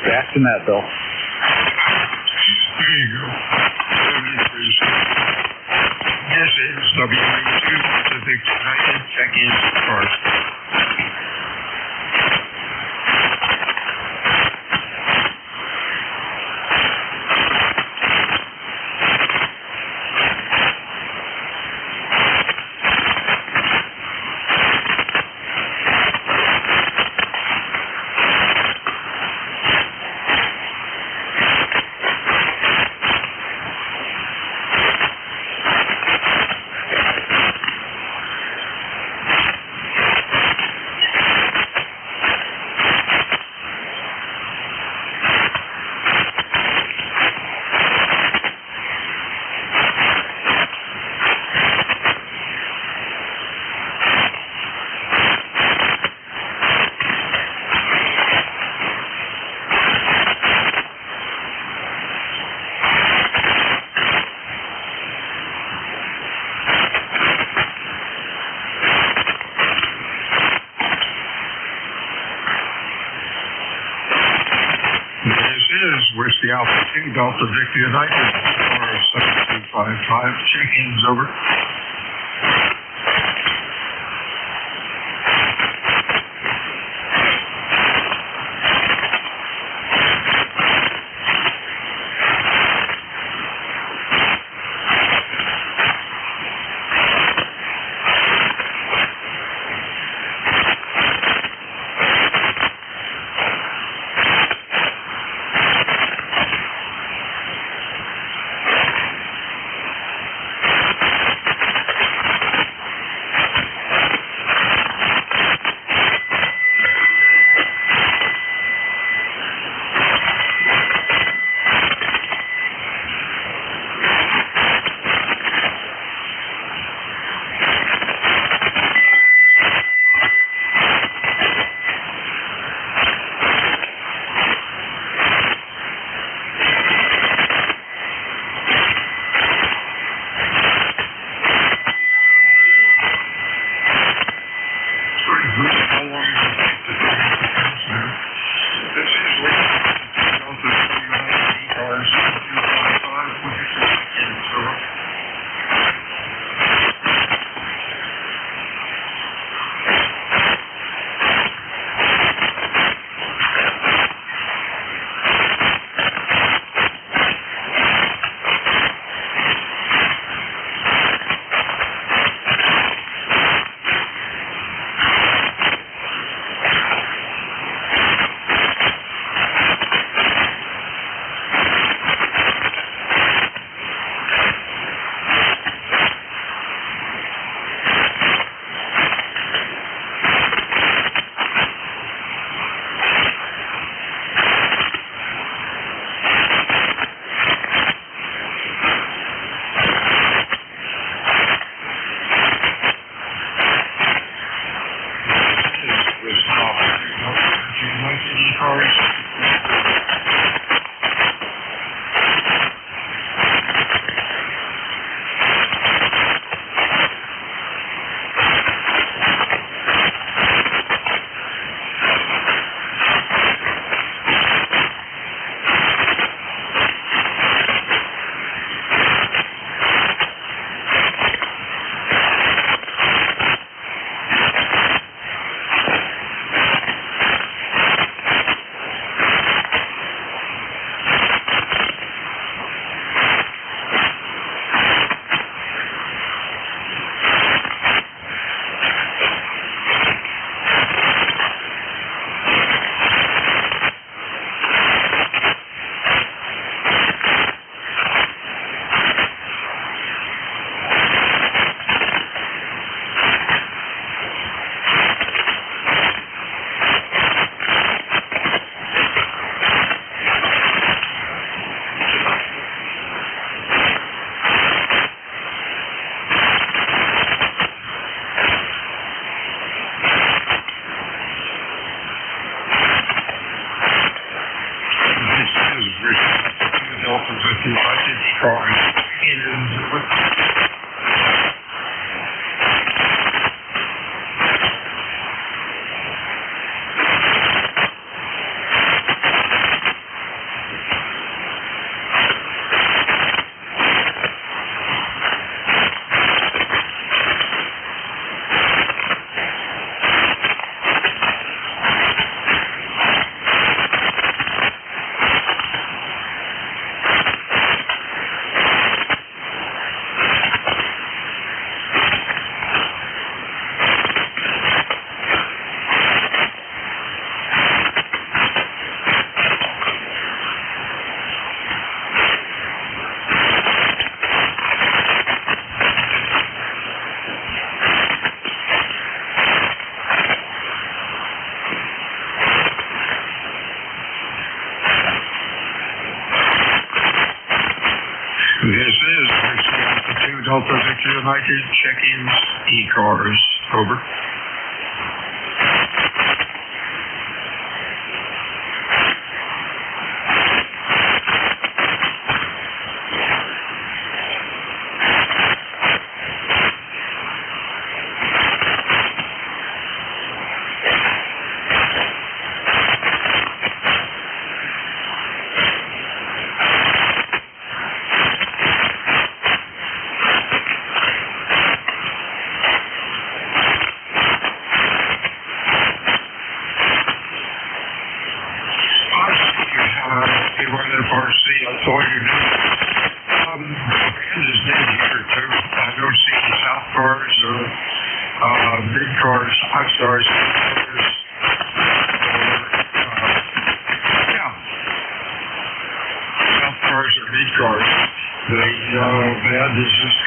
[SPEAKER 12] back to net, Bill.
[SPEAKER 9] There you go. This is W92 Pacific United check-in cars. Whiskey Alpha 2 Delta Victor United for 7255. Check-ins over. Victor United, check-ins, ECARS. Over. That's all you're doing. Kansas did here too. I don't see the South cars or big cars, 5 stars, South cars or big cars. They had this just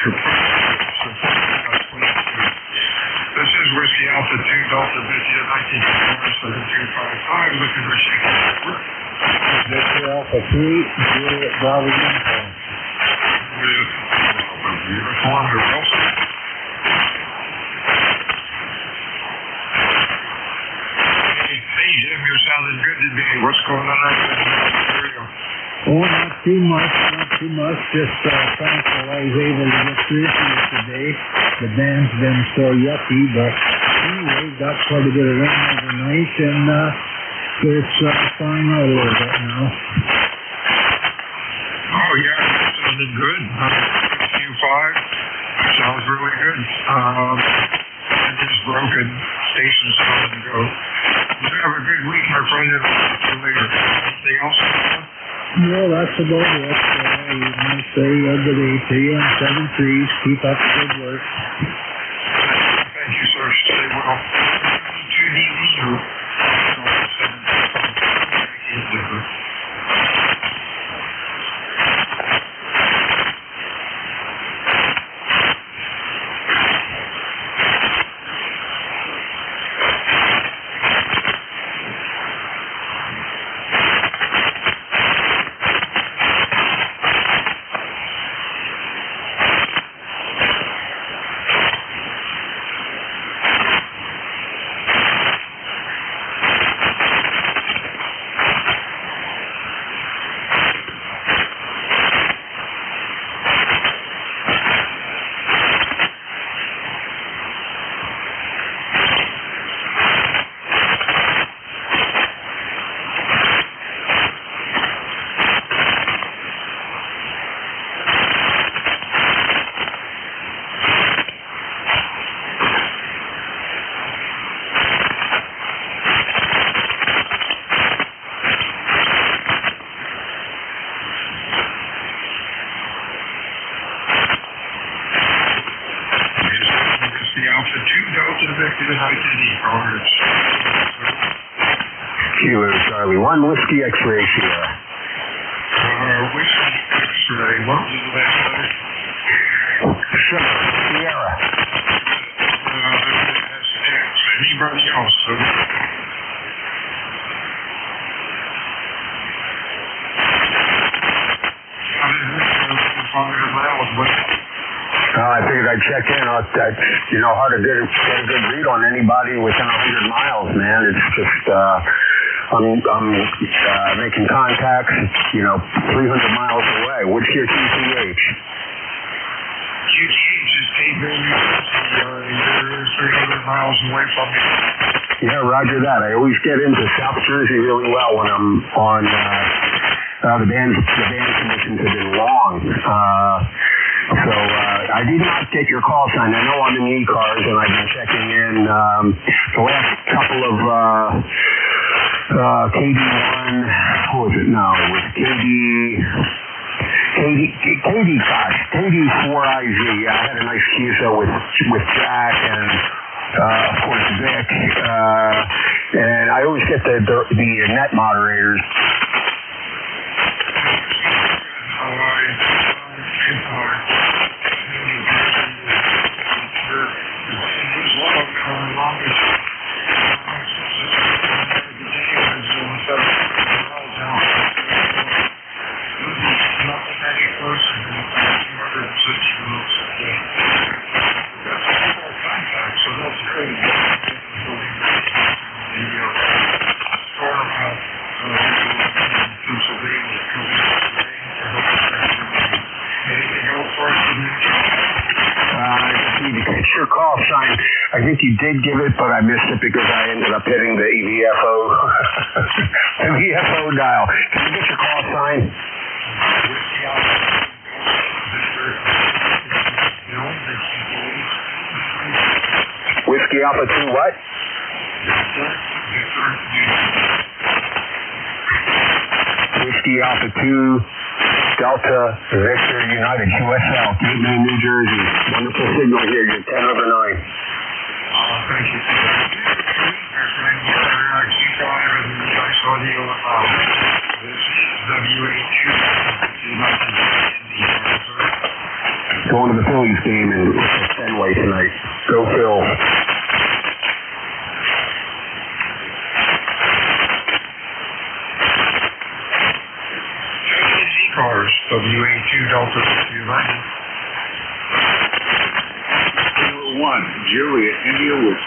[SPEAKER 9] This is Whiskey Alpha 2 Delta Victor 197255 looking for shaking.
[SPEAKER 18] Victor Alpha 3, Juliet Bravo Uniform.
[SPEAKER 9] Uniform to Wilson. Hey, Jim, you're sounding good today. What's going on out there?
[SPEAKER 18] Oh, not too much. Just thankful I was able to get through here today. The band's been so yucky, but anyway, got quite a bit of rain overnight, and it's thawing out a little bit now.
[SPEAKER 9] Oh, yeah, that sounded good. Q5 sounds really good. I just broken stations on and go. You have a good week, my friend, and I'll talk to you later. Anything else?
[SPEAKER 18] No, that's about it. You might say good day to you and 7-3s. Keep up the good work.
[SPEAKER 9] Thank you, sir. Stay well. 2DV.
[SPEAKER 15] Kilo Charlie 1, Whiskey X-ray Sierra.
[SPEAKER 9] Whiskey X-ray, what was the last letter?
[SPEAKER 15] Sugar, Sierra.
[SPEAKER 9] That's X. Anybody else?
[SPEAKER 15] I figured I'd check in. Hard to get a good read on anybody within 100 miles, man. It's just, I'm making contacts, 300 miles away. What's your QTH?
[SPEAKER 9] QTH is Cape Baby. You're 300 miles away from me.
[SPEAKER 15] Yeah, roger that. I always get into South Jersey really well when I'm on, the band conditions have been long. So I did not get your call sign. I know I'm in ECARS and I've been checking in the last couple of KD1. What was it? No, it was KD4IZ. I had a nice QSO with Jack and of course Vic. And I always get the net moderators. call sign. I think you did give it, but I missed it because I ended up hitting the EVFO, the VFO dial. Can you get your call sign? Whiskey Alpha 2 what? Whiskey Alpha 2 Delta Victor United QSL, Cape May, New Jersey. Wonderful signal here. You're 10 over 9.
[SPEAKER 9] Thank you. I saw the this WH2.
[SPEAKER 15] Going to the Phillies game in Fenway tonight. Go Phil.
[SPEAKER 9] ECARS, WA2 Delta United.
[SPEAKER 13] 1, Juliet, India Woods.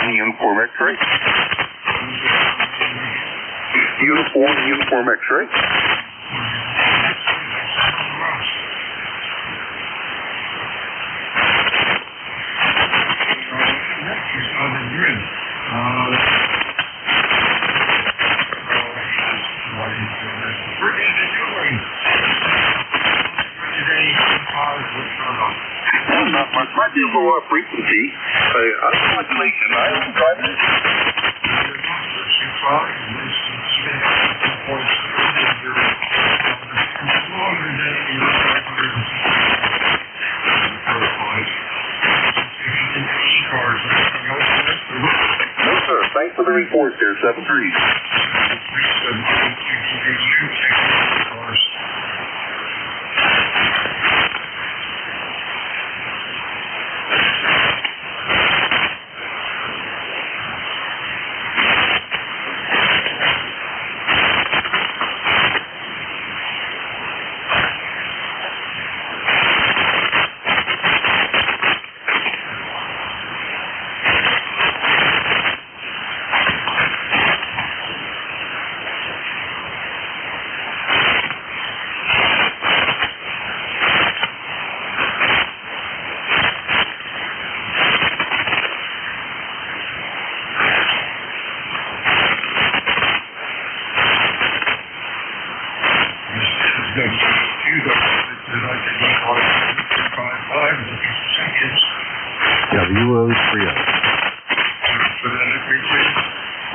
[SPEAKER 2] Uniform X-ray. Uniform X-ray.
[SPEAKER 13] Not much. Might be a lower frequency. Modulation. I don't drive it. No, sir. Thanks for the report there, 7-3.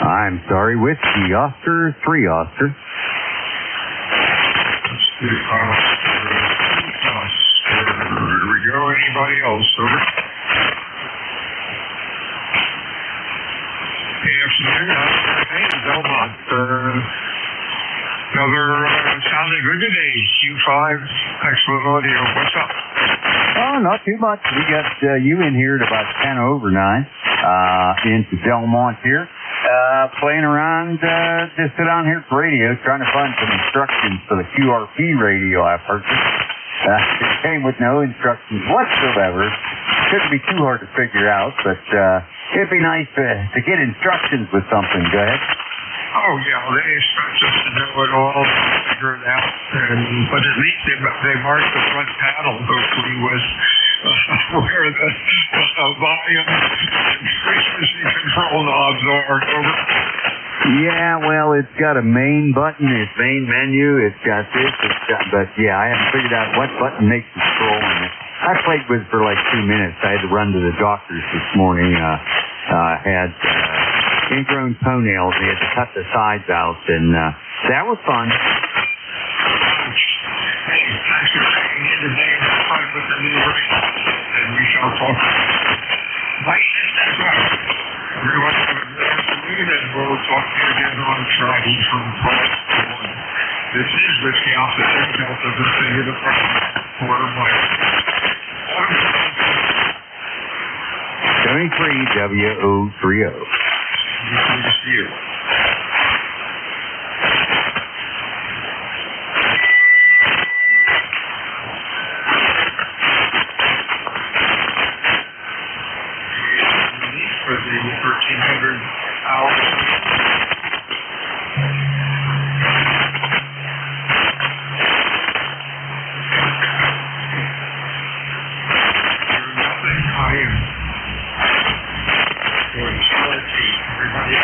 [SPEAKER 17] I'm sorry, Whiskey Oscar 3 Oscar.
[SPEAKER 9] Here we go. Anybody else? Over. Hey, afternoon. Hey, Belmont. Another sounding good today. Q5, excellent audio. What's up?
[SPEAKER 17] Oh, not too much. We got you in here at about 10 over 9 into Delmont here. Playing around, just sit on here for radio, trying to find some instructions for the QRP radio I purchased. It came with no instructions whatsoever. Shouldn't be too hard to figure out, but it'd be nice to get instructions with something. Go ahead.
[SPEAKER 9] Oh, yeah, they expect us to know it all, figure it out, but at least they marked the front panel, hopefully, with where the volume and frequency control knobs are. Over.
[SPEAKER 17] Yeah, well, it's got a main button, its main menu, it's got this, but yeah, I haven't figured out what button makes the scrolling. I played with it for like 2 minutes. I had to run to the doctor's this morning. Had ingrown toenails. They had to cut the sides out, and that was fun.
[SPEAKER 9] Hey, thanks for checking in today and fight with the new race, and we shall talk. Bye. Everyone have a good afternoon, and we'll talk to you again on Friday from 12 to 1. This is Whiskey Alpha Delta, the State Department, Quarter Mile.
[SPEAKER 17] 73WO30.
[SPEAKER 9] Good to see you. For the 1300 hours. I am going to start everybody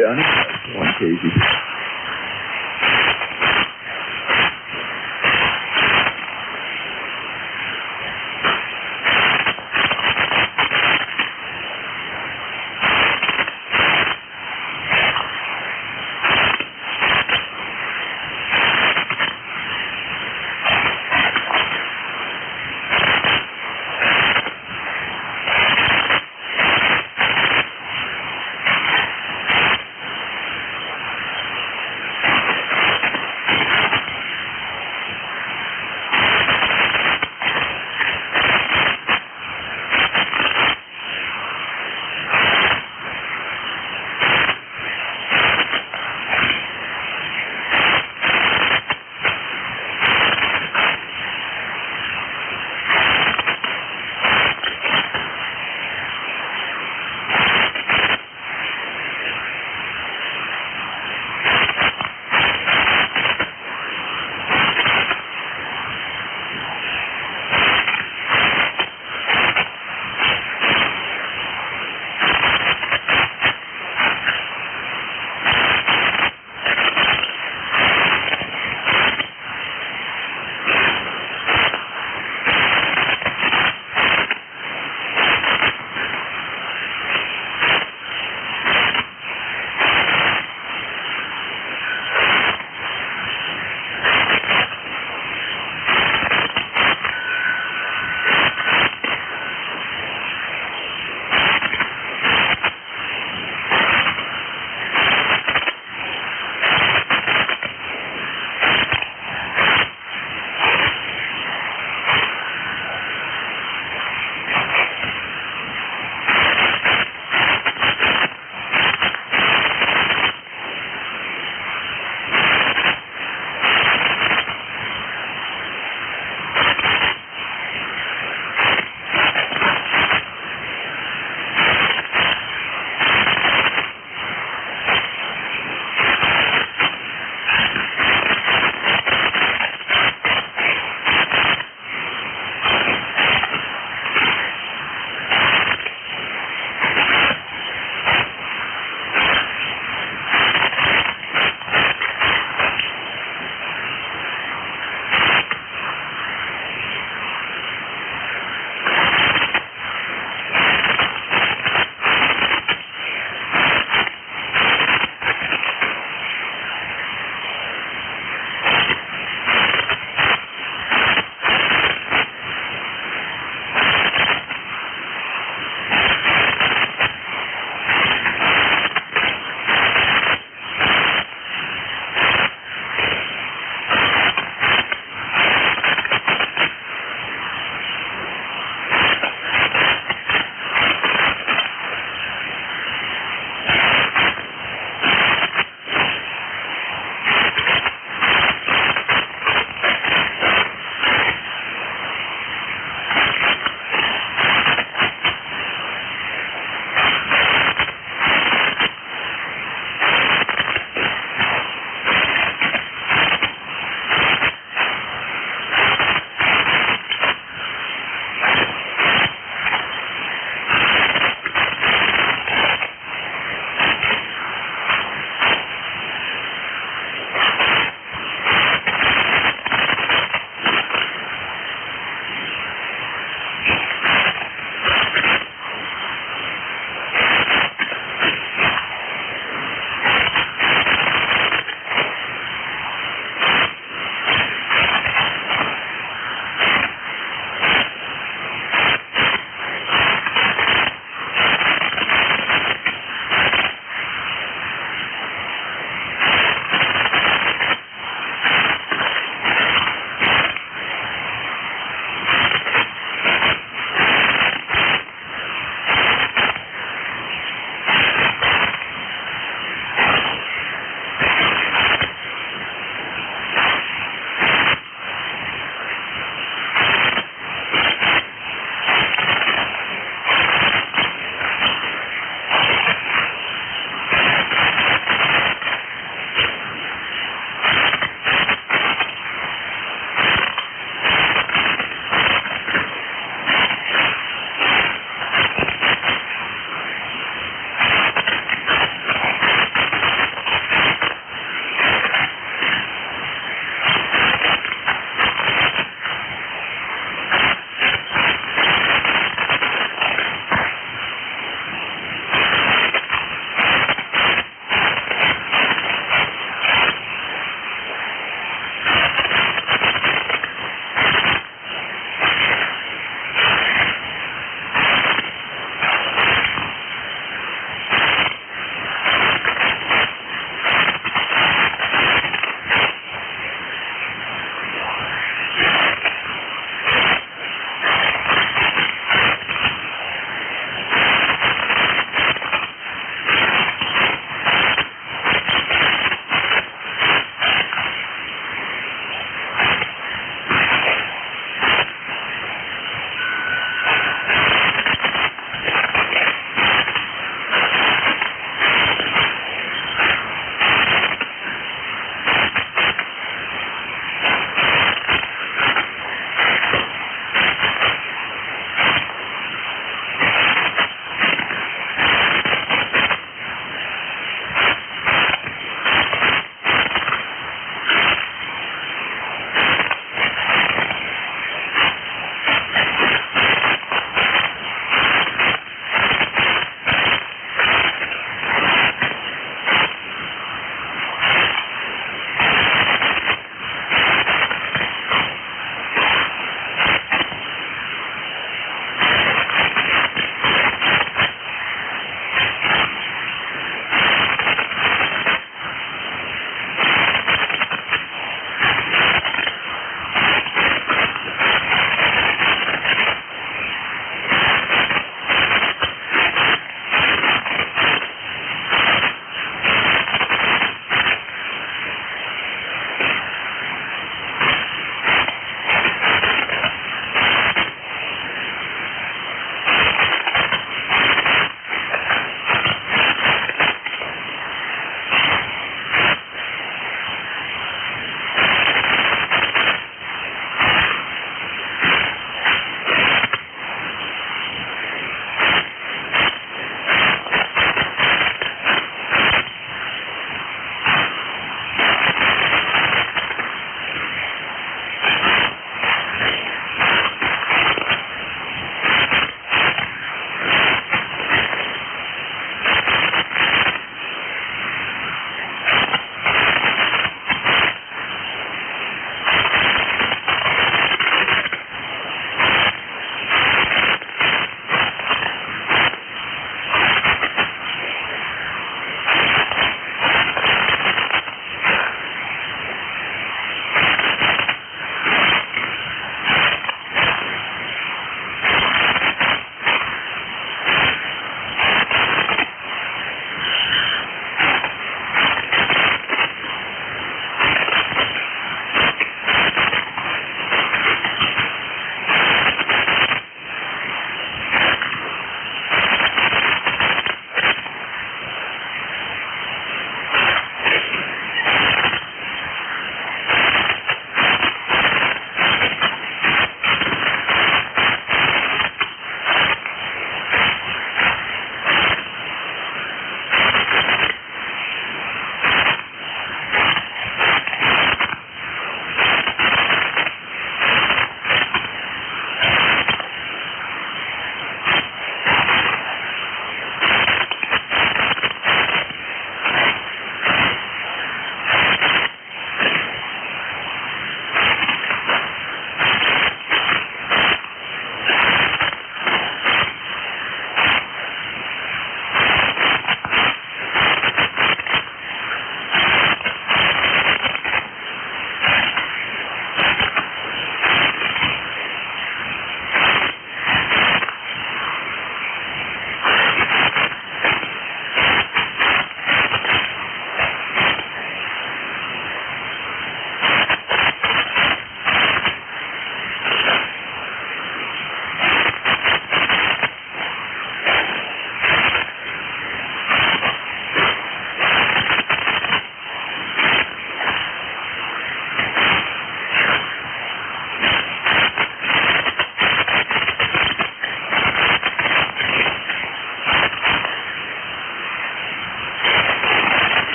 [SPEAKER 22] down here. Going crazy.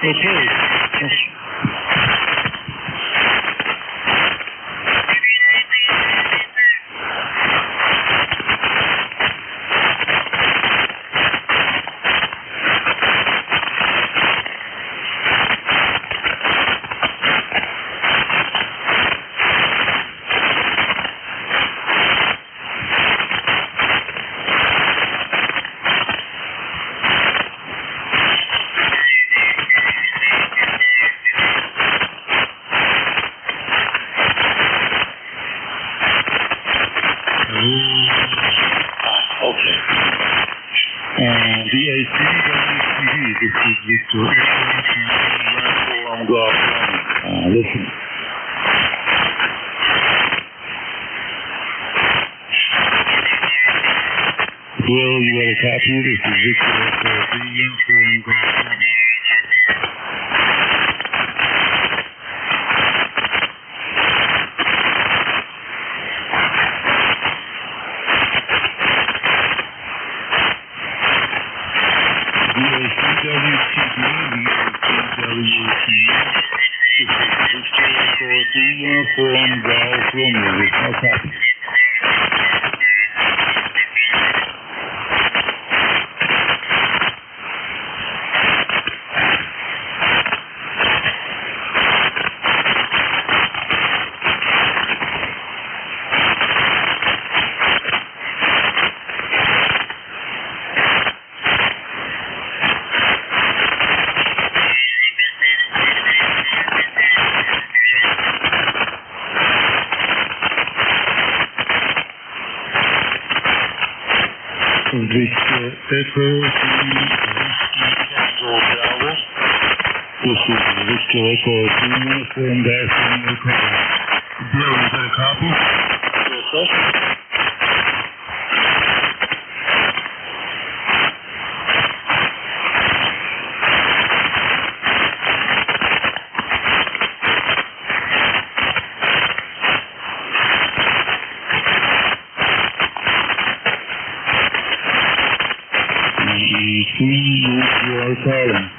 [SPEAKER 16] Okay.
[SPEAKER 11] VAC, WTV, this is Victor Golf. Listen. Well, you got a copy? This is Victor Golf. This is Victor Echo Uniform Dash Echo. Bill, is that a copy? Yes, sir. You are calling.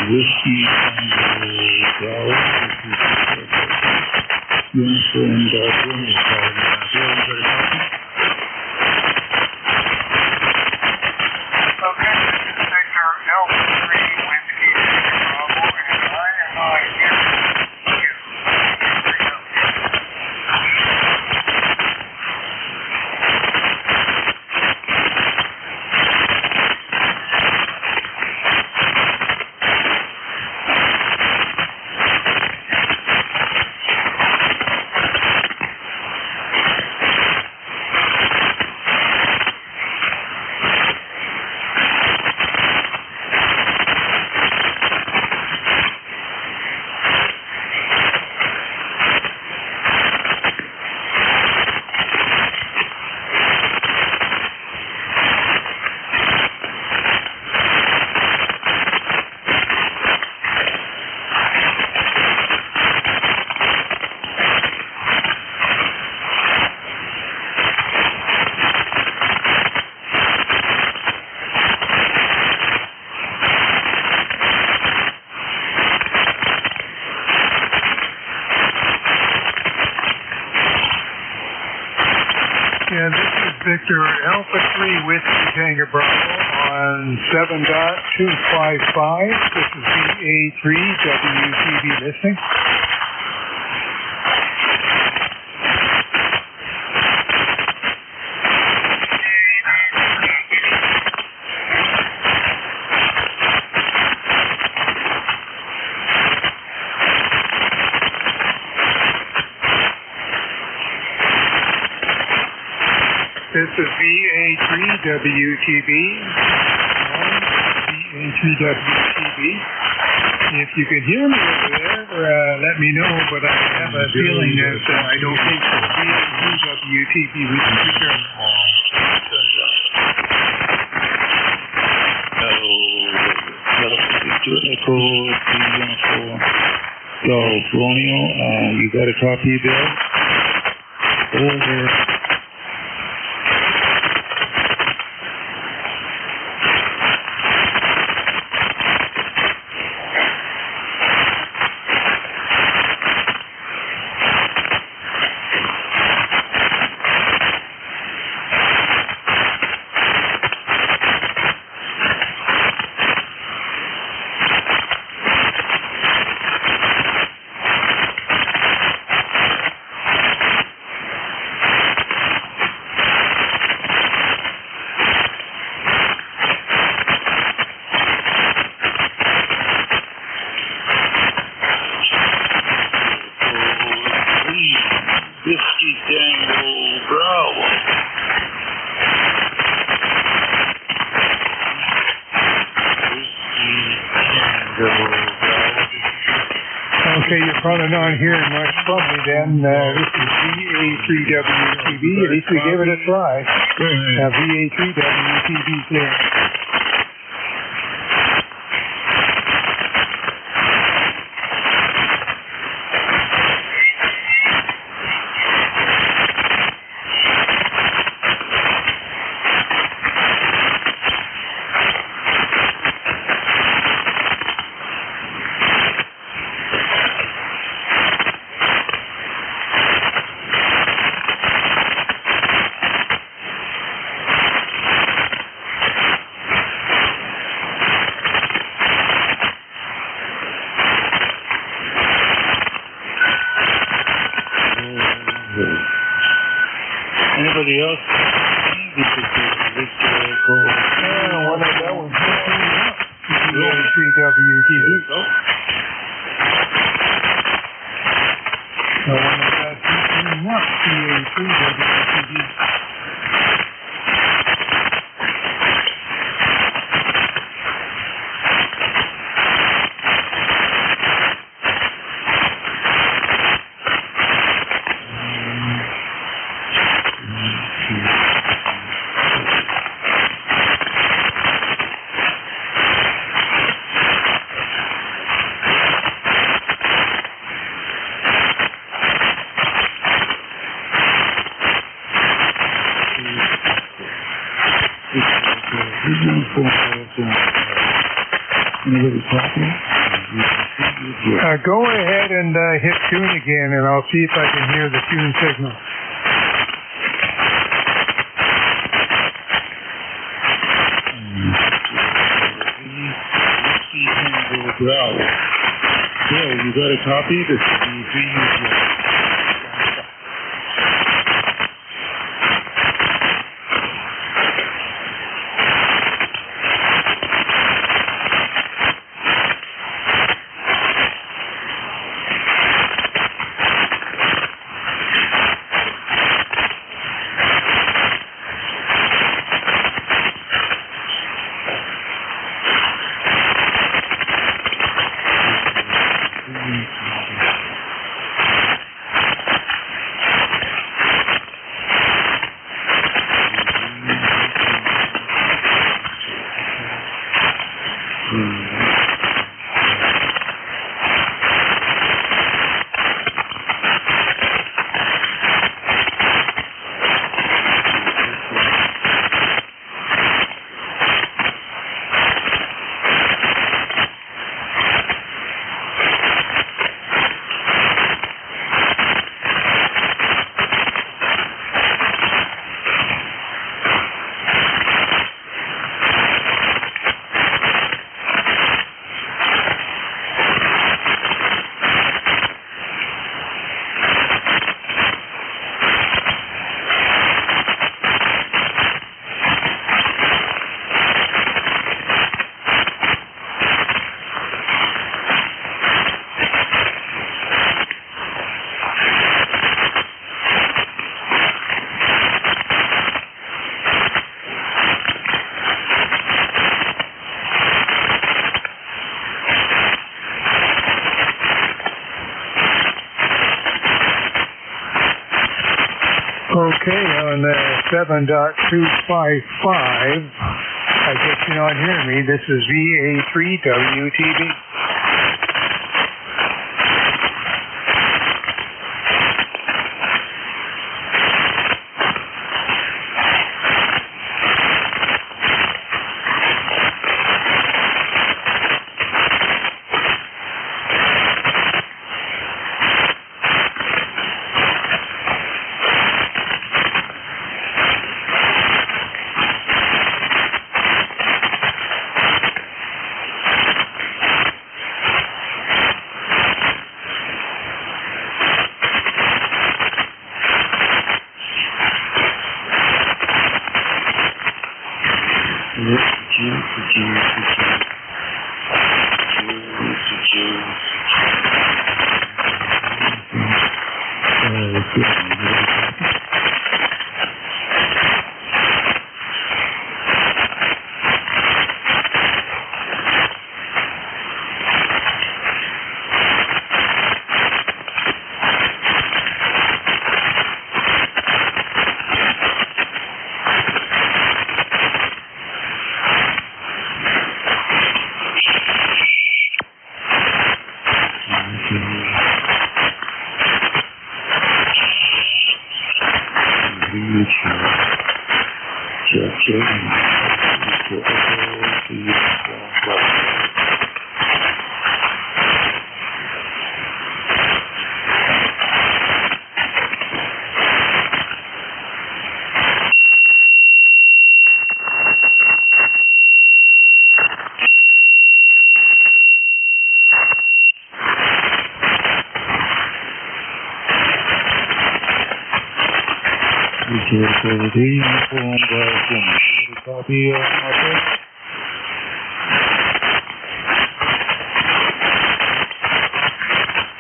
[SPEAKER 11] Whiskey Tango Uniform Darwin is calling.
[SPEAKER 6] And this is Victor Alpha 3 Whiskey Tango Bravo on 7.255. This is VA3 WTV listening. This is VA3WTB. VA3WTB. If you can hear me over there, let me know, but I have a feeling that I don't think so. VA3WTB, we can be careful.
[SPEAKER 16] So, Romeo, you got a copy, Bill? Over.
[SPEAKER 21] Okay, you're probably not hearing much from me then. This is VA3WTV. At least we gave it a try. VA3WTV clear.
[SPEAKER 16] Anybody else?
[SPEAKER 21] One of that one's VA3WTV. One of that's VA3WTV. Go ahead and hit tune again, and I'll see if I can hear the tune signal.
[SPEAKER 16] Bill, you got a copy? This is Okay, on 7.255, I guess you're not hearing me. This is VA3WTV.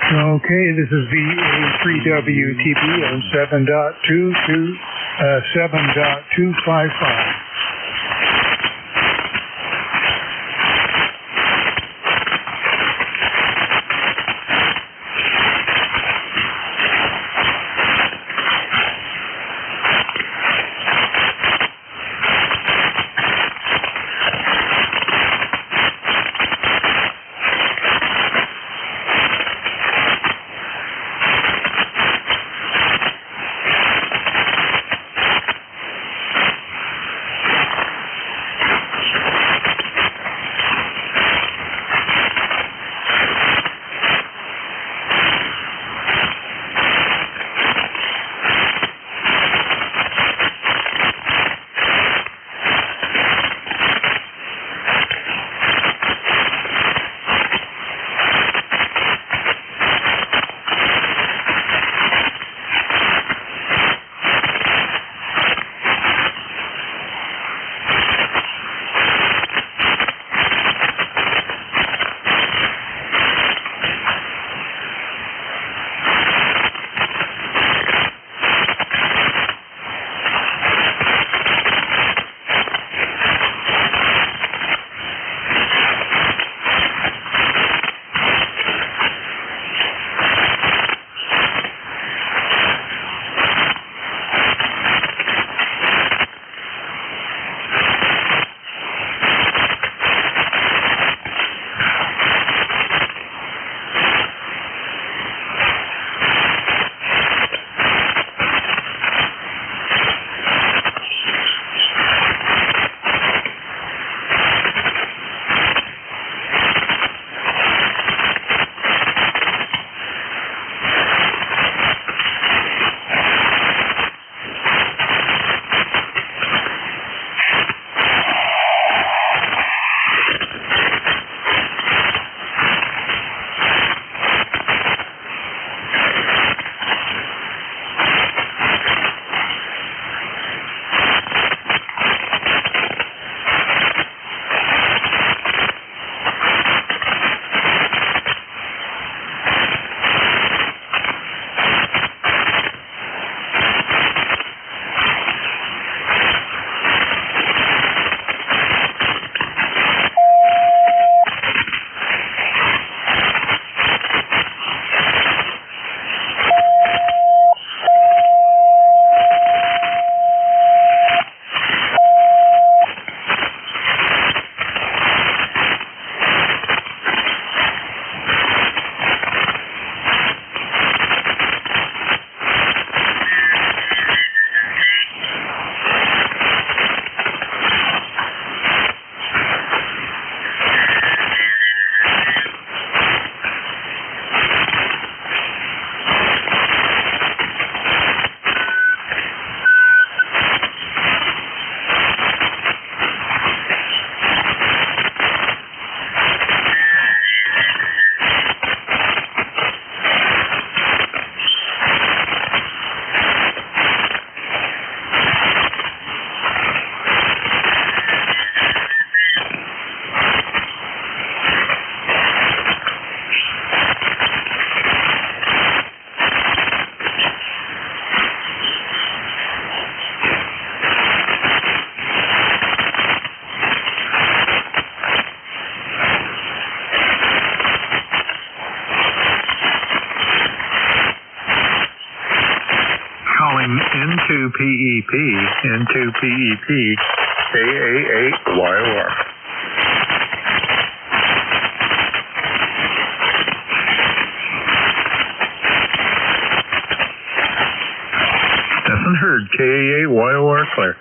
[SPEAKER 21] Okay, this is VA3WTP on 7.255.
[SPEAKER 6] N2PEP, N2PEP, KA8YOR. Stefan Hurd, KA8YOR, clear.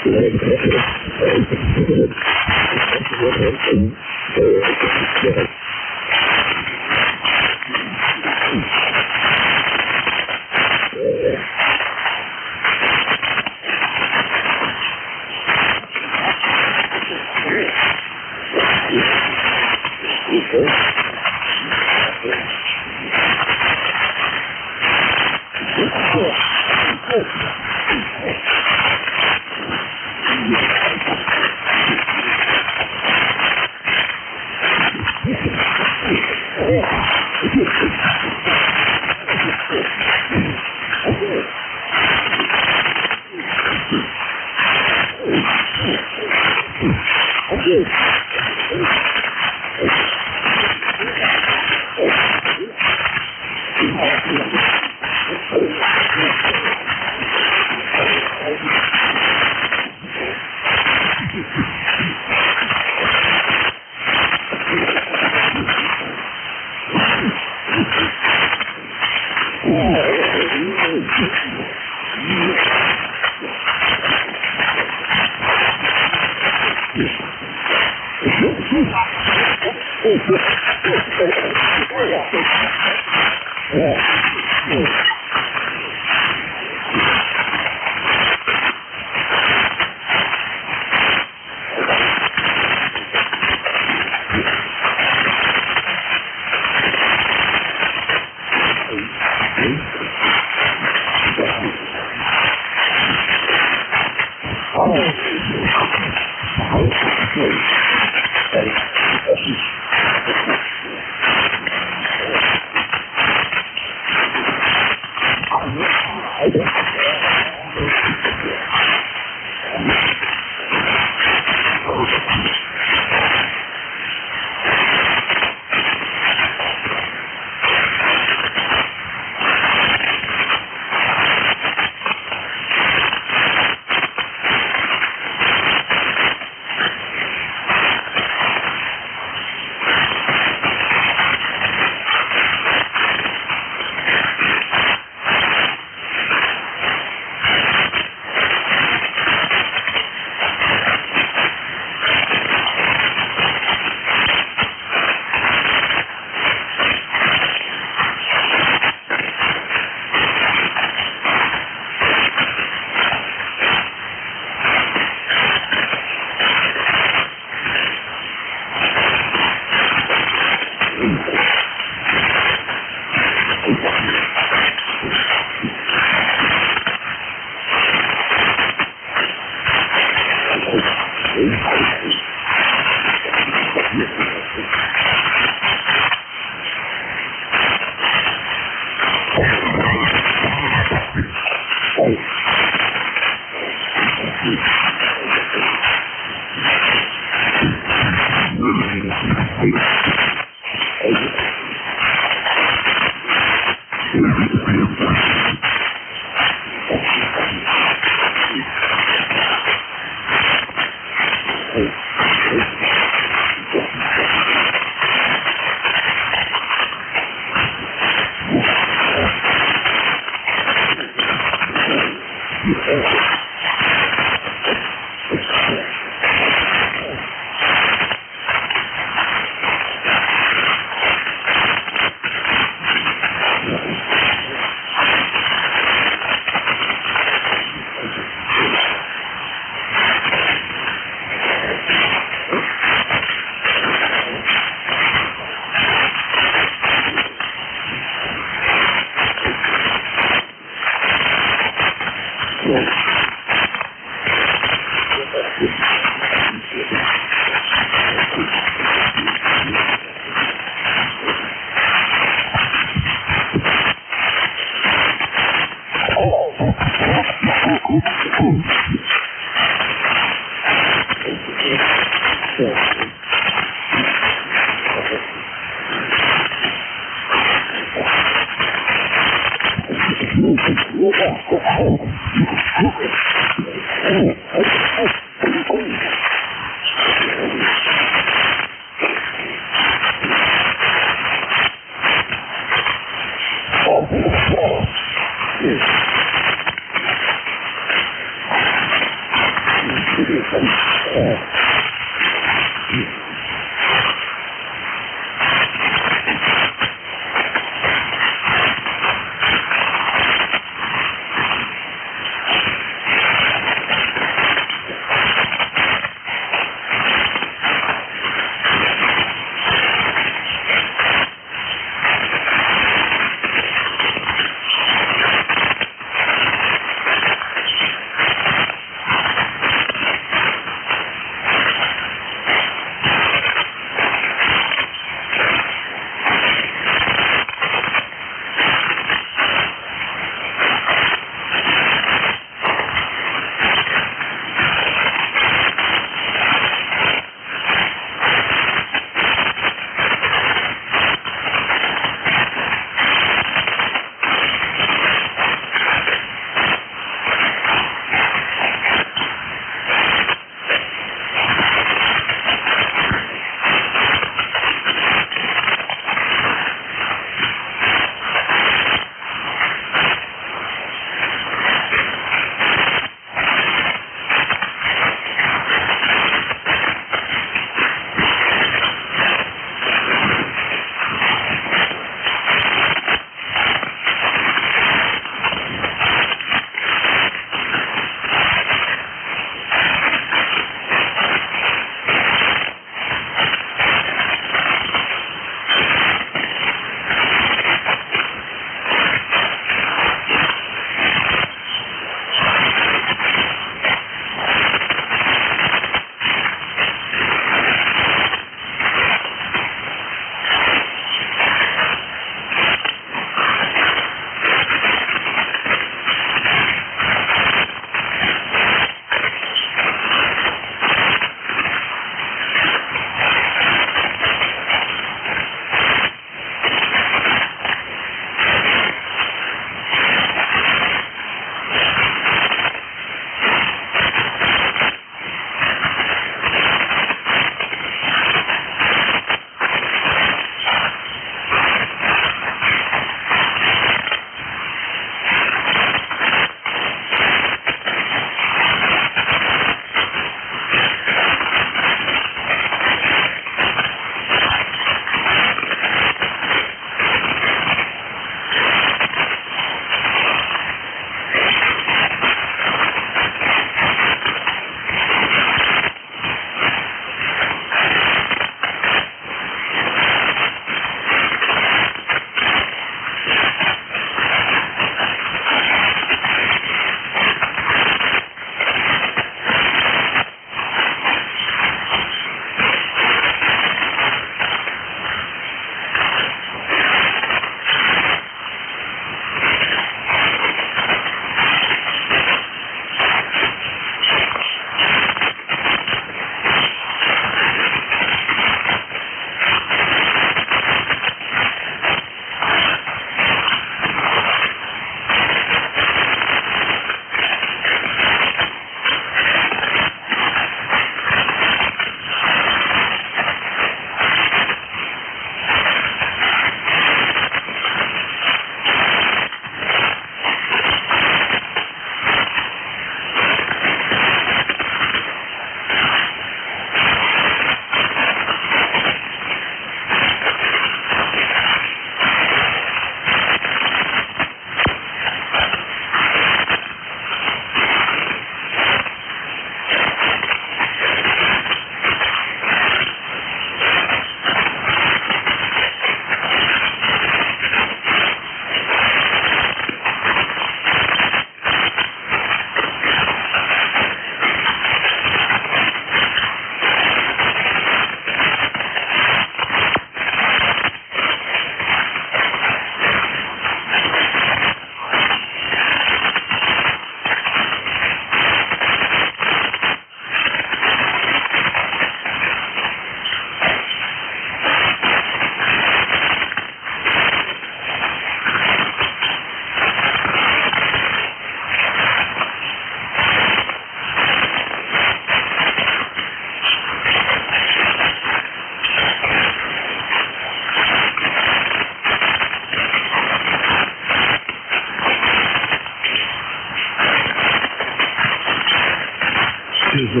[SPEAKER 16] is the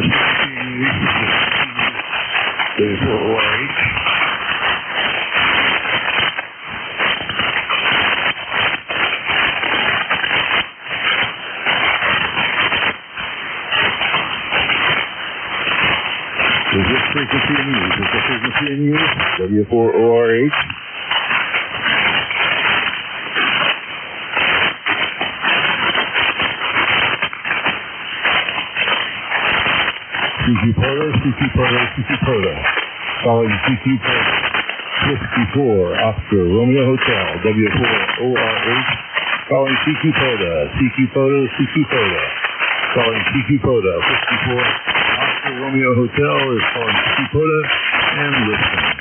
[SPEAKER 16] W4ORH. Is this frequency in use? Is the frequency in use? W4ORH. CQ Polo, CQ Polo, CQ Polo. Calling CQ Polo. 54 Oscar Romeo Hotel, W4ORH. Calling CQ Polo, CQ Polo, CQ Polo. Calling CQ Polo, 54 Oscar Romeo Hotel is calling CQ Polo and listening.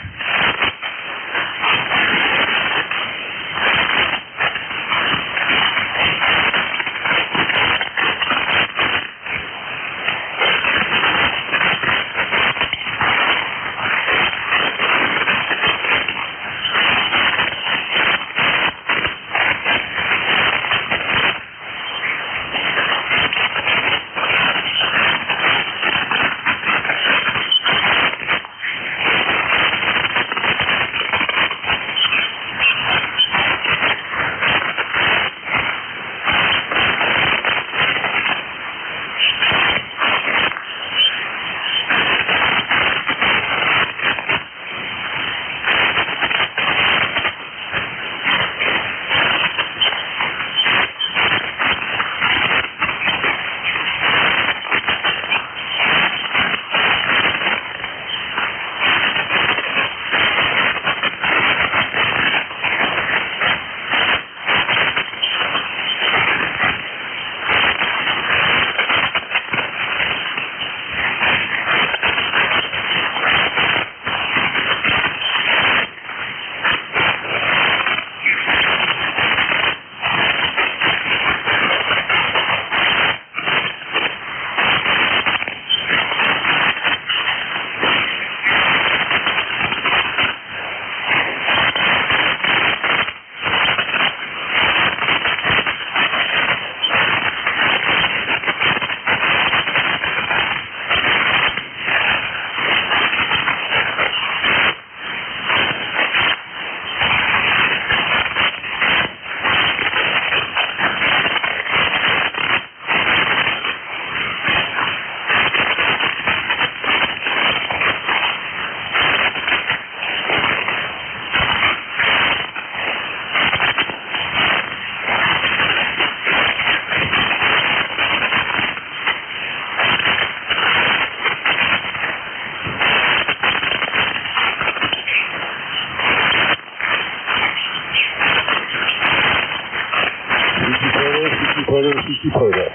[SPEAKER 16] CQ Polo.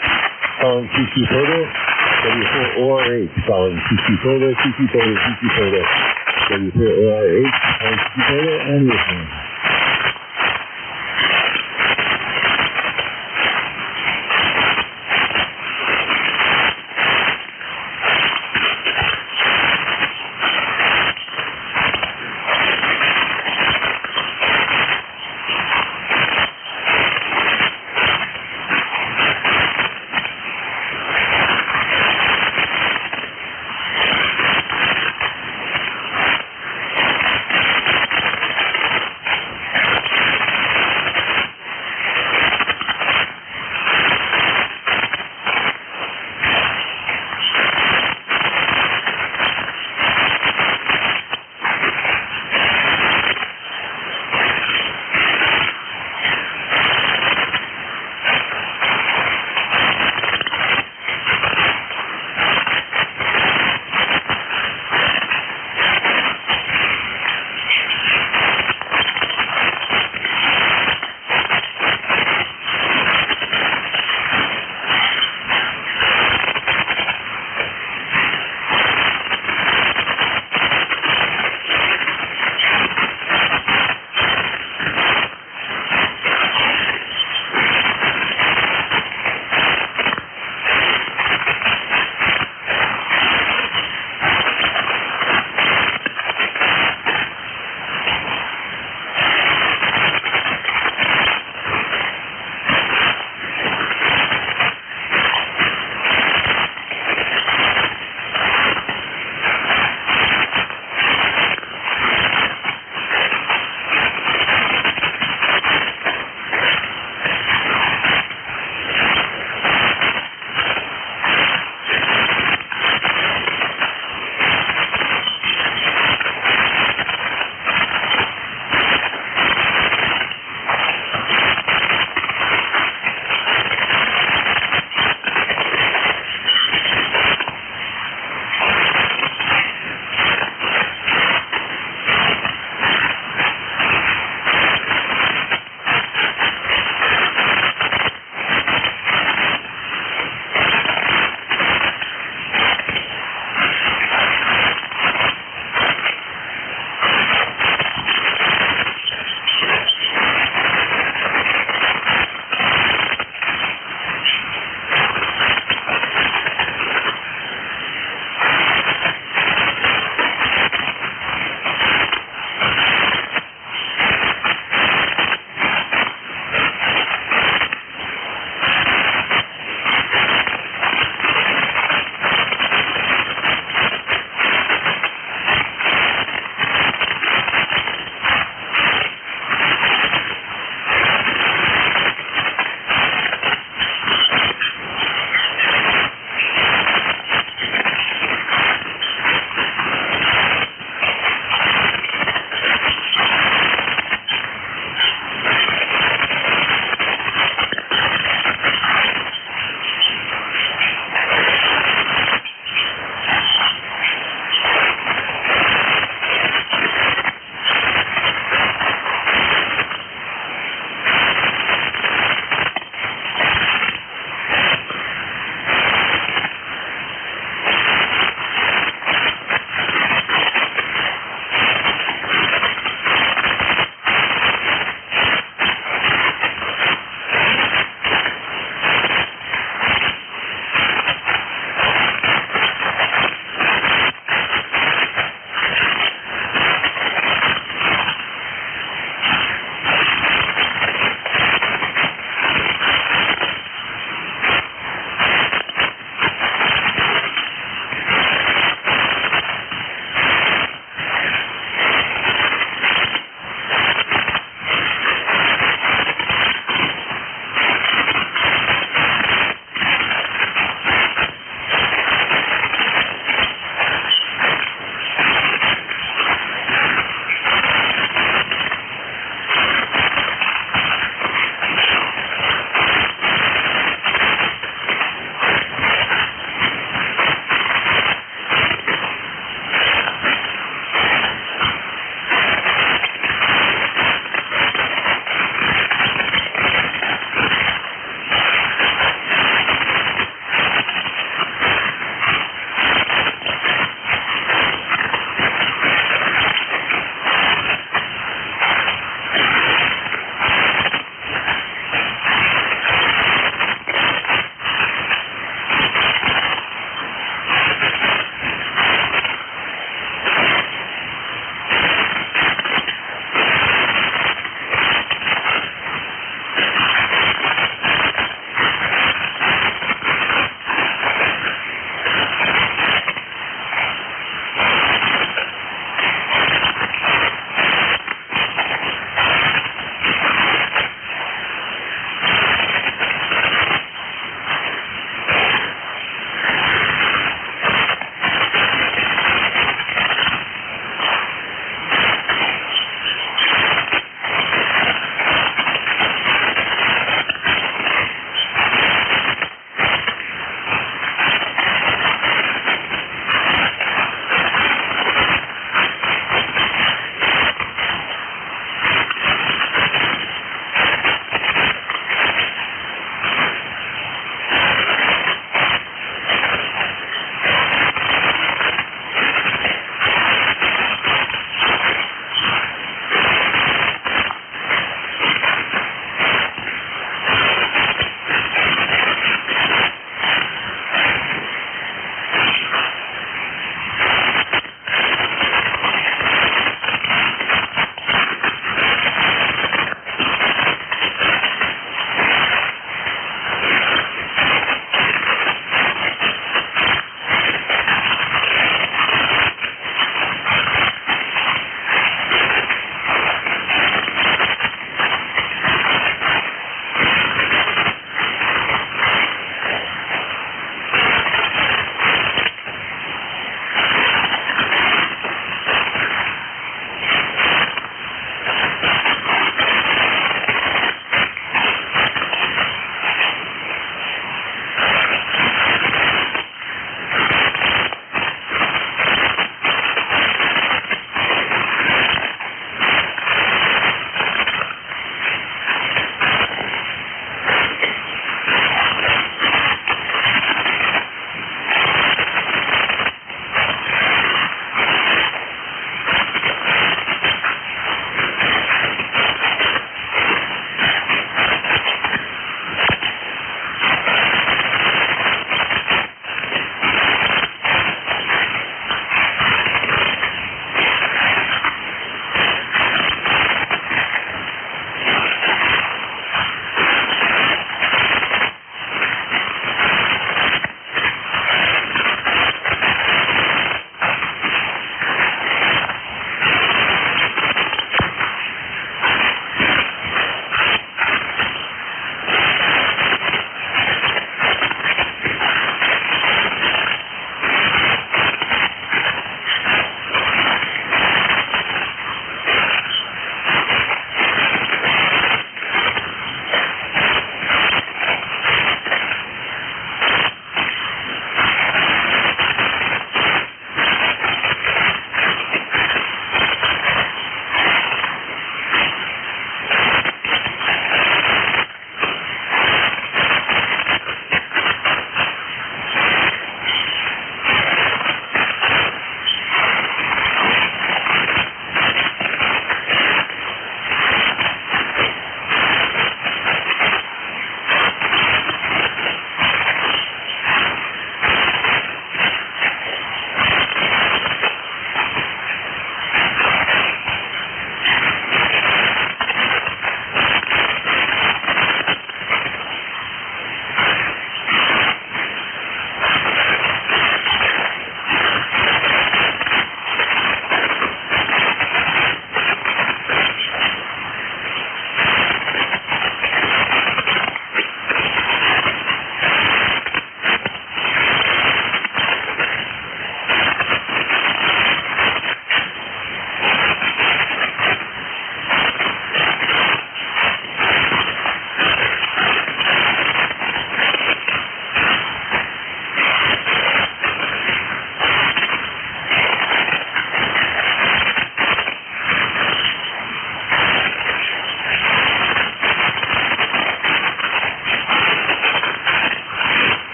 [SPEAKER 16] Calling CQ Polo, W4ORH. Calling CQ Polo, CQ Polo, CQ Polo, W4ORH. Calling CQ Polo and listening.